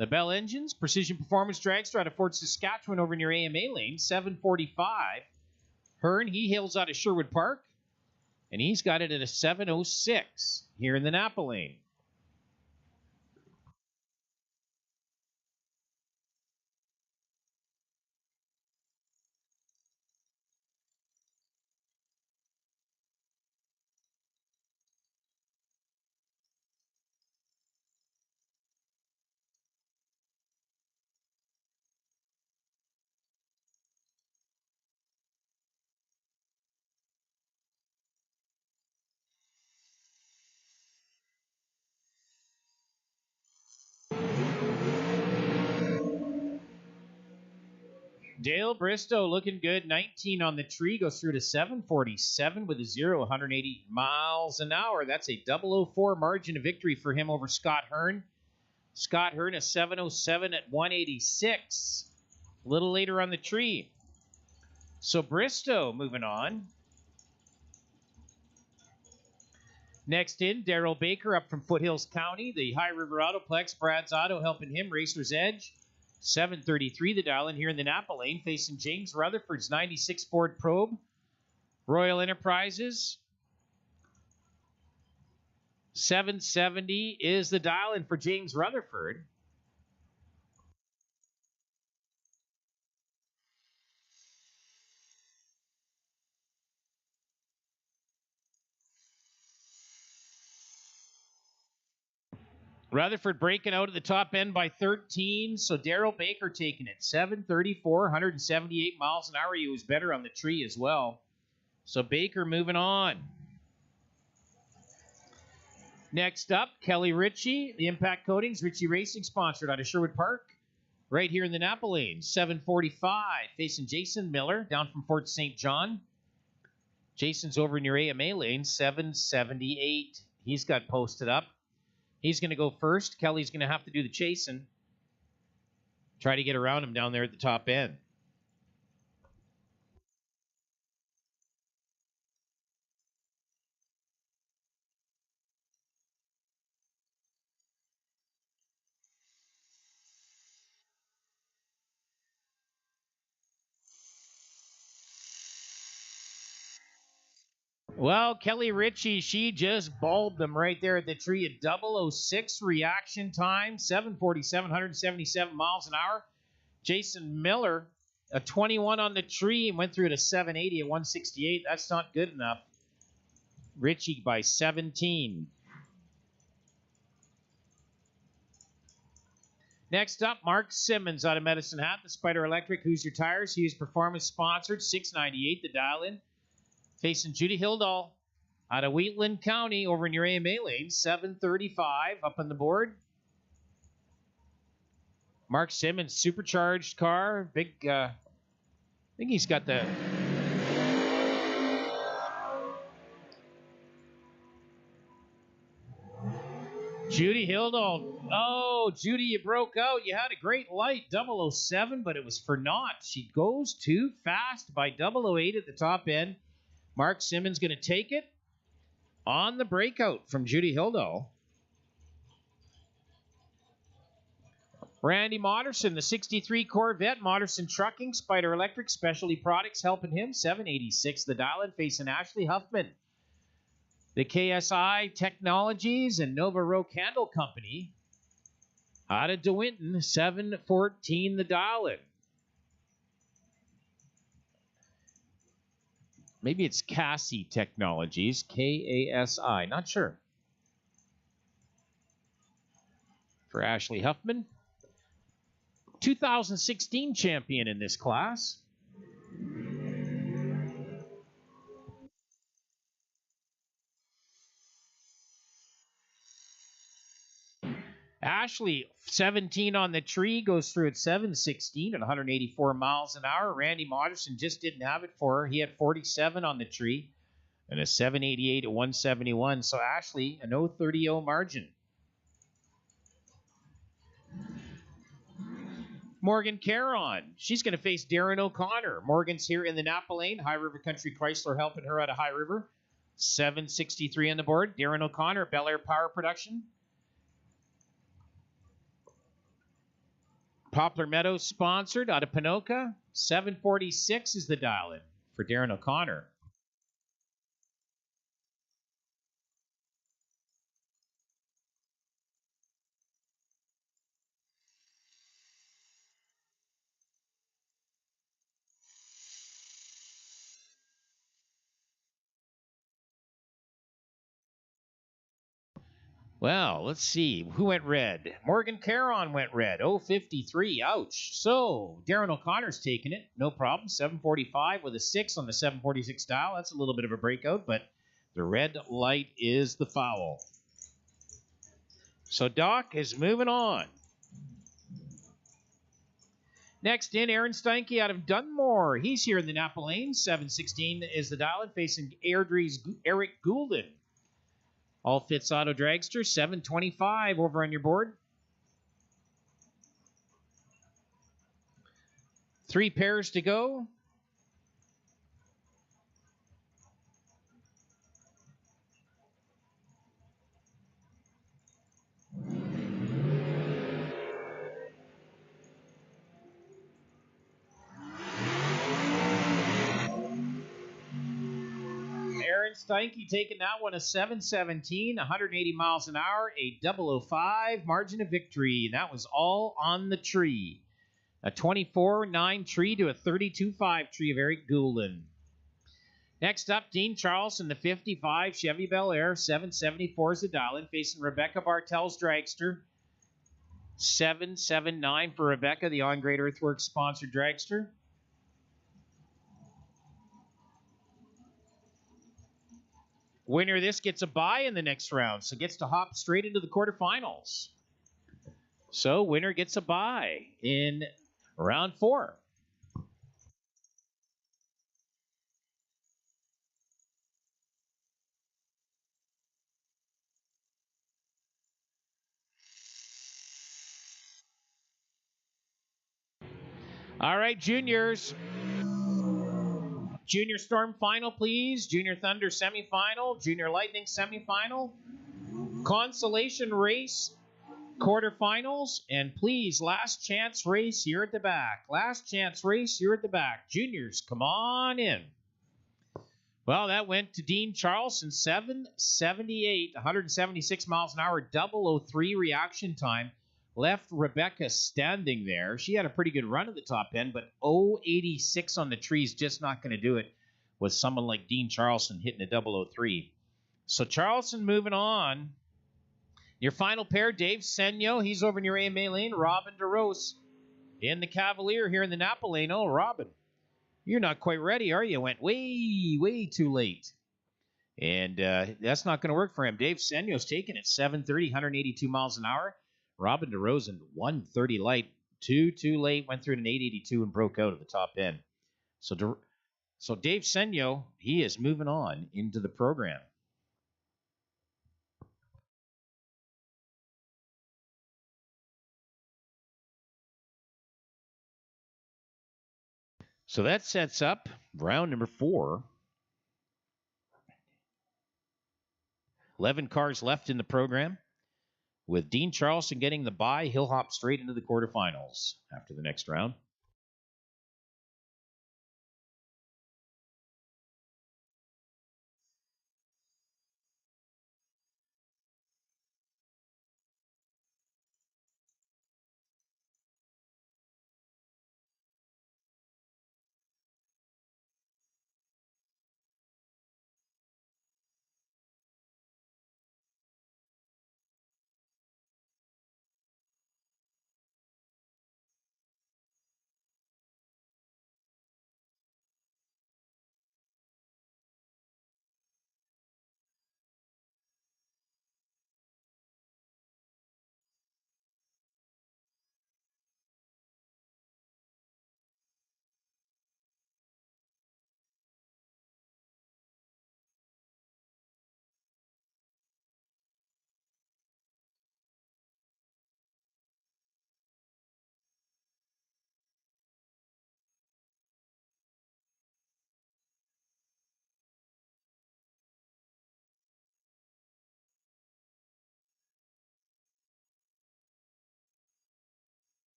The Bell Engines, Precision Performance Dragster out of Fort Saskatchewan over near AMA Lane, 745. Hearn, he hails out of Sherwood Park, and he's got it at a 706 here in the Napa Lane. Dale Bristow looking good. 19 on the tree. Goes through to 747 with a 0, 180 miles an hour. That's a 004 margin of victory for him over Scott Hearn. Scott Hearn a 707 at 186. A little later on the tree. So Bristow moving on. Next in, Darrell Baker up from Foothills County. The High River Autoplex. Brad's Auto helping him. Racer's Edge. 733 the dial in here in the Napa Lane, facing James Rutherford's 96 Ford Probe. Royal Enterprises. 770 is the dial in for James Rutherford. Rutherford breaking out at the top end by 13, so Darrell Baker taking it. 734, 178 miles an hour. He was better on the tree as well. So Baker moving on. Next up, Kelly Ritchie, the Impact Coatings, Ritchie Racing, sponsored out of Sherwood Park. Right here in the Napa Lane, 745, facing Jason Miller down from Fort St. John. Jason's over near AMA Lane, 778. He's got posted up. He's going to go first. Kelly's going to have to do the chasing. Try to get around him down there at the top end. Well, Kelly Ritchie, she just bulbed them right there at the tree. A 006 reaction time, 747, 177 miles an hour. Jason Miller, a 21 on the tree, and went through at a 780 at 168. That's not good enough. Ritchie by 17. Next up, Mark Simmons out of Medicine Hat, the Spider Electric. Who's Your Tires? He was performance sponsored, 698 the dial-in. Facing Judy Hildahl out of Wheatland County over near AMA Lane, 735 up on the board. Mark Simmons, supercharged car, big. I think he's got the Judy Hildahl. Oh, Judy, you broke out. You had a great light, 007, but it was for naught. She goes too fast by 008 at the top end. Mark Simmons going to take it on the breakout from Judy Hildahl. Randy Moderson, the 63 Corvette, Moderson Trucking, Spider Electric, Specialty Products helping him, 786 the dial-in, facing Ashley Huffman. The KSI Technologies and Nova Row Candle Company out of DeWinton, 714 the dial-in. Maybe it's Cassie Technologies, K-A-S-I, not sure. For Ashley Huffman. 2016 champion in this class. Ashley, 17 on the tree, goes through at 7:16 at 184 miles an hour. Randy Moderson just didn't have it for her. He had 47 on the tree and a 788 at 171. So Ashley, an 0.30 margin. Morgan Caron, she's going to face Darren O'Connor. Morgan's here in the Napa Lane. High River Country Chrysler helping her out of High River. 763 on the board. Darren O'Connor, Bel Air Power Production. Poplar Meadows sponsored out of Pinoca. 746 is the dial-in for Darren O'Connor. Well, let's see. Who went red? Morgan Caron went red. 053. Ouch. So, Darren O'Connor's taking it. No problem. 745 with a 6 on the 746 dial. That's a little bit of a breakout, but the red light is the foul. So, Doc is moving on. Next in, Aaron Steinke out of Dunmore. He's here in the Napa Lane. 716 is the dial, facing Airdrie's Eric Goulden. All Fits Auto Dragster, 725 over on your board. 3 pairs to go. Aaron Steinke taking that one, a 717, 180 miles an hour, a 005 margin of victory. And that was all on the tree. A 24-9 tree to a 32-5 tree of Eric Goulden. Next up, Dean Charleston, the 55 Chevy Bel Air, 774 is the dial-in, facing Rebecca Bartel's Dragster. 779 for Rebecca, the On Great Earthworks sponsored Dragster. Winner of this gets a bye in the next round, so gets to hop straight into the quarterfinals. So winner gets a bye in round 4. All right, juniors. Junior Storm final, please. Junior Thunder semifinal. Junior Lightning semifinal. Consolation race quarterfinals. And please, last chance race here at the back. Last chance race here at the back. Juniors, come on in. Well, that went to Dean Charleston, 778, 176 miles an hour, 003 reaction time. Left Rebecca standing there. She had a pretty good run at the top end, but 086 on the tree is just not going to do it with someone like Dean Charleston hitting a 003. So Charleston moving on. Your final pair, Dave Senyo. He's over in your AMA lane. Robin DeRose in the Cavalier here in the Napa lane. Oh, Robin, you're not quite ready, are you? Went way too late. And that's not going to work for him. Dave Senyo's taking it 730, 182 miles an hour. Robin DeRosen, 130 light, too late, went through an 882 and broke out at the top end. So Dave Senyo, he is moving on into the program. So that sets up round number 4. 11 cars left in the program. With Dean Charleston getting the bye, he'll hop straight into the quarterfinals after the next round.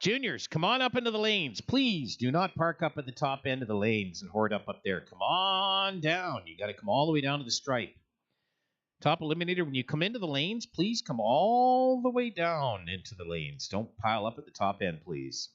Juniors, come on up into the lanes. Please do not park up at the top end of the lanes and hoard up there. Come on down. You got to come all the way down to the stripe. Top eliminator, when you come into the lanes, please come all the way down into the lanes. Don't pile up at the top end, please.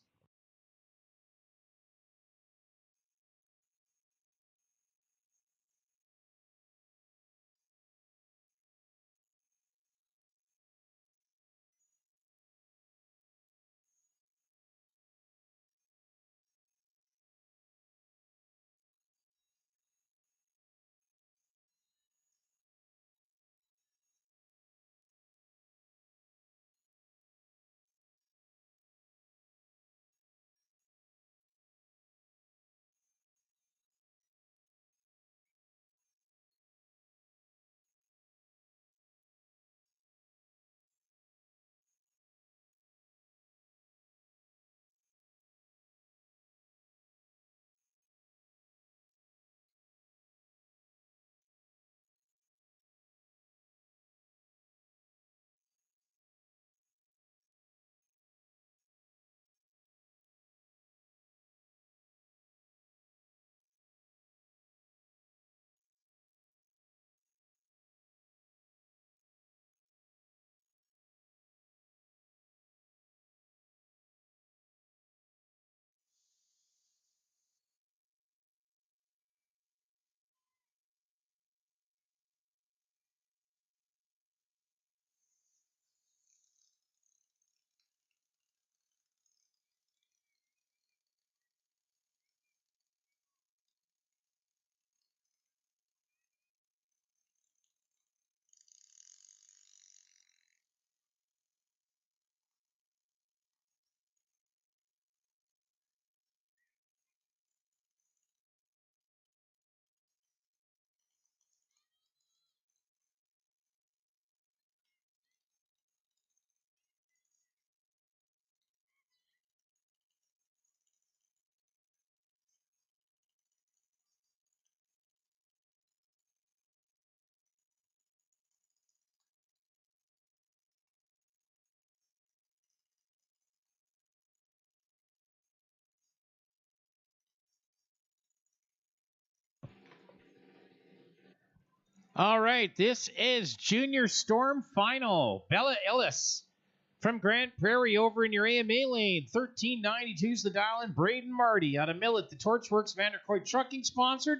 All right, this is Junior Storm Final. Bella Ellis from Grand Prairie over in your AMA lane. 1392's the dial in. Braden Marty out of Millet. The Torchworks Vandercoy Trucking sponsored.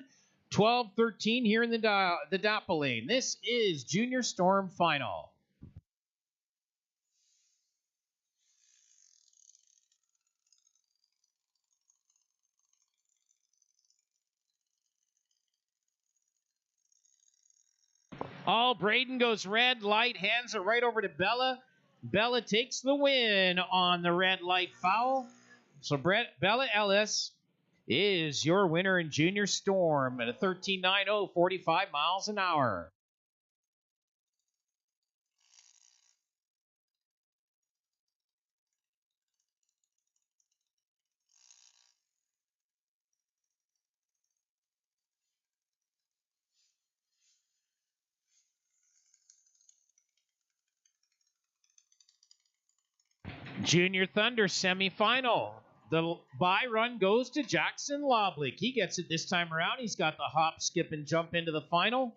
1213 here in the Dappa lane. This is Junior Storm Final. Braden goes red light, hands it right over to Bella. Bella takes the win on the red light foul. So Bella Ellis is your winner in Junior Storm at a 13.90, 45 miles an hour. Junior Thunder semifinal. The bye run goes to Jackson Loblick. He gets it this time around. He's got the hop, skip, and jump into the final.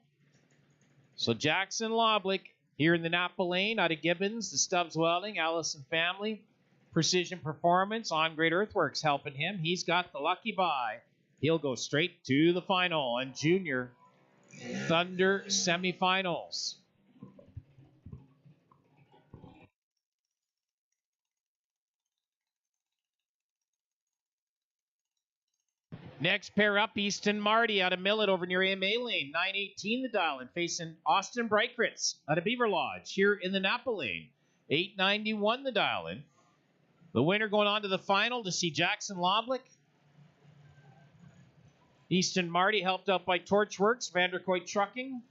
So Jackson Loblick here in the Napa lane out of Gibbons, the Stubbs Welding, Allison family, Precision Performance, On Great Earthworks helping him. He's got the lucky bye. He'll go straight to the final and Junior Thunder semifinals. Next pair up, Easton Marty out of Millet over near AMA lane. 918 the dial and facing Austin Breitritz out of Beaver Lodge here in the Napa lane. 891 the dial in. The winner going on to the final to see Jackson Loblick. Easton Marty helped out by Torchworks, Vandercoy Trucking.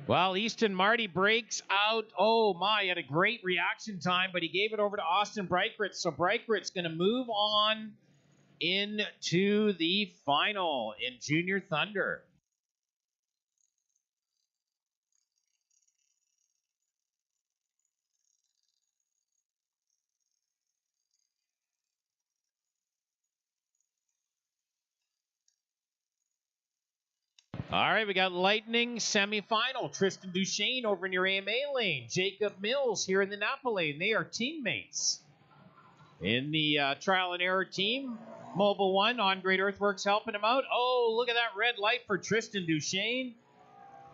Well, Easton Marty breaks out. Oh, my, had a great reaction time, but he gave it over to Austin Breikritz. So Breikritz going to move on into the final in Junior Thunder. All right, we got Lightning semifinal. Tristan Duchesne over in your AMA lane. Jacob Mills here in the Napa lane. They are teammates. In the trial and error team, Mobile One on Great Earthworks helping him out. Oh, look at that red light for Tristan Duchesne.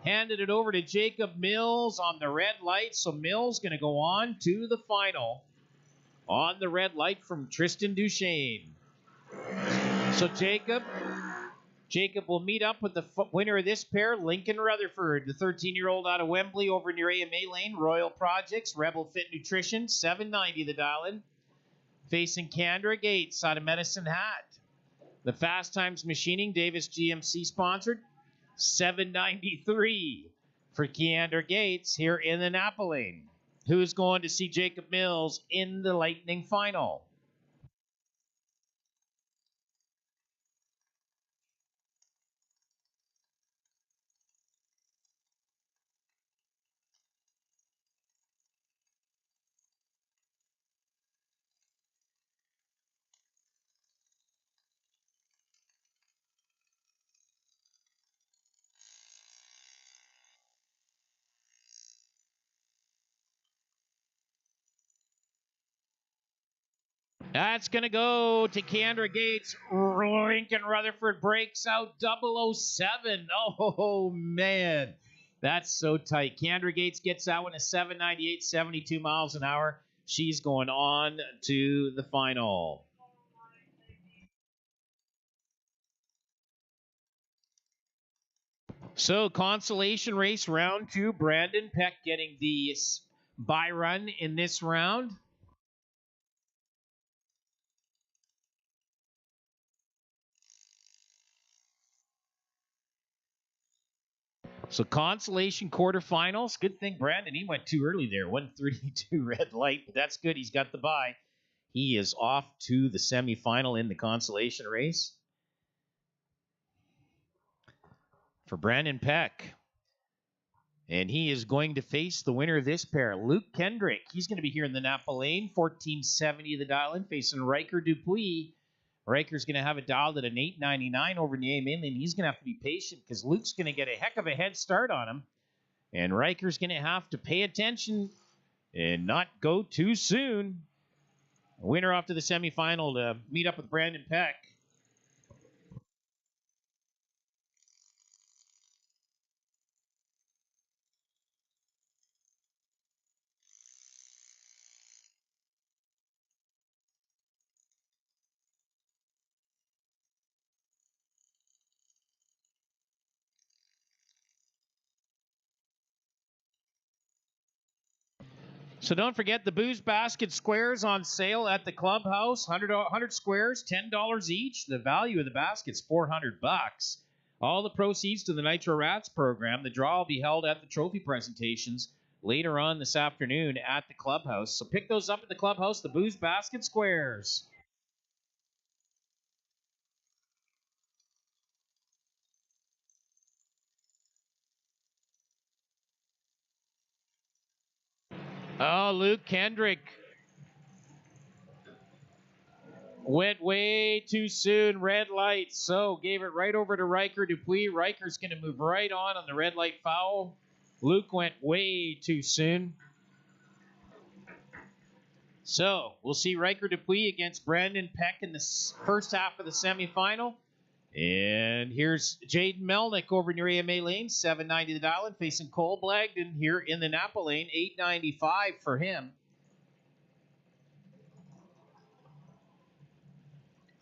Handed it over to Jacob Mills on the red light. So Mills going to go on to the final on the red light from Tristan Duchesne. So Jacob will meet up with the winner of this pair, Lincoln Rutherford, the 13-year-old out of Wembley over near AMA lane. Royal Projects, Rebel Fit Nutrition, $7.90 the dial-in. Facing Kendra Gates out of Medicine Hat. The Fast Times Machining, Davis GMC sponsored, $7.93 for Keandra Gates here in the Napa lane. Who's going to see Jacob Mills in the Lightning final? That's going to go to Keandra Gates. Lincoln Rutherford breaks out 007. Oh, man. That's so tight. Keandra Gates gets that one at 798, 72 miles an hour. She's going on to the final. So, consolation race round 2. Brandon Peck getting the bye run in this round. So consolation quarterfinals. Good thing Brandon, he went too early there. 132 red light, but that's good. He's got the bye. He is off to the semifinal in the consolation race. For Brandon Peck. And he is going to face the winner of this pair, Luke Kendrick. He's going to be here in the Napa lane. 1470 the dial-in, facing Riker Dupuis. Riker's going to have it dialed at an 899 over in the A main lane. He's going to have to be patient because Luke's going to get a heck of a head start on him. And Riker's going to have to pay attention and not go too soon. Winner off to the semifinal to meet up with Brandon Peck. So don't forget the booze basket squares on sale at the clubhouse. 100 squares, $10 each. The value of the basket's $400. All the proceeds to the Nitro Rats program. The draw will be held at the trophy presentations later on this afternoon at the clubhouse. So pick those up at the clubhouse, the booze basket squares. Oh, Luke Kendrick went way too soon. Red light. So gave it right over to Riker Dupuis. Riker's going to move right on the red light foul. Luke went way too soon. So we'll see Riker Dupuis against Brandon Peck in the first half of the semifinal. And here's Jaden Melnick over near AMA lane, $7.90 the dial-in, facing Cole Blagden here in the Napa lane, $8.95 for him.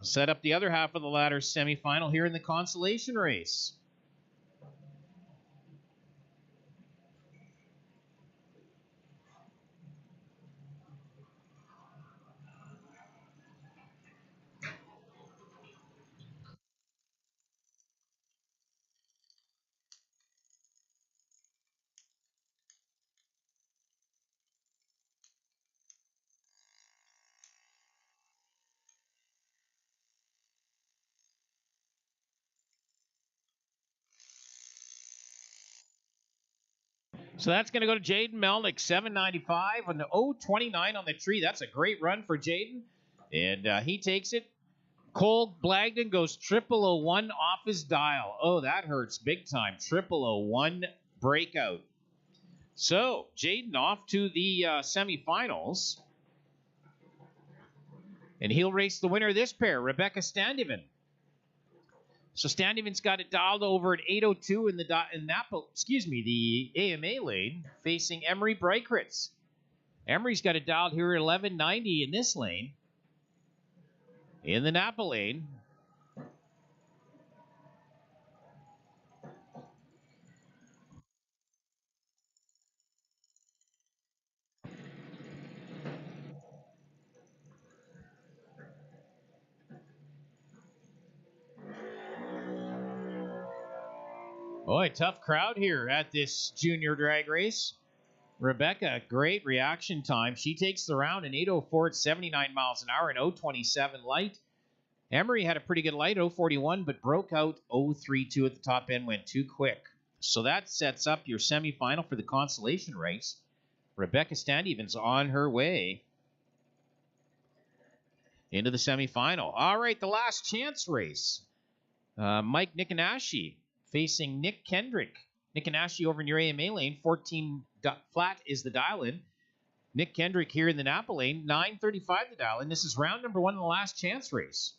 Set up the other half of the ladder semifinal here in the consolation race. So that's going to go to Jaden Melnick, 795 on the 029 on the tree. That's a great run for Jaden. And he takes it. Cole Blagden goes 0001 off his dial. Oh, that hurts big time. 0001 breakout. So Jaden off to the semifinals. And he'll race the winner of this pair, Rebecca Standivan. So Standivan's got it dialed over at 802 in the AMA lane, facing Emery Breikritz. Emery's got it dialed here at 1190 in this lane. In the Napa lane. Boy, tough crowd here at this junior drag race. Rebecca, great reaction time. She takes the round in 8:04 at 79 miles an hour and 0:27 light. Emery had a pretty good light, 0:41, but broke out 0:32 at the top end, went too quick. So that sets up your semifinal for the consolation race. Rebecca Standivan's on her way into the semifinal. All right, the last chance race. Mike Nickanashi facing Nick Kendrick. Nickanashi over in your AMA lane, 14 flat is the dial-in. Nick Kendrick here in the Napa lane, 9:35 the dial-in. This is round number 1 in the last chance race.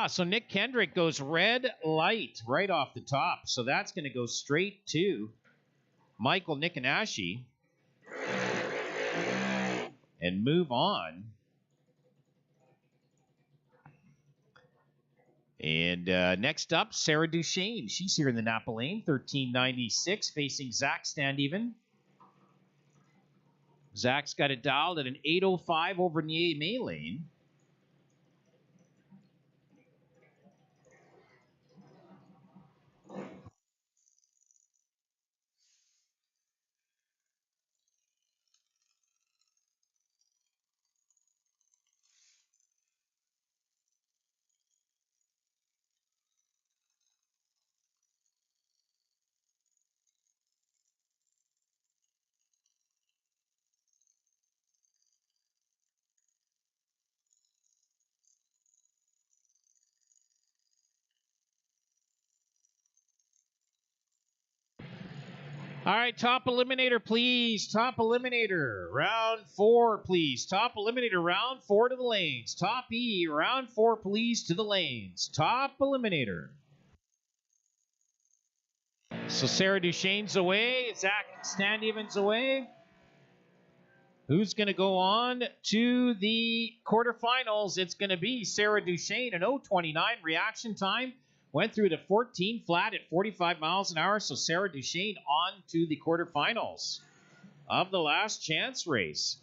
So Nick Kendrick goes red light right off the top. So that's going to go straight to Michael Nickanashi and move on. And next up, Sarah Duchesne. She's here in the Napa lane, 1396, facing Zach Standeven. Zach's got it dialed at an 8:05 over in the AMA lane. All right, top eliminator, please. Top eliminator, round 4, please. Top eliminator, round 4 to the lanes. Top E, round 4, please, to the lanes. Top eliminator. So Sarah Duchesne's away. Zach Standeven's away. Who's going to go on to the quarterfinals? It's going to be Sarah Duchesne, an 0:29 reaction time. Went through to 14 flat at 45 miles an hour. So Sarah Duchesne on to the quarterfinals of the last chance race.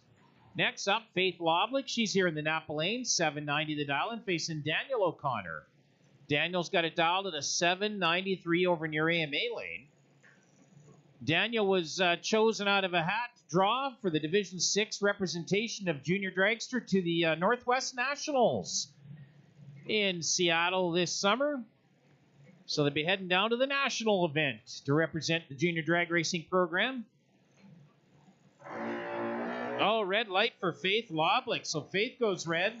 Next up, Faith Loblich. She's here in the Napa lane, 790 the dial, and facing Daniel O'Connor. Daniel's got it dialed at a 793 over near AMA lane. Daniel was chosen out of a hat draw for the Division 6 representation of Junior Dragster to the Northwest Nationals in Seattle this summer. So they'll be heading down to the national event to represent the junior drag racing program. Oh, red light for Faith Loblich. So Faith goes red.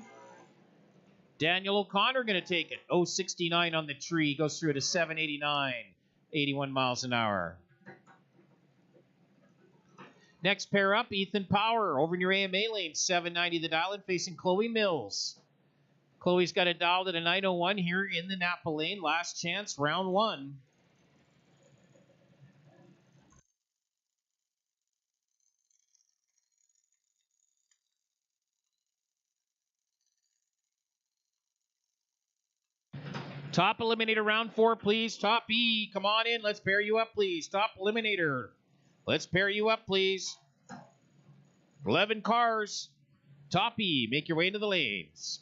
Daniel O'Connor going to take it. 0:69 on the tree. Goes through to 789. 81 miles an hour. Next pair up, Ethan Power over in your AMA lane. 790 the dial-in facing Chloe Mills. Chloe's got it dialed at a 9:01 here in the Napa lane. Last chance, round 1. Top eliminator, round 4, please. Top E, come on in. Let's pair you up, please. Top eliminator. Let's pair you up, please. 11 cars. Top E, make your way into the lanes.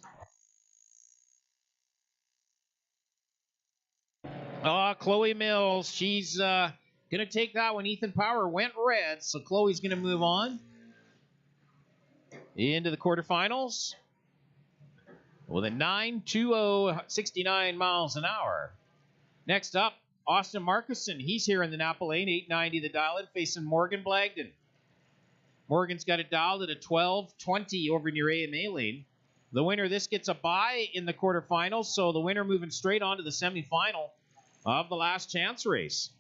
Chloe Mills, she's going to take that one. Ethan Power went red, so Chloe's going to move on. into the quarterfinals with a 9.20, 69 miles an hour. Next up, Austin Marcuson. He's here in the Napa lane, 890 the dial-in, facing Morgan Blagden. Morgan's got it dialed at a 12.20 over in your AMA lane. The winner of this gets a bye in the quarterfinals, so the winner moving straight on to the semifinal of the last chance race.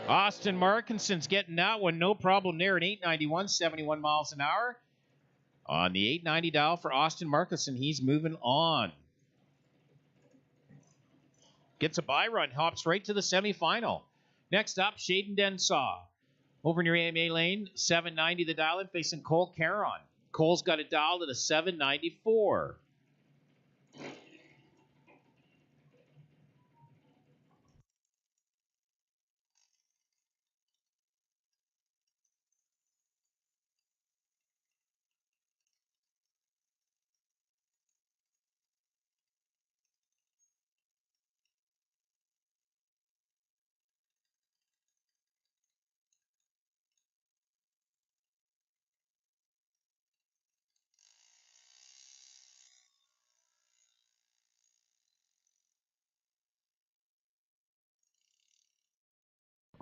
Austin Markinson's getting that one, no problem there, an 891, 71 miles an hour. On the 890 dial for Austin Markinson, he's moving on. Gets a bye run, hops right to the semifinal. Next up, Shaden Densaw. Over in your AMA lane, 790 the dial-in, facing Cole Caron. Cole's got it dialed at a 794.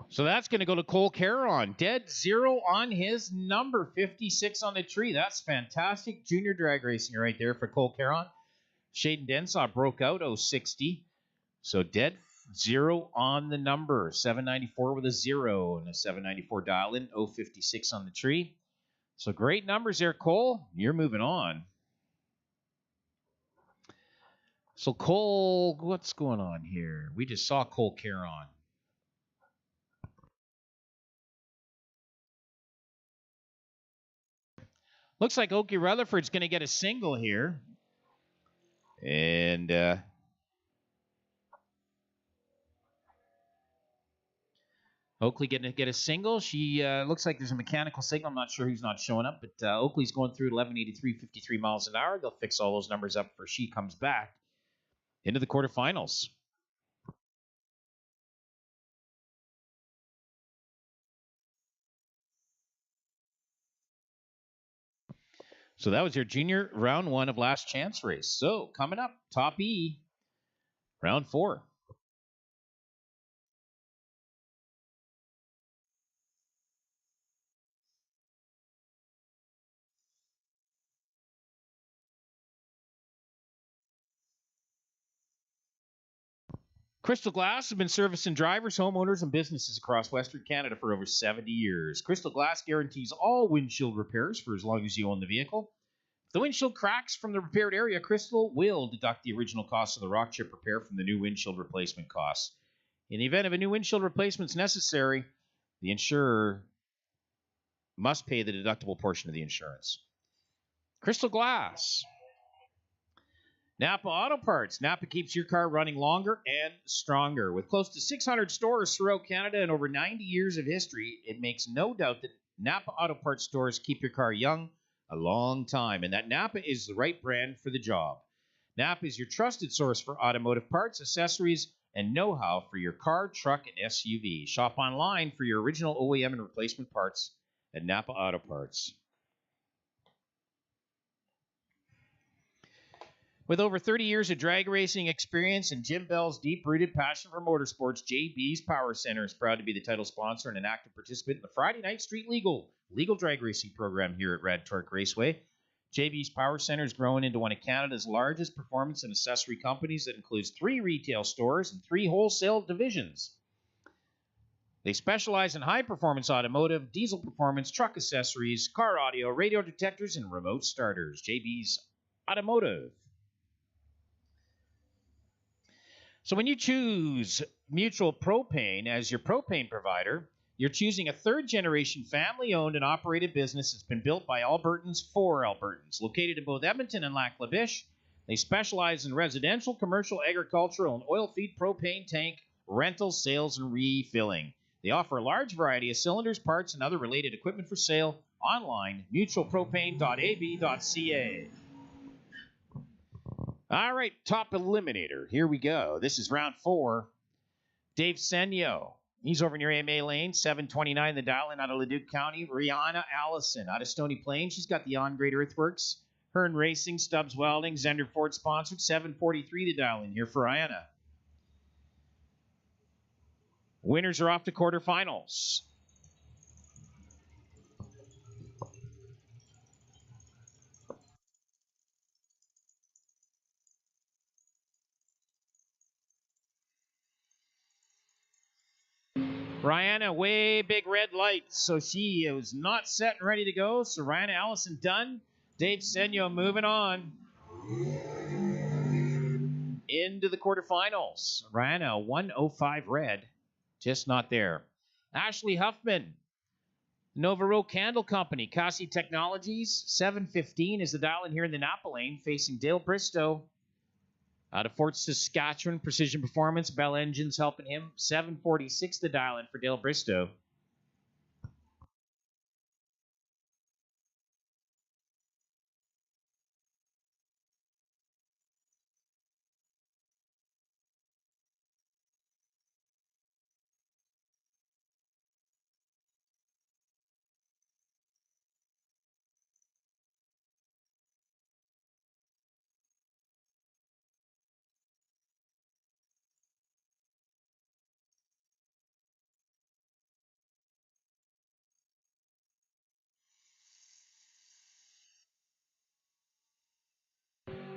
So that's going to go to Cole Caron. Dead zero on his number, 56 on the tree. That's fantastic junior drag racing right there for Cole Caron. Shaden Densaw broke out 060. So dead zero on the number. 794 with a 0 and a 794 dial in. 056 on the tree. So great numbers there, Cole. You're moving on. So Cole, what's going on here? We just saw Cole Caron. Looks like Oakley Rutherford's going to get a single here. And Oakley getting to get a single. She looks like there's a mechanical signal. I'm not sure who's not showing up, but Oakley's going through 1183, 53 miles an hour. They'll fix all those numbers up for she comes back into the quarterfinals. So that was your junior round 1 of last chance race. So coming up, top E, round 4. Crystal Glass has been servicing drivers, homeowners, and businesses across Western Canada for over 70 years. Crystal Glass guarantees all windshield repairs for as long as you own the vehicle. If the windshield cracks from the repaired area, Crystal will deduct the original cost of the rock chip repair from the new windshield replacement costs. In the event of a new windshield replacement is necessary, the insurer must pay the deductible portion of the insurance. Crystal Glass. Napa Auto Parts. Napa keeps your car running longer and stronger. With close to 600 stores throughout Canada and over 90 years of history, it makes no doubt that Napa Auto Parts stores keep your car young a long time, and that Napa is the right brand for the job. Napa is your trusted source for automotive parts, accessories, and know-how for your car, truck, and SUV. Shop online for your original OEM and replacement parts at Napa Auto Parts. With over 30 years of drag racing experience and Jim Bell's deep-rooted passion for motorsports, JB's Power Center is proud to be the title sponsor and an active participant in the Friday Night Street Legal drag racing program here at Rad Torque Raceway. JB's Power Center is growing into one of Canada's largest performance and accessory companies that includes 3 retail stores and 3 wholesale divisions. They specialize in high-performance automotive, diesel performance, truck accessories, car audio, radio detectors, and remote starters. JB's Automotive. So when you choose Mutual Propane as your propane provider, you're choosing a third-generation family-owned and operated business that's been built by Albertans for Albertans. Located in both Edmonton and Lac La Biche, they specialize in residential, commercial, agricultural, and oil feed propane tank rental, sales, and refilling. They offer a large variety of cylinders, parts, and other related equipment for sale online, mutualpropane.ab.ca. All right, top eliminator. Here we go. This is round 4. Dave Senyo. He's over in your AMA lane, 729 the dial in out of Leduc County. Rihanna Allison out of Stony Plain. She's got the on-grade earthworks. Hearn Racing, Stubbs Welding, Zender Ford sponsored, 743 the dial in here for Rihanna. Winners are off to quarterfinals. Rihanna, way big red lights, so she was not set and ready to go. So Rihanna Allison done. Dave Senyo moving on into the quarterfinals. Rihanna 105 red, just not there. Ashley Huffman, Nova Row Candle Company, Kasi Technologies, 715 is the dial in here in the Napa lane, facing Dale Bristow. Out of Fort Saskatchewan, Precision Performance, Bell Engines helping him. 746 the dial in for Dale Bristow.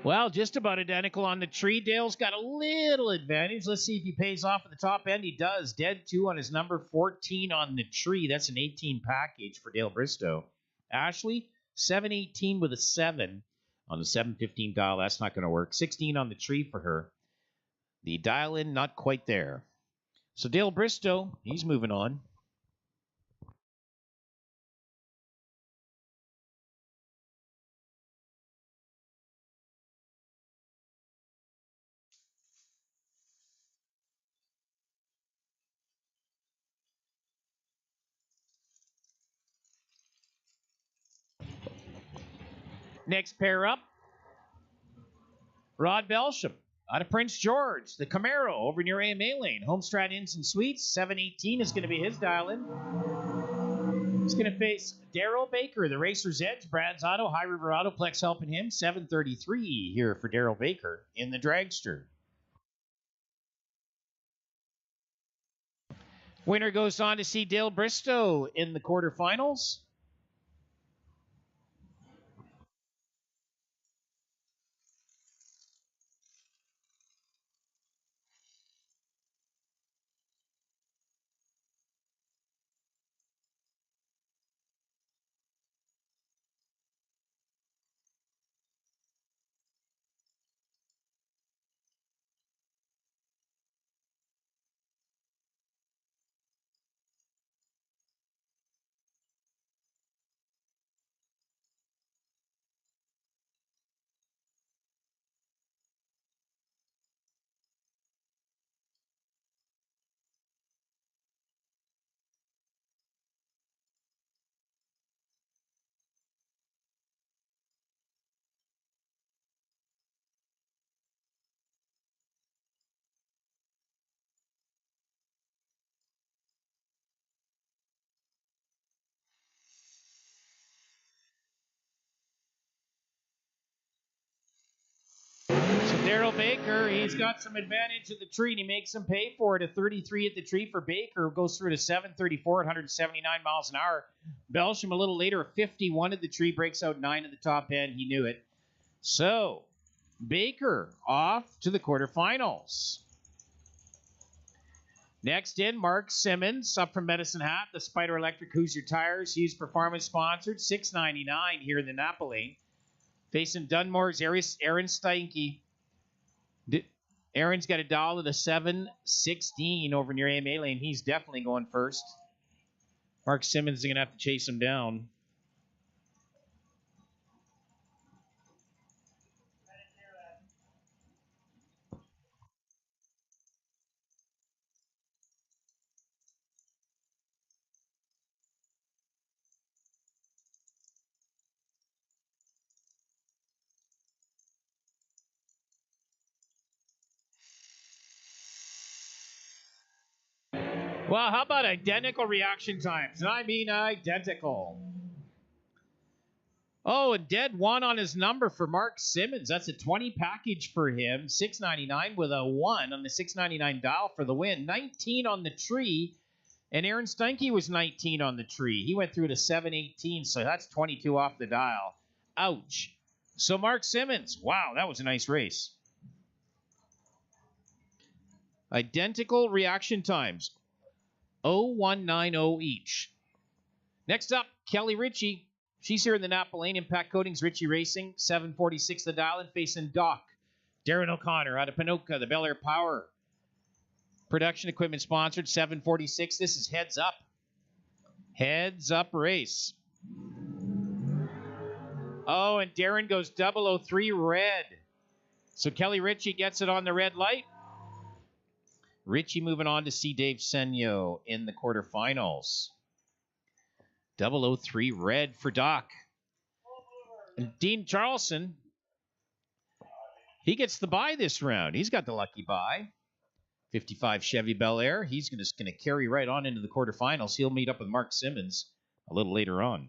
Well, just about identical on the tree. Dale's got a little advantage. Let's see if he pays off at the top end. He does. Dead 2 on his number, 14 on the tree. That's an 18 package for Dale Bristow. Ashley, 718 with a 7 on the 715 dial. That's not going to work. 16 on the tree for her. The dial in, not quite there. So Dale Bristow, he's moving on. Next pair up, Rod Belsham out of Prince George, the Camaro over near AMA lane. Homestrat Inns and Suites, 718 is going to be his dial-in. He's going to face Darryl Baker, the Racer's Edge, Brad's Auto, High River Autoplex helping him, 733 here for Darryl Baker in the Dragster. Winner goes on to see Dale Bristow in the quarterfinals. So Darryl Baker, he's got some advantage at the tree, and he makes him pay for it. A 33 at the tree for Baker, goes through to 734 at 179 miles an hour. Belsham a little later, a 51 at the tree, breaks out 9 at the top end. He knew it. So Baker off to the quarterfinals. Next in, Mark Simmons, up from Medicine Hat, the Spider Electric Hoosier Tires, Hughes Performance sponsored, $6.99 here in the Napa lane. Facing Dunmore's Aaron Steinke. Aaron's got a dial at a 716 over near AMA lane. He's definitely going first. Mark Simmons is going to have to chase him down. Well, how about identical reaction times? And I mean identical. Oh, and dead one on his number for Mark Simmons. That's a 20 package for him. $6.99 with a 1 on the $6.99 dial for the win. 19 on the tree. And Aaron Steinke was 19 on the tree. He went through to 718, so that's 22 off the dial. Ouch. So Mark Simmons, wow, that was a nice race. Identical reaction times. 0190 each. Next up, Kelly Ritchie. She's here in the Napa Lane Impact Coatings Ritchie Racing. 746 the dial and facing Doc. Darren O'Connor out of Pinoca, the Bel Air Power. Production equipment sponsored. 746. This is Heads Up. Heads Up race. Oh, and Darren goes 003 red. So Kelly Ritchie gets it on the red light. Ritchie moving on to see Dave Senyo in the quarterfinals. 003 red for Doc. And Dean Charlson, he gets the bye this round. He's got the lucky bye. 55 Chevy Bel Air. He's just going to carry right on into the quarterfinals. He'll meet up with Mark Simmons a little later on.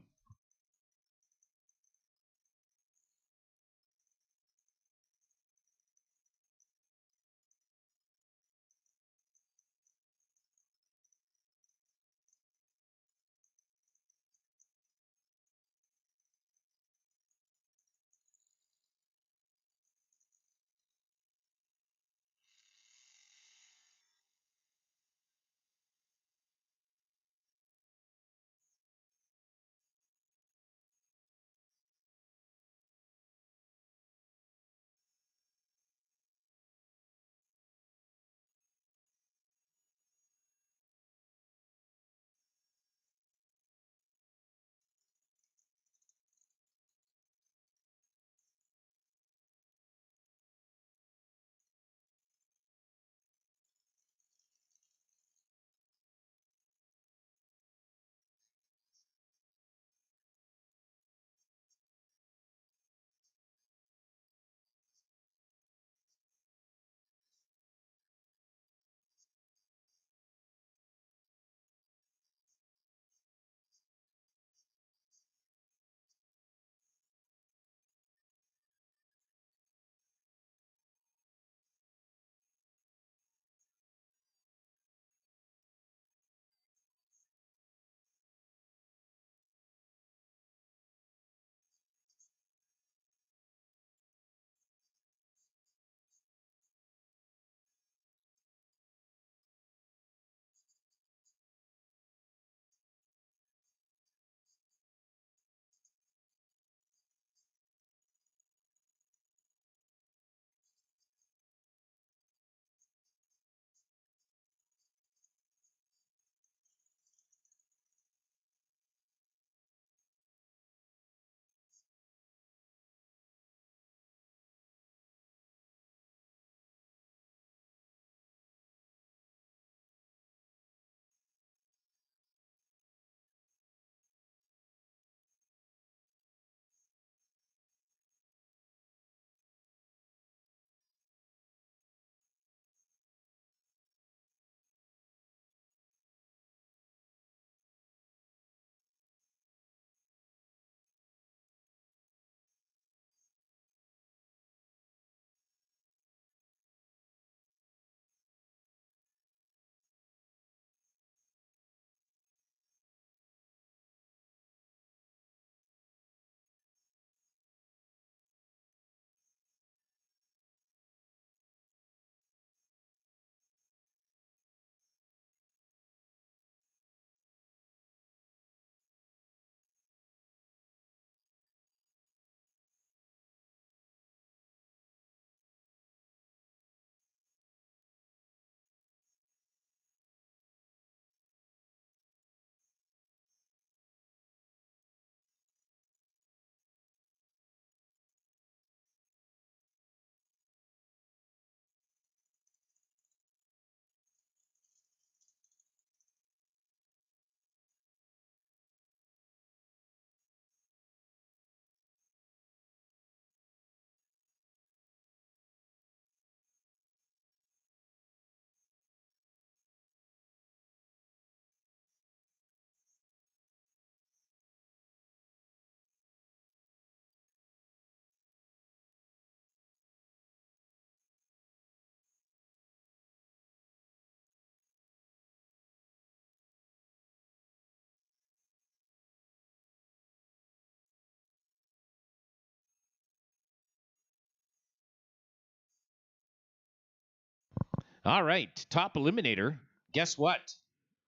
All right, top eliminator. Guess what?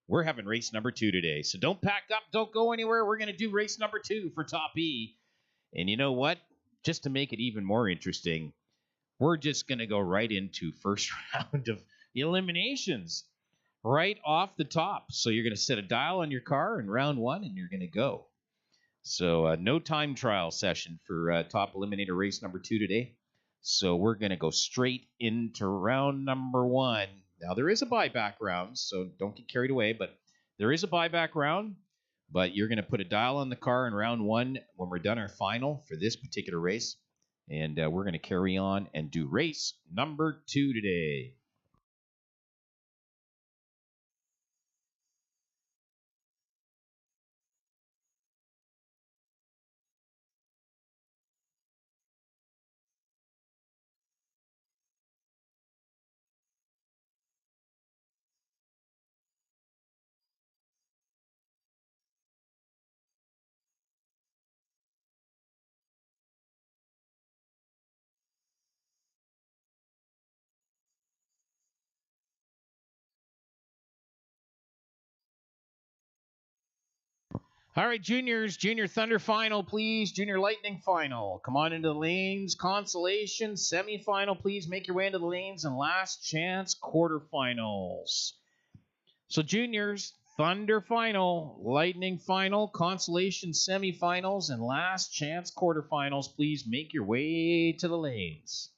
We're having race number 2 today. So don't pack up, don't go anywhere. We're going to do race number 2 for top E. And you know what? Just to make it even more interesting, we're just going to go right into first round of eliminations right off the top. So you're going to set a dial on your car in round 1 and you're going to go. So no time trial session for top eliminator race number 2 today. So we're going to go straight into round number 1. Now there is a buyback round, so don't get carried away, but there is a buyback round. But you're going to put a dial on the car in round 1 when we're done our final for this particular race. And we're going to carry on and do race number 2 today. All right, juniors, junior Thunder final, please. Junior Lightning final. Come on into the lanes. Consolation semifinal, please. Make your way into the lanes. And last chance quarterfinals. So juniors, Thunder final, Lightning final, Consolation semifinals, and last chance quarterfinals, please make your way to the lanes.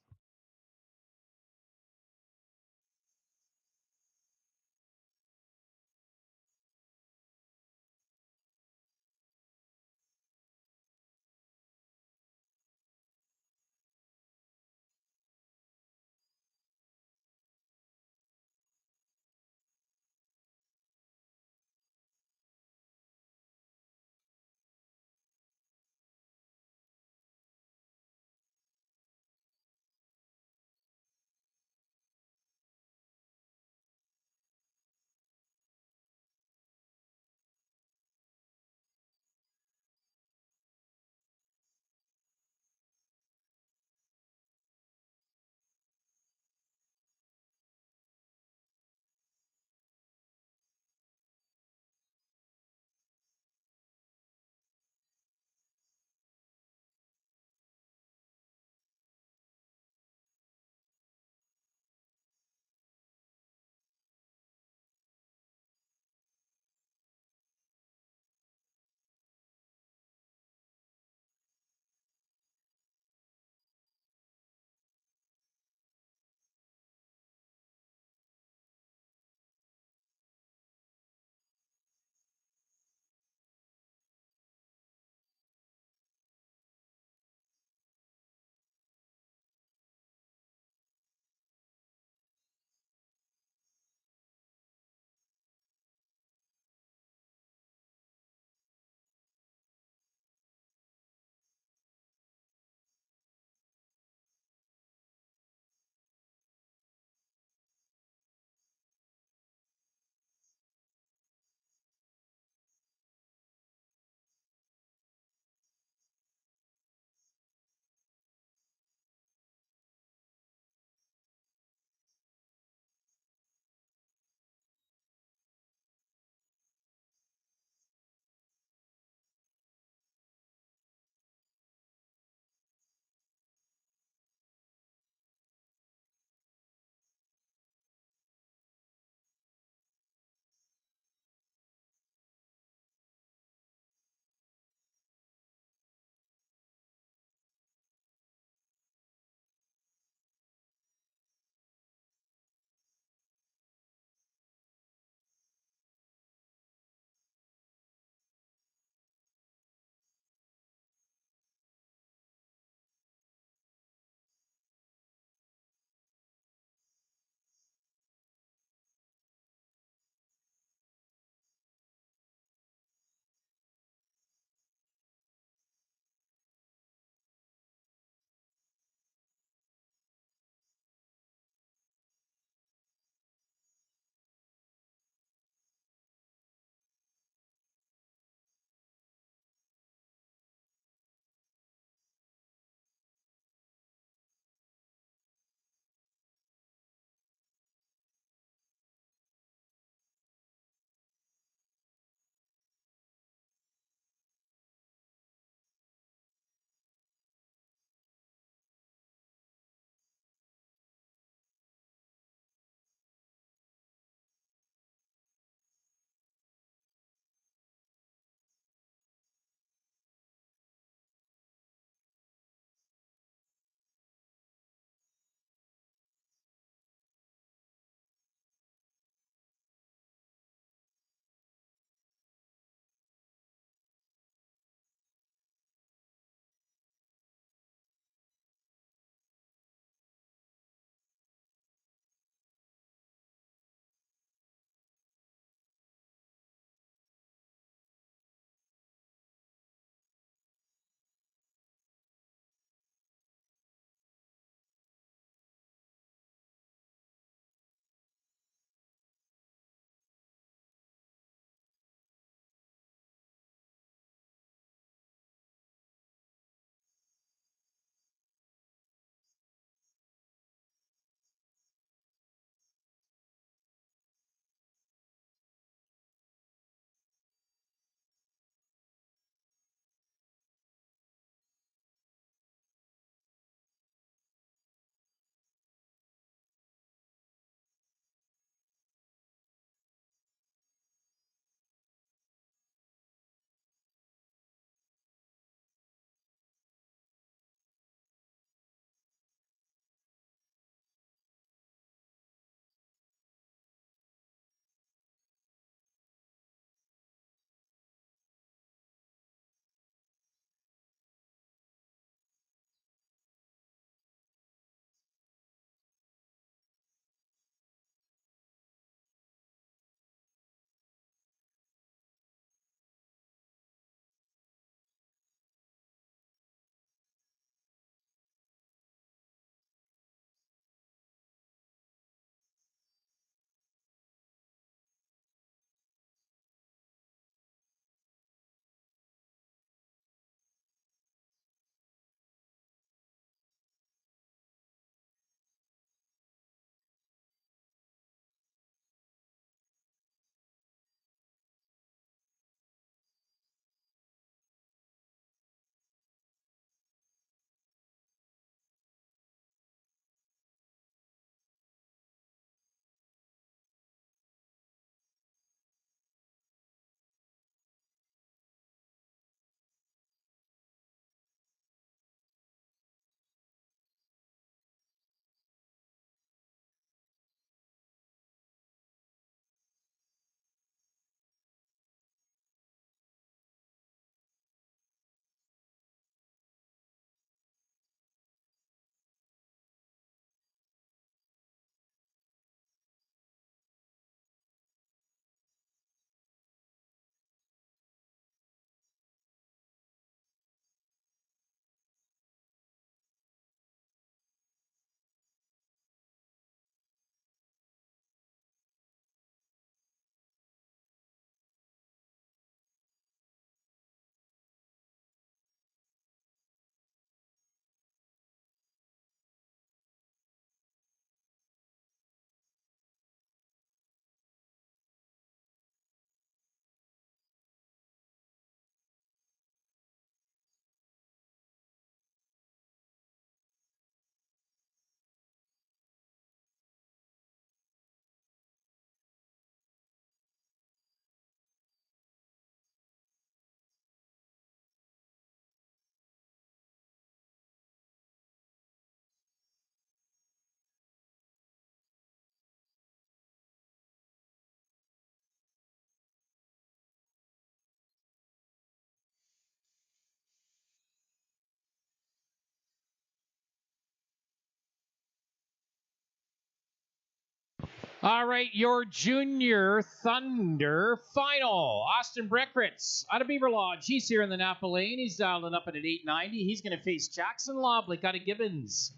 All right, your Junior Thunder final. Austin Breckritz out of Beaver Lodge. He's here in the Napa Lane. He's dialing up at an 890. He's going to face Jackson Loblick out of Gibbons.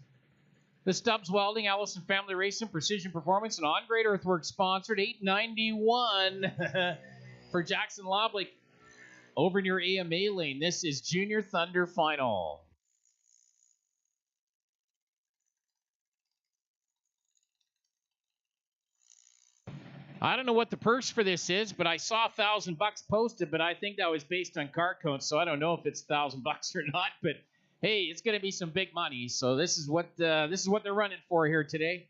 The Stubbs Welding, Allison Family Racing, Precision Performance, and On Great Earthworks sponsored 891 for Jackson Loblick over near AMA Lane. This is Junior Thunder final. I don't know what the purse for this is, but I saw $1,000 posted, but I think that was based on car counts, so I don't know if it's $1,000 or not. But hey, it's going to be some big money. So this is what they're running for here today.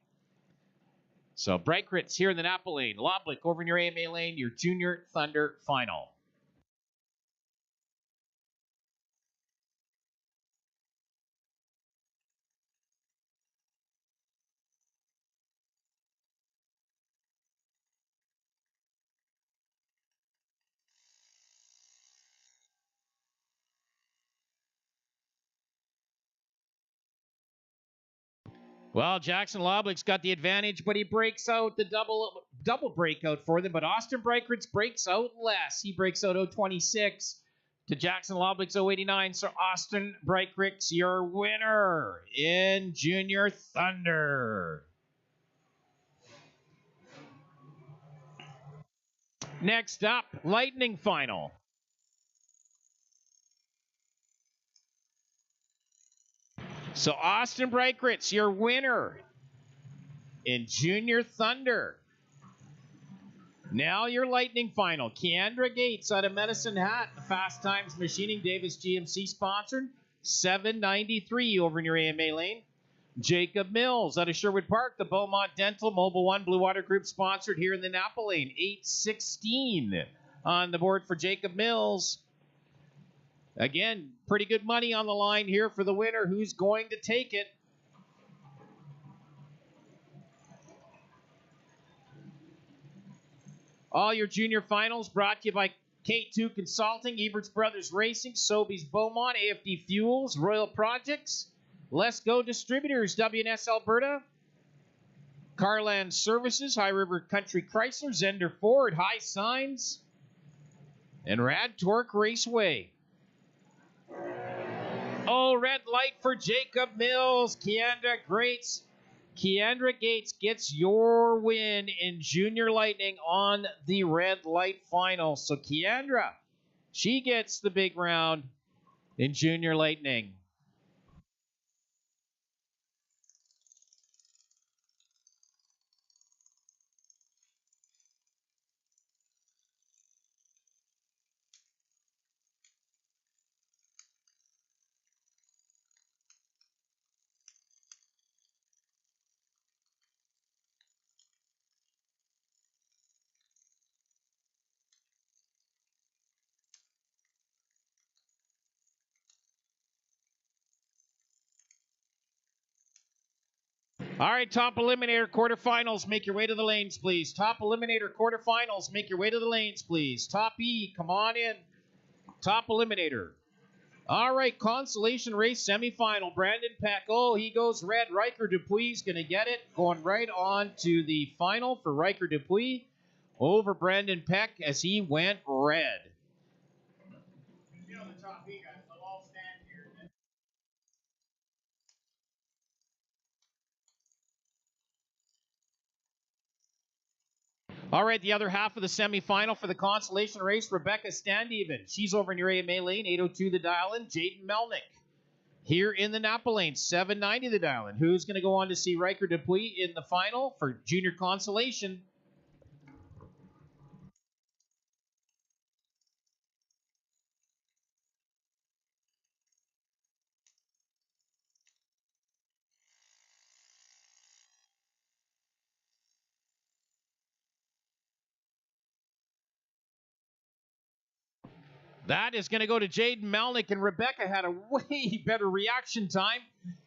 So Breckritz here in the Napa Lane, Loblick over in your AMA Lane, your Junior Thunder final. Well, Jackson Loblick's got the advantage, but he breaks out the double breakout for them. But Austin Breckritz breaks out less. He breaks out 026 to Jackson Loblick's 089. So Austin Breckritz, your winner in Junior Thunder. Next up, Lightning Final. So Austin Breckritz, your winner in Junior Thunder. Now your Lightning Final. Keandra Gates out of Medicine Hat, Fast Times Machining, Davis GMC sponsored, 793 over in your AMA Lane. Jacob Mills out of Sherwood Park, the Beaumont Dental Mobile One Blue Water Group sponsored here in the Napa Lane, 816 on the board for Jacob Mills. Again, pretty good money on the line here for the winner. Who's going to take it? All your junior finals brought to you by K2 Consulting, Eberts Brothers Racing, Sobeys Beaumont, AFD Fuels, Royal Projects, Let's Go Distributors, WNS Alberta, Carland Services, High River Country Chrysler, Zender Ford, High Signs, and Rad Torque Raceway. Oh, red light for Jacob Mills. Keandra Gates gets your win in Junior Lightning on the red light final. So Keandra, she gets the big round in Junior Lightning. All right, top eliminator quarterfinals, make your way to the lanes, please. Top eliminator quarterfinals, make your way to the lanes, please. Top E, come on in. Top eliminator. All right, consolation race semifinal. Brandon Peck. Oh, he goes red. Riker Dupuis going to get it. Going right on to the final for Riker Dupuis over Brandon Peck as he went red. You know the top E guys, they'll all stand here. All right, the other half of the semifinal for the consolation race, Rebecca Standeven. She's over in your AMA Lane, 802 the dial-in. Jaden Melnick here in the Napa Lane, 790 the dial-in. Who's going to go on to see Riker Dupuis in the final for junior consolation? That is going to go to Jaden Melnick, and Rebecca had a way better reaction time.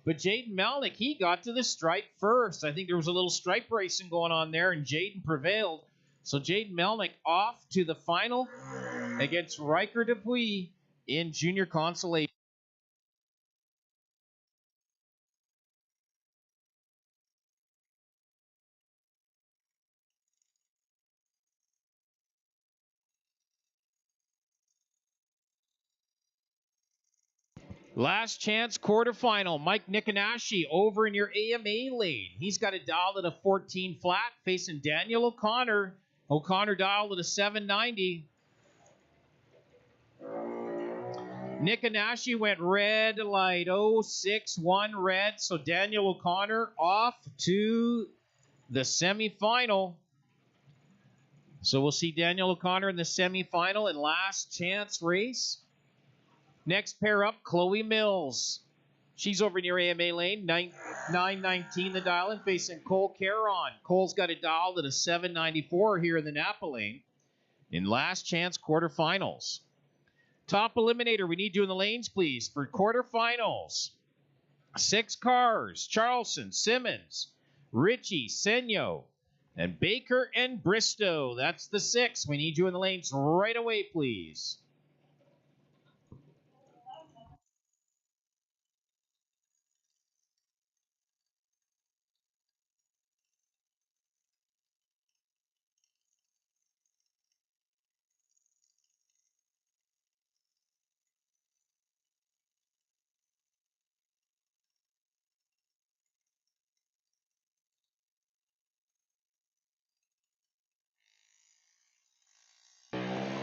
But Jaden Melnick, he got to the stripe first. I think there was a little stripe racing going on there, and Jaden prevailed. So Jaden Melnick off to the final against Riker Dupuis in junior consolation. Last chance quarterfinal. Mike Nicanashi over in your AMA lane. He's got it dialed at a 14 flat, facing Daniel O'Connor. O'Connor dialed at a 790. Nicanashi went red light, 061 red. So Daniel O'Connor off to the semifinal. So we'll see Daniel O'Connor in the semifinal and last chance race. Next pair up, Chloe Mills. She's over in your AMA lane, 919 the dial in, facing Cole Caron. Cole's got it dialed at a 794 here in the Napa lane. In last chance quarterfinals. Top eliminator, we need you in the lanes, please, for quarterfinals. 6 cars, Charleston, Simmons, Ritchie, Senyo, and Baker and Bristow. That's the 6. We need you in the lanes right away, please.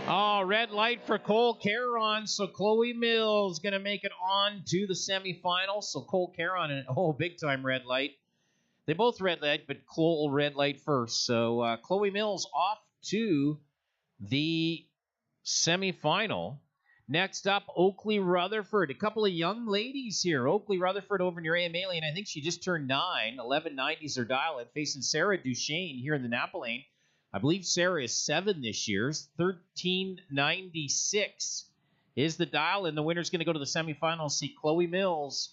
Oh, red light for Cole Caron. So Chloe Mills going to make it on to the semifinals. So Cole Caron, big time red light. They both red light, but Cole red light first. So Chloe Mills off to the semifinal. Next up, Oakley Rutherford. A couple of young ladies here. Oakley Rutherford over in your AMA lane. I think she just turned 9. 1190s her dial in, facing Sarah Duchesne here in the Napa lane. I believe Sarah is 7 this year. 1396 is the dial, and the winner's going to go to the semifinals. See Chloe Mills.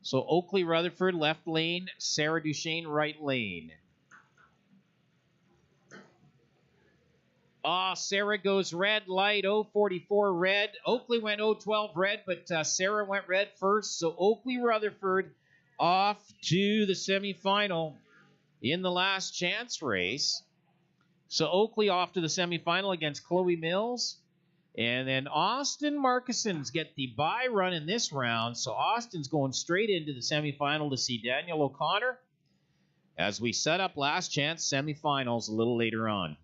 So Oakley Rutherford left lane, Sarah Duchesne right lane. Sarah goes red light, 044 red. Oakley went 012 red, but Sarah went red first. So Oakley Rutherford off to the semifinal in the last chance race. So Oakley off to the semifinal against Chloe Mills. And then Austin Markison's get the bye run in this round. So Austin's going straight into the semifinal to see Daniel O'Connor as we set up last chance semifinals a little later on.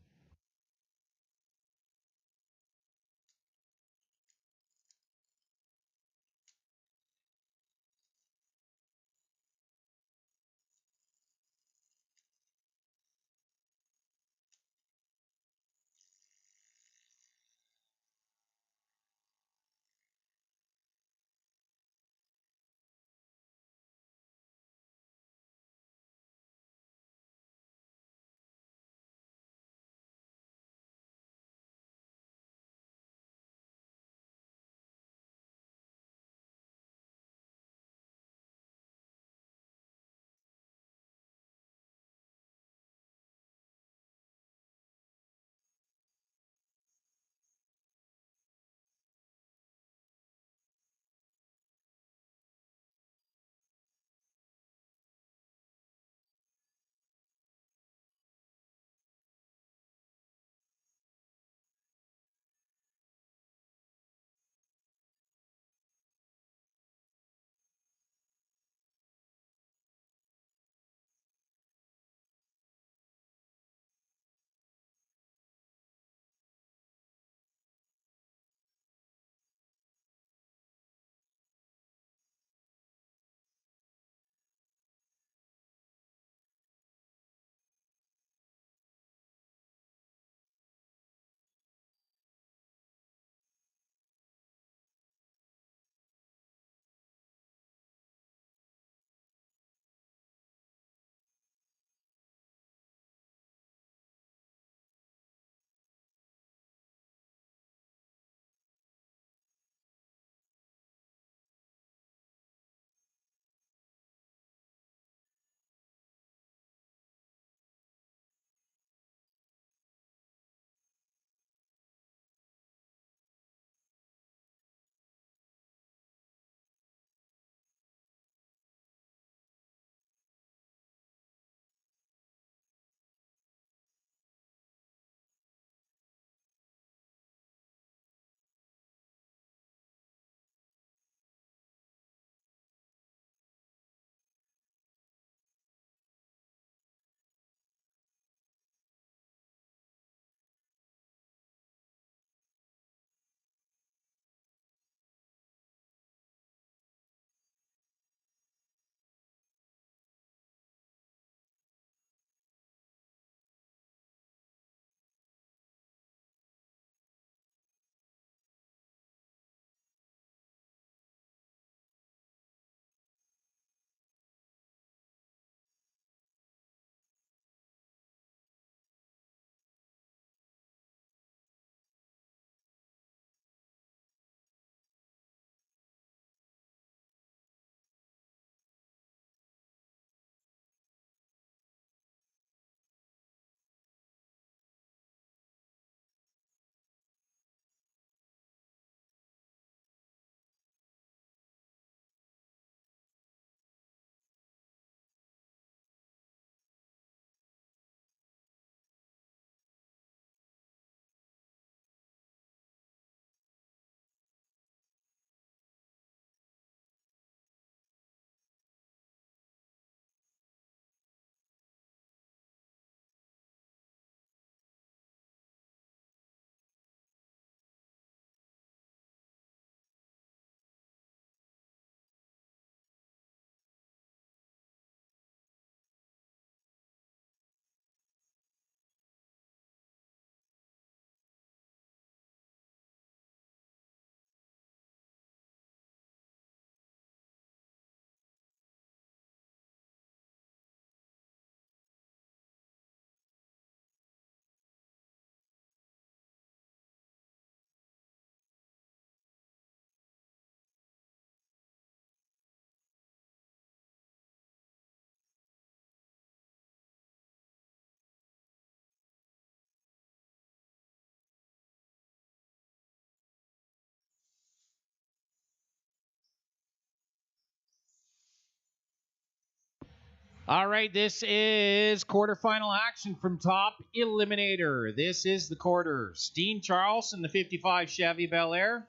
All right, this is quarterfinal action from Top Eliminator. This is the quarters. Dean Charleston, the 55 Chevy Bel Air.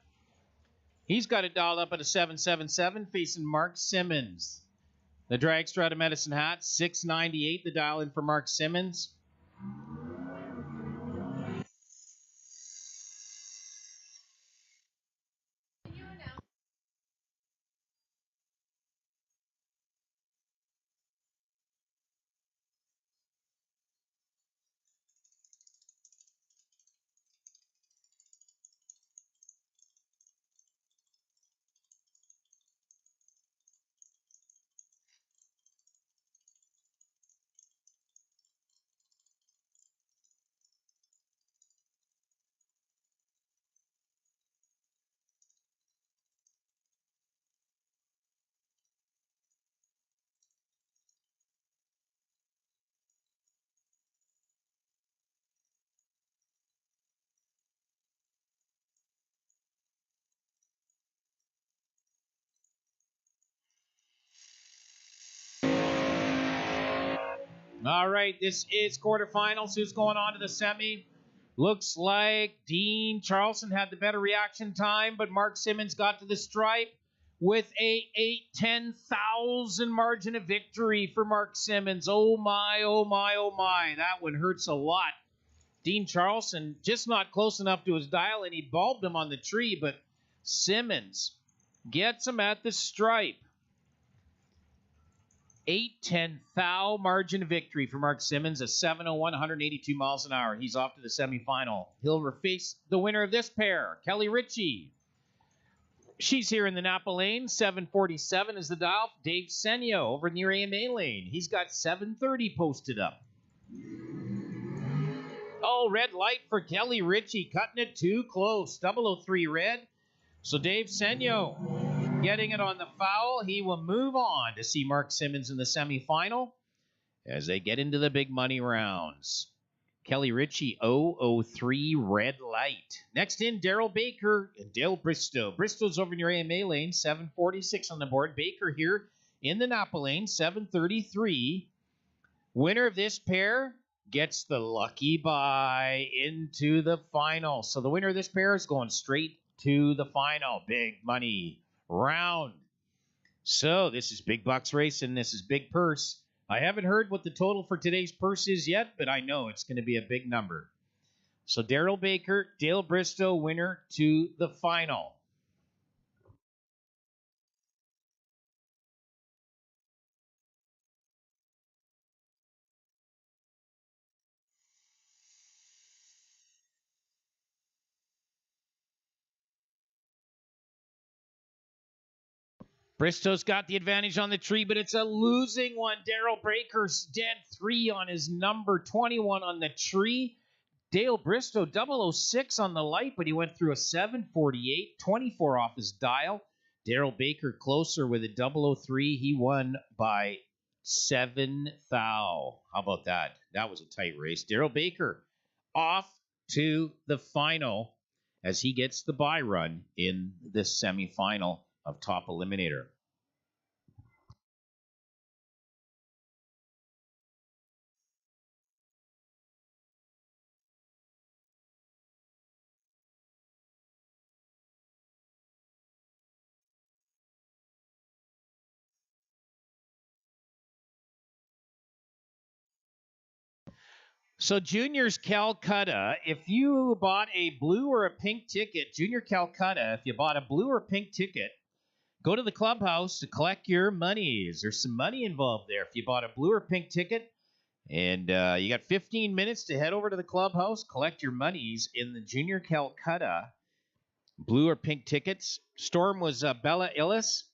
He's got it dialed up at a 777, facing Mark Simmons. The Dragster out of Medicine Hat, 698, the dial in for Mark Simmons. All right, this is quarterfinals. Who's going on to the semi? Looks like Dean Charleston had the better reaction time, but Mark Simmons got to the stripe with a 8-10,000 margin of victory for Mark Simmons. Oh my, oh my, oh my. That one hurts a lot. Dean Charleston just not close enough to his dial, and he bulbed him on the tree, but Simmons gets him at the stripe. 8-10 margin of victory for Mark Simmons, a 7:01, 182 miles an hour. He's off to the semifinal. He'll face the winner of this pair, Kelly Ritchie. She's here in the Napa lane. 747 is the dial. Dave Senyo over near AMA lane. He's got 730 posted up. Oh, red light for Kelly Ritchie, cutting it too close. 003 red. So Dave Senyo getting it on the foul. He will move on to see Mark Simmons in the semifinal as they get into the big money rounds. Kelly Ritchie, 003 red light. Next in, Daryl Baker and Dale Bristow. Bristow's over near AMA lane, 746 on the board. Baker here in the Napa lane, 733. Winner of this pair gets the lucky bye into the final. So the winner of this pair is going straight to the final. Big money round. So this is big bucks racing. This is big purse. I haven't heard what the total for today's purse is yet, but I know it's going to be a big number. So Daryl Baker, Dale Bristow, winner to the final. Bristow's got the advantage on the tree, but it's a losing one. Daryl Baker's dead 3 on his number, 21 on the tree. Dale Bristow, 006 on the light, but he went through a 748, 24 off his dial. Daryl Baker closer with a 003. He won by 7 thou. How about that? That was a tight race. Daryl Baker off to the final as he gets the bye run in this semifinal of Top Eliminator. So Juniors Calcutta, if you bought a blue or a pink ticket, Junior Calcutta, if you bought a blue or pink ticket, go to the clubhouse to collect your monies. There's some money involved there. If you bought a blue or pink ticket, and you got 15 minutes to head over to the clubhouse, collect your monies in the Junior Calcutta blue or pink tickets. Storm was Bella Illis.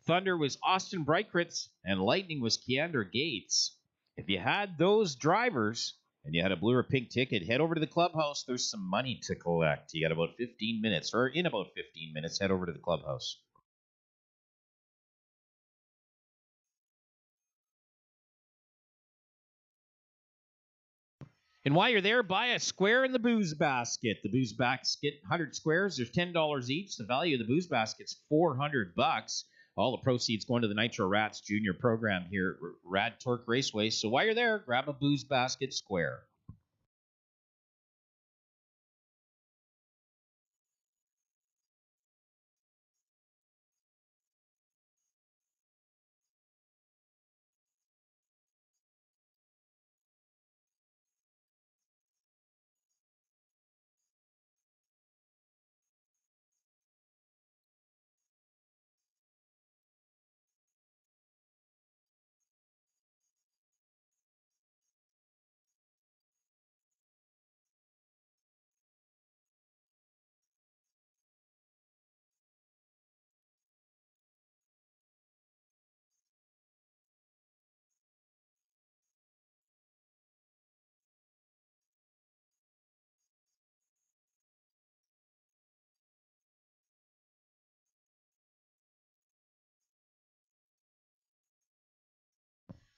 Thunder was Austin Breikritz. And Lightning was Keandra Gates. If you had those drivers and you had a blue or pink ticket, head over to the clubhouse. There's some money to collect. You got about 15 minutes, or in about 15 minutes, head over to the clubhouse. And while you're there, buy a square in the booze basket. The booze basket, 100 squares, there's $10 each. The value of the booze basket's $400. All the proceeds going to the Nitro Rats Junior program here at Rad Torque Raceway. So while you're there, grab a booze basket square.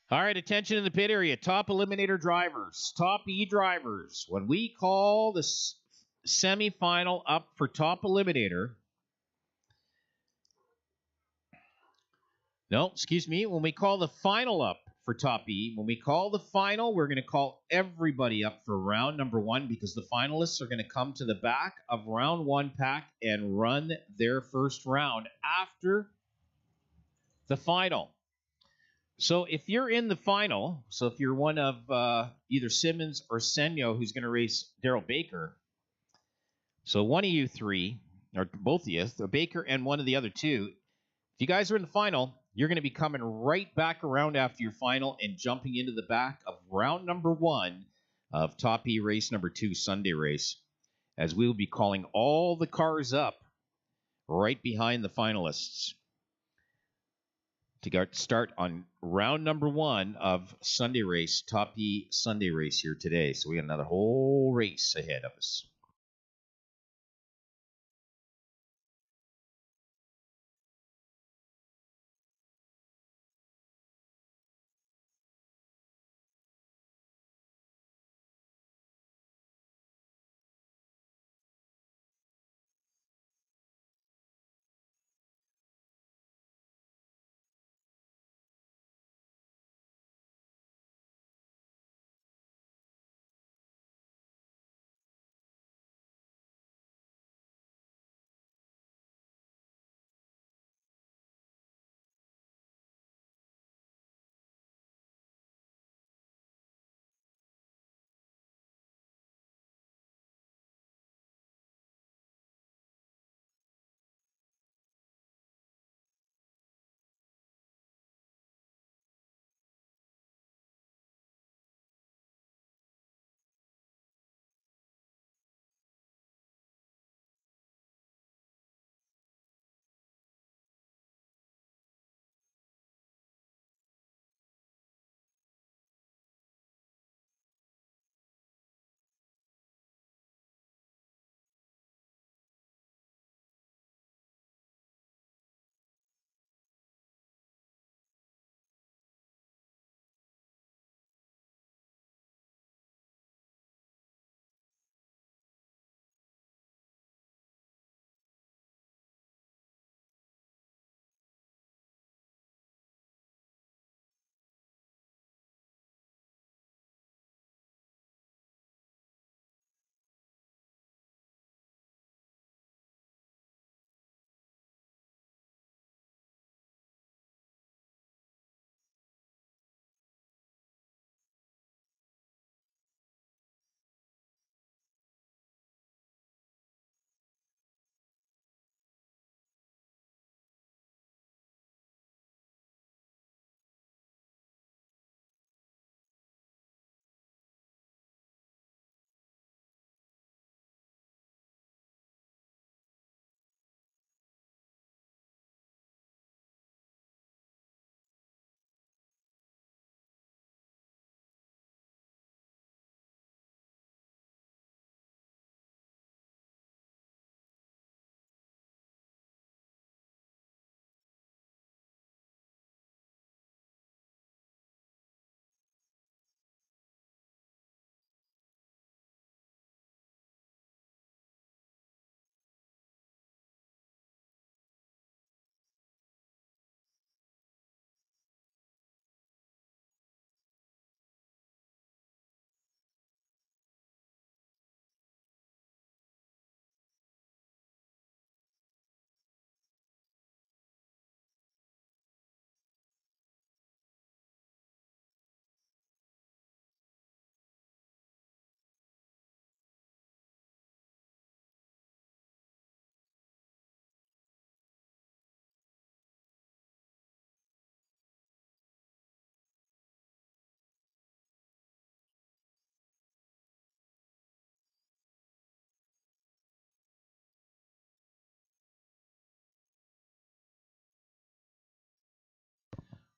All right, attention in the pit area. Top eliminator drivers, top E drivers. When we call the semifinal up for top eliminator, no, excuse me, when we call the final up for top E, when we call the final, we're going to call everybody up for round number 1 because the finalists are going to come to the back of round 1 pack and run their first round after the final. So if you're in the final, so if you're one of either Simmons or Senyo who's going to race Daryl Baker, so one of you three, or both of you, the Baker and one of the other two, if you guys are in the final, you're going to be coming right back around after your final and jumping into the back of round number 1 of Top E race number 2 Sunday race, as we will be calling all the cars up right behind the finalists to start on round number 1 of Sunday race, Top E Sunday race here today. So we got another whole race ahead of us.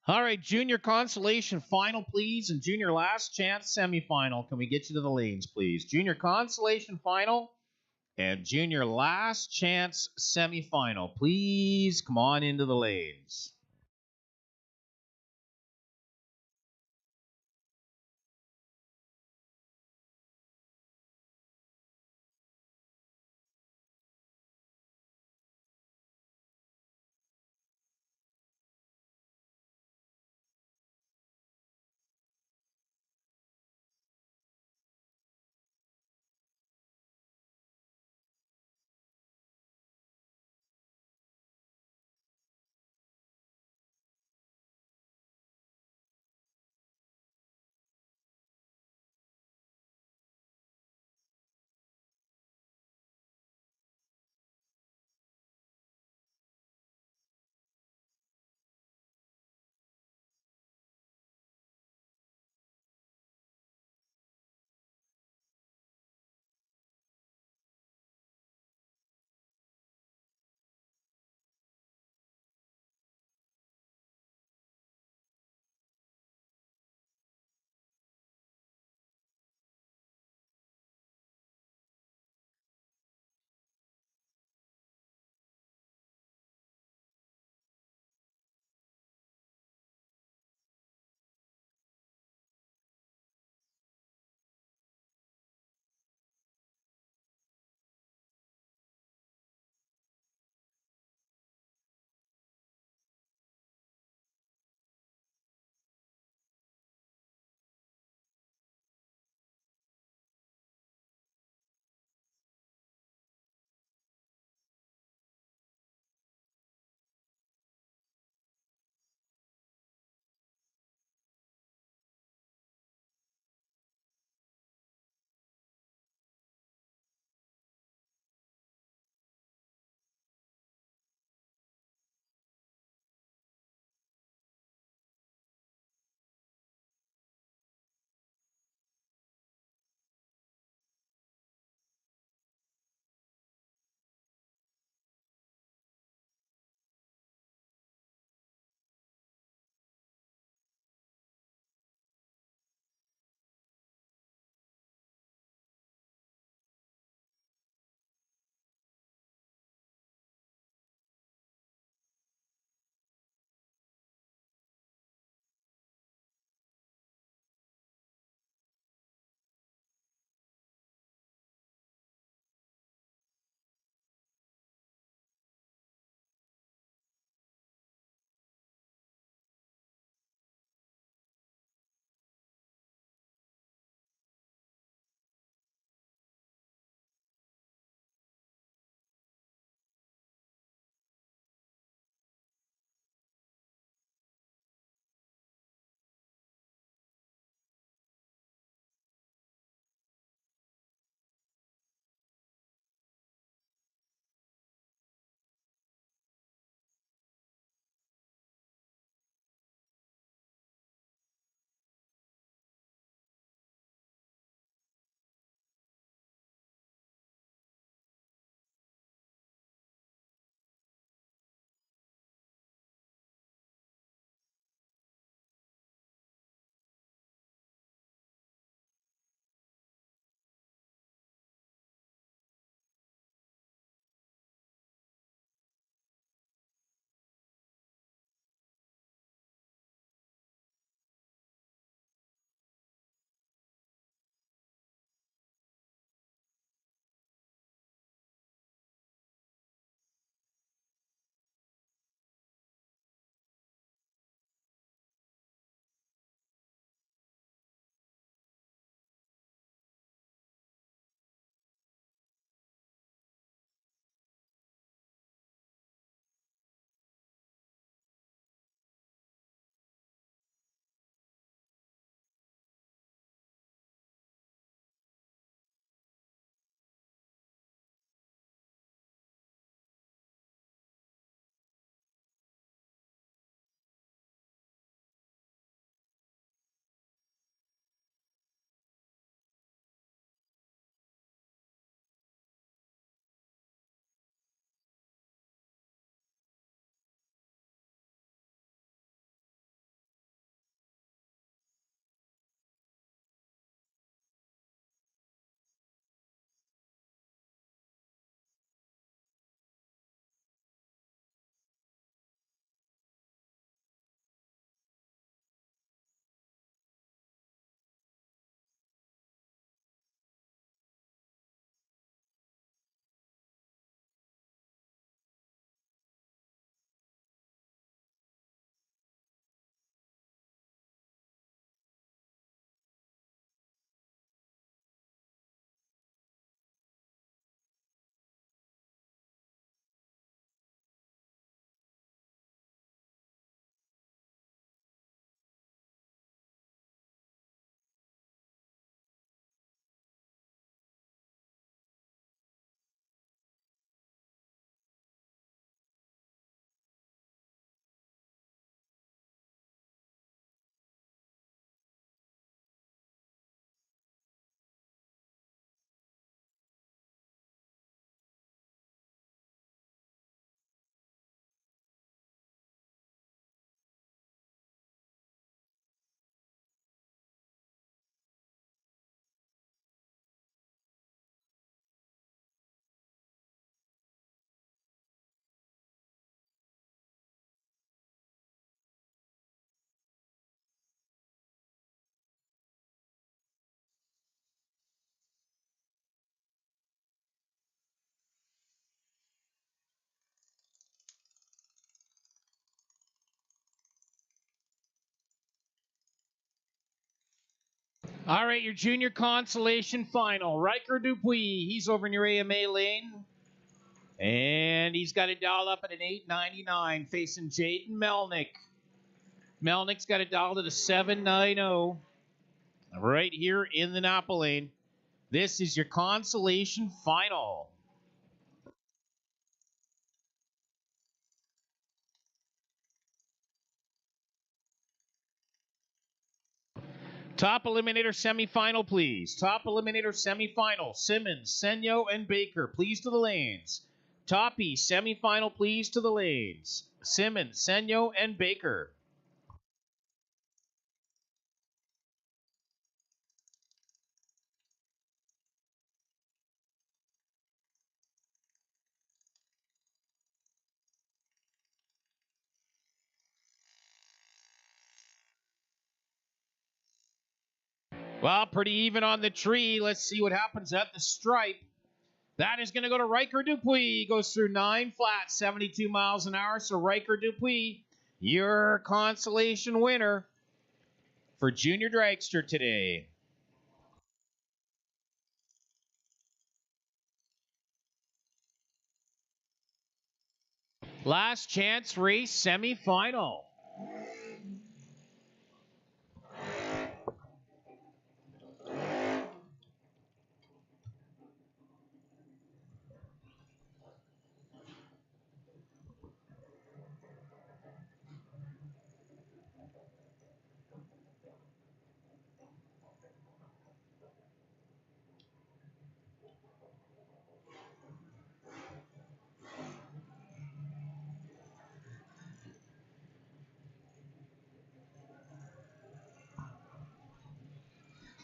All right, junior consolation final, please, and junior last chance semifinal. Can we get you to the lanes, please? Junior consolation final and junior last chance semifinal. Please come on into the lanes. All right, your junior consolation final. Riker Dupuis, he's over in your AMA lane. And he's got it dialed up at an 899 facing Jaden Melnick. Melnick's got it dialed at a 790 right here in the Napa lane. This is your consolation final. Top Eliminator semifinal, please. Top Eliminator semifinal. Simmons, Senyo, and Baker, please to the lanes. Toppy, semifinal, please to the lanes. Simmons, Senyo, and Baker. Well, pretty even on the tree. Let's see what happens at the stripe. That is going to go to Riker Dupuis. He goes through 9 flat, 72 miles an hour. So Riker Dupuis, your consolation winner for Junior Dragster today. Last chance race semifinal.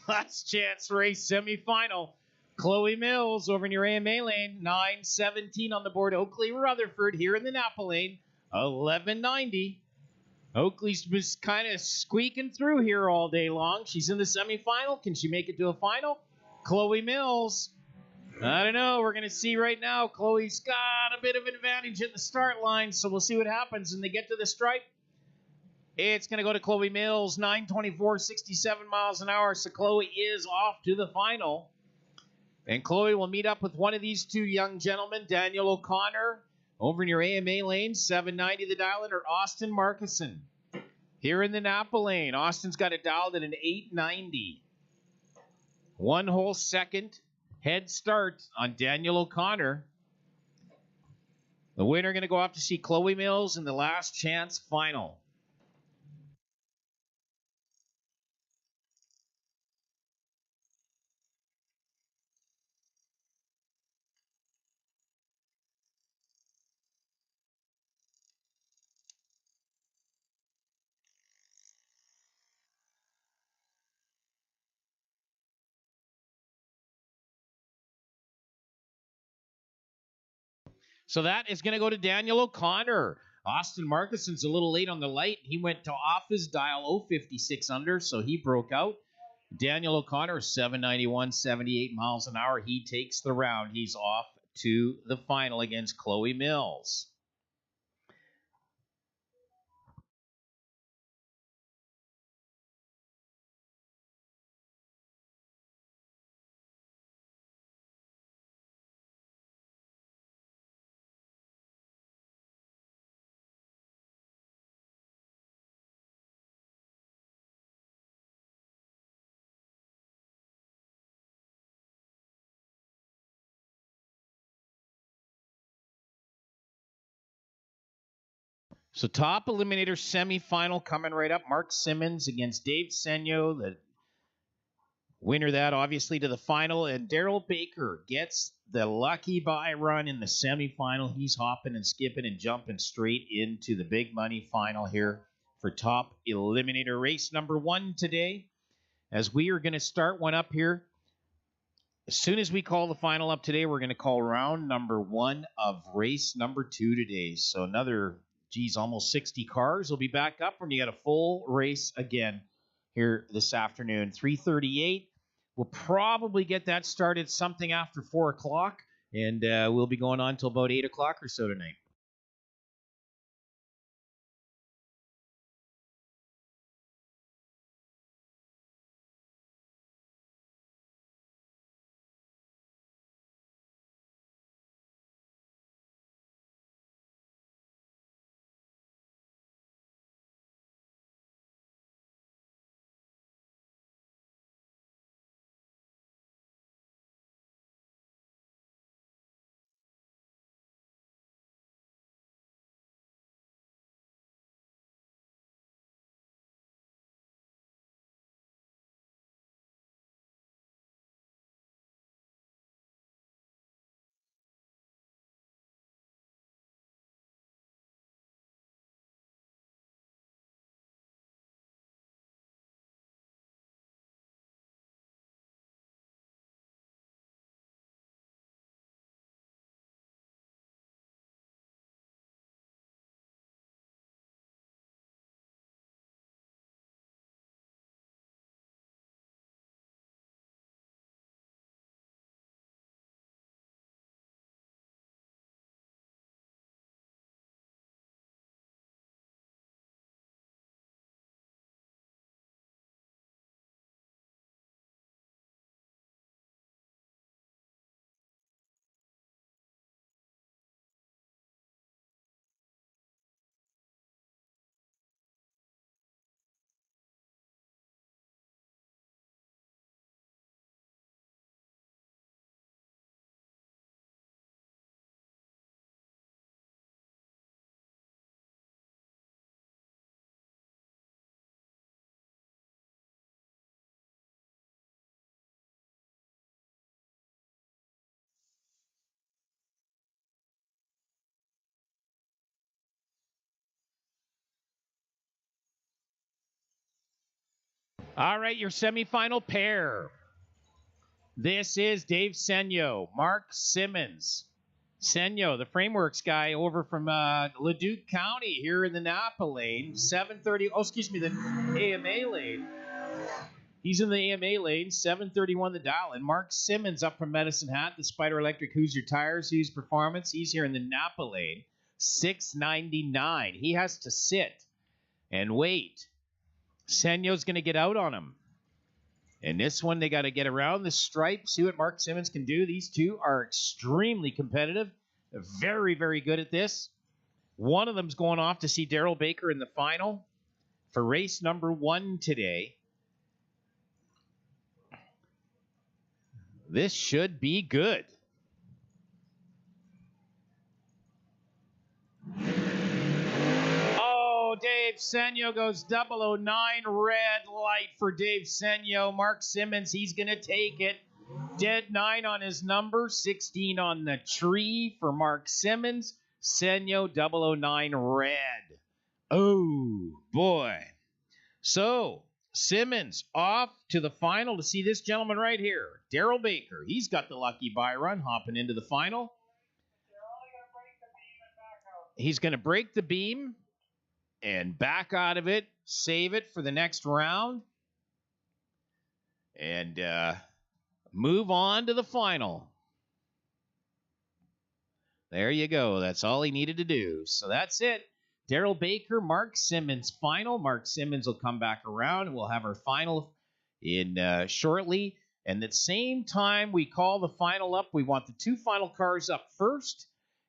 Last chance race semifinal. Chloe Mills over in your AMA lane. 9:17 on the board. Oakley Rutherford here in the Napa lane. 11:90. Oakley's was kind of squeaking through here all day long. She's in the semifinal. Can she make it to a final? Chloe Mills. I don't know. We're going to see right now. Chloe's got a bit of an advantage at the start line, so we'll see what happens when they get to the stripe. It's going to go to Chloe Mills, 9:24, 67 miles an hour. So Chloe is off to the final. And Chloe will meet up with one of these two young gentlemen, Daniel O'Connor, over in your AMA lane, 790 the dial, or Austin Markison. Here in the Napa lane, Austin's got it dialed at an 890. 1 whole second head start on Daniel O'Connor. The winner going to go off to see Chloe Mills in the last chance final. So that is going to go to Daniel O'Connor. Austin Markison's a little late on the light. He went to off his dial 056 under, so he broke out. Daniel O'Connor, 791, 78 miles an hour. He takes the round. He's off to the final against Chloe Mills. So top eliminator semifinal coming right up. Mark Simmons against Dave Senyo. The winner that obviously to the final. And Daryl Baker gets the lucky bye run in the semifinal. He's hopping and skipping and jumping straight into the big money final here for top eliminator race number 1 today. As we are going to start one up here. As soon as we call the final up today, we're going to call round number 1 of race number 2 today. So another, almost 60 cars will be back up when you got a full race again here this afternoon. 3:38. We'll probably get that started something after 4 o'clock, and we'll be going on until about 8 o'clock or so tonight. All right, your semifinal pair. This is Dave Senyo, Mark Simmons. Senyo, the Frameworks guy over from Leduc County here in the Napa lane. 7:30. Oh, excuse me, the AMA lane. He's in the AMA lane. 7:31 the dial. And Mark Simmons up from Medicine Hat, the Spider Electric Who's Your Tires, Who's Performance. He's here in the Napa lane. 6:99. He has to sit and wait. Senyo's going to get out on him. And this one, they got to get around the stripe, see what Mark Simmons can do. These two are extremely competitive. They're very, very good at this. One of them's going off to see Daryl Baker in the final for race number 1 today. This should be good. Dave Senyo goes 009, red light for Dave Senyo. Mark Simmons, he's going to take it. Dead 9 on his number, 16 on the tree for Mark Simmons. Senyo 009 red. Oh, boy. So, Simmons off to the final to see this gentleman right here, Daryl Baker. He's got the lucky buy run hopping into the final. He's going to break the beam and back out of it, save it for the next round, and move on to the final. There you go. That's all he needed to do. So that's it. Daryl Baker, Mark Simmons final. Mark Simmons will come back around, and we'll have our final in shortly. And at the same time we call the final up, we want the 2 final cars up first.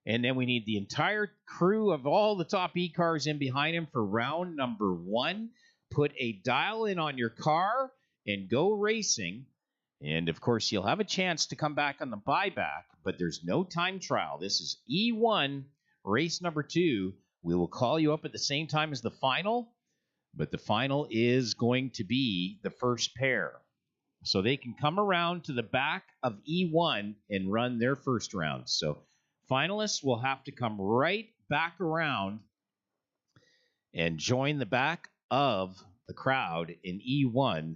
And then we need the entire crew of all the top E-cars in behind him for round number 1. Put a dial in on your car and go racing. And, of course, you'll have a chance to come back on the buyback, but there's no time trial. This is E1, race number 2. We will call you up at the same time as the final, but the final is going to be the first pair. So they can come around to the back of E1 and run their first round. So finalists will have to come right back around and join the back of the crowd in E1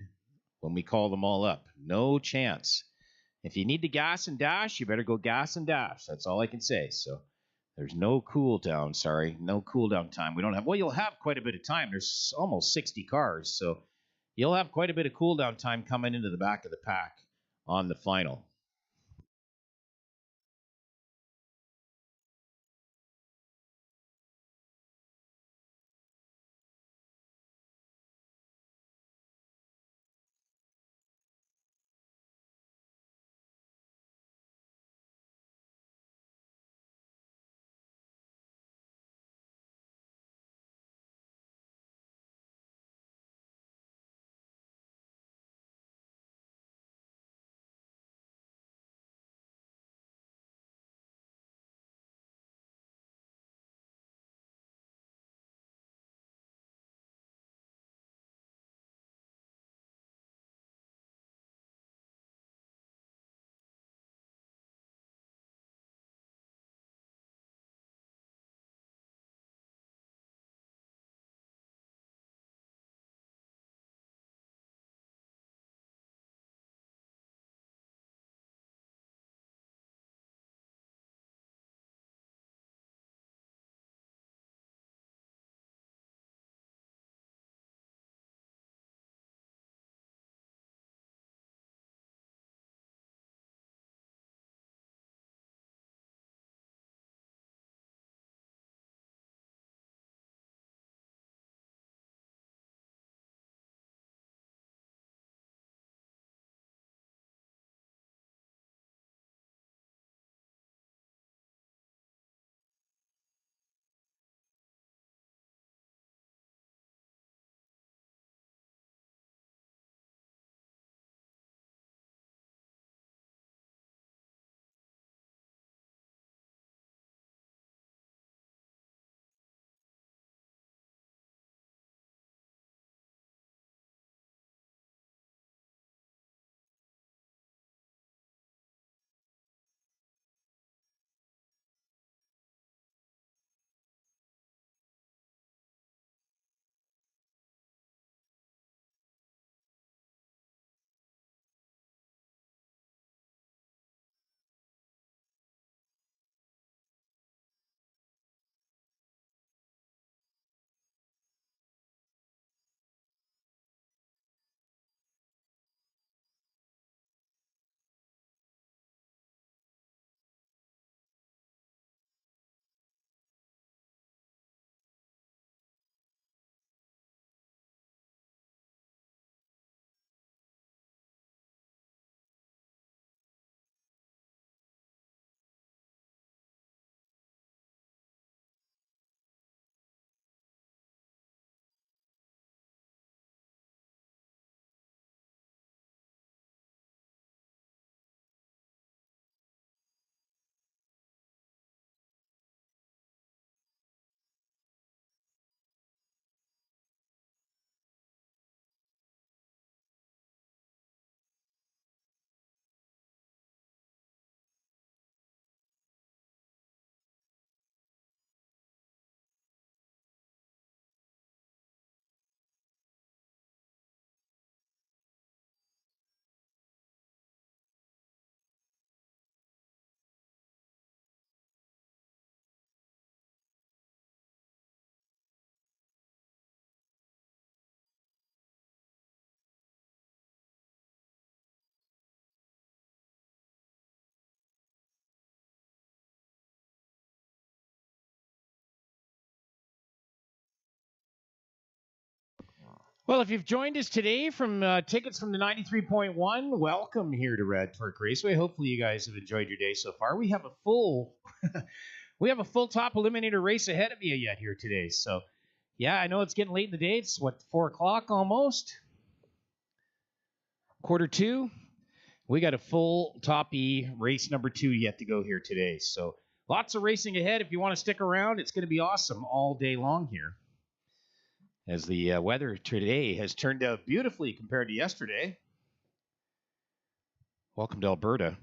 when we call them all up. No chance. If you need to gas and dash, you better go gas and dash. That's all I can say. So there's no cool down, sorry. No cool down time. We don't have, well, you'll have quite a bit of time. There's almost 60 cars, so you'll have quite a bit of cool down time coming into the back of the pack on the final. Well, if you've joined us today from tickets from the 93.1, welcome here to Rad Torque Raceway. Hopefully you guys have enjoyed your day so far. We have a full top eliminator race ahead of you yet here today. So, yeah, I know it's getting late in the day. It's 4 o'clock almost. 1:45. We got a full top E race number 2 yet to go here today. So, lots of racing ahead. If you want to stick around, it's going to be awesome all day long here. As the weather today has turned out beautifully compared to yesterday. Welcome to Alberta.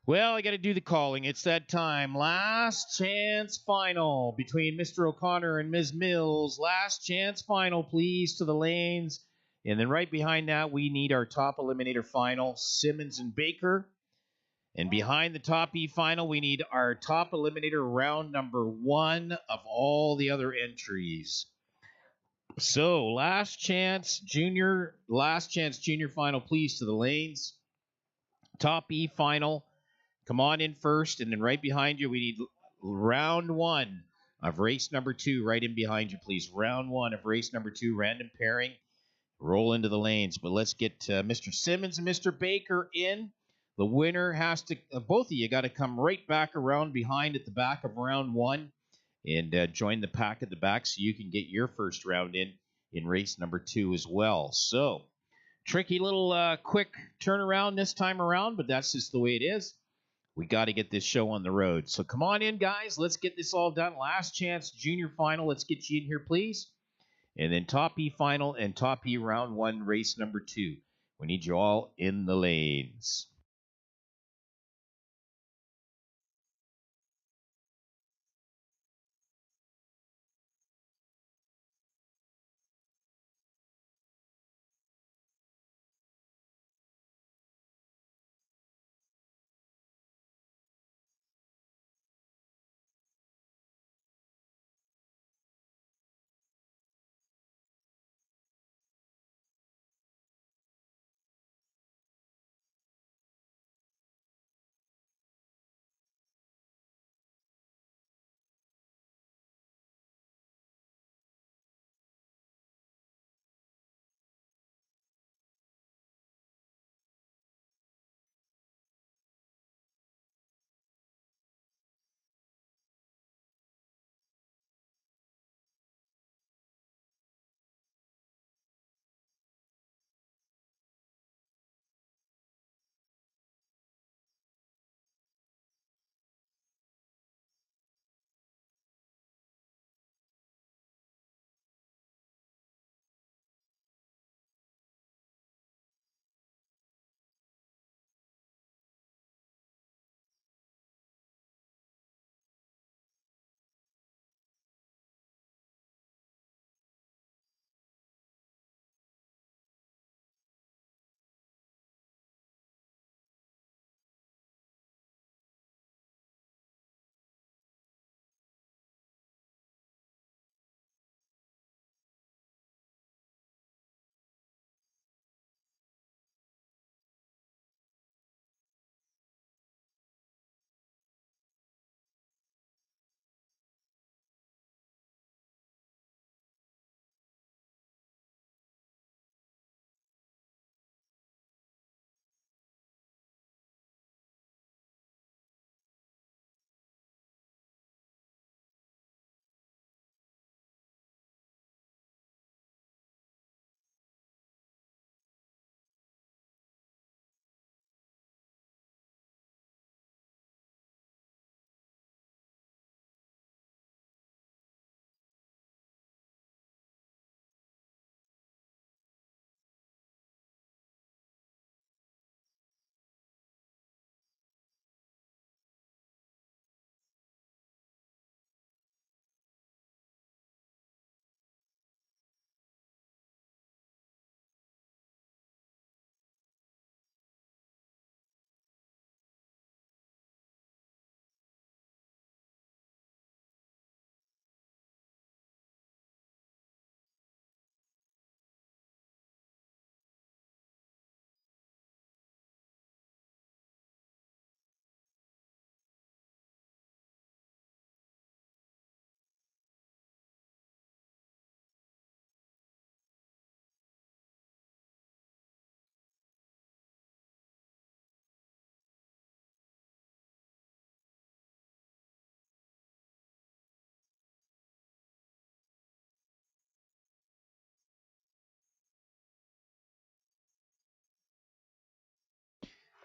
Well, I got to do the calling. It's that time. Last chance final between Mr. O'Connor and Ms. Mills. Last chance final, please, to the lanes. And then right behind that, we need our top eliminator final, Simmons and Baker. And behind the top E final, we need our top eliminator round number 1 of all the other entries. So, last chance junior final, please, to the lanes. Top E final. Come on in first, and then right behind you, we need round 1 of race number 2 right in behind you, please. Round 1 of race number 2, random pairing. Roll into the lanes, but let's get Mr. Simmons and Mr. Baker in. The winner has to, both of you got to come right back around behind at the back of round 1 and join the pack at the back so you can get your first round in race number 2 as well. So, tricky little quick turnaround this time around, but that's just the way it is. We got to get this show on the road. So come on in, guys. Let's get this all done. Last chance junior final. Let's get you in here, please. And then top E final and top E round 1, race number 2. We need you all in the lanes.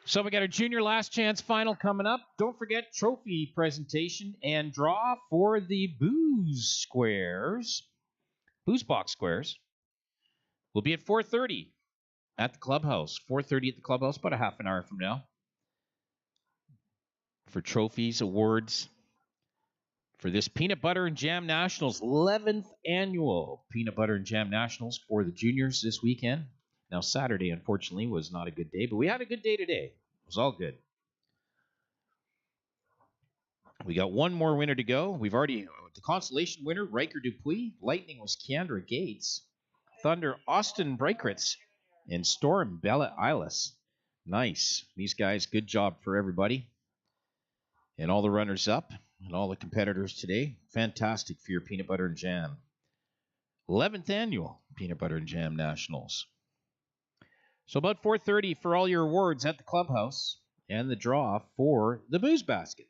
So we got our junior last chance final coming up. Don't forget trophy presentation and draw for the booze box squares. We'll be at 4:30 at the clubhouse. 4:30 at the clubhouse, about a half an hour from now. for trophies, awards for this Peanut Butter and Jam Nationals, 11th annual Peanut Butter and Jam Nationals for the juniors this weekend. Now, Saturday, unfortunately, was not a good day, but we had a good day today. It was all good. We got one more winner to go. We've already, the consolation winner, Riker Dupuis. Lightning was Keandra Gates. Thunder, Austin Breikritz. And Storm, Bella Eilis. Nice. These guys, good job for everybody. And all the runners up and all the competitors today. Fantastic for your Peanut Butter and Jam. 11th annual Peanut Butter and Jam Nationals. So about 4:30 for all your awards at the clubhouse and the draw for the booze basket.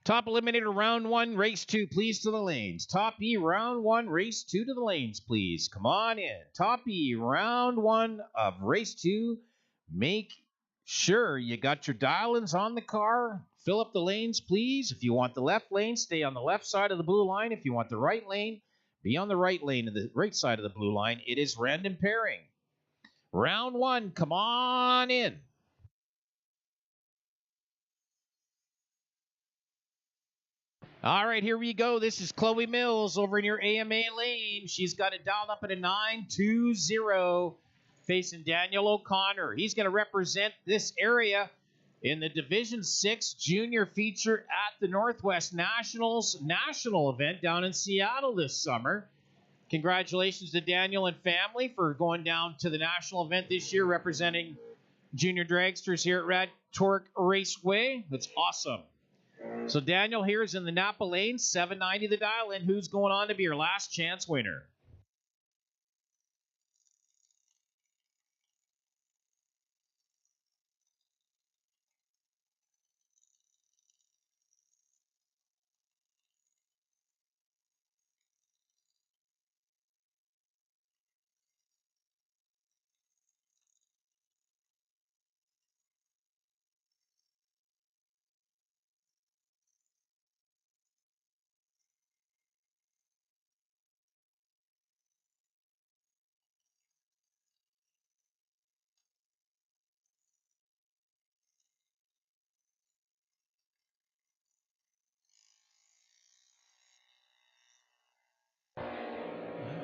Top Eliminator round 1, race 2, please to the lanes. Top E round 1, race 2 to the lanes, please. Come on in. Top E round 1 of race 2. Make sure you got your dial-ins on the car. Fill up the lanes, please. If you want the left lane, stay on the left side of the blue line. If you want the right lane, be on the right lane of the right side of the blue line. It is random pairing. Round 1, come on in. All right, here we go. This is Chloe Mills over in your AMA lane. She's got it dialed up at a 920, facing Daniel O'Connor. He's going to represent this area in the Division 6 Junior Feature at the Northwest Nationals national event down in Seattle this summer. Congratulations to Daniel and family for going down to the national event this year, representing junior dragsters here at Rad Torque Raceway. That's awesome. So Daniel here is in the Napa lane, 790 the dial in. Who's going on to be your last chance winner?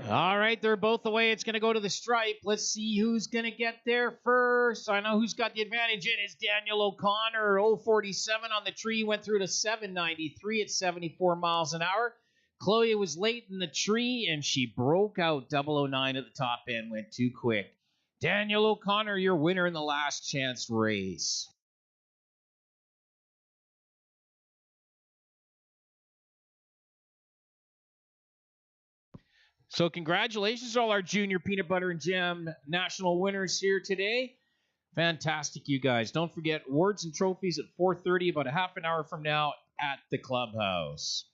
All right, they're both away. It's going to go to the stripe. Let's see who's going to get there first. I know who's got the advantage. It is Daniel O'Connor. 047 on the tree. Went through to 793 at 74 miles an hour. Chloe was late in the tree, and she broke out 009 at the top end. Went too quick. Daniel O'Connor, your winner in the last chance race. So congratulations to all our junior peanut butter and jam national winners here today. Fantastic, you guys. Don't forget awards and trophies at 4:30, about a half an hour from now at the clubhouse.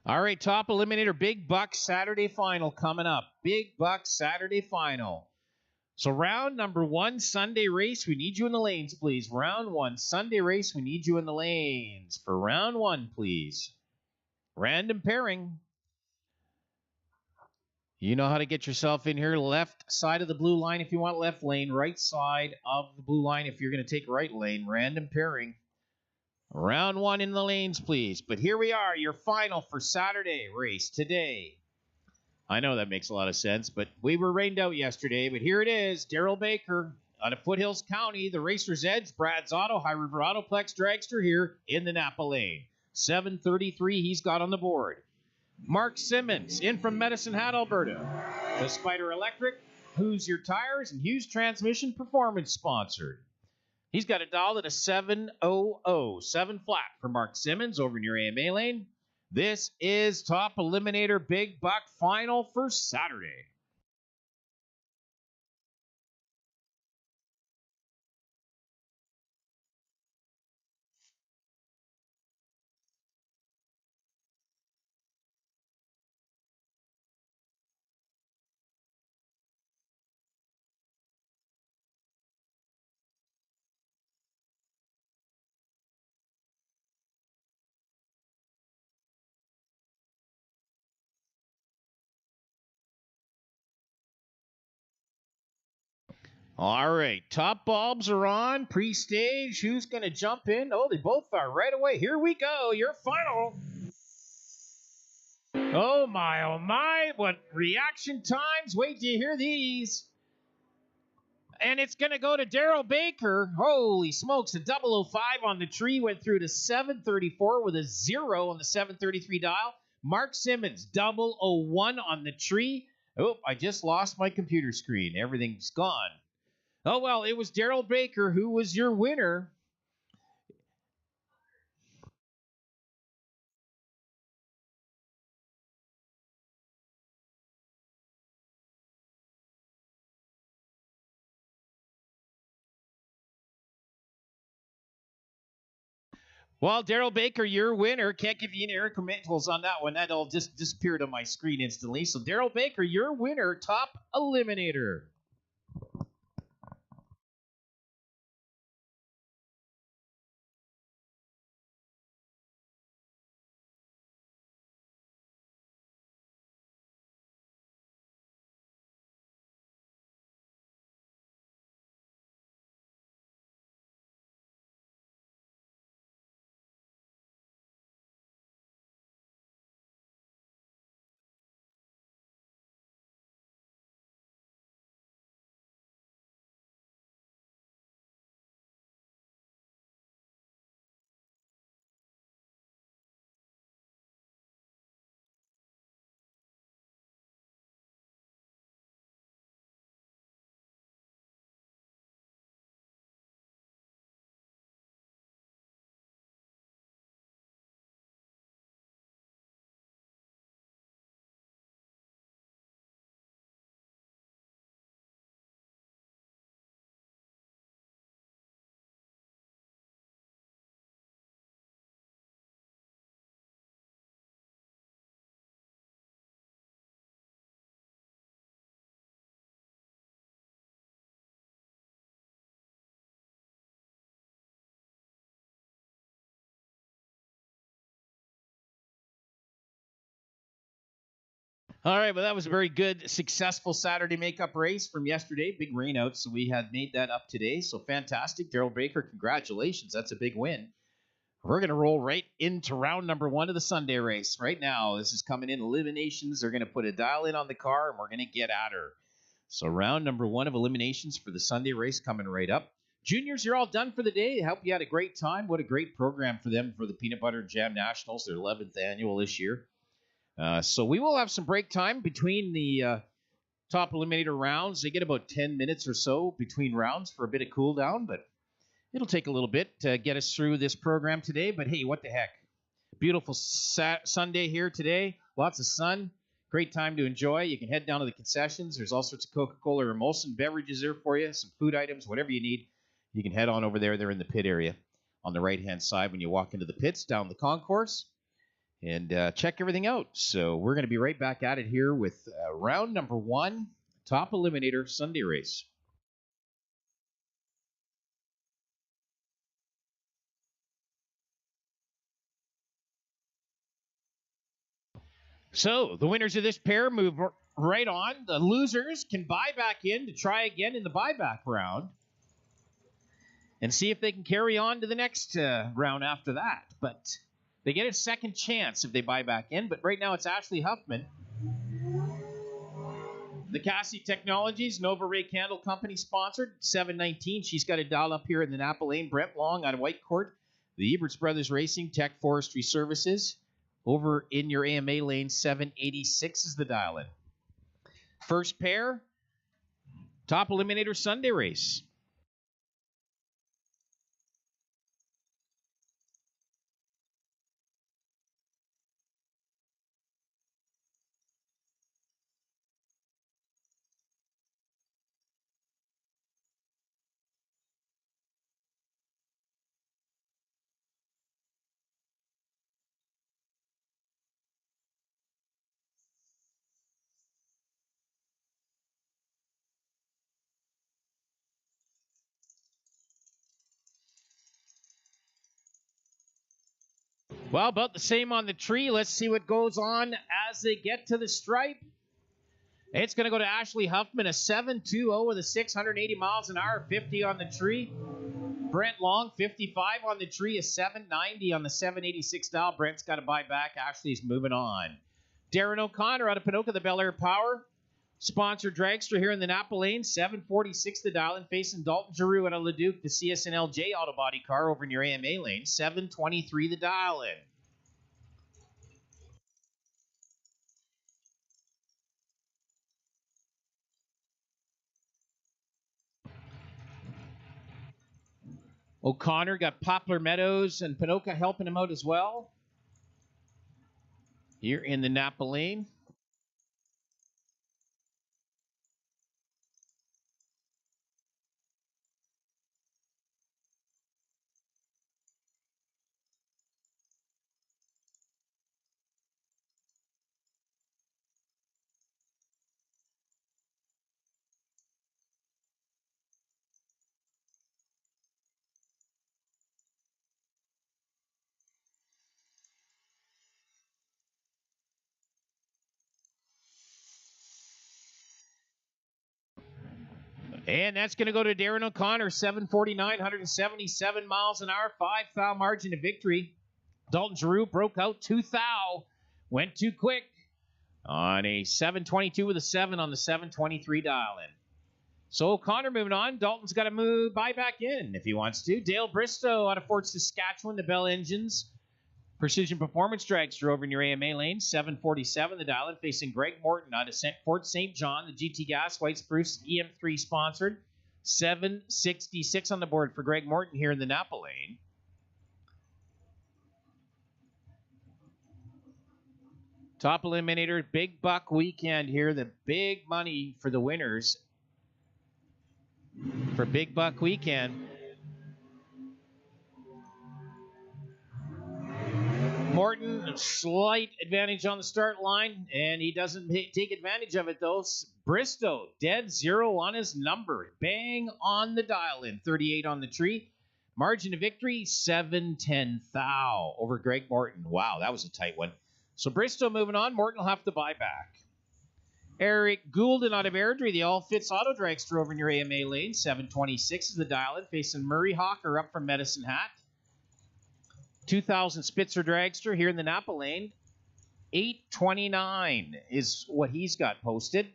All right, top eliminator, Big Buck Saturday final coming up. Big Buck Saturday final. So round number 1, Sunday race, we need you in the lanes, please. Round 1, Sunday race, we need you in the lanes. For round 1, please. Random pairing. You know how to get yourself in here. Left side of the blue line if you want left lane. Right side of the blue line if you're going to take right lane. Random pairing. Round 1 in the lanes, please. But here we are, your final for Saturday race today. I know that makes a lot of sense, but we were rained out yesterday. But here it is, Daryl Baker out of Foothills County, the Racer's Edge, Brad's Auto, High River Autoplex Dragster here in the Napa lane. 733 he's got on the board. Mark Simmons in from Medicine Hat, Alberta. The Spider Electric, Who's Your Tires, and Hughes Transmission Performance sponsored. He's got a dial at a 700, 7 flat for Mark Simmons over in your AMA lane. This is Top Eliminator Big Buck Final for Saturday. All right, top bulbs are on. Pre-stage, who's going to jump in? Oh, they both are right away. Here we go, your final. Oh my, what reaction times. Wait till you hear these. And it's going to go to Daryl Baker. Holy smokes, a 005 on the tree went through to 734 with a 0 on the 733 dial. Mark Simmons, 001 on the tree. Oh, I just lost my computer screen. Everything's gone. Oh, well, it was Daryl Baker who was your winner. Well, Daryl Baker, your winner. Can't give you any incrementals on that one. That all just disappeared on my screen instantly. So, Daryl Baker, your winner, top eliminator. All right, well, that was a very good, successful Saturday makeup race from yesterday. Big rain out, so we had made that up today. So fantastic. Daryl Baker, congratulations. That's a big win. We're going to roll right into round number 1 of the Sunday race. Right now, this is coming in eliminations. They're going to put a dial in on the car, and we're going to get at her. So round number 1 of eliminations for the Sunday race coming right up. Juniors, you're all done for the day. I hope you had a great time. What a great program for them for the Peanut Butter and Jam Nationals, their 11th annual this year. So we will have some break time between the top eliminator rounds. They get about 10 minutes or so between rounds for a bit of cool down, but it'll take a little bit to get us through this program today. But hey, what the heck? Beautiful Sunday here today. Lots of sun. Great time to enjoy. You can head down to the concessions. There's all sorts of Coca-Cola or Molson beverages there for you, some food items, whatever you need. You can head on over there. They're in the pit area on the right-hand side when you walk into the pits down the concourse. And check everything out. So we're going to be right back at it here with round number 1, top eliminator Sunday race. So the winners of this pair move right on. The losers can buy back in to try again in the buyback round and see if they can carry on to the next round after that. But they get a second chance if they buy back in, but right now it's Ashley Huffman. The Cassie Technologies, Nova Ray Candle Company sponsored, 719. She's got a dial up here in the Napa Lane. Brent Long on Whitecourt. The Eberts Brothers Racing, Tech Forestry Services. Over in your AMA lane, 786 is the dial in. First pair, top eliminator Sunday race. Well, about the same on the tree. Let's see what goes on as they get to the stripe. It's going to go to Ashley Huffman, a 7.20 with a 680 miles an hour, 50 on the tree. Brent Long, 55 on the tree, a 790 on the 786 dial. Brent's got to buy back. Ashley's moving on. Darren O'Connor out of Pinoca, the Bel Air Power. Sponsor Dragster here in the Napa Lane, 746 the dial, and facing Dalton Giroux out of Leduc, the CSNLJ Auto Body car over in your AMA lane, 723 the dial in. O'Connor got Poplar Meadows and Pinoca helping him out as well here in the Napa Lane. And that's going to go to Darren O'Connor, 749, 177 miles an hour, 5 foul margin of victory. Dalton Giroux broke out 2 thou, went too quick on a 722 with a 7 on the 723 dial in. So O'Connor moving on. Dalton's got to buy back in if he wants to. Dale Bristow out of Fort Saskatchewan, the Bell Engines. Precision Performance Dragster over in your AMA lane, 747 the dial in, facing Greg Morton out of Fort St. John, the GT Gas White Spruce EM3 sponsored, 766 on the board for Greg Morton here in the Napa lane. Top Eliminator, big buck weekend here, the big money for the winners for Big Buck Weekend. Morton, slight advantage on the start line, and he doesn't take advantage of it, though. Bristow, dead zero on his number. Bang on the dial-in, 38 on the tree. Margin of victory, 7-10 thou over Greg Morton. Wow, that was a tight one. So Bristow moving on. Morton will have to buy back. Eric Goulden out of Airdrie, the All Fits Auto Dragster over in your AMA lane, 726 is the dial-in, facing Murray Hawker up from Medicine Hat. 2000 Spitzer Dragster here in the Napa lane. 829 is what he's got posted.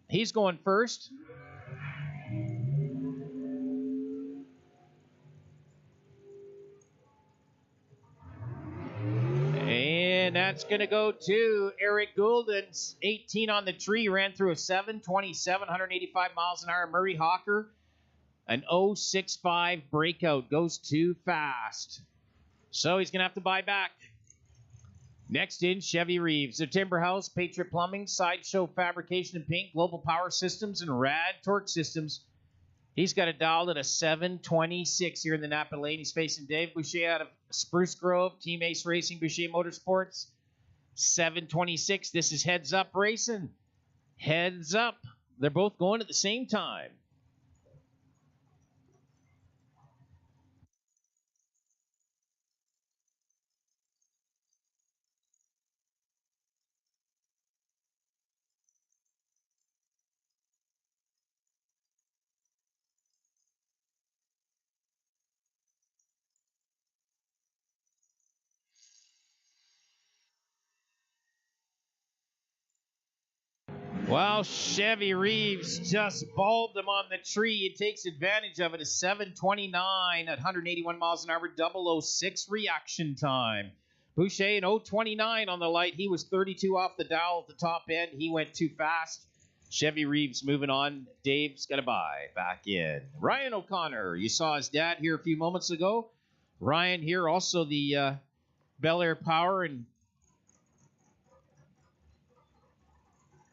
He's going first. And that's going to go to Eric Goulden's 18 on the tree. Ran through a 727, 185 miles an hour. Murray Hawker, an 065 breakout. Goes too fast. So he's going to have to buy back. Next in, Chevy Reeves. The Timber House, Patriot Plumbing, Sideshow Fabrication and Paint, Global Power Systems, and Rad Torque Systems. He's got it dialed at a 726 here in the Napa lane. He's facing Dave Boucher out of Spruce Grove, Team Ace Racing, Boucher Motorsports. 726. This is Heads Up Racing. Heads Up. They're both going at the same time. Well, Chevy Reeves just bulbed him on the tree. He takes advantage of it. A 729 at 181 miles an hour, 006 reaction time. Boucher, an 029 on the light. He was 32 off the dial at the top end. He went too fast. Chevy Reeves moving on. Dave's got to buy back in. Ryan O'Connor, you saw his dad here a few moments ago. Ryan here, also the Bel Air Power and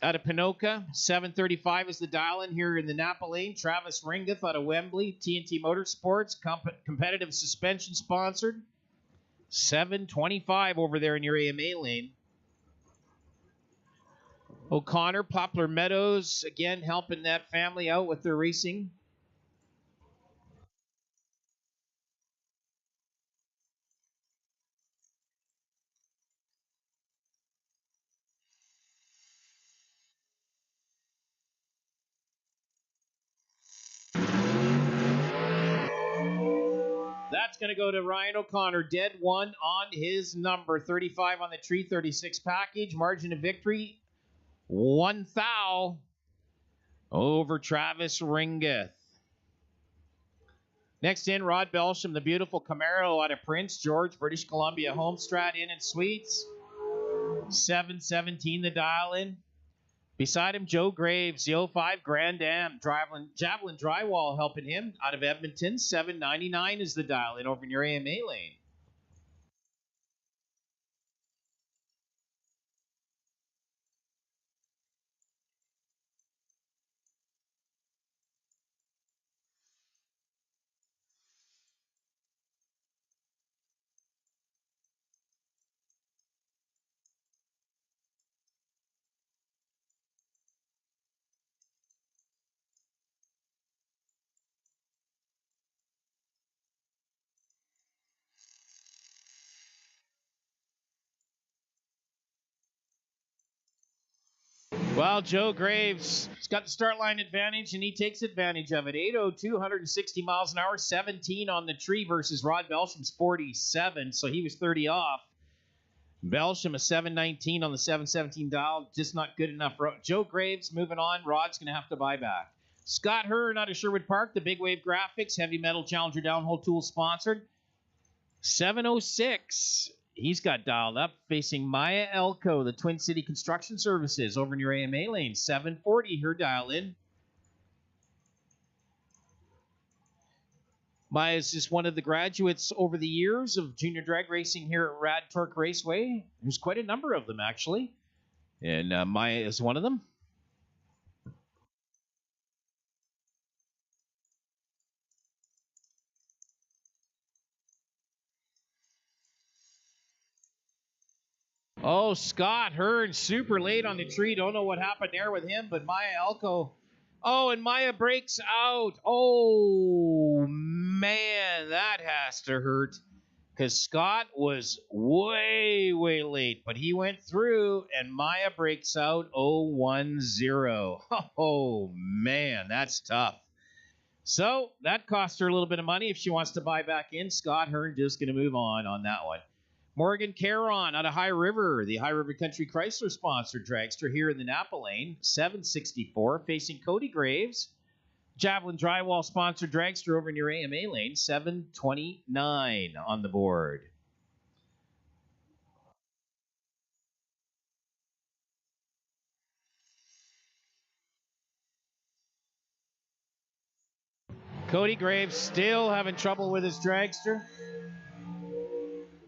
out of Pinoca, 735 is the dial-in here in the Napa lane. Travis Ringgoth out of Wembley, TNT Motorsports, competitive suspension sponsored. 725 over there in your AMA lane. O'Connor, Poplar Meadows, again helping that family out with their racing. That's going to go to Ryan O'Connor. Dead one on his number. 35 on the tree, 36 package. Margin of victory, 1 thou over Travis Ringeth. Next in, Rod Belsham, the beautiful Camaro out of Prince George, British Columbia, Homestrat Inn and Suites. 717 the dial in. Beside him, Joe Graves, the 05 Grand Am, Javelin Drywall helping him out of Edmonton. 799 is the dial in over in your AMA lane. Well, Joe Graves has got the start line advantage, and he takes advantage of it. 802, 160 miles an hour, 17 on the tree versus Rod Belsham's 47, so he was 30 off. Belsham a 719 on the 717 dial, just not good enough. Joe Graves moving on. Rod's going to have to buy back. Scott Hearn out of Sherwood Park, the Big Wave Graphics, Heavy Metal Challenger Downhole Tools sponsored. 706. He's got dialed up, facing Maya Elko, the Twin City Construction Services, over in your AMA lane. 740, her dial in. Maya is just one of the graduates over the years of junior drag racing here at Rad Torque Raceway. There's quite a number of them, actually. And Maya is one of them. Oh, Scott Hearn, super late on the tree. Don't know what happened there with him, but Maya Elko. Oh, and Maya breaks out. Oh, man, that has to hurt. Because Scott was way, way late, but he went through, and Maya breaks out 0-1-0. Oh, man, that's tough. So that cost her a little bit of money if she wants to buy back in. Scott Hearn just going to move on that one. Morgan Caron out of High River, the High River Country Chrysler sponsored dragster here in the Napa lane, 764, facing Cody Graves. Javelin Drywall sponsored dragster over in your AMA lane, 729 on the board. Cody Graves still having trouble with his dragster.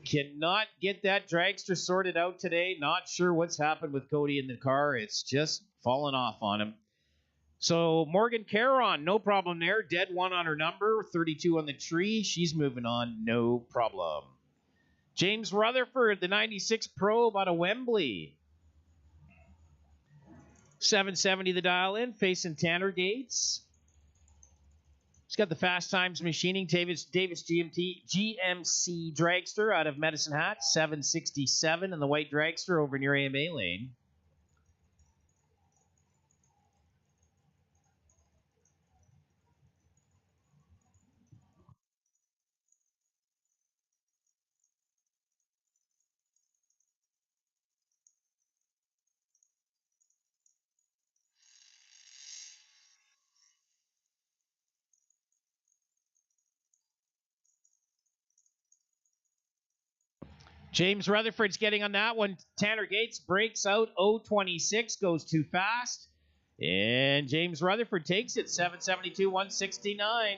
Cannot get that dragster sorted out today. Not sure what's happened with Cody in the car. It's just fallen off on him. So Morgan Caron, no problem there. Dead one on her number, 32 on the tree. She's moving on, no problem. James Rutherford, the 96 Probe out of Wembley. 770 the dial in, facing Tanner Gates. He's got the Fast Times Machining Davis GMC Dragster out of Medicine Hat, 767, and the white dragster over in your AMA lane. James Rutherford's getting on that one. Tanner Gates breaks out 026, goes too fast. And James Rutherford takes it, 772, 169.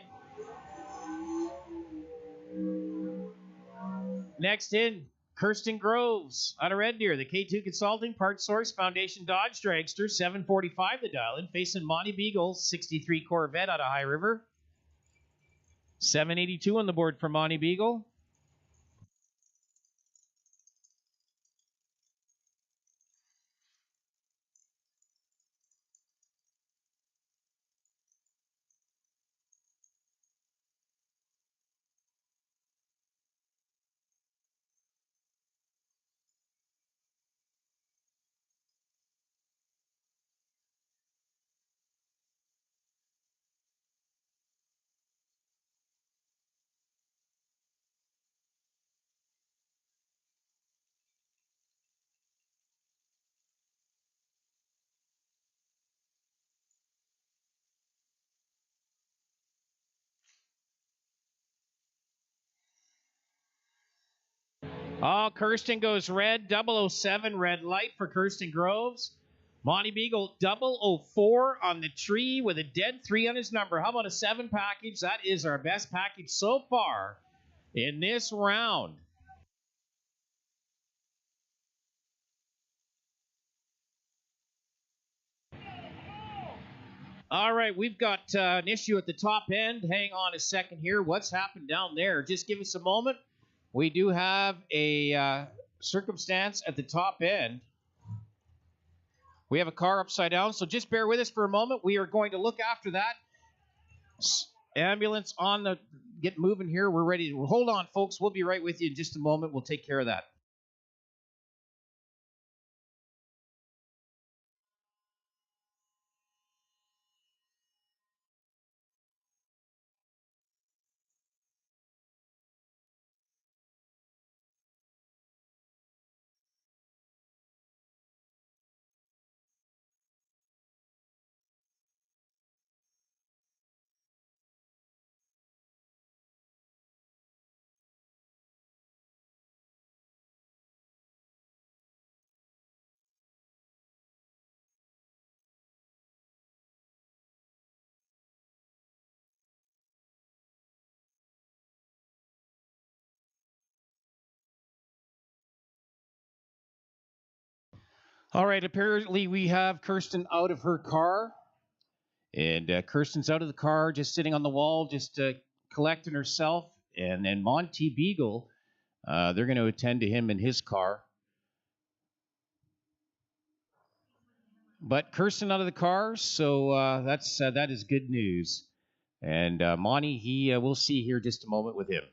Next in, Kirsten Groves out of Red Deer, the K2 Consulting, Part Source, Foundation Dodge Dragster, 745 the dial in, facing Monty Beagle, 63 Corvette out of High River. 782 on the board for Monty Beagle. Oh, Kirsten goes red, 007, red light for Kirsten Groves. Monty Beagle 004 on the tree with a dead 3 on his number. How about a 7 package? That is our best package so far in this round. All right, we've got an issue at the top end. Hang on a second here. What's happened down there? Just give us a moment. We do have a circumstance at the top end. We have a car upside down, so just bear with us for a moment. We are going to look after that. Ambulance on the get moving here. We're ready to hold on, folks. We'll be right with you in just a moment. We'll take care of that. All right, apparently we have Kirsten out of her car. And Kirsten's out of the car, just sitting on the wall, just collecting herself. And then Monty Beagle, they're going to attend to him in his car. But Kirsten out of the car, so that is good news. And Monty, we'll see here just a moment with him.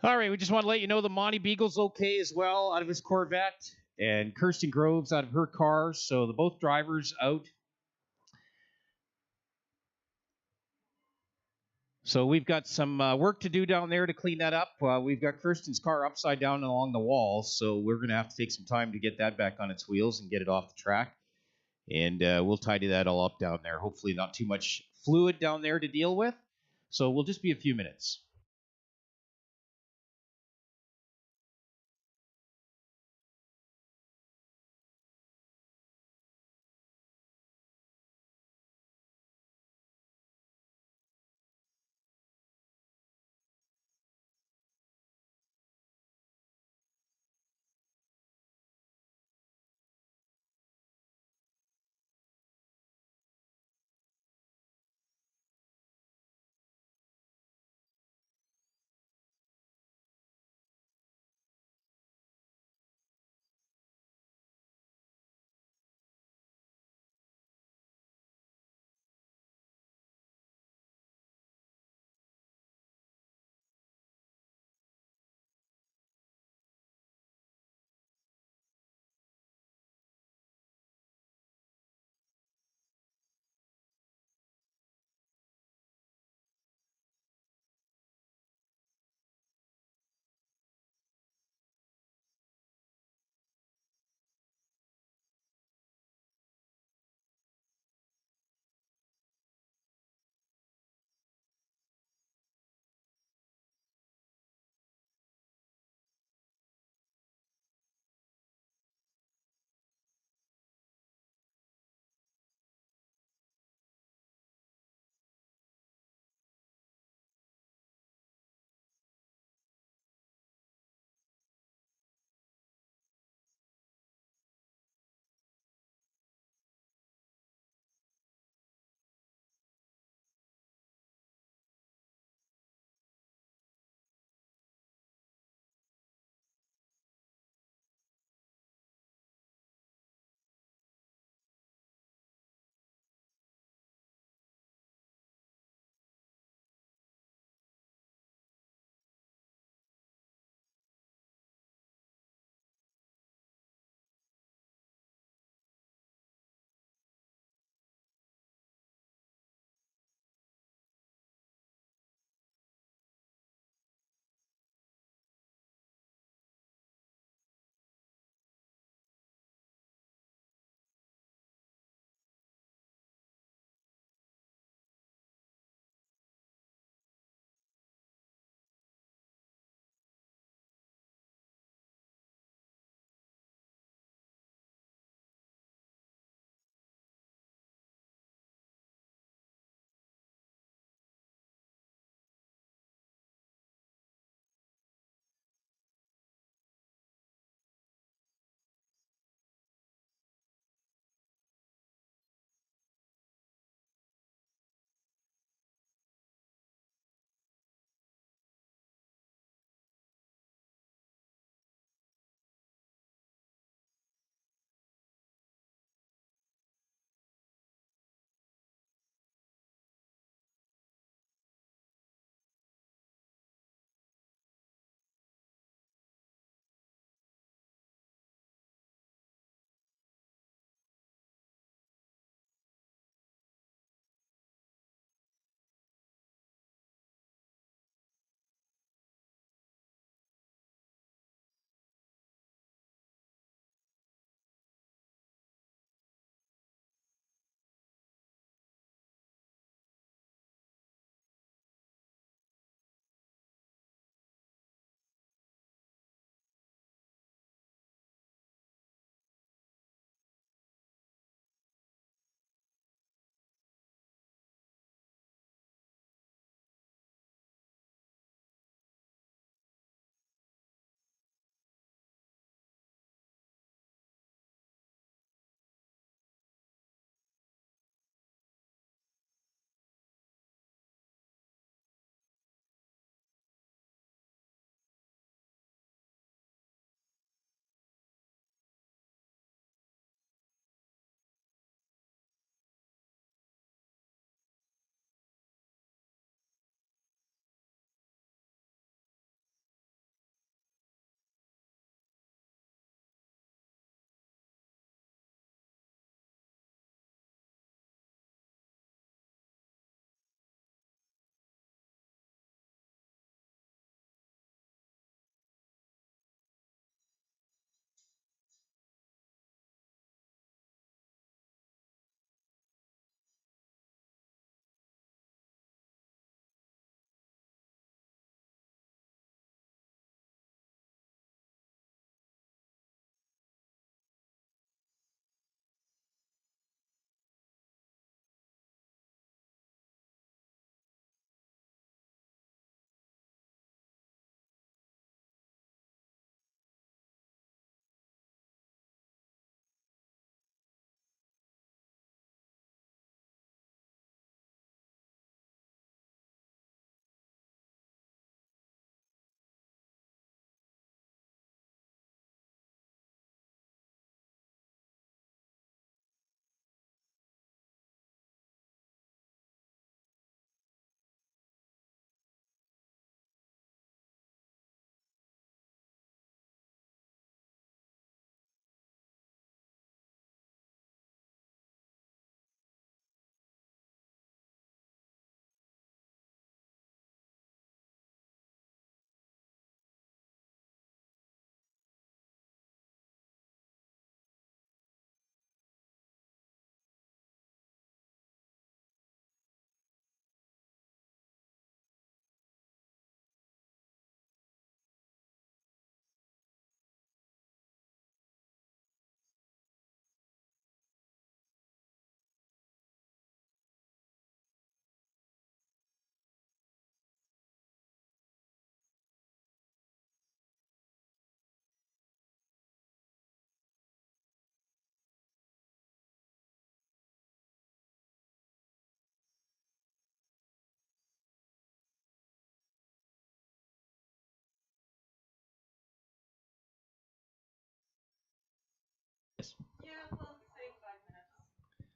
All right, we just want to let you know the Monty Beagle's okay as well out of his Corvette, and Kirsten Groves out of her car. So the both drivers out. So we've got some work to do down there to clean that up. We've got Kirsten's car upside down along the wall, so we're going to have to take some time to get that back on its wheels and get it off the track. And we'll tidy that all up down there. Hopefully not too much fluid down there to deal with. So we'll just be a few minutes.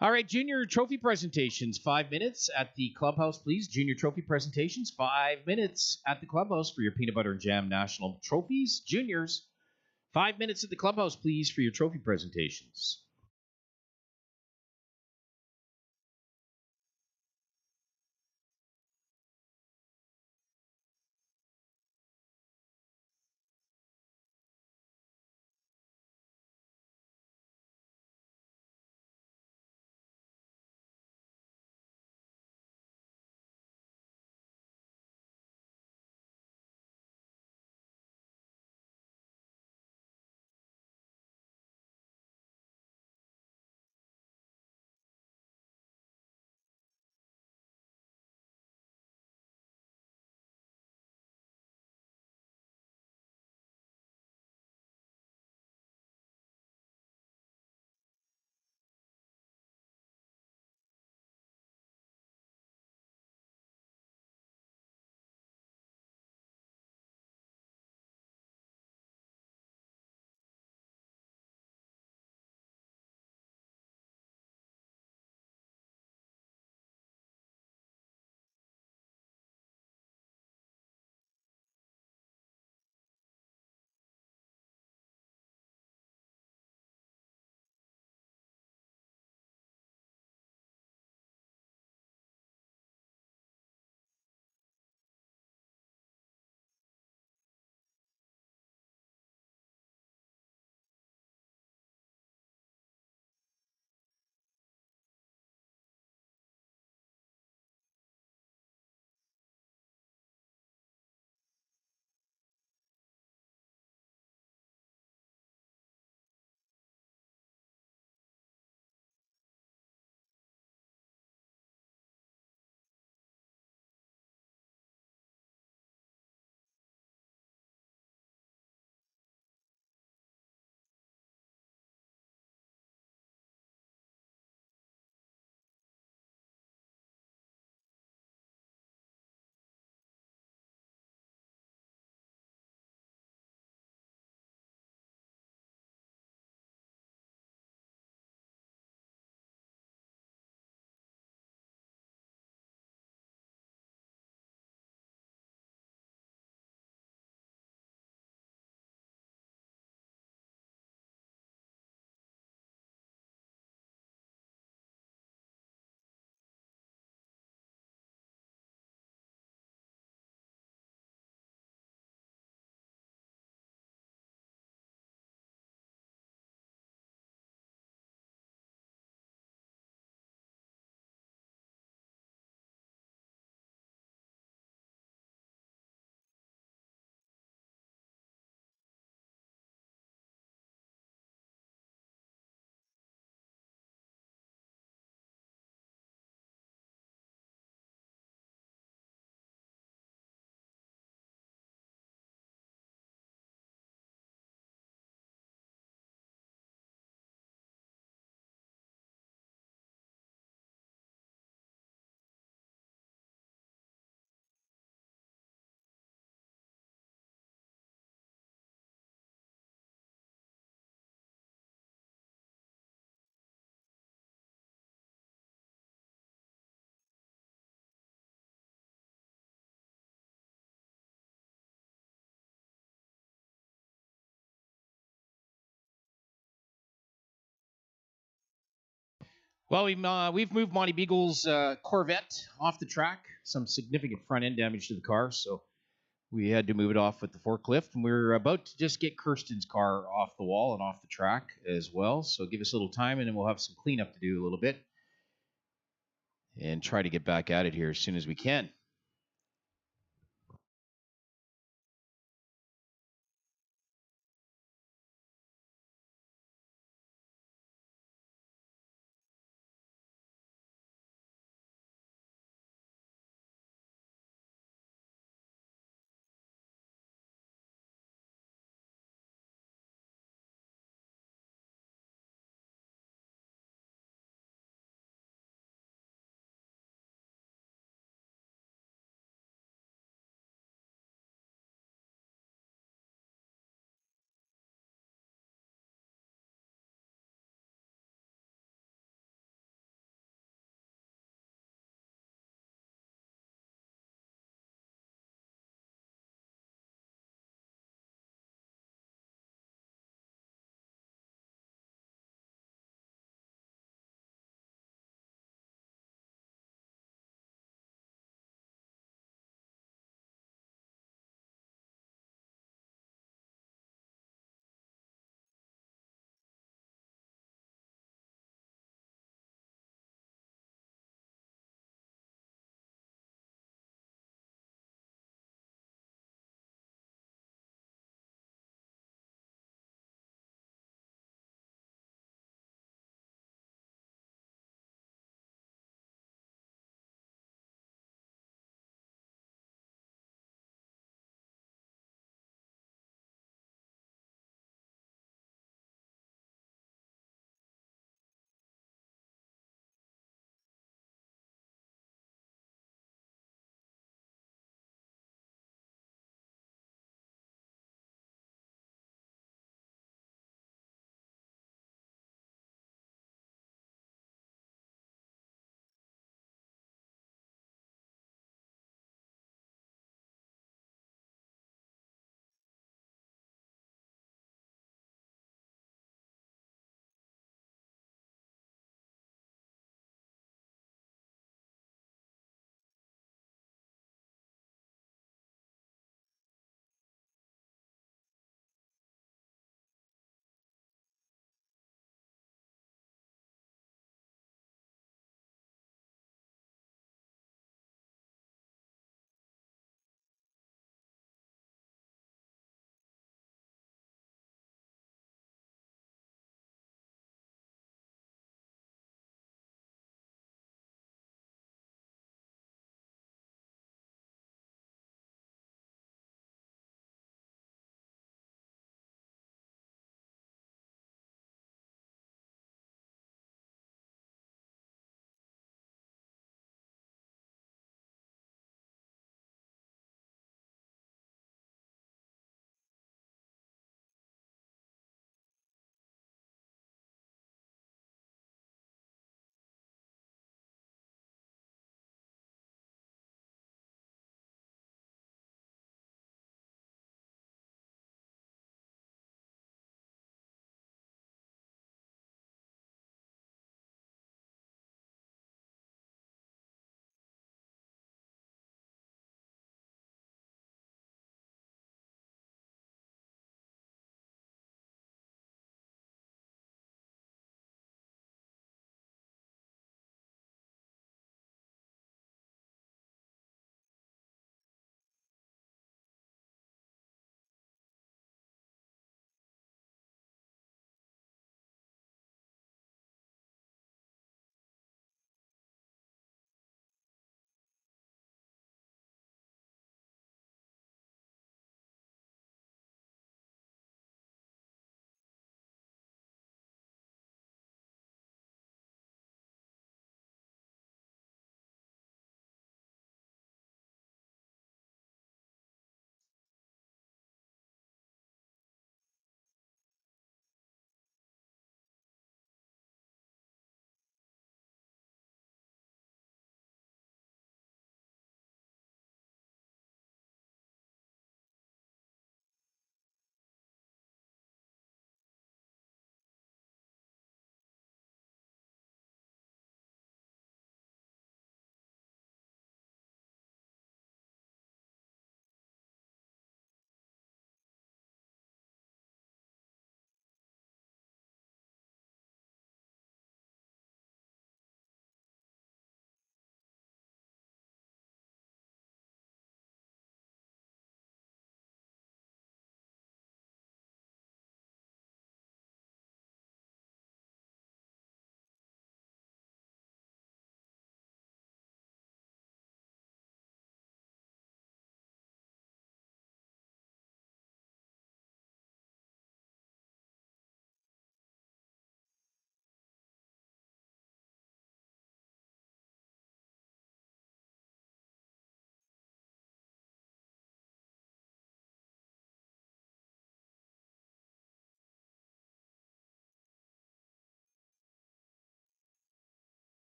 All right, junior trophy presentations, 5 minutes at the clubhouse, please. Junior trophy presentations, 5 minutes at the clubhouse for your peanut butter and jam national trophies. Juniors, 5 minutes at the clubhouse, please, for your trophy presentations. Well, we've moved Monty Beagle's Corvette off the track. Some significant front end damage to the car, so we had to move it off with the forklift. And we're about to just get Kirsten's car off the wall and off the track as well. So give us a little time, and then we'll have some cleanup to do a little bit and try to get back at it here as soon as we can.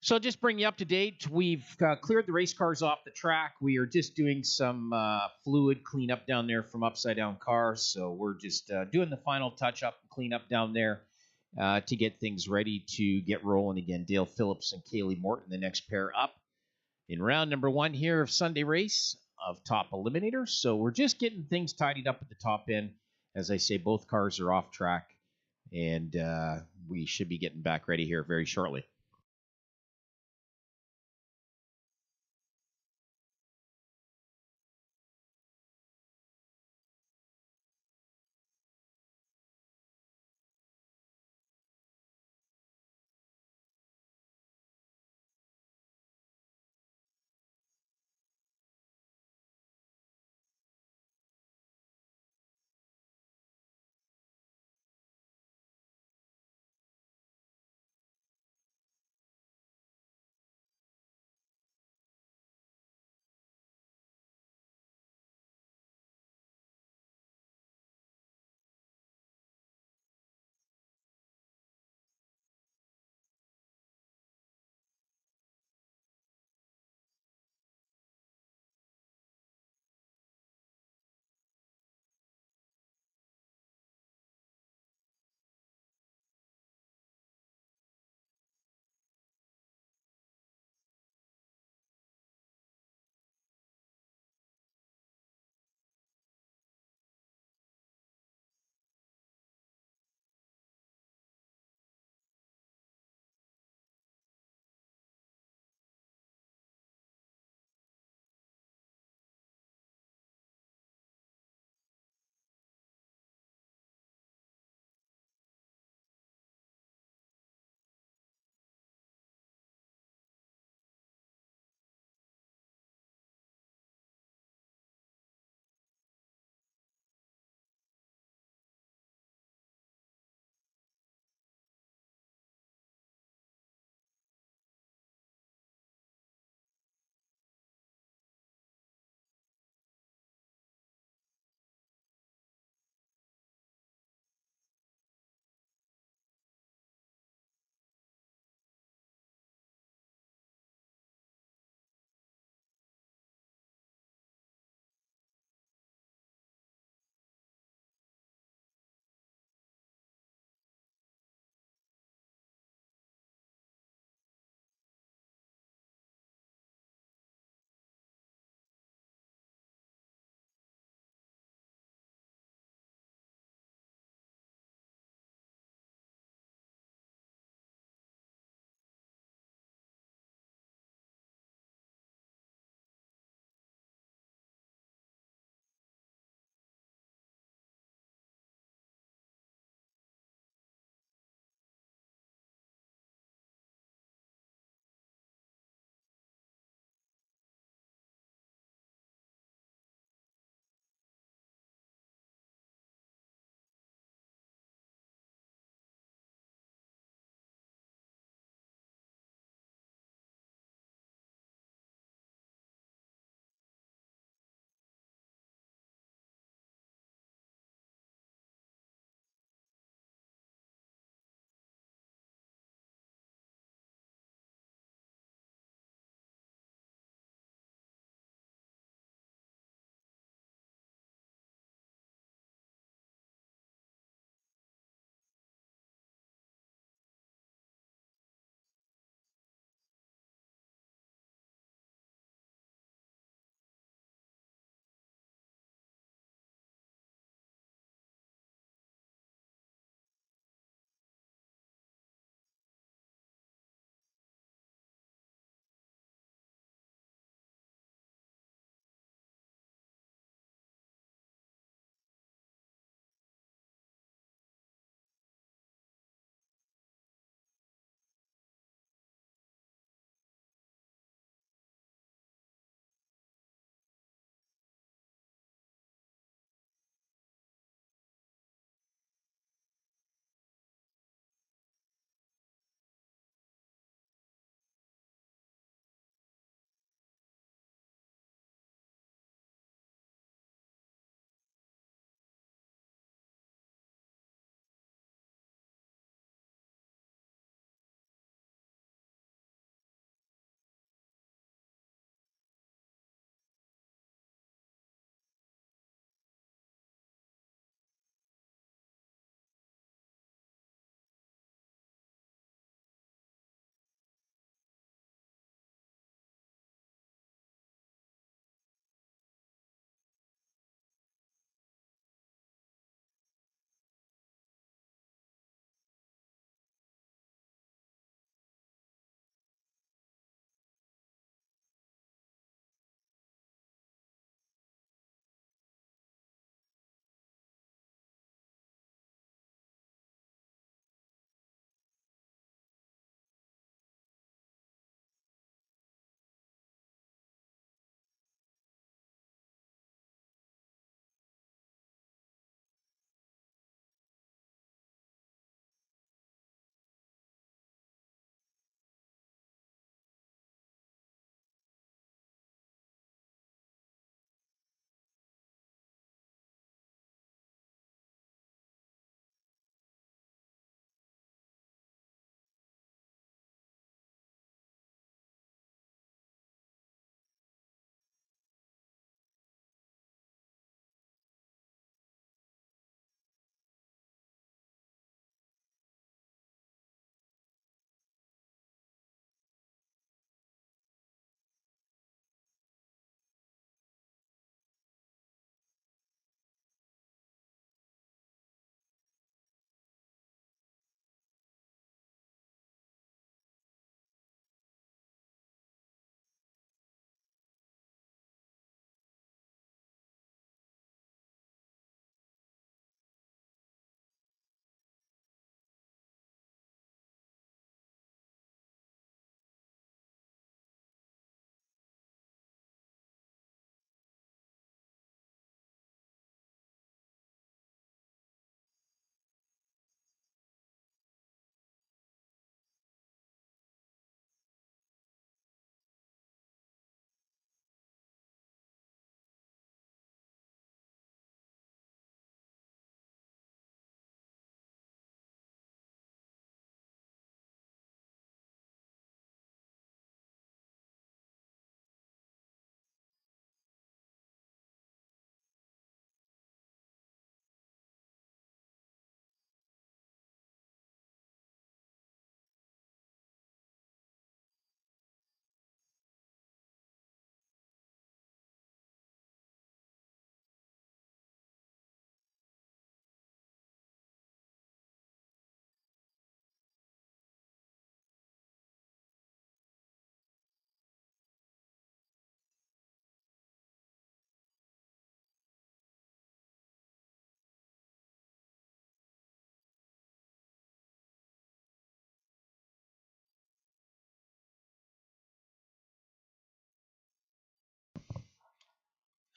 So I'll just bring you up to date. We've cleared the race cars off the track. We are just doing some fluid cleanup down there from upside down cars. So we're just doing the final touch up and cleanup down there to get things ready to get rolling again. Dale Phillips and Kaylee Morton, the next pair up in round number 1 here of Sunday race of Top Eliminator. So we're just getting things tidied up at the top end. As I say, both cars are off track, and we should be getting back ready here very shortly.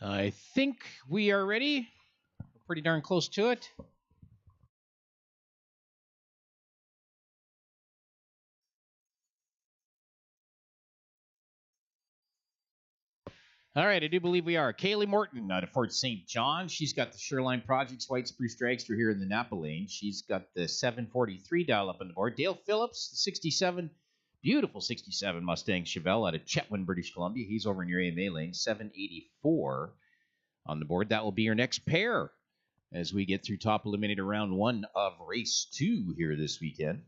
I think we are ready. We're pretty darn close to it. All right, I do believe we are. Kaylee Morton out of Fort St. John. She's got the Shoreline Projects White Spruce Dragster here in the Napa lane. She's got the 743 dial up on the board. Dale Phillips, the 67, beautiful 67 Mustang Chevelle out of Chetwynd, British Columbia. He's over in your AMA lane, 784 on the board. That will be your next pair as we get through top eliminator round 1 of race 2 here this weekend.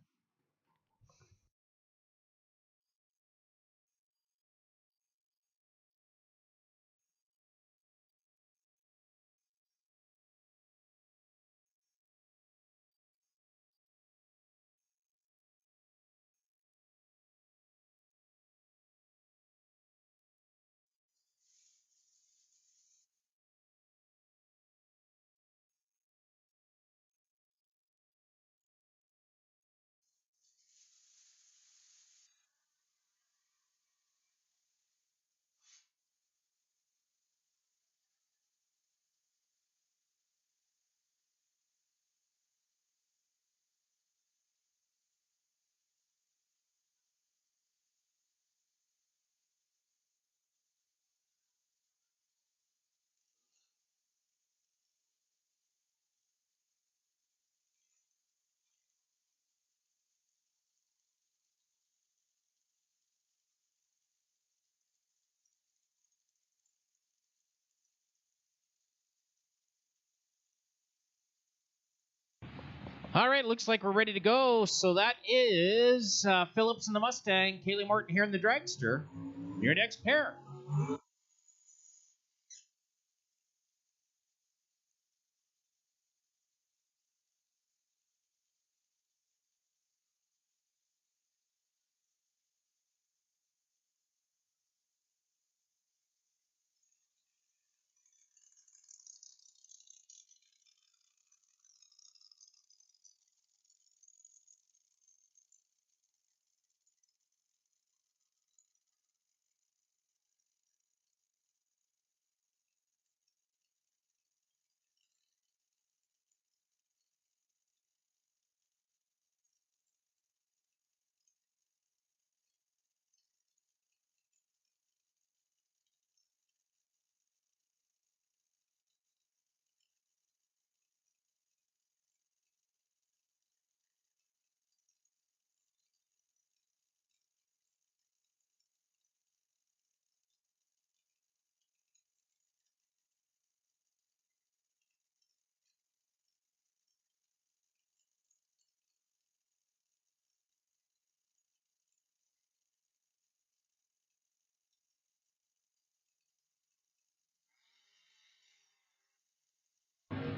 All right, looks like we're ready to go. So that is Phillips in the Mustang, Kaylee Morton here in the Dragster. Your next pair.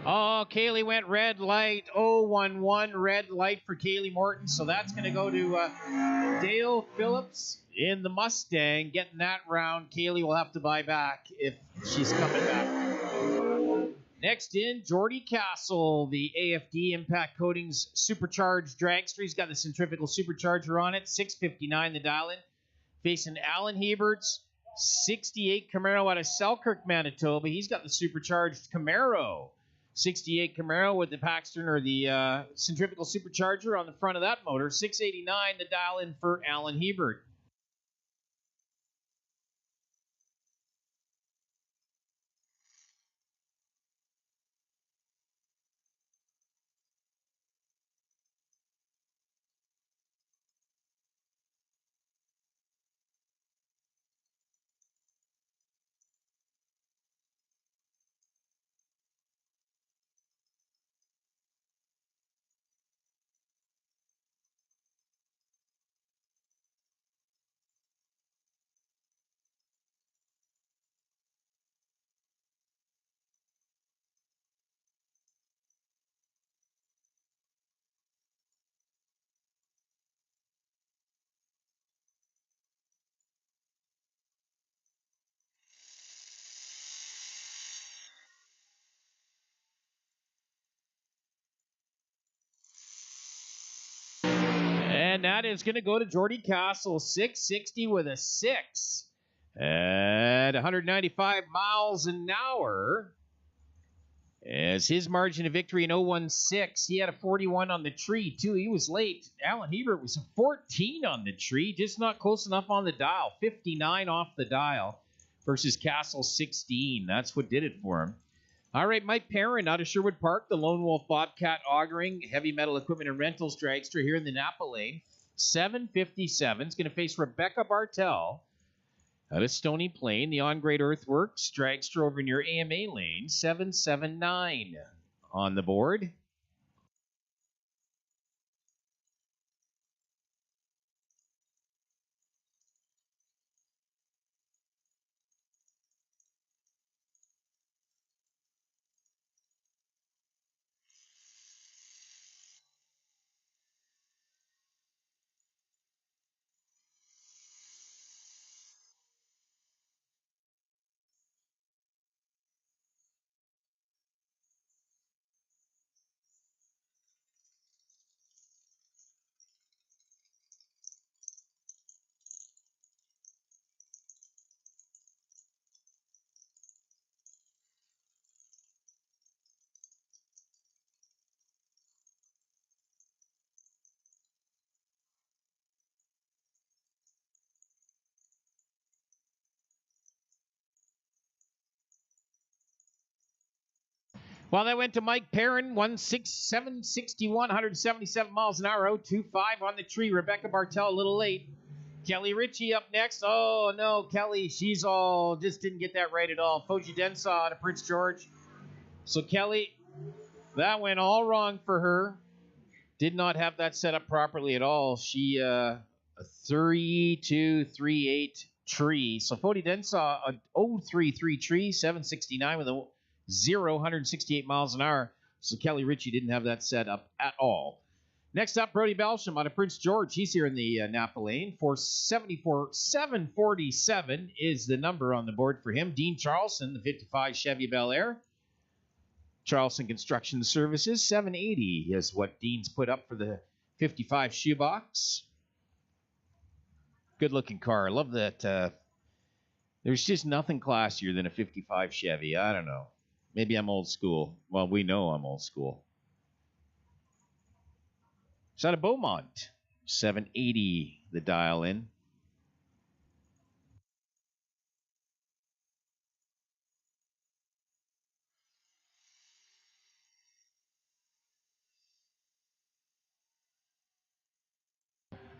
Oh, Kaylee went red light. 011 red light for Kaylee Morton. So that's going to go to Dale Phillips in the Mustang. Getting that round. Kaylee will have to buy back if she's coming back. Next in, Jordy Castle, the AFD Impact Coatings Supercharged Dragster. He's got the centrifugal supercharger on it. 659 the dial-in. Facing Alan Hebert's 68 Camaro out of Selkirk, Manitoba. He's got the supercharged Camaro. 68 Camaro with the Paxton or the centrifugal supercharger on the front of that motor. 689 the dial-in for Alan Hebert. And that is going to go to Jordy Castle, 660 with a 6. at 195 miles an hour. As his margin of victory in 016, he had a 41 on the tree, too. He was late. Alan Hebert was a 14 on the tree, just not close enough on the dial. 59 off the dial versus Castle 16. That's what did it for him. All right, Mike Perrin out of Sherwood Park, the Lone Wolf Bobcat Augering, heavy metal equipment and rentals dragster here in the Napa lane. 757 is going to face Rebecca Bartel out of Stony Plain, the On Great Earthworks dragster over in your AMA lane. 779 on the board. Well, that went to Mike Perrin, 761, 177 miles an hour, 025 on the tree. Rebecca Bartel a little late. Kelly Ritchie up next. Oh, no, Kelly, she's all, just didn't get that right at all. Foji Densaw out of Prince George. So, Kelly, that went all wrong for her. Did not have that set up properly at all. She, a 3-2-3-8 tree. So, Foji Densaw, a 033 tree, 769 with a 168 miles an hour. So Kelly Ritchie didn't have that set up at all. Next up, Brody Belsham out of Prince George. He's here in the Napa lane. 474, 747 is the number on the board for him. Dean Charlson, the 55 Chevy Bel Air. Charlson Construction Services, 780 is what Dean's put up for the 55 shoebox. Good looking car. I love that. There's just nothing classier than a 55 Chevy. I don't know. Maybe I'm old school. Well, we know I'm old school. It's out of Beaumont. 780, the dial in.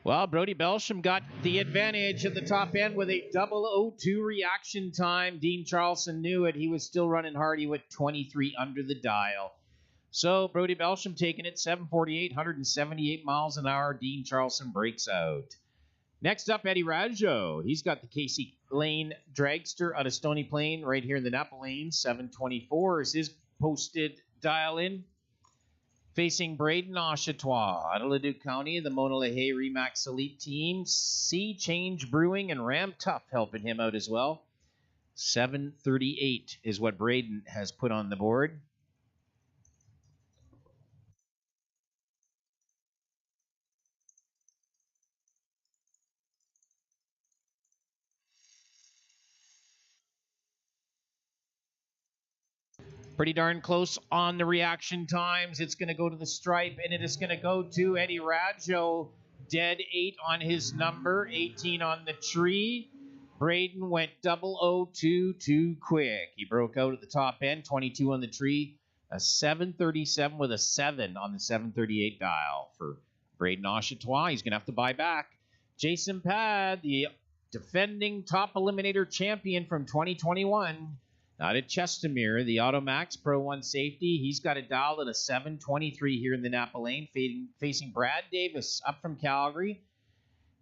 Well, Brody Belsham got the advantage at the top end with a 002 reaction time. Dean Charlson knew it. He was still running hard. He went 23 under the dial. So Brody Belsham taking it 748, 178 miles an hour. Dean Charlson breaks out. Next up, Eddie Rajo. He's got the Casey Lane Dragster out of Stony Plain right here in the Napa lane. 724 is his posted dial in. Facing Braden Oshatois out of Leduc County, the Mona Lehei Remax Elite team. Sea Change Brewing and Ram Tough helping him out as well. 738 is what Braden has put on the board. Pretty darn close on the reaction times. It's going to go to the stripe, and it is going to go to Eddie Rajo. Dead 8 on his number, 18 on the tree. Braden went 002 too quick. He broke out at the top end, 22 on the tree. A 737 with a 7 on the 738 dial for Braden Oshatois. He's going to have to buy back. Jason Pad, the defending top eliminator champion from 2021. Out at Chestermere, the Automax Pro 1 safety. He's got a dial at a 723 here in the Napa lane, facing Brad Davis up from Calgary.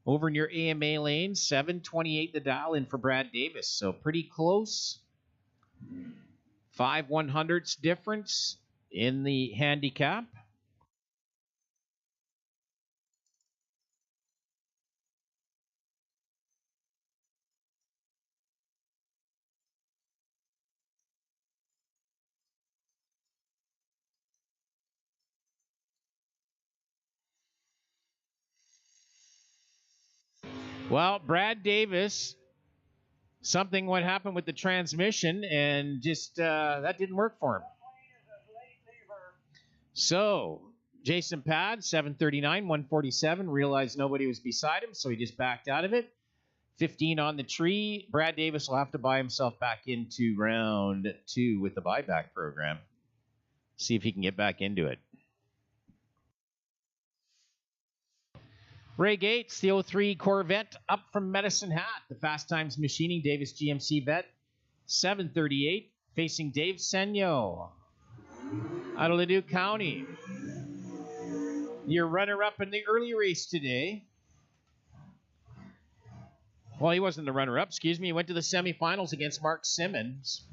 Over in your AMA lane, 728 the dial in for Brad Davis. So pretty close. 5 100ths difference in the handicap. Well, Brad Davis something what happened with the transmission, and just that didn't work for him. So Jason Pad, 739, 147, realized nobody was beside him, so he just backed out of it. 15 on the tree. Brad Davis will have to buy himself back into round 2 with the buyback program. See if he can get back into it. Ray Gates, the 03 Corvette, up from Medicine Hat. The Fast Times Machining Davis GMC vet, 738, facing Dave Senyo out of Leduc County. Your runner-up in the early race today. Well, he wasn't the runner-up, excuse me. He went to the semifinals against Mark Simmons.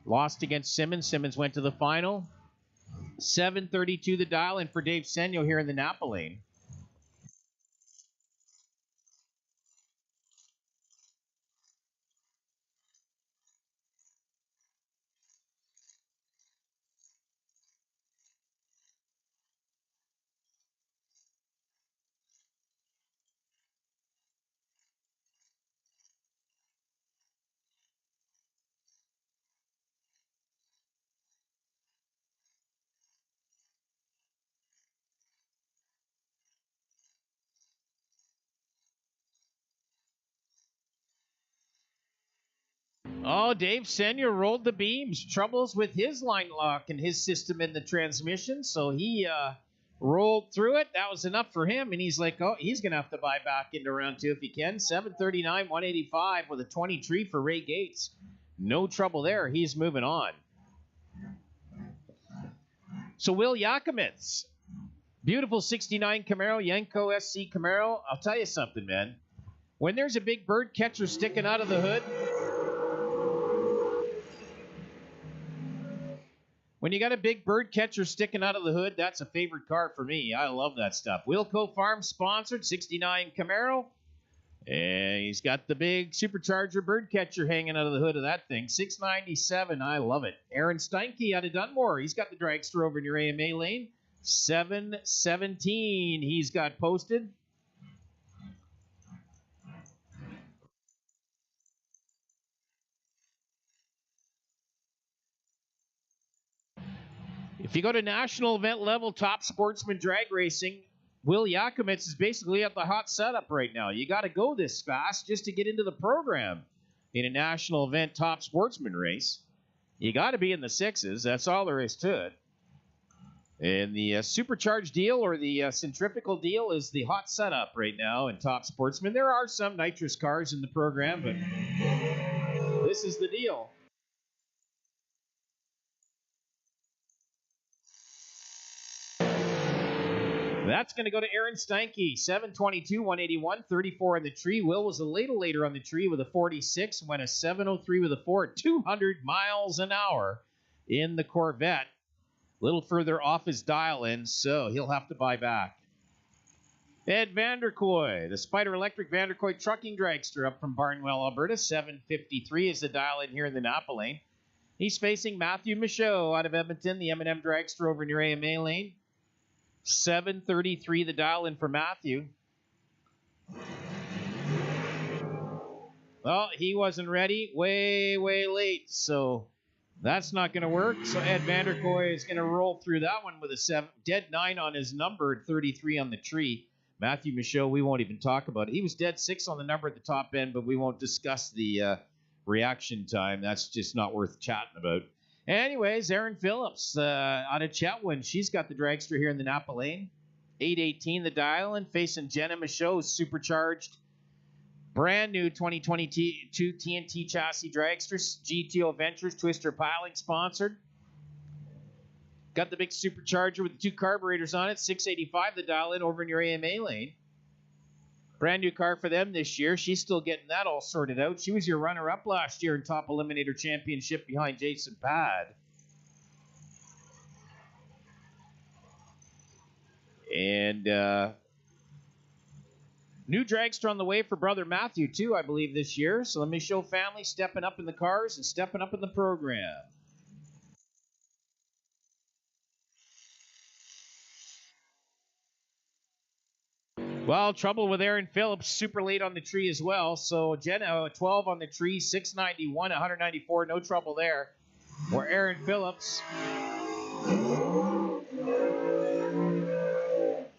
Lost against Simmons. Simmons went to the final. 732 the dial in for Dave Senyo here in the Napa lane. Oh, Dave Senyo rolled the beams. Troubles with his line lock and his system in the transmission, so he rolled through it. That was enough for him, and he's like, oh, he's going to have to buy back into round 2 if he can. 739, 185 with a 20 tree for Ray Gates. No trouble there. He's moving on. So Will Yakimitz, beautiful 69 Camaro, Yenko SC Camaro. I'll tell you something, man. When there's a big bird catcher sticking out of the hood, when you got a big bird catcher sticking out of the hood, that's a favorite car for me. I love that stuff. Wilco Farm sponsored 69 Camaro. And he's got the big supercharger bird catcher hanging out of the hood of that thing. 697. I love it. Aaron Steinke out of Dunmore. He's got the dragster over in your AMA lane. 717 he's got posted. If you go to national event level top sportsman drag racing, Will Yakimitz is basically at the hot setup right now. You got to go this fast just to get into the program in a national event top sportsman race. You got to be in the 6s. That's all there is to it. And the supercharged deal or the centrifugal deal is the hot setup right now in top sportsman. There are some nitrous cars in the program, but this is the deal. That's going to go to Aaron Steinke, 722, 181, 34 on the tree. Will was a little later on the tree with a 46, went a 703 with a 4, 200 miles an hour in the Corvette. A little further off his dial in, so he'll have to buy back. Ed Vanderkoy, the Spider Electric Vanderkoy trucking dragster up from Barnwell, Alberta, 753 is the dial in here in the Napa lane. He's facing Matthew Michaud out of Edmonton, the M&M dragster over in your AMA lane. 733 the dial in for Matthew. Well, he wasn't ready. Way late. So that's not going to work. So Ed Vanderkoy is going to roll through that one with a dead 9 on his number, 33 on the tree. Matthew Michaud, we won't even talk about it. He was dead 6 on the number at the top end, but we won't discuss the reaction time. That's just not worth chatting about. Anyways, Aaron Phillips out of Chetwynd. She's got the dragster here in the Napa lane. 818 the dial and facing Jenna Michaud's supercharged brand new 2022 TNT chassis dragsters. GTO Ventures Twister Piling sponsored. Got the big supercharger with the 2 carburetors on it. 685 the dial in over in your AMA lane. Brand new car for them this year. She's still getting that all sorted out. She was your runner-up last year in Top Eliminator Championship behind Jason Pad. And new dragster on the way for brother Matthew, too, I believe, this year. So let me show family stepping up in the cars and stepping up in the program. Well, trouble with Aaron Phillips, super late on the tree as well. So Jenna, 12 on the tree, 691, 194, no trouble there. For Aaron Phillips,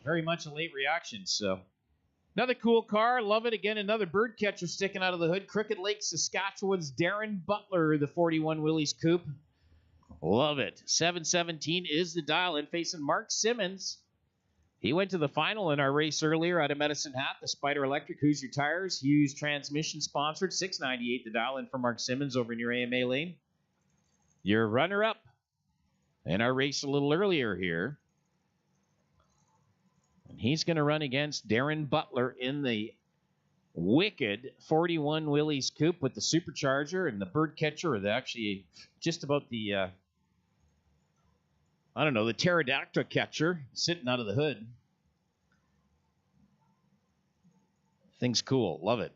very much a late reaction. So another cool car, love it. Again, another bird catcher sticking out of the hood. Crooked Lake, Saskatchewan's Darren Butler, the 41 Willys Coupe. Love it. 717 is the dial in, facing Mark Simmons. He went to the final in our race earlier out of Medicine Hat, the Spider Electric. Who's Your Tires? Hughes Transmission sponsored. 698 the dial in for Mark Simmons over in your AMA lane. Your runner-up in our race a little earlier here. And he's going to run against Darren Butler in the wicked 41 Willys Coupe with the supercharger and the bird catcher, or actually just about the I don't know, the pterodactyl catcher sitting out of the hood. Thing's cool. Love it.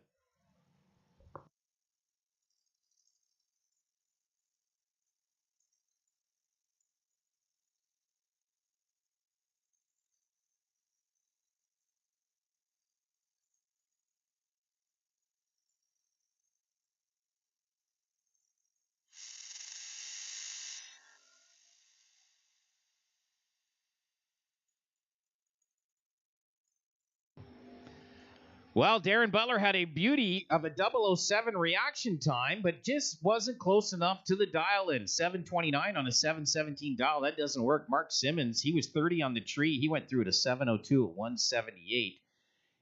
Well, Darren Butler had a beauty of a 007 reaction time, but just wasn't close enough to the dial-in. 729 on a 717 dial. That doesn't work. Mark Simmons, he was 30 on the tree. He went through at a 702 at 178.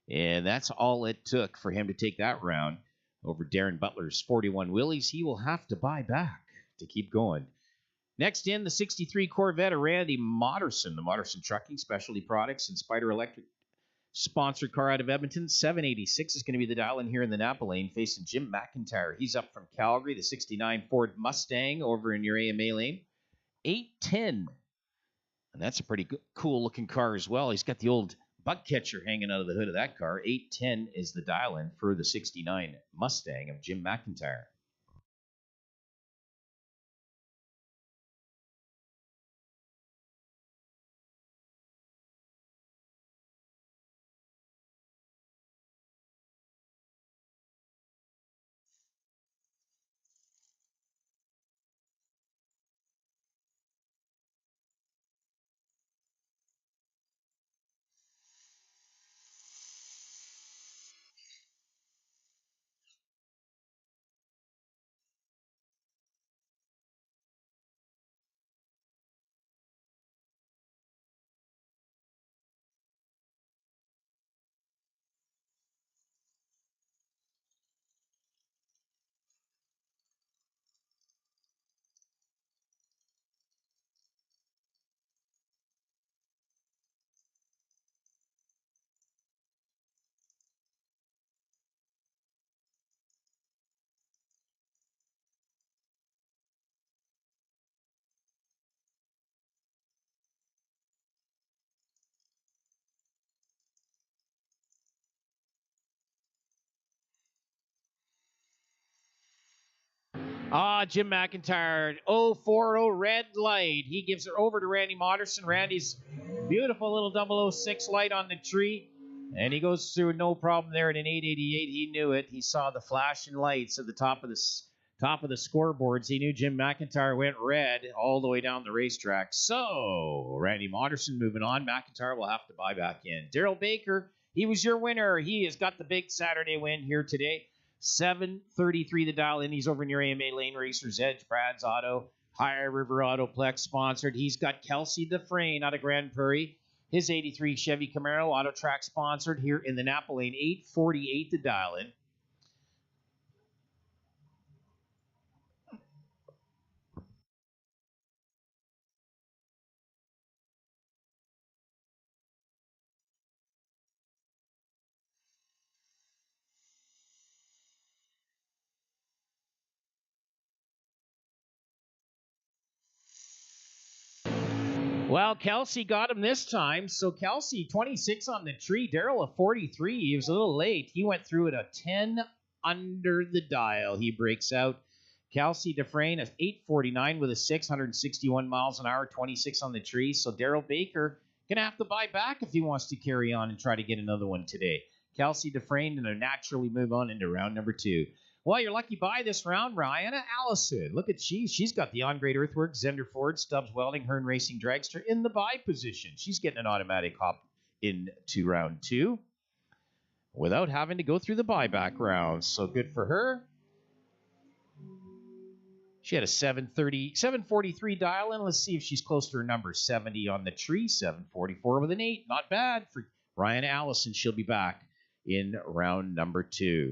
And that's all it took for him to take that round over Darren Butler's 41 Willys. He will have to buy back to keep going. Next in, the 63 Corvette of Randy Moderson, the Moderson Trucking Specialty Products and Spider Electric sponsored car out of Edmonton. 786 is going to be the dial in here in the Napa lane, facing Jim McIntyre. He's up from Calgary, the 69 Ford Mustang over in your AMA lane. 810. And that's a pretty good, cool looking car as well. He's got the old bug catcher hanging out of the hood of that car. 810 is the dial in for the 69 Mustang of Jim McIntyre. Jim McIntyre, 040 red light. He gives it over to Randy Moderson. Randy's beautiful little 006 light on the tree. And he goes through no problem there at an 888. He knew it. He saw the flashing lights at the top of the scoreboards. He knew Jim McIntyre went red all the way down the racetrack. So, Randy Moderson moving on. McIntyre will have to buy back in. Daryl Baker, he was your winner. He has got the big Saturday win here today. 733 the dial in. He's over in your AMA Lane Racers Edge. Brad's Auto, High River Autoplex sponsored. He's got Kelsey Dufresne out of Grand Prairie. His 83 Chevy Camaro Auto Track sponsored here in the Napa Lane. 848 the dial in. Well, Kelsey got him this time. So Kelsey, 26 on the tree. Daryl, a 43. He was a little late. He went through at a 10 under the dial. He breaks out. Kelsey Dufresne, a 849 with a 661 miles an hour, 26 on the tree. So Daryl Baker, Gonna have to buy back if he wants to carry on and try to get another one today. Kelsey Dufresne and naturally move on into round number 2. Well, your lucky buy this round, Rihanna Allison. Look at she's got the on-grade earthwork, Zender Ford, Stubbs Welding, Hearn Racing Dragster in the buy position. She's getting an automatic hop into round 2 without having to go through the buyback rounds. So good for her. She had a 743 dial in. Let's see if she's close to her number. 70 on the tree, 744 with an 8. Not bad for Ryan Allison. She'll be back in round number 2.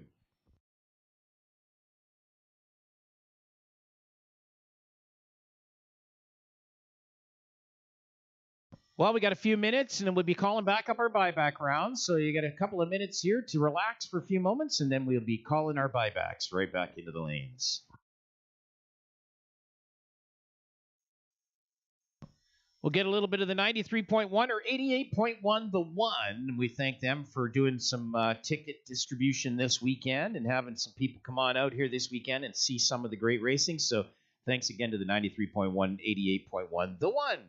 Well, we got a few minutes, and then we'll be calling back up our buyback rounds. So you got a couple of minutes here to relax for a few moments, and then we'll be calling our buybacks right back into the lanes. We'll get a little bit of the 93.1 or 88.1, the one. We thank them for doing some ticket distribution this weekend and having some people come on out here this weekend and see some of the great racing. So thanks again to the 93.1, 88.1, the one.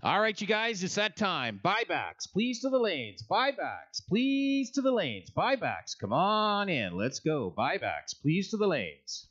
All right, you guys, it's that time. Buybacks, please to the lanes. Buybacks, please to the lanes. Buybacks, come on in. Let's go. Buybacks, please to the lanes.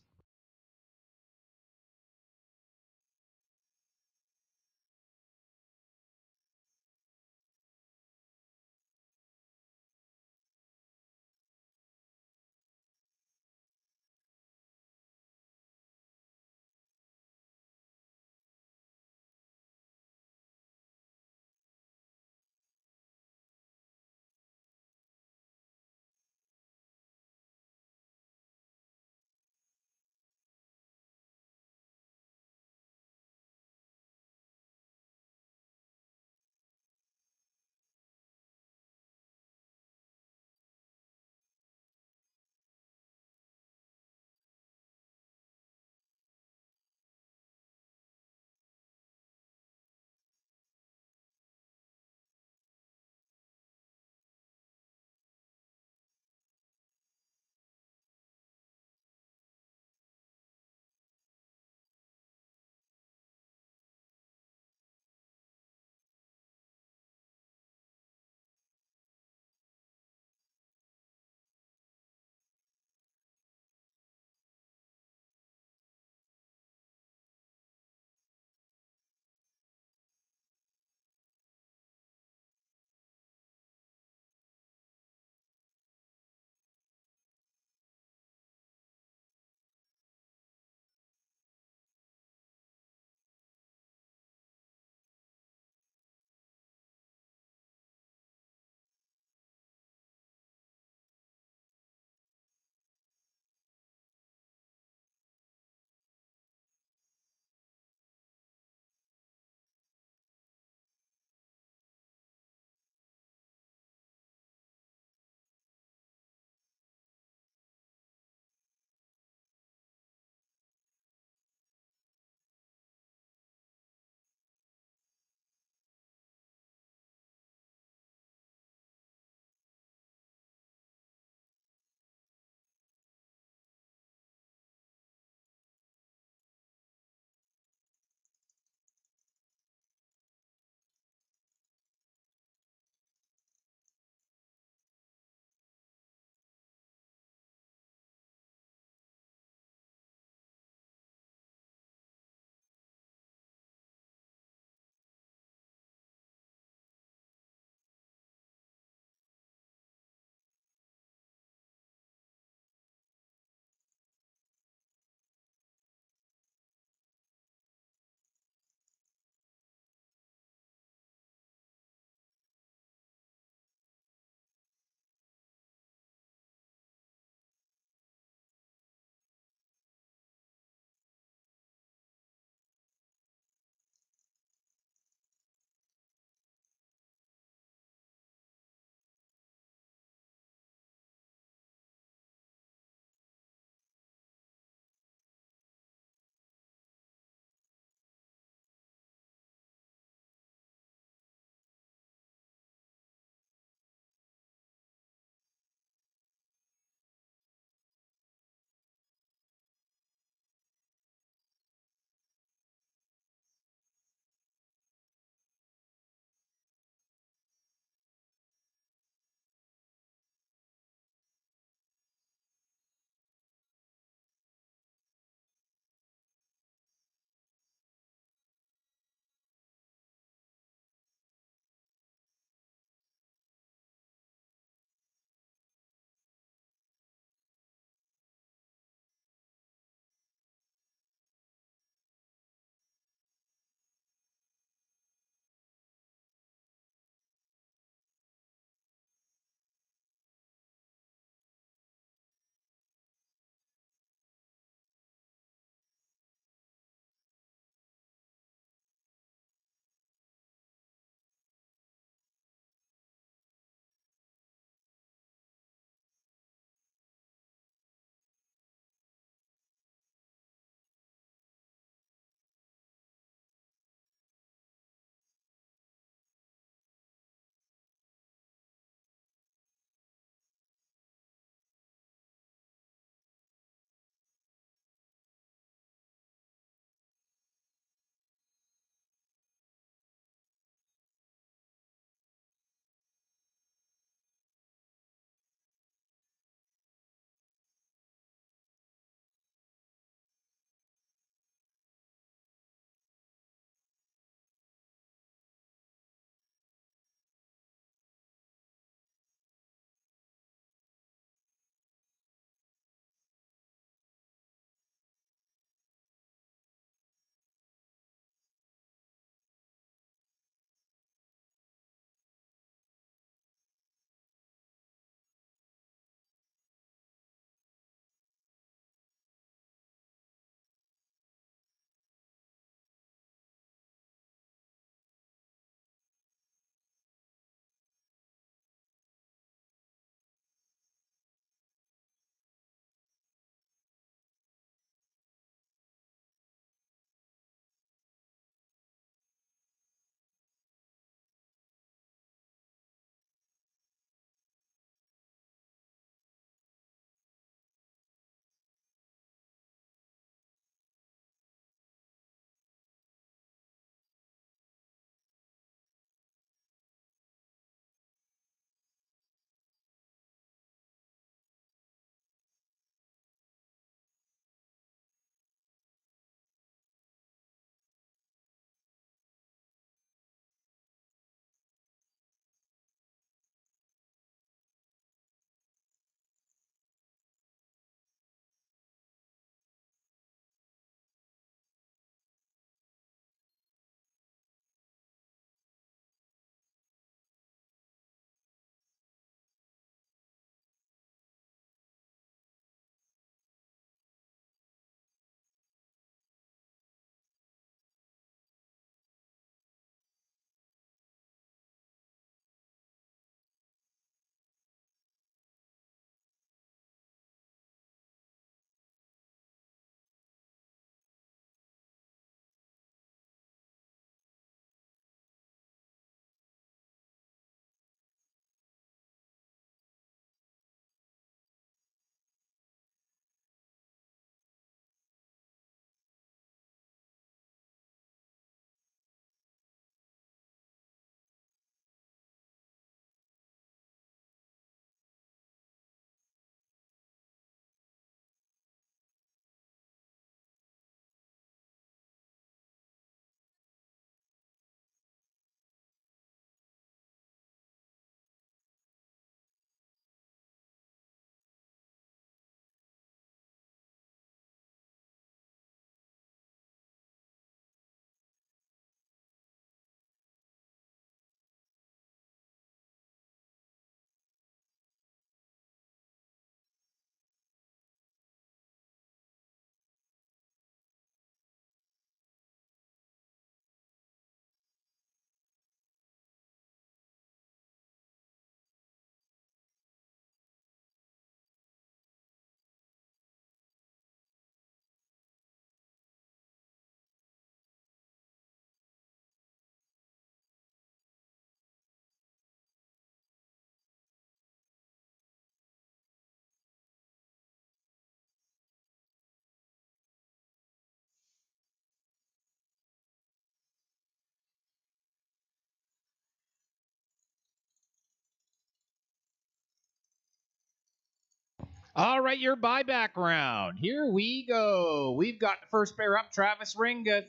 All right, your buyback round. Here we go. We've got the first pair up, Travis Ringgold,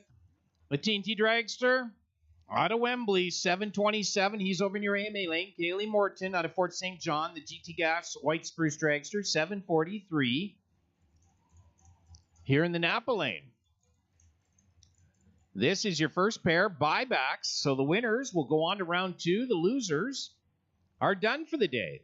the TNT Dragster. Out of Wembley, 727. He's over in your AMA lane. Kaylee Morton out of Fort St. John, the GT Gas White Spruce Dragster, 743. Here in the Napa lane. This is your first pair buybacks. So the winners will go on to round 2. The losers are done for the day.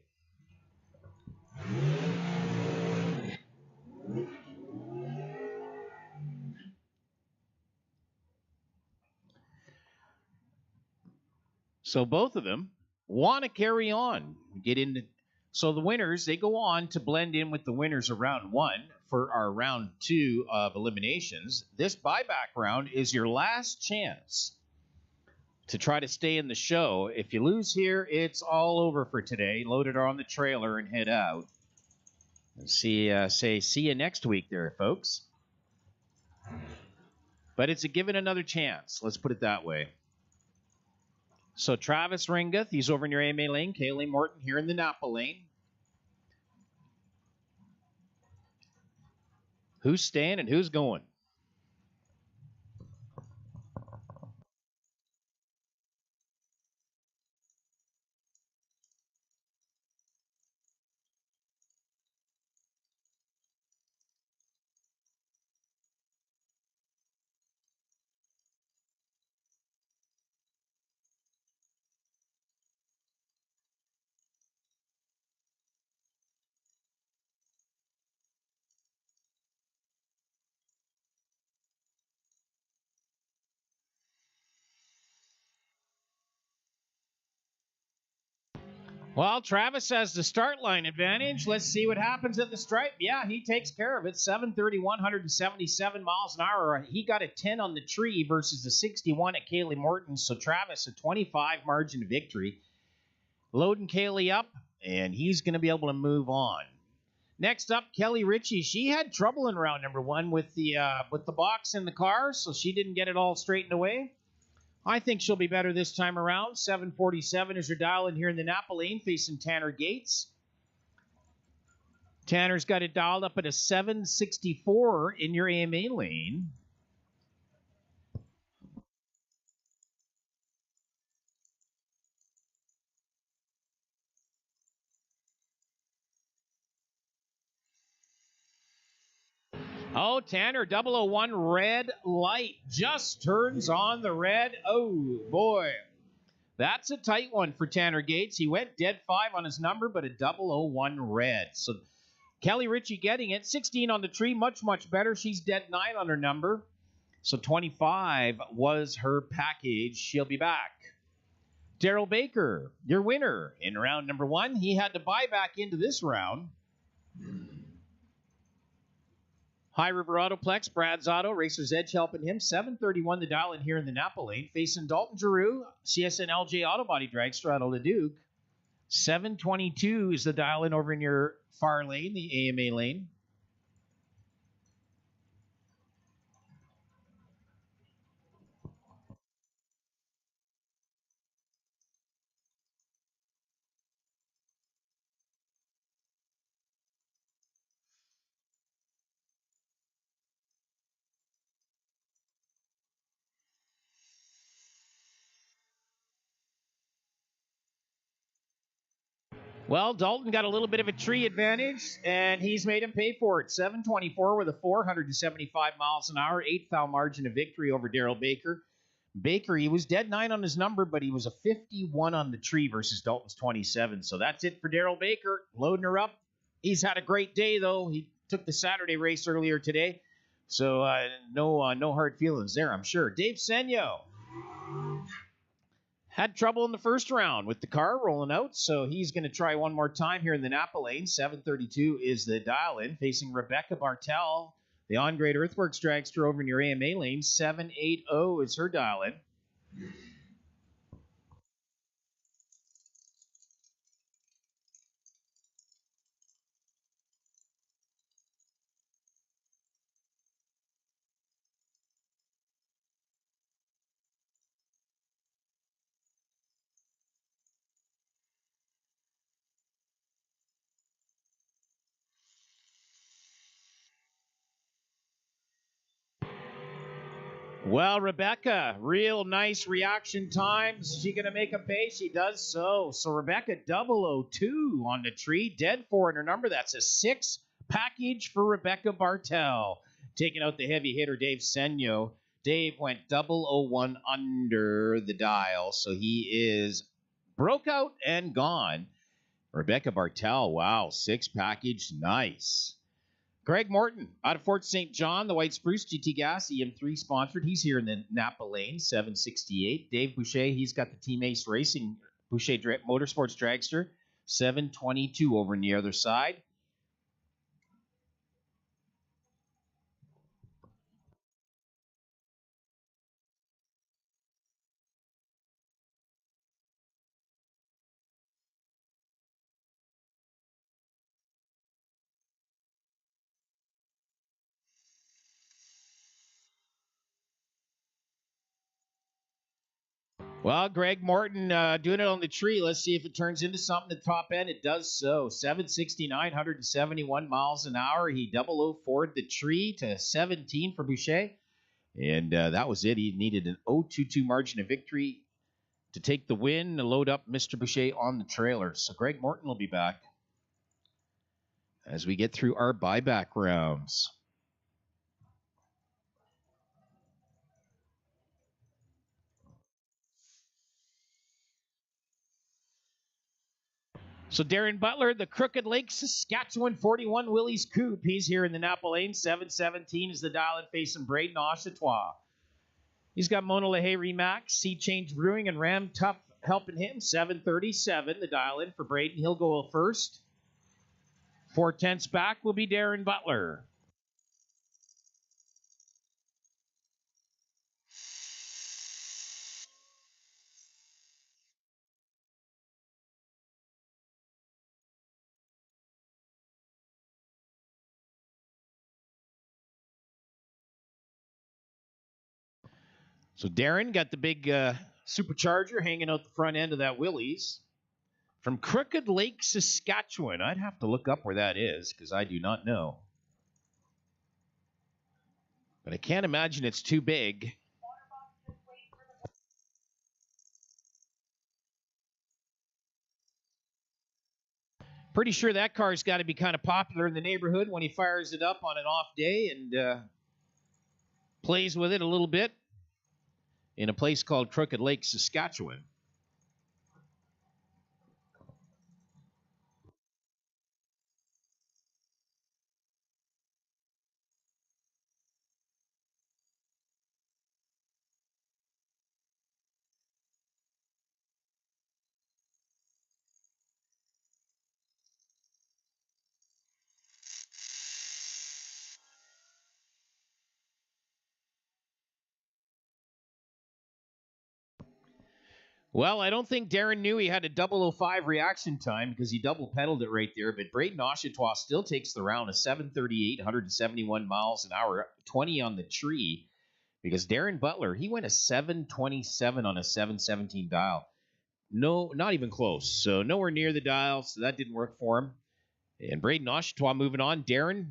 So both of them want to carry on, get into. So the winners, they go on to blend in with the winners of round 1 for our round 2 of eliminations. This buyback round is your last chance to try to stay in the show. If you lose here, it's all over for today. Load it on the trailer and head out. And see you next week there, folks. But it's a given another chance. Let's put it that way. So Travis Ringgold, he's over in your AMA lane. Kaylee Morton here in the Napa lane. Who's staying and who's going? Well, Travis has the start line advantage. Let's see what happens at the stripe. Yeah, he takes care of it. 731, 177 miles an hour. He got a 10 on the tree versus the 61 at Kaylee Morton. So Travis, a 25 margin of victory. Loading Kaylee up, and he's going to be able to move on. Next up, Kelly Ritchie. She had trouble in round number 1 with the box in the car, so she didn't get it all straightened away. I think she'll be better this time around. 747 is her dial in here in the Napa lane facing Tanner Gates. Tanner's got it dialed up at a 764 in your AMA lane. Oh, Tanner, 001 red light just turns on the red. Oh, boy. That's a tight one for Tanner Gates. He went dead 5 on his number, but a 001 red. So Kelly Ritchie getting it. 16 on the tree, much, much better. She's dead 9 on her number. So 25 was her package. She'll be back. Daryl Baker, your winner in round number 1. He had to buy back into this round. High River Autoplex, Brad's Auto, Racer's Edge helping him. 731 the dial in here in the Napa lane. Facing Dalton Giroux, CSN LJ Auto Body Dragster out of Leduc. 722 is the dial in over in your far lane, the AMA lane. Well, Dalton got a little bit of a tree advantage, and he's made him pay for it. 724 with a 475 miles an hour, 8th margin of victory over Daryl Baker. Baker, he was dead 9 on his number, but he was a 51 on the tree versus Dalton's 27. So that's it for Daryl Baker, loading her up. He's had a great day, though. He took the Saturday race earlier today, so no hard feelings there, I'm sure. Dave Senyo had trouble in the first round with the car rolling out, so he's going to try one more time here in the Napa lane. 732 is the dial-in, facing Rebecca Bartel, the on-grade Earthworks Dragster over in your AMA lane. 780 is her dial-in. Well, Rebecca, real nice reaction times. Is she going to make a pay? She does so. So Rebecca 002 on the tree. Dead 4 in her number. That's a 6 package for Rebecca Bartel. Taking out the heavy hitter, Dave Senyo. Dave went 001 under the dial. So he is broke out and gone. Rebecca Bartel, wow, 6 package. Nice. Greg Morton out of Fort St. John, the White Spruce GT Gas EM3 sponsored. He's here in the Napa Lane, 768. Dave Boucher, he's got the Team Ace Racing Boucher Motorsports Dragster, 722 over on the other side. Well, Greg Morton doing it on the tree. Let's see if it turns into something at the top end. It does so. 769, 171 miles an hour. He 004'd the tree to 17 for Boucher. And that was it. He needed an 0.22 margin of victory to take the win and load up Mr. Boucher on the trailer. So Greg Morton will be back as we get through our buyback rounds. So Darren Butler, the Crooked Lake, Saskatchewan 41 Willie's Coupe. He's here in the Napa Lane. 717 is the dial-in facing Braden Oshatois. He's got Mona LaHaye Remax, Sea Change Brewing, and Ram Tough helping him. 737, the dial-in for Braden. He'll go first. 4/10 back will be Darren Butler. So Darren got the big supercharger hanging out the front end of that Willys. From Crooked Lake, Saskatchewan. I'd have to look up where that is because I do not know. But I can't imagine it's too big. Pretty sure that car's got to be kind of popular in the neighborhood when he fires it up on an off day and plays with it a little bit in a place called Crooked Lake, Saskatchewan. Well, I don't think Darren knew he had a 005 reaction time because he double pedaled it right there. But Braden Oshatois still takes the round of 738, 171 miles an hour, 20 on the tree. Because Darren Butler, he went a 727 on a 717 dial. No, not even close. So nowhere near the dial, so that didn't work for him. And Braden Oshatois moving on. Darren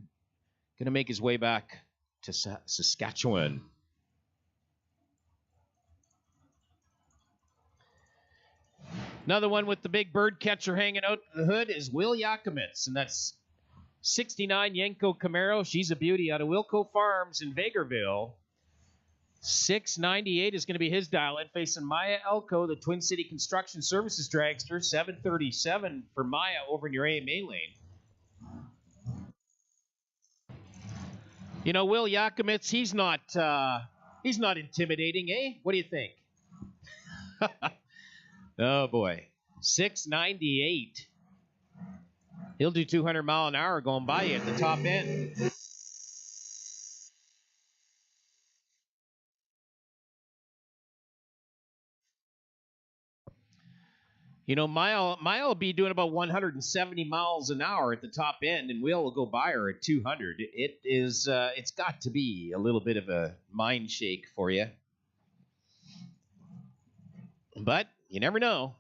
going to make his way back to Saskatchewan. Another one with the big bird catcher hanging out the hood is Will Yakimitz, and that's 69 Yenko Camaro. She's a beauty out of Wilco Farms in Vegreville. 698 is going to be his dial-in facing Maya Elko, the Twin City Construction Services Dragster. 737 for Maya over in your AMA lane. You know, Will Yakimitz, he's not intimidating, eh? What do you think? Oh, boy. 698. He'll do 200 mile an hour going by you at the top end. You know, Maya will be doing about 170 miles an hour at the top end, and Will go by her at 200. It's got to be a little bit of a mind shake for you. But you never know.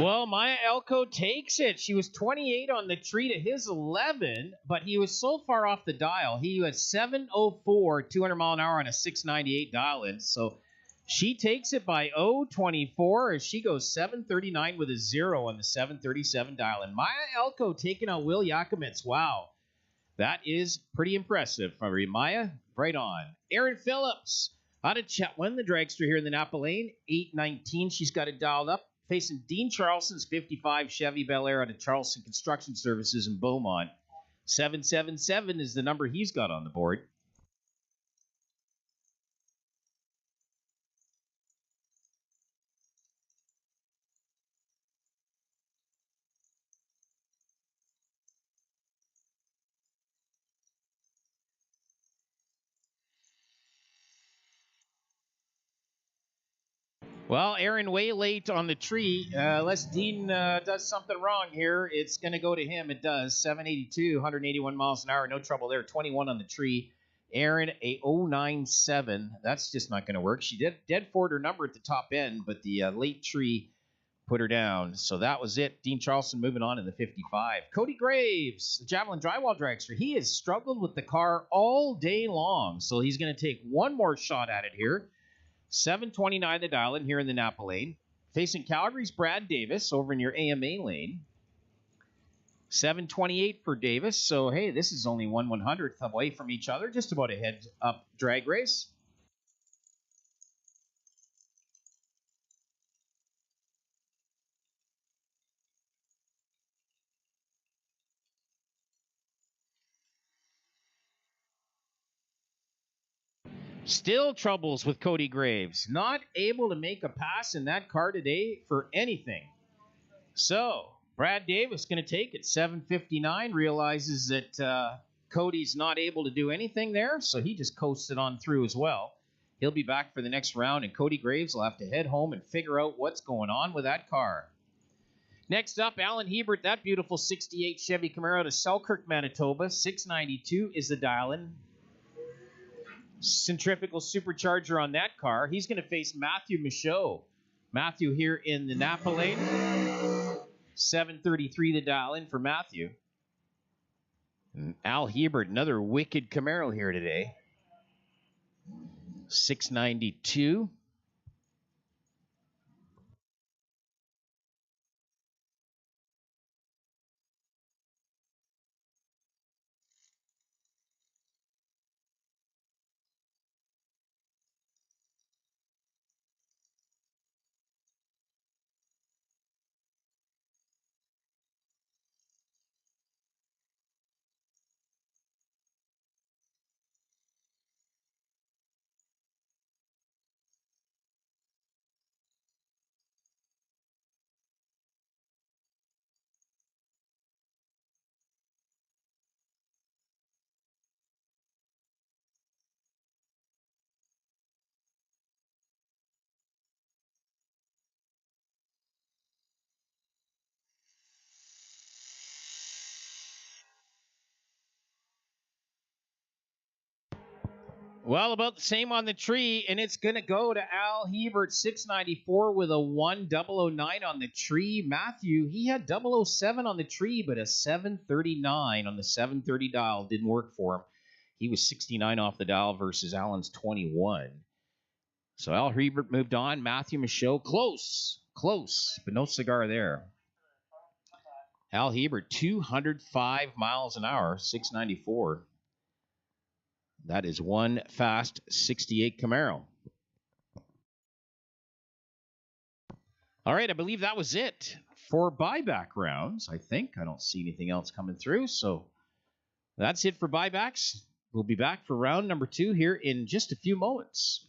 Well, Maya Elko takes it. She was 28 on the tree to his 11, but he was so far off the dial. He was 704, 200 mile an hour on a 698 dial in. So she takes it by 024 as she goes 739 with a 0 on the 737 dial in. Maya Elko taking out Will Yakomitz. Wow. That is pretty impressive from Maya. Right on. Aaron Phillips out of Chetwynd, the dragster here in the Napa Lane. 819. She's got it dialed up. Facing Dean Charleston's 55 Chevy Bel Air out of Charleston Construction Services in Beaumont. 777 is the number he's got on the board. Well, Aaron way late on the tree. Unless Dean does something wrong here, it's going to go to him. It does. 782, 181 miles an hour. No trouble there. 21 on the tree. Aaron, a 097. That's just not going to work. She did dead forward her number at the top end, but the late tree put her down. So that was it. Dean Charleston moving on in the 55. Cody Graves, the Javelin Drywall Dragster. He has struggled with the car all day long. So he's going to take one more shot at it here. 729 the dial in here in the Napa Lane. Facing Calgary's Brad Davis over in your AMA lane. 728 for Davis. So, hey, this is only 1/100th away from each other. Just about a heads-up drag race. Still troubles with Cody Graves. Not able to make a pass in that car today for anything. So, Brad Davis going to take it. 759. Realizes that Cody's not able to do anything there, so he just coasted on through as well. He'll be back for the next round, and Cody Graves will have to head home and figure out what's going on with that car. Next up, Alan Hebert, that beautiful 68 Chevy Camaro to Selkirk, Manitoba. 692 is the dial-in. Centrifugal supercharger on that car. He's going to face Matthew Michaud. Matthew here in the Napa Lane. 733 the dial in for Matthew. And Al Hebert, another wicked Camaro here today. 692. Well, about the same on the tree, and it's going to go to Al Hebert, 694 with a 1009 on the tree. Matthew, he had 007 on the tree, but a 739 on the 730 dial didn't work for him. He was 69 off the dial versus Alan's 21. So Al Hebert moved on. Matthew Michaud, close, but no cigar there. Al Hebert, 205 miles an hour, 694. That is one fast 68 Camaro. All right, I believe that was it for buyback rounds, I think. I don't see anything else coming through, so that's it for buybacks. We'll be back for round number 2 here in just a few moments.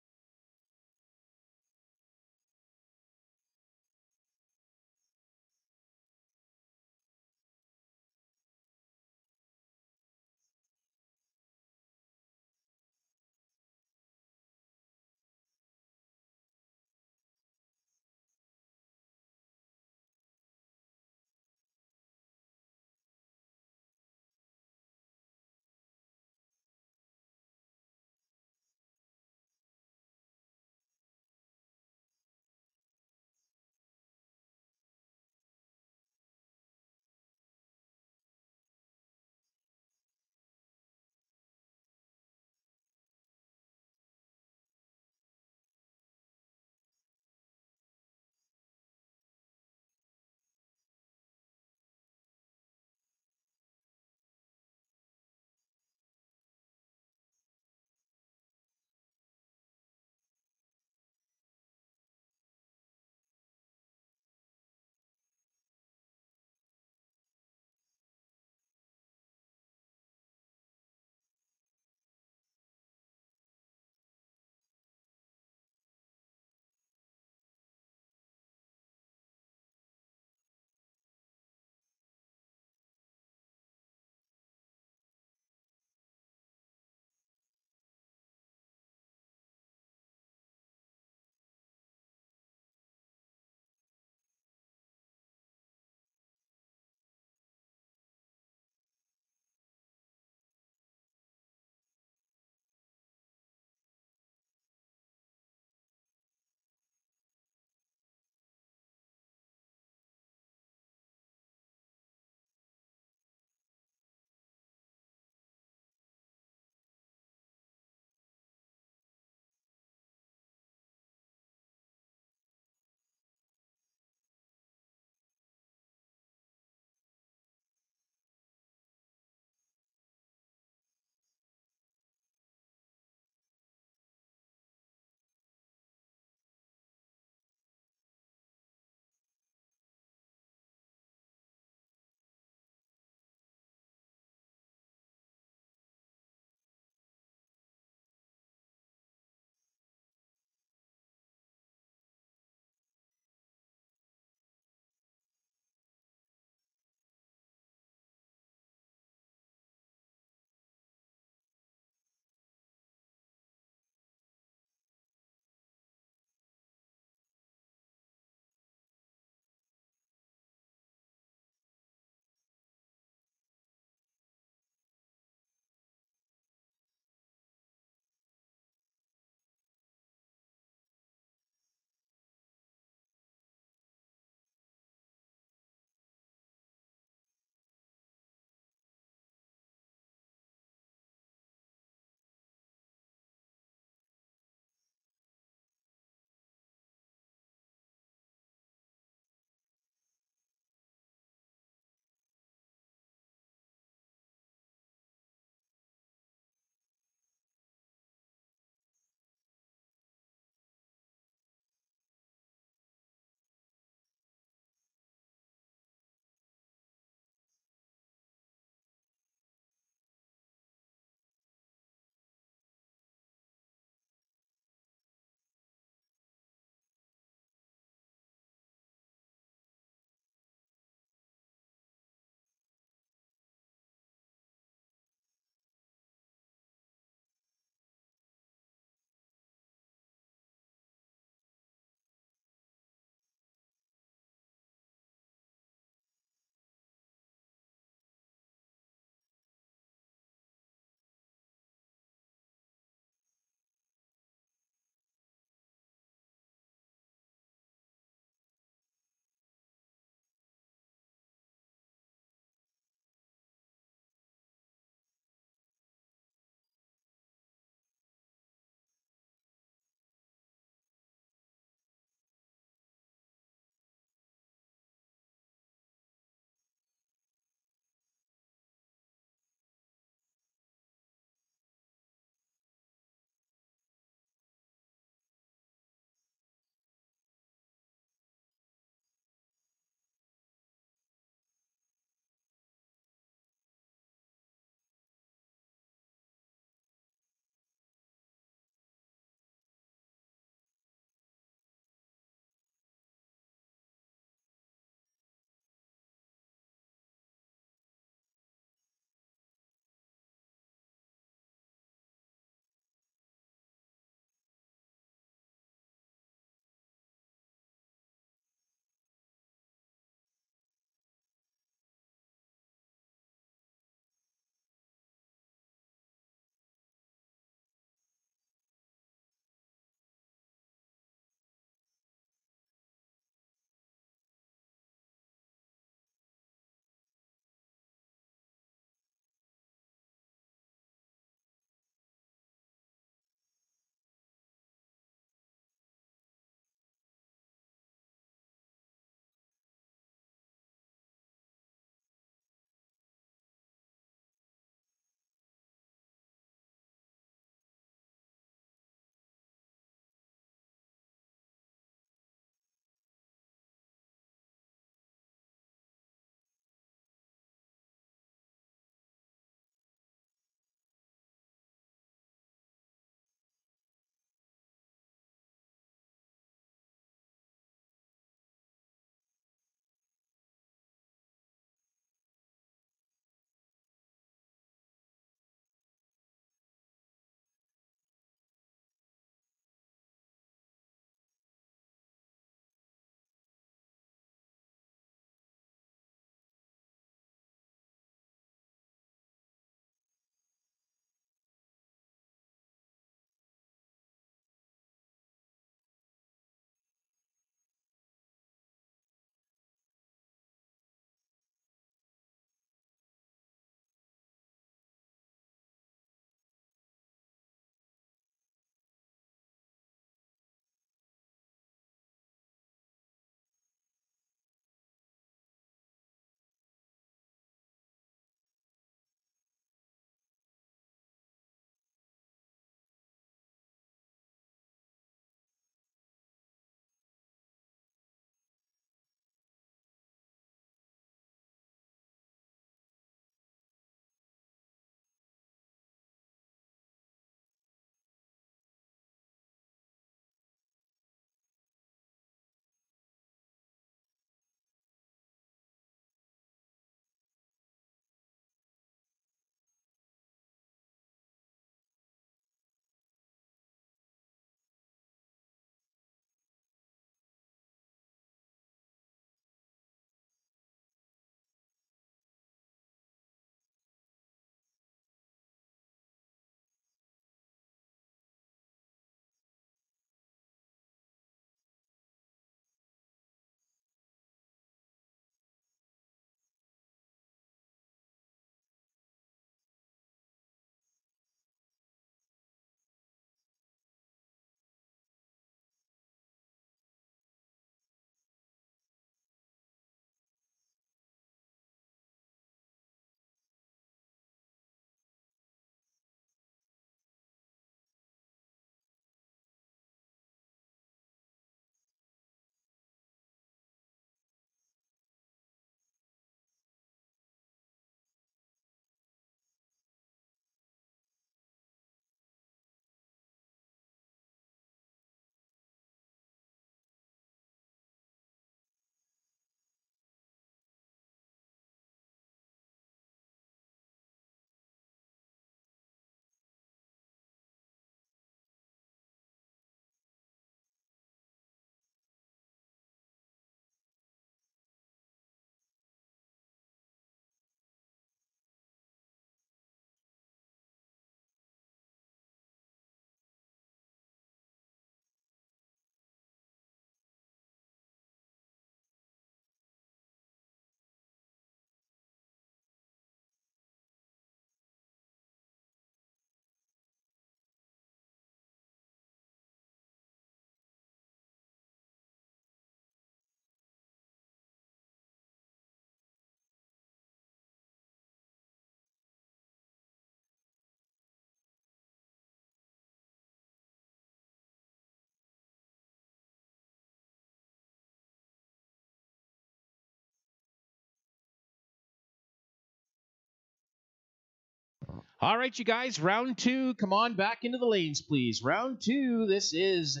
All right, you guys, round 2. Come on back into the lanes, please. Round 2. This is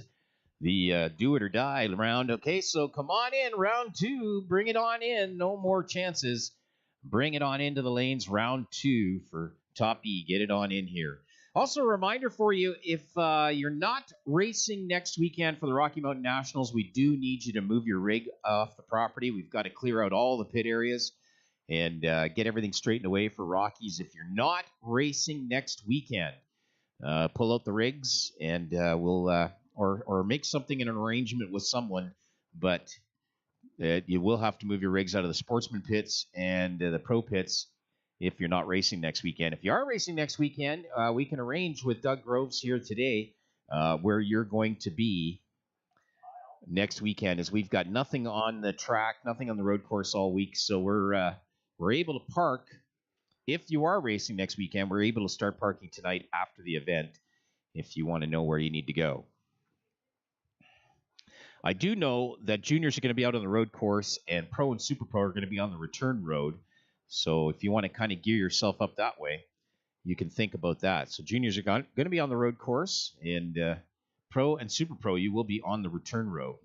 the do it or die round. Okay, so come on in, round 2. Bring it on in. No more chances. Bring it on into the lanes, round 2 for Top E. Get it on in here. Also, a reminder for you, if you're not racing next weekend for the Rocky Mountain Nationals, we do need you to move your rig off the property. We've got to clear out all the pit areas and get everything straightened away for Rockies. If you're not racing next weekend, pull out the rigs and we'll or make something in an arrangement with someone, but you will have to move your rigs out of the sportsman pits and the pro pits if you're not racing next weekend. If you are racing next weekend, we can arrange with Doug Groves here today where you're going to be next weekend, as we've got nothing on the track, nothing on the road course all week, so we're able to park. If you are racing next weekend, we're able to start parking tonight after the event if you want to know where you need to go. I do know that juniors are going to be out on the road course and pro and super pro are going to be on the return road. So if you want to kind of gear yourself up that way, you can think about that. So juniors are going to be on the road course, and pro and super pro, you will be on the return road.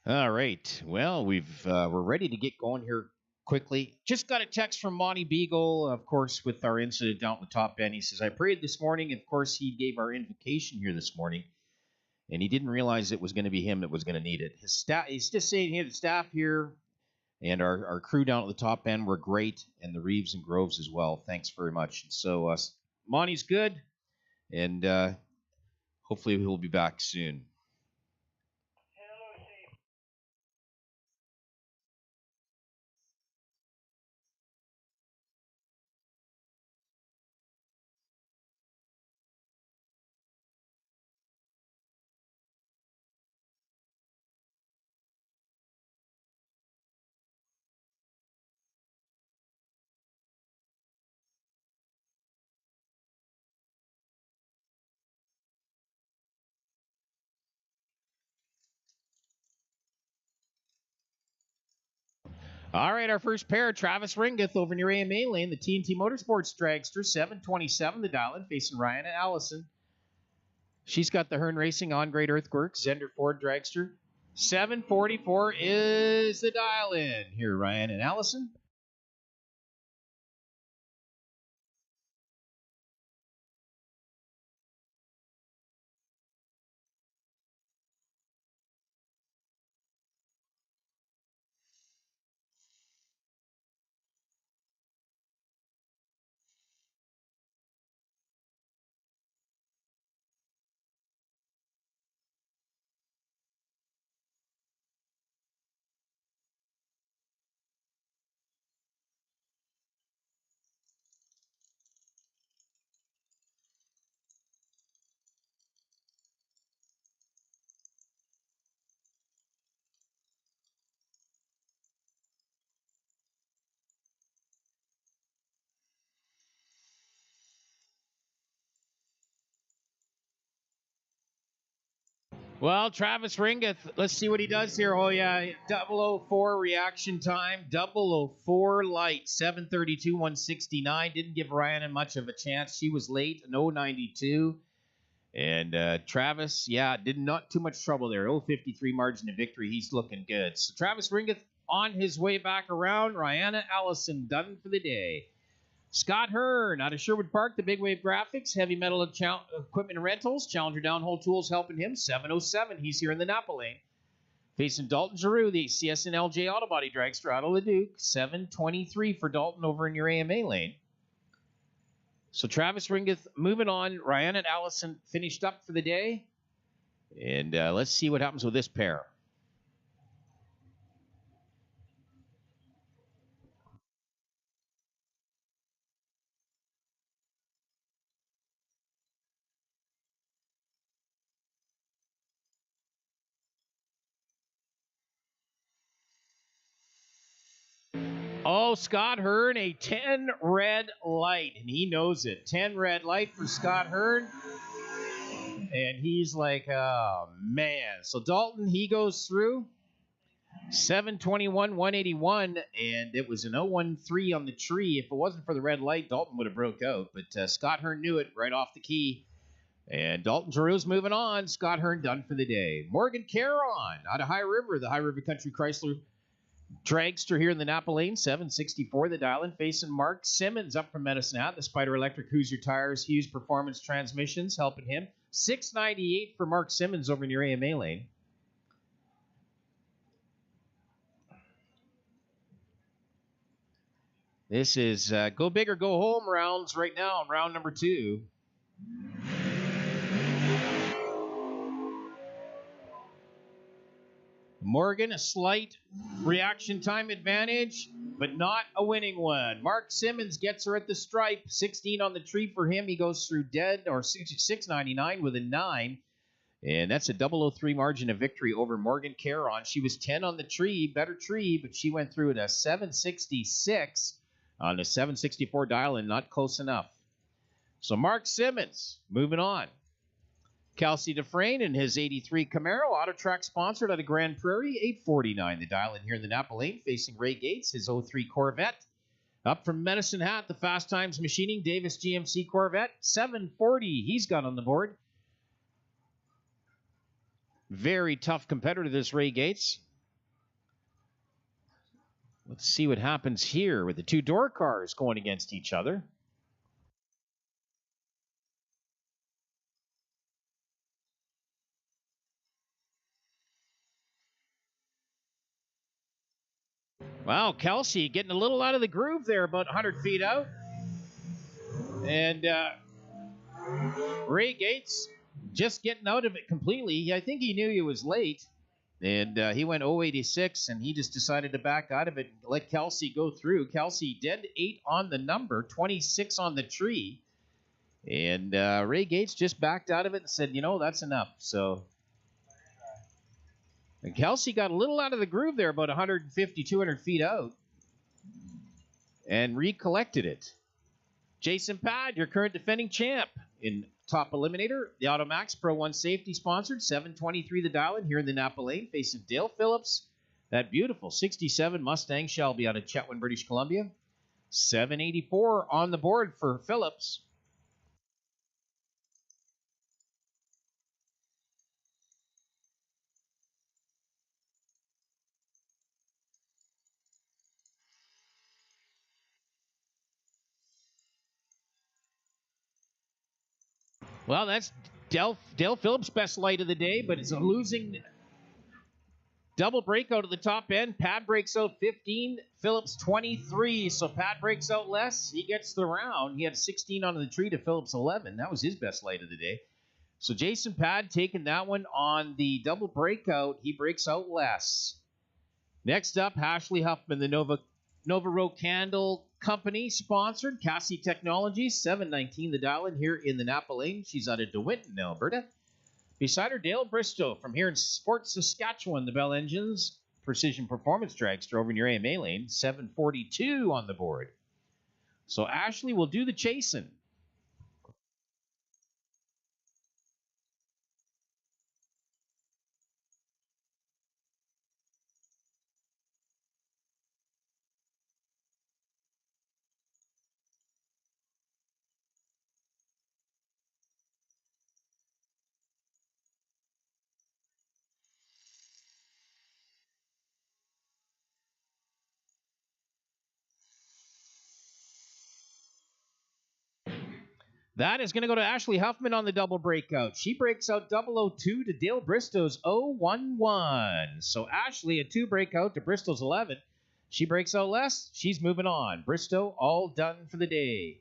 All right. Well, we're ready to get going here quickly. Just got a text from Monty Beagle, of course, with our incident down at the top end. He says, I prayed this morning. Of course, he gave our invocation here this morning, and he didn't realize it was going to be him that was going to need it. His staff, he's just saying here, the staff here and our crew down at the top end were great, and the Reeves and Groves as well. Thanks very much. So Monty's good, and hopefully he'll be back soon. All right, our first pair, Travis Ringeth over in your AMA lane, the TNT Motorsports Dragster, 727, the dial-in, facing Ryan and Allison. She's got the Hearn Racing on-grade Earthworks, Zender Ford Dragster. 744 is the dial-in. Here, Ryan and Allison. Well, Travis Ringeth, let's see what he does here. Oh, yeah, 004 reaction time, 004 light, 732, 169. Didn't give Ryan much of a chance. She was late, no 92. And Travis, yeah, did not too much trouble there. 053 margin of victory. He's looking good. So Travis Ringeth on his way back around. Rihanna Allison done for the day. Scott Hearn out of Sherwood Park, the Big Wave Graphics, Heavy Metal Equipment and Rentals, Challenger Downhole Tools helping him, 707. He's here in the Napa lane. Facing Dalton Giroux, the CSN LJ Auto Body Dragster out of Leduc, 723 for Dalton over in your AMA lane. So Travis Ringeth moving on. Ryan and Allison finished up for the day. And let's see what happens with this pair. Oh, Scott Hearn, a 10 red light, and he knows it. 10 red light for Scott Hearn. And he's like, oh, man. So Dalton, he goes through. 721, 181, and it was an 013 on the tree. If it wasn't for the red light, Dalton would have broke out. But Scott Hearn knew it right off the key. And Dalton Giroux's moving on. Scott Hearn done for the day. Morgan Caron out of High River, the High River Country Chrysler Dragster here in the Napa lane, 764, the dial-in, facing Mark Simmons up from Medicine Hat, the Spider Electric Hoosier Tires, Hughes Performance Transmissions helping him. 698 for Mark Simmons over in your AMA lane. This is go big or go home rounds right now, round number 2. Morgan, a slight reaction time advantage, but not a winning one. Mark Simmons gets her at the stripe. 16 on the tree for him. He goes through dead, or 699 with a 9. And that's a 003 margin of victory over Morgan Caron. She was 10 on the tree, better tree, but she went through at a 766 on a 764 dial-in, not close enough. So Mark Simmons, moving on. Kelsey Dufresne and his 83 Camaro, Auto Track sponsored out of Grand Prairie, 849. The dial-in here in the Napa lane, facing Ray Gates, his 03 Corvette. Up from Medicine Hat, the Fast Times Machining, Davis GMC Corvette, 740. He's got on the board. Very tough competitor, this Ray Gates. Let's see what happens here with the two door cars going against each other. Wow, Kelsey getting a little out of the groove there, about 100 feet out. And Ray Gates just getting out of it completely. I think he knew he was late. And he went 086, and he just decided to back out of it and let Kelsey go through. Kelsey dead 8 on the number, 26 on the tree. And Ray Gates just backed out of it and said, you know, that's enough. So and Kelsey got a little out of the groove there, about 150, 200 feet out, and recollected it. Jason Pad, your current defending champ in Top Eliminator. The Automax Pro 1 Safety sponsored. 723 the dial-in here in the Napa Lane, facing Dale Phillips. That beautiful 67 Mustang Shelby out of Chetwynd, British Columbia. 784 on the board for Phillips. Well, that's Dale Phillips' best light of the day, but it's a losing double breakout at the top end. Pad breaks out 15, Phillips 23. So Pad breaks out less. He gets the round. He had 16 on the tree to Phillips 11. That was his best light of the day. So Jason Pad taking that one on the double breakout. He breaks out less. Next up, Ashley Huffman, the Nova Row Candle Company sponsored. Cassie Technologies, 719 the dial-in here in the Napa Lane. She's out of DeWinton, Alberta. Beside her, Dale Bristow from here in Fort Saskatchewan, the Bell Engines Precision Performance Dragster over in your AMA lane. 742 on the board. So Ashley will do the chasing. That is going to go to Ashley Huffman on the double breakout. She breaks out 002 to Dale Bristow's 011. So Ashley, a 2 breakout to Bristow's 11. She breaks out less. She's moving on. Bristow all done for the day.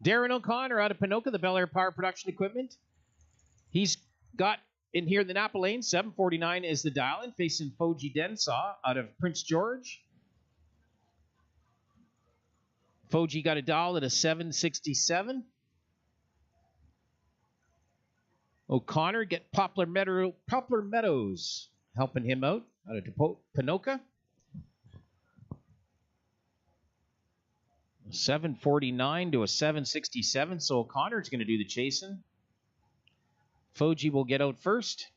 Darren O'Connor out of Pinoka, the Bel Air Power Production Equipment. He's got in here the Napa Lane. 749 is the dial-in, facing Foji Densaw out of Prince George. Foji got a dial at a 767. O'Connor get Poplar Meadows helping him out of Pinoka. 749 to a 767, so O'Connor's going to do the chasing. Foji will get out first.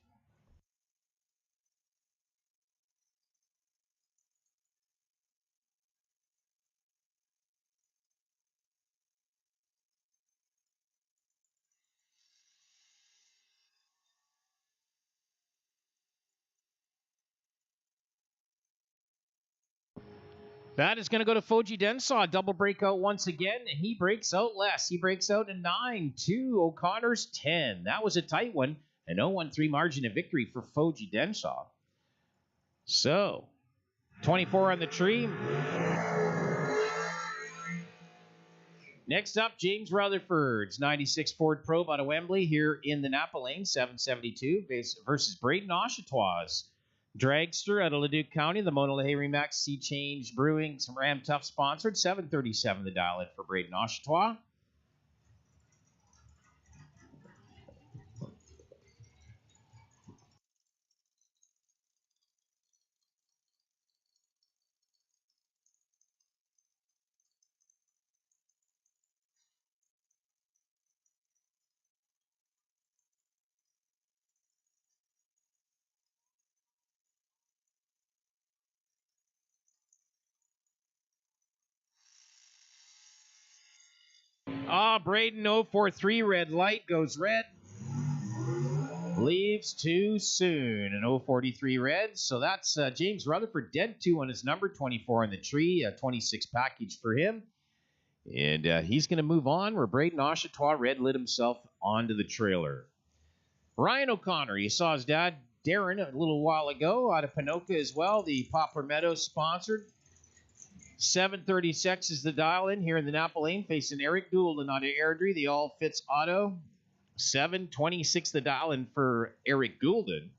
That is going to go to Foji Densaw. Double breakout once again, and he breaks out less. He breaks out a 9-2. O'Connor's 10. That was a tight one. An 0-1-3 margin of victory for Foji Densaw. So, 24 on the tree. Next up, James Rutherford's 96 Ford Probe out of Wembley here in the Napa Lane. 772 versus Braden Oshawa's Dragster out of Leduc County, the Mona Lahey Remax Sea Change Brewing, some Ram Tough sponsored. 737 the dial-in for Braden Oshawa. Braden 043, red light goes red. Leaves too soon. An 043 red. So that's James Rutherford dead 2 on his number. 24 on the tree. A 26 package for him. And he's going to move on where Braden Oshatoa red lit himself onto the trailer. Ryan O'Connor. You saw his dad, Darren, a little while ago out of Pinoca as well. The Poplar Meadows sponsored. 736 is the dial in here in the Napa Lane facing Eric Goulden out of Airdrie. The All Fits Auto. 726 the dial in for Eric Goulden.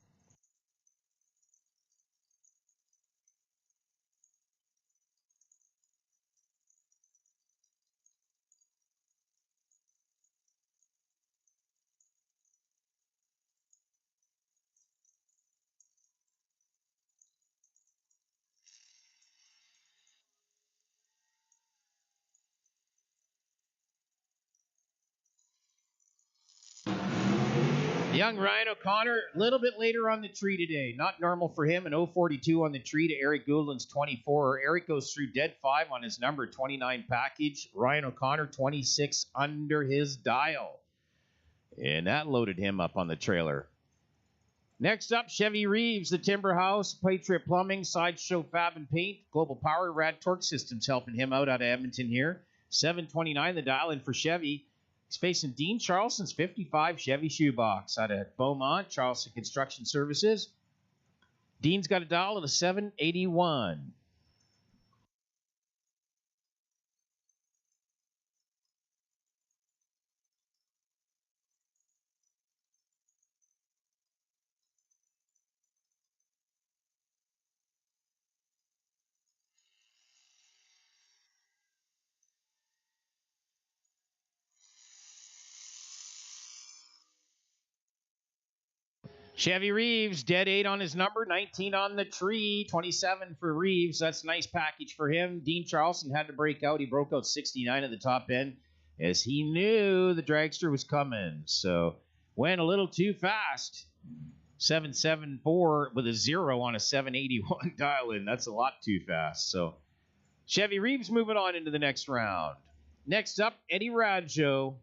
Young Ryan O'Connor, a little bit later on the tree today. Not normal for him. An 042 on the tree to Eric Goulden's 24. Eric goes through dead 5 on his number 29 package. Ryan O'Connor, 26 under his dial. And that loaded him up on the trailer. Next up, Chevy Reeves, the Timber House, Patriot Plumbing, Sideshow Fab and Paint, Global Power, Rad Torque Systems helping him out of Edmonton here. 729 the dial in for Chevy. He's facing Dean Charleston's 55 Chevy Shoebox out of Beaumont, Charleston Construction Services. Dean's got a dial of a 781. Chevy Reeves, dead 8 on his number, 19 on the tree, 27 for Reeves. That's a nice package for him. Dean Charleston had to break out. He broke out 69 at the top end as he knew the dragster was coming. So went a little too fast. 774 with a 0 on a 781 dial in. That's a lot too fast. So Chevy Reeves moving on into the next round. Next up, Eddie Radjo.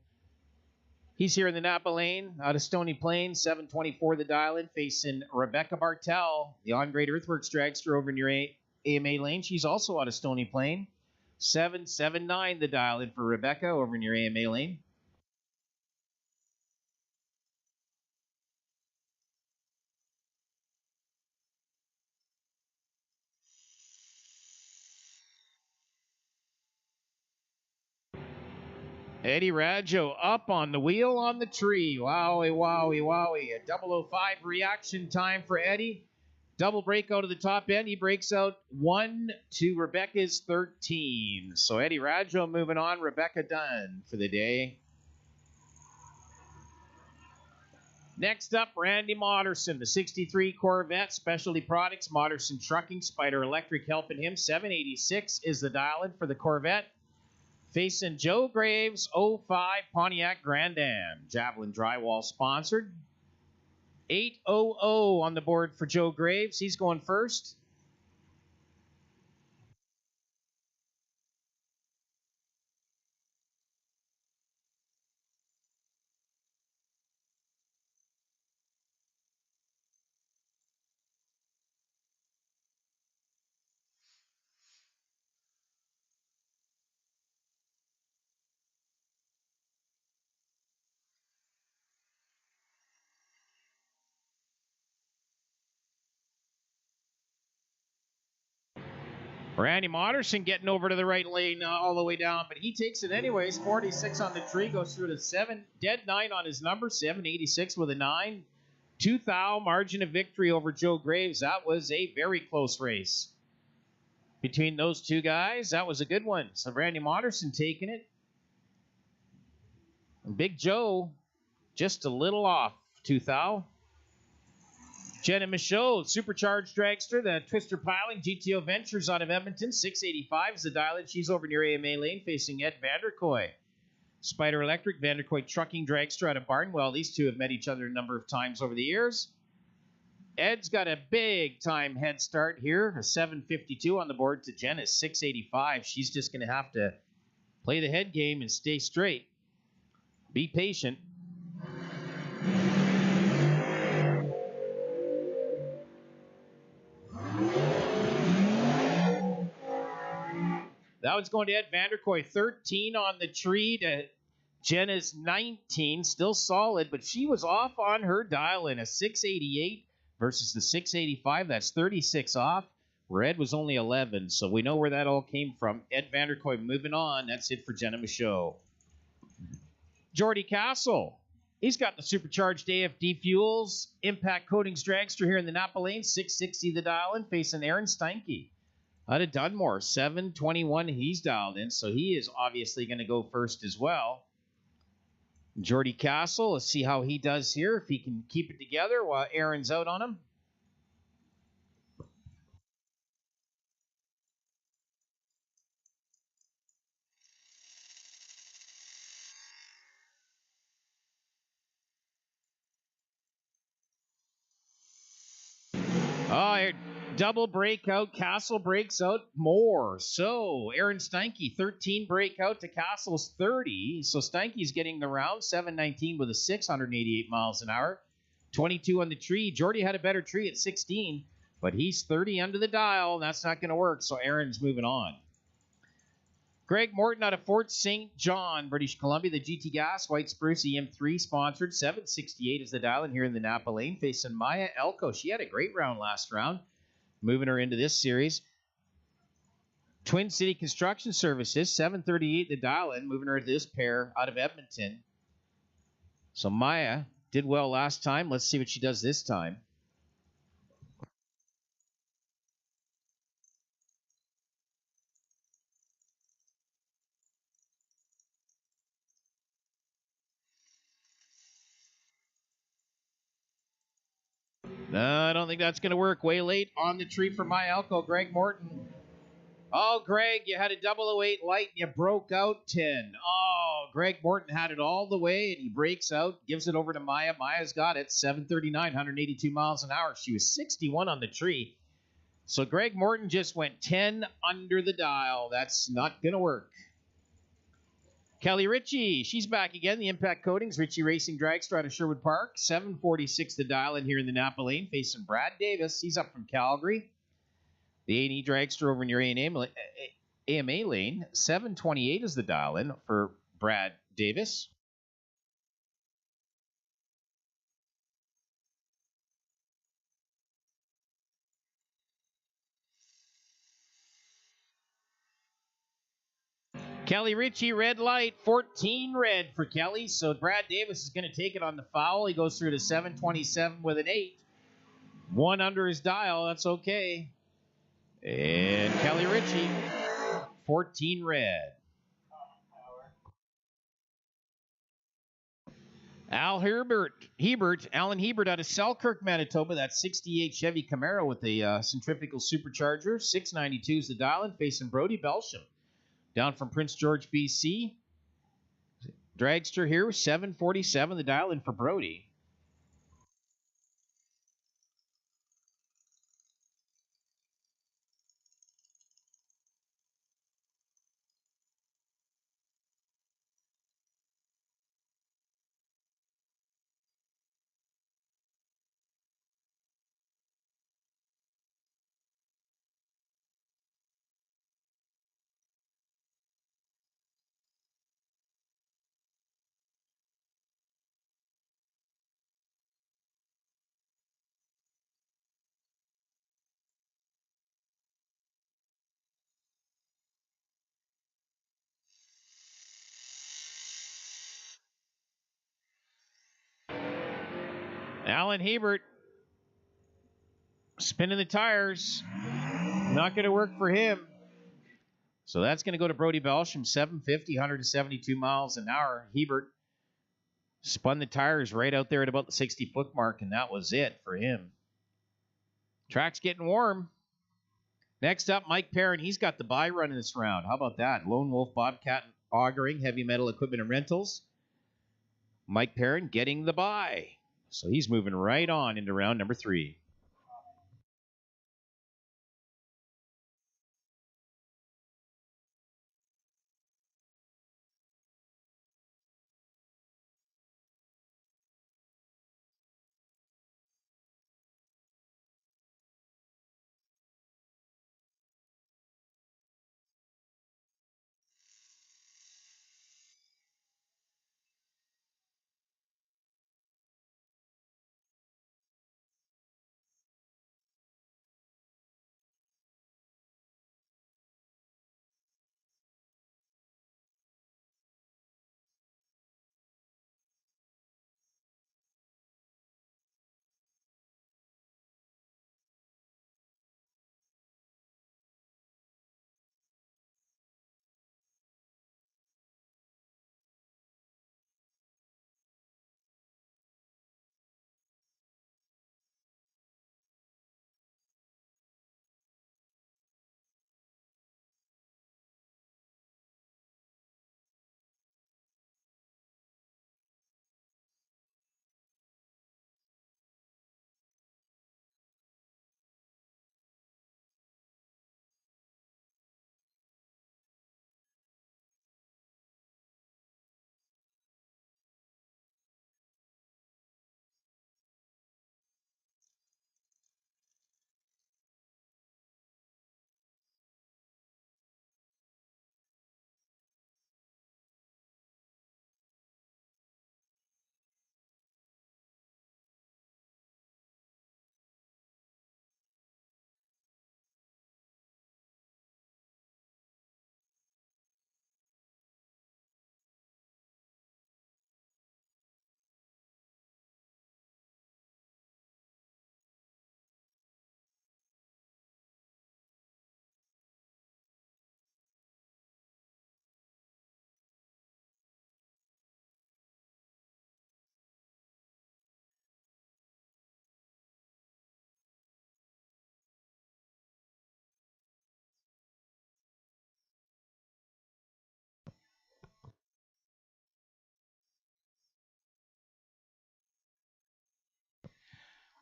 He's here in the Napa Lane, out of Stony Plain, 724 the dial-in, facing Rebecca Bartel, the On Great Earthworks dragster over in your AMA Lane. She's also out of Stony Plain. 779 the dial-in for Rebecca over in your AMA Lane. Eddie Radjo up on the wheel on the tree. Wowie, wowie, wowie. A 005 reaction time for Eddie. Double break out of the top end. He breaks out 1 to Rebecca's 13. So Eddie Radjo moving on. Rebecca done for the day. Next up, Randy Moderson, the 63 Corvette, Specialty Products, Moderson Trucking, Spider Electric helping him. 786 is the dial-in for the Corvette. Facing Joe Graves, 05 Pontiac Grand Am. Javelin Drywall sponsored. 800 on the board for Joe Graves. He's going first. Randy Moderson getting over to the right lane all the way down, but he takes it anyways. 46 on the tree, goes through to 7. Dead 9 on his number, 786 with a 9. 2-thou margin of victory over Joe Graves. That was a very close race between those two guys. That was a good one. So Randy Moderson taking it. And Big Joe just a little off. 2-thou. Jenna Michaud, Supercharged Dragster, the Twister Piling, GTO Ventures out of Edmonton. 685 is the dial-in. She's over near AMA Lane facing Ed Vanderkoy. Spider Electric, Vanderkoy Trucking Dragster out of Barnwell. These two have met each other a number of times over the years. Ed's got a big time head start here. A 752 on the board to Jenna's 685. She's just going to have to play the head game and stay straight. Be patient. That one's going to Ed Vanderkoy. 13 on the tree to Jenna's 19. Still solid, but she was off on her dial-in. A 688 versus the 685. That's 36 off. Where Ed was only 11, so we know where that all came from. Ed Vanderkoy moving on. That's it for Jenna Michaud. Jordy Castle. He's got the supercharged AFD fuels. Impact Coatings Dragster here in the Napa Lane. 660 the dial-in, facing Aaron Steinke. Out of Dunmore, 721 he's dialed in, so he is obviously going to go first as well. Jordy Castle, let's see how he does here, if he can keep it together while Aaron's out on him. Oh, double breakout. Castle breaks out more. So Aaron Steinke, 13 breakout to Castle's 30. So Steinke's getting the round. 719 with a 688 miles an hour. 22 on the tree. Jordy had a better tree at 16, but he's 30 under the dial. That's not going to work. So Aaron's moving on. Greg Morton out of Fort St. John, British Columbia. The GT Gas White Spruce EM3 sponsored. 768 is the dial in here in the Napa Lane, facing Maya Elko. She had a great round last round, moving her into this series. Twin City Construction Services, 738 the dial in, moving her to this pair out of Edmonton. So Maya did well last time. Let's see what she does this time. No, I don't think that's going to work. Way late on the tree for my Elko, Greg Morton. Oh, Greg, you had a 008 light and you broke out 10. Oh, Greg Morton had it all the way and he breaks out, gives it over to Maya. Maya's got it, 739, 182 miles an hour. She was 61 on the tree. So Greg Morton just went 10 under the dial. That's not going to work. Kelly Ritchie, she's back again. The Impact Coatings, Ritchie Racing Dragster out of Sherwood Park. 746 the dial in here in the Napa Lane, facing Brad Davis. He's up from Calgary. The A&E Dragster over near AMA Lane. 728 is the dial in for Brad Davis. Kelly Ritchie, red light, 14 red for Kelly. So Brad Davis is going to take it on the foul. He goes through to 727 with an 8. 1 under his dial. That's okay. And Kelly Ritchie, 14 red. Alan Hebert out of Selkirk, Manitoba. That's 68 Chevy Camaro with a centrifugal supercharger. 692 is the dial-in, facing Brody Belsham. Down from Prince George, BC. Dragster here, 747, the dial-in for Brody. Alan Hebert spinning the tires. Not going to work for him. So that's going to go to Brody Belsham, 750, 172 miles an hour. Hebert spun the tires right out there at about the 60-foot mark, and that was it for him. Track's getting warm. Next up, Mike Perrin. He's got the buy run in this round. How about that? Lone Wolf, Bobcat, Augering, Heavy Metal Equipment and Rentals. Mike Perrin getting the buy. So he's moving right on into round number 3.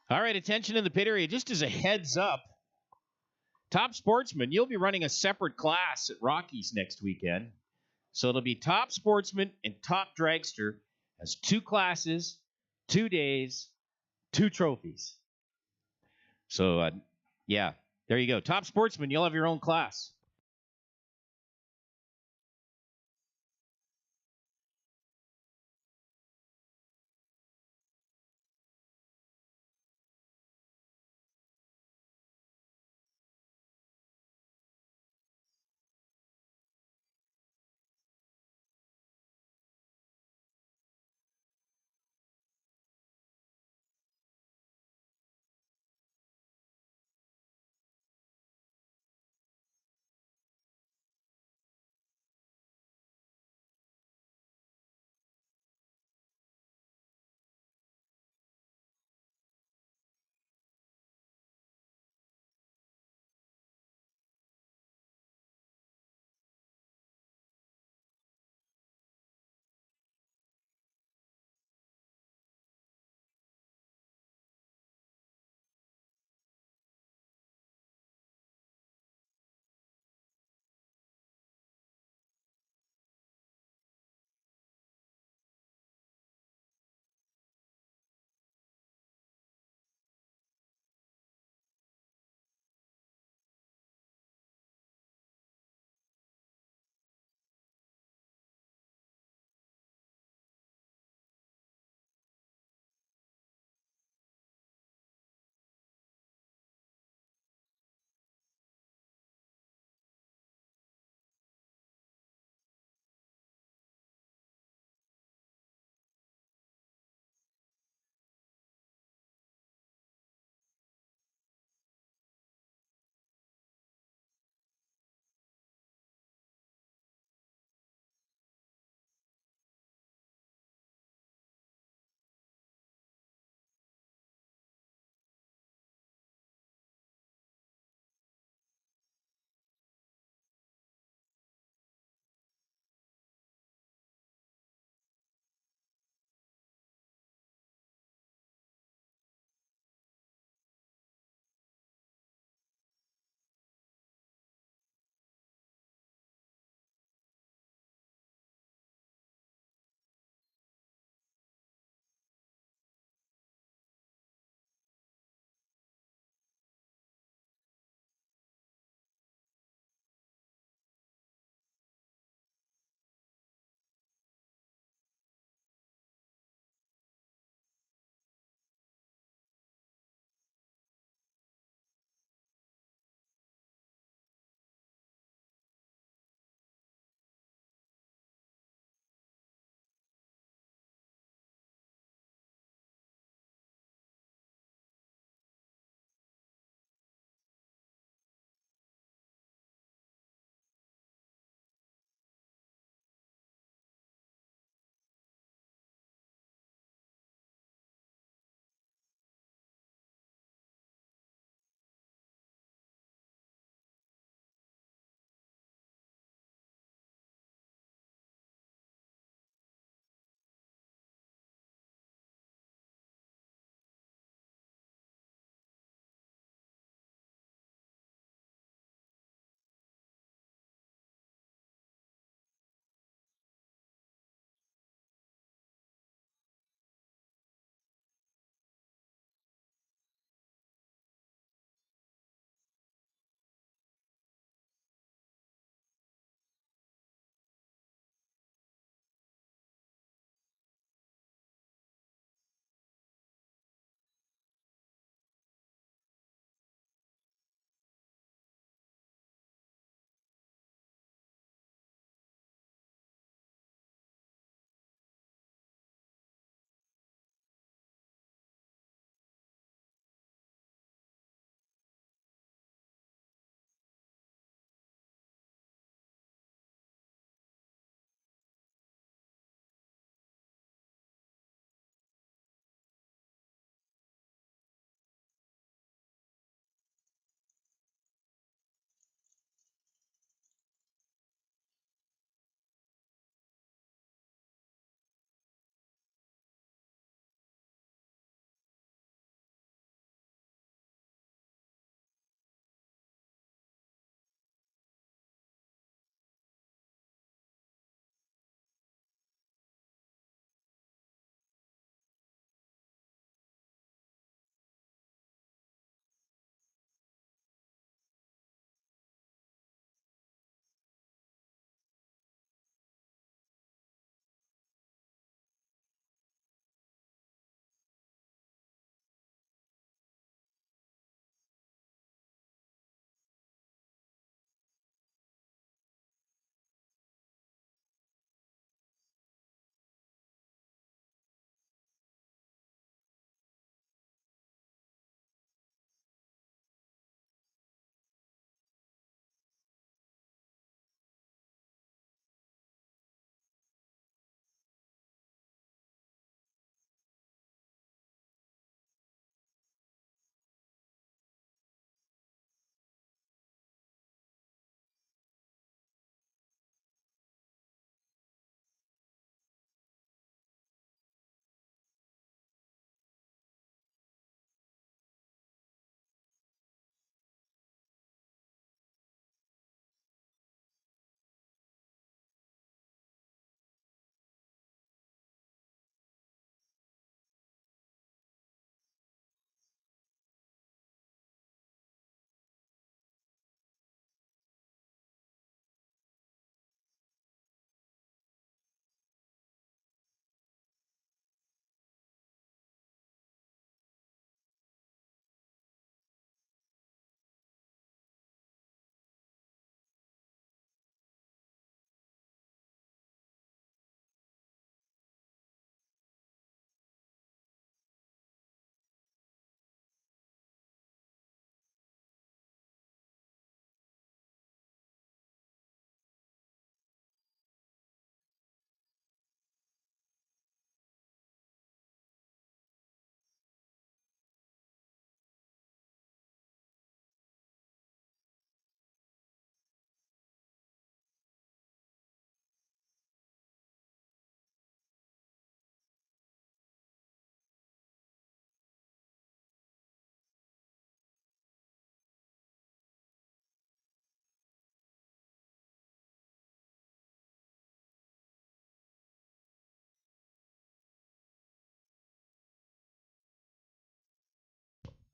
All right, attention in the pit area. Just as a heads up, Top Sportsman, you'll be running a separate class at Rockies next weekend. So it'll be Top Sportsman and Top Dragster as 2 classes, 2 days, 2 trophies. So, yeah, there you go. Top Sportsman, you'll have your own class.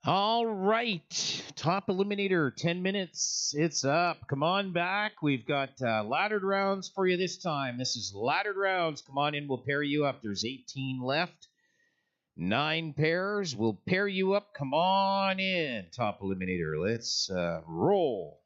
All right. Top Eliminator, 10 minutes. It's up. Come on back. We've got laddered rounds for you this time. This is laddered rounds. Come on in. We'll pair you up. There's 18 left. 9 pairs. We'll pair you up. Come on in. Top Eliminator. Let's roll.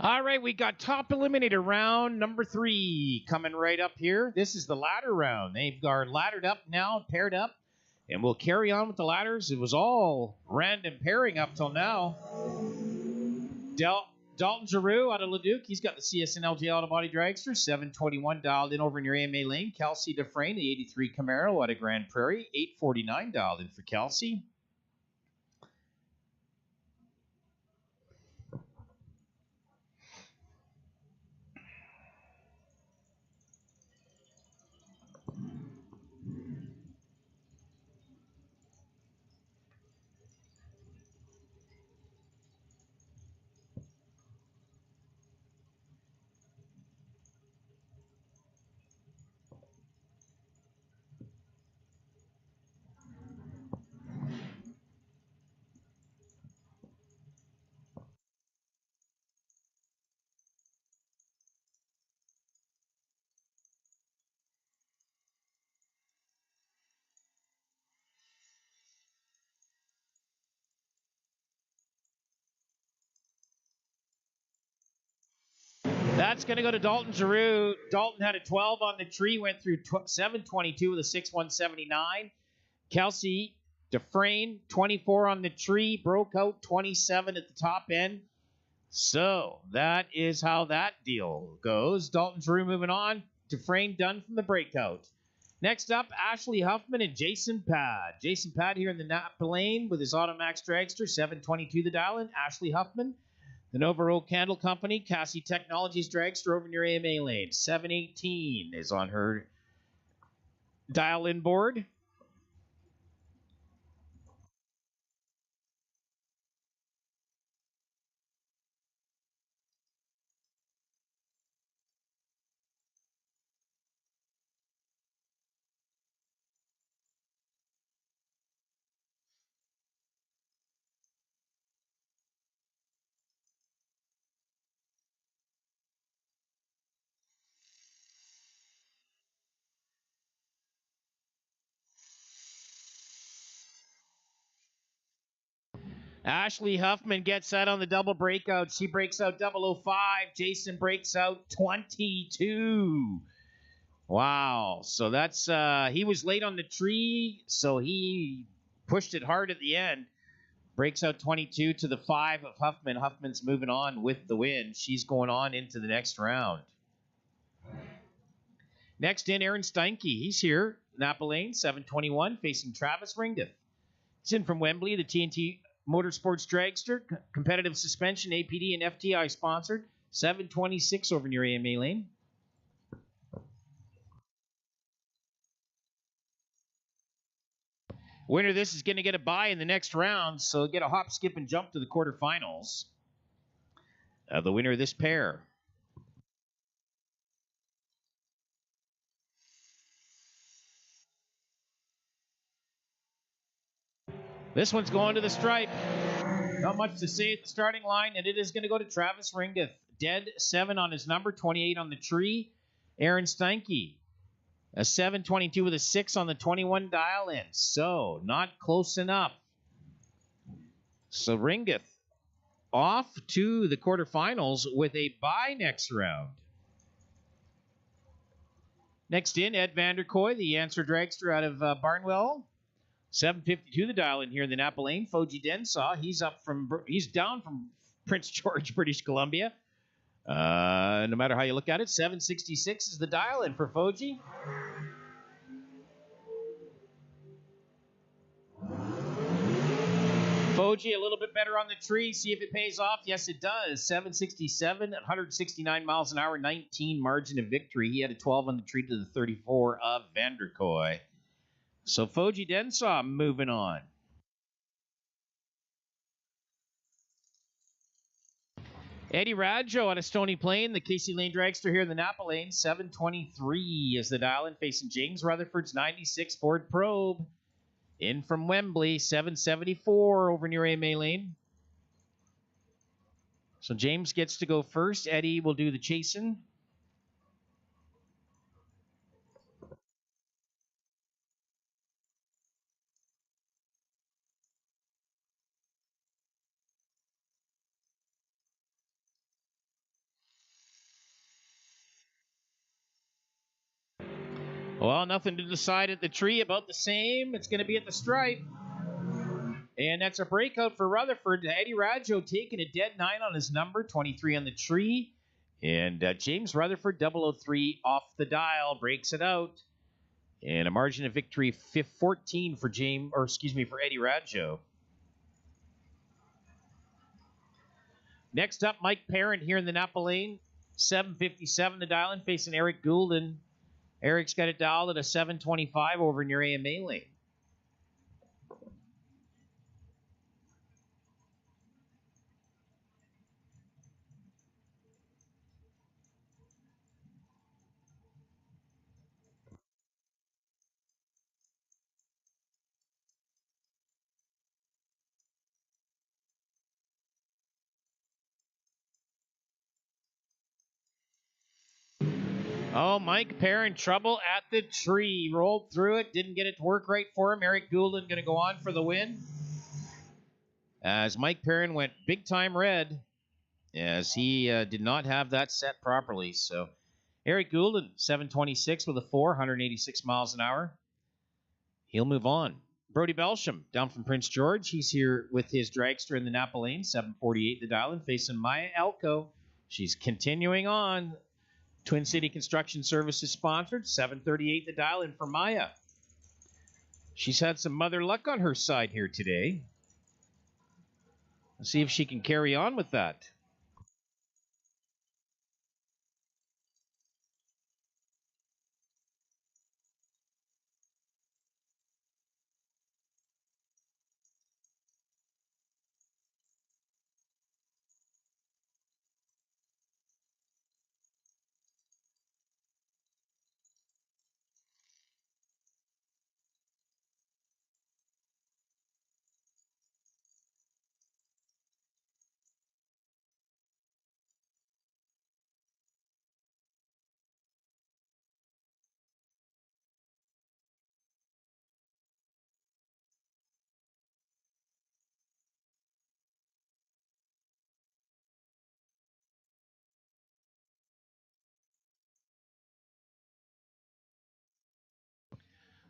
All right, we got top eliminator round number 3 coming right up here. This is the ladder round. They've got laddered up now, paired up, and we'll carry on with the ladders. It was all random pairing up till now. Dalton Giroux out of Leduc. He's got the CSN-LJ Auto Body Dragster, 721 dialed in over in your AMA lane. Kelsey Dufresne, the 83 Camaro out of Grand Prairie, 849 dialed in for Kelsey. That's going to go to Dalton Giroux. Dalton had a 12 on the tree, went through 722 with a 6,179. Kelsey Dufresne, 24 on the tree, broke out 27 at the top end. So that is how that deal goes. Dalton Giroux moving on. Dufresne done from the breakout. Next up, Ashley Huffman and Jason Pad. Jason Pad here in the Napa lane with his Automax Dragster, 722 the dial-in. Ashley Huffman, the Nova Road Candle Company, Cassie Technologies Dragster over in your AMA lane. 718 is on her dial-in board. Ashley Huffman gets that on the double breakout. She breaks out 005. Jason breaks out 22. Wow. So that's, he was late on the tree, so he pushed it hard at the end. Breaks out 22 to the 5 of Huffman. Huffman's moving on with the win. She's going on into the next round. Next in, Aaron Steinke. He's here. Napa Lane, 721, facing Travis Ringdeth. He's in from Wembley, the TNT Motorsports Dragster, competitive suspension, APD and FTI sponsored. 726 over near AMA lane. Winner of this is going to get a bye in the next round, so get a hop, skip, and jump to the quarterfinals. The winner of this pair. This one's going to the stripe. Not much to say at the starting line, and it is going to go to Travis Ringdeth. Dead 7 on his number, 28 on the tree. Aaron Steinke, a 722 with a 6 on the 21 dial-in. So, not close enough. So, Ringdeth off to the quarterfinals with a bye next round. Next in, Ed Vanderkoy, the Answer Dragster out of Barnwell. 752 the dial in here in the Napa Lane. Foji Densaw, he's down from Prince George, British Columbia. No matter how you look at it, 766 is the dial in for Foji. Foji a little bit better on the tree. See if it pays off. Yes, it does. 767 at 169 miles an hour, 19 margin of victory. He had a 12 on the tree to the 34 of Vanderkoy. So Foji Densaw moving on. Eddie Radjo out of Stony Plain, the Casey Lane Dragster here in the Napa Lane. 723 is the dial-in facing James Rutherford's 96 Ford Probe. In from Wembley, 774 over near AMA Lane. So James gets to go first. Eddie will do the chasing. Well, nothing to decide at the tree. About the same. It's going to be at the stripe. And that's a breakout for Rutherford. Eddie Raggio taking a dead 9 on his number, 23 on the tree. And James Rutherford, 003 off the dial, breaks it out. And a margin of victory 14 for Eddie Raggio. Next up, Mike Parent here in the Napa Lane. 757 the dial in, facing Eric Goulden. Eric's got it dialed at a 725 over in your AMA lane. Oh, Mike Parent, trouble at the tree. Rolled through it, didn't get it to work right for him. Eric Goulden going to go on for the win. As Mike Parent went big time red, as he did not have that set properly. So Eric Goulden, 726 with a 4, 186 miles an hour. He'll move on. Brody Belsham, down from Prince George. He's here with his dragster in the Napa Lane, 748 the dial in, facing Maya Elko. She's continuing on. Twin City Construction Services sponsored, 738 the dial in for Maya. She's had some mother luck on her side here today. Let's see if she can carry on with that.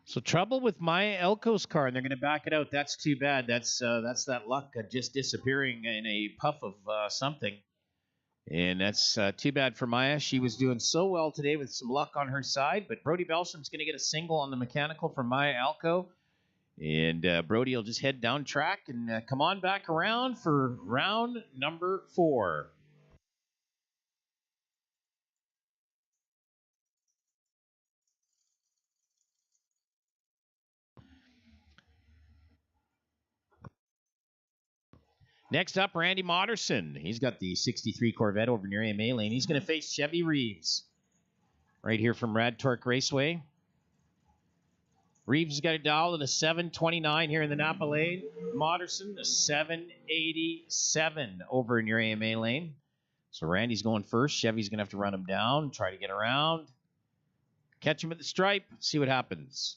So trouble with Maya Elko's car, and they're going to back it out. That's too bad. That's that luck just disappearing in a puff of something. And that's too bad for Maya. She was doing so well today with some luck on her side. But Brody Belsham's going to get a single on the mechanical from Maya Elko. And Brody will just head down track and come on back around for round number 4. Next up, Randy Moderson. He's got the 63 Corvette over near AMA lane. He's going to face Chevy Reeves right here from Rad Torque Raceway. Reeves has got a dial at a 729 here in the Napa lane. Moderson, a 787 over in your AMA lane. So Randy's going first. Chevy's going to have to run him down, try to get around. Catch him at the stripe, see what happens.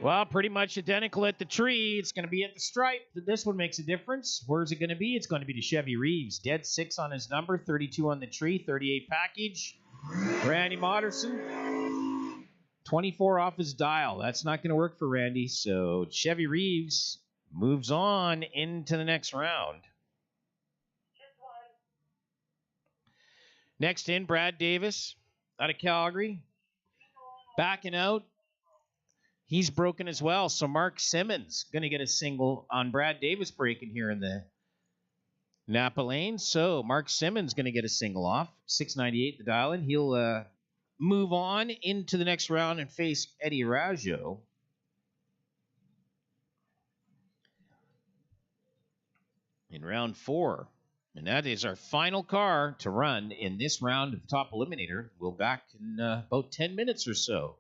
Well, pretty much identical at the tree. It's going to be at the stripe. This one makes a difference. Where's it going to be? It's going to be to Chevy Reeves. Dead 6 on his number, 32 on the tree, 38 package. Randy Moderson, 24 off his dial. That's not going to work for Randy. So Chevy Reeves moves on into the next round. Next in, Brad Davis out of Calgary. Backing out. He's broken as well. So Mark Simmons going to get a single on Brad Davis breaking here in the Napa lane. So Mark Simmons going to get a single off. 698 the dial in. He'll move on into the next round and face Eddie Raggio. in round 4. And that is our final car to run in this round of Top Eliminator. We'll back in about 10 minutes or so.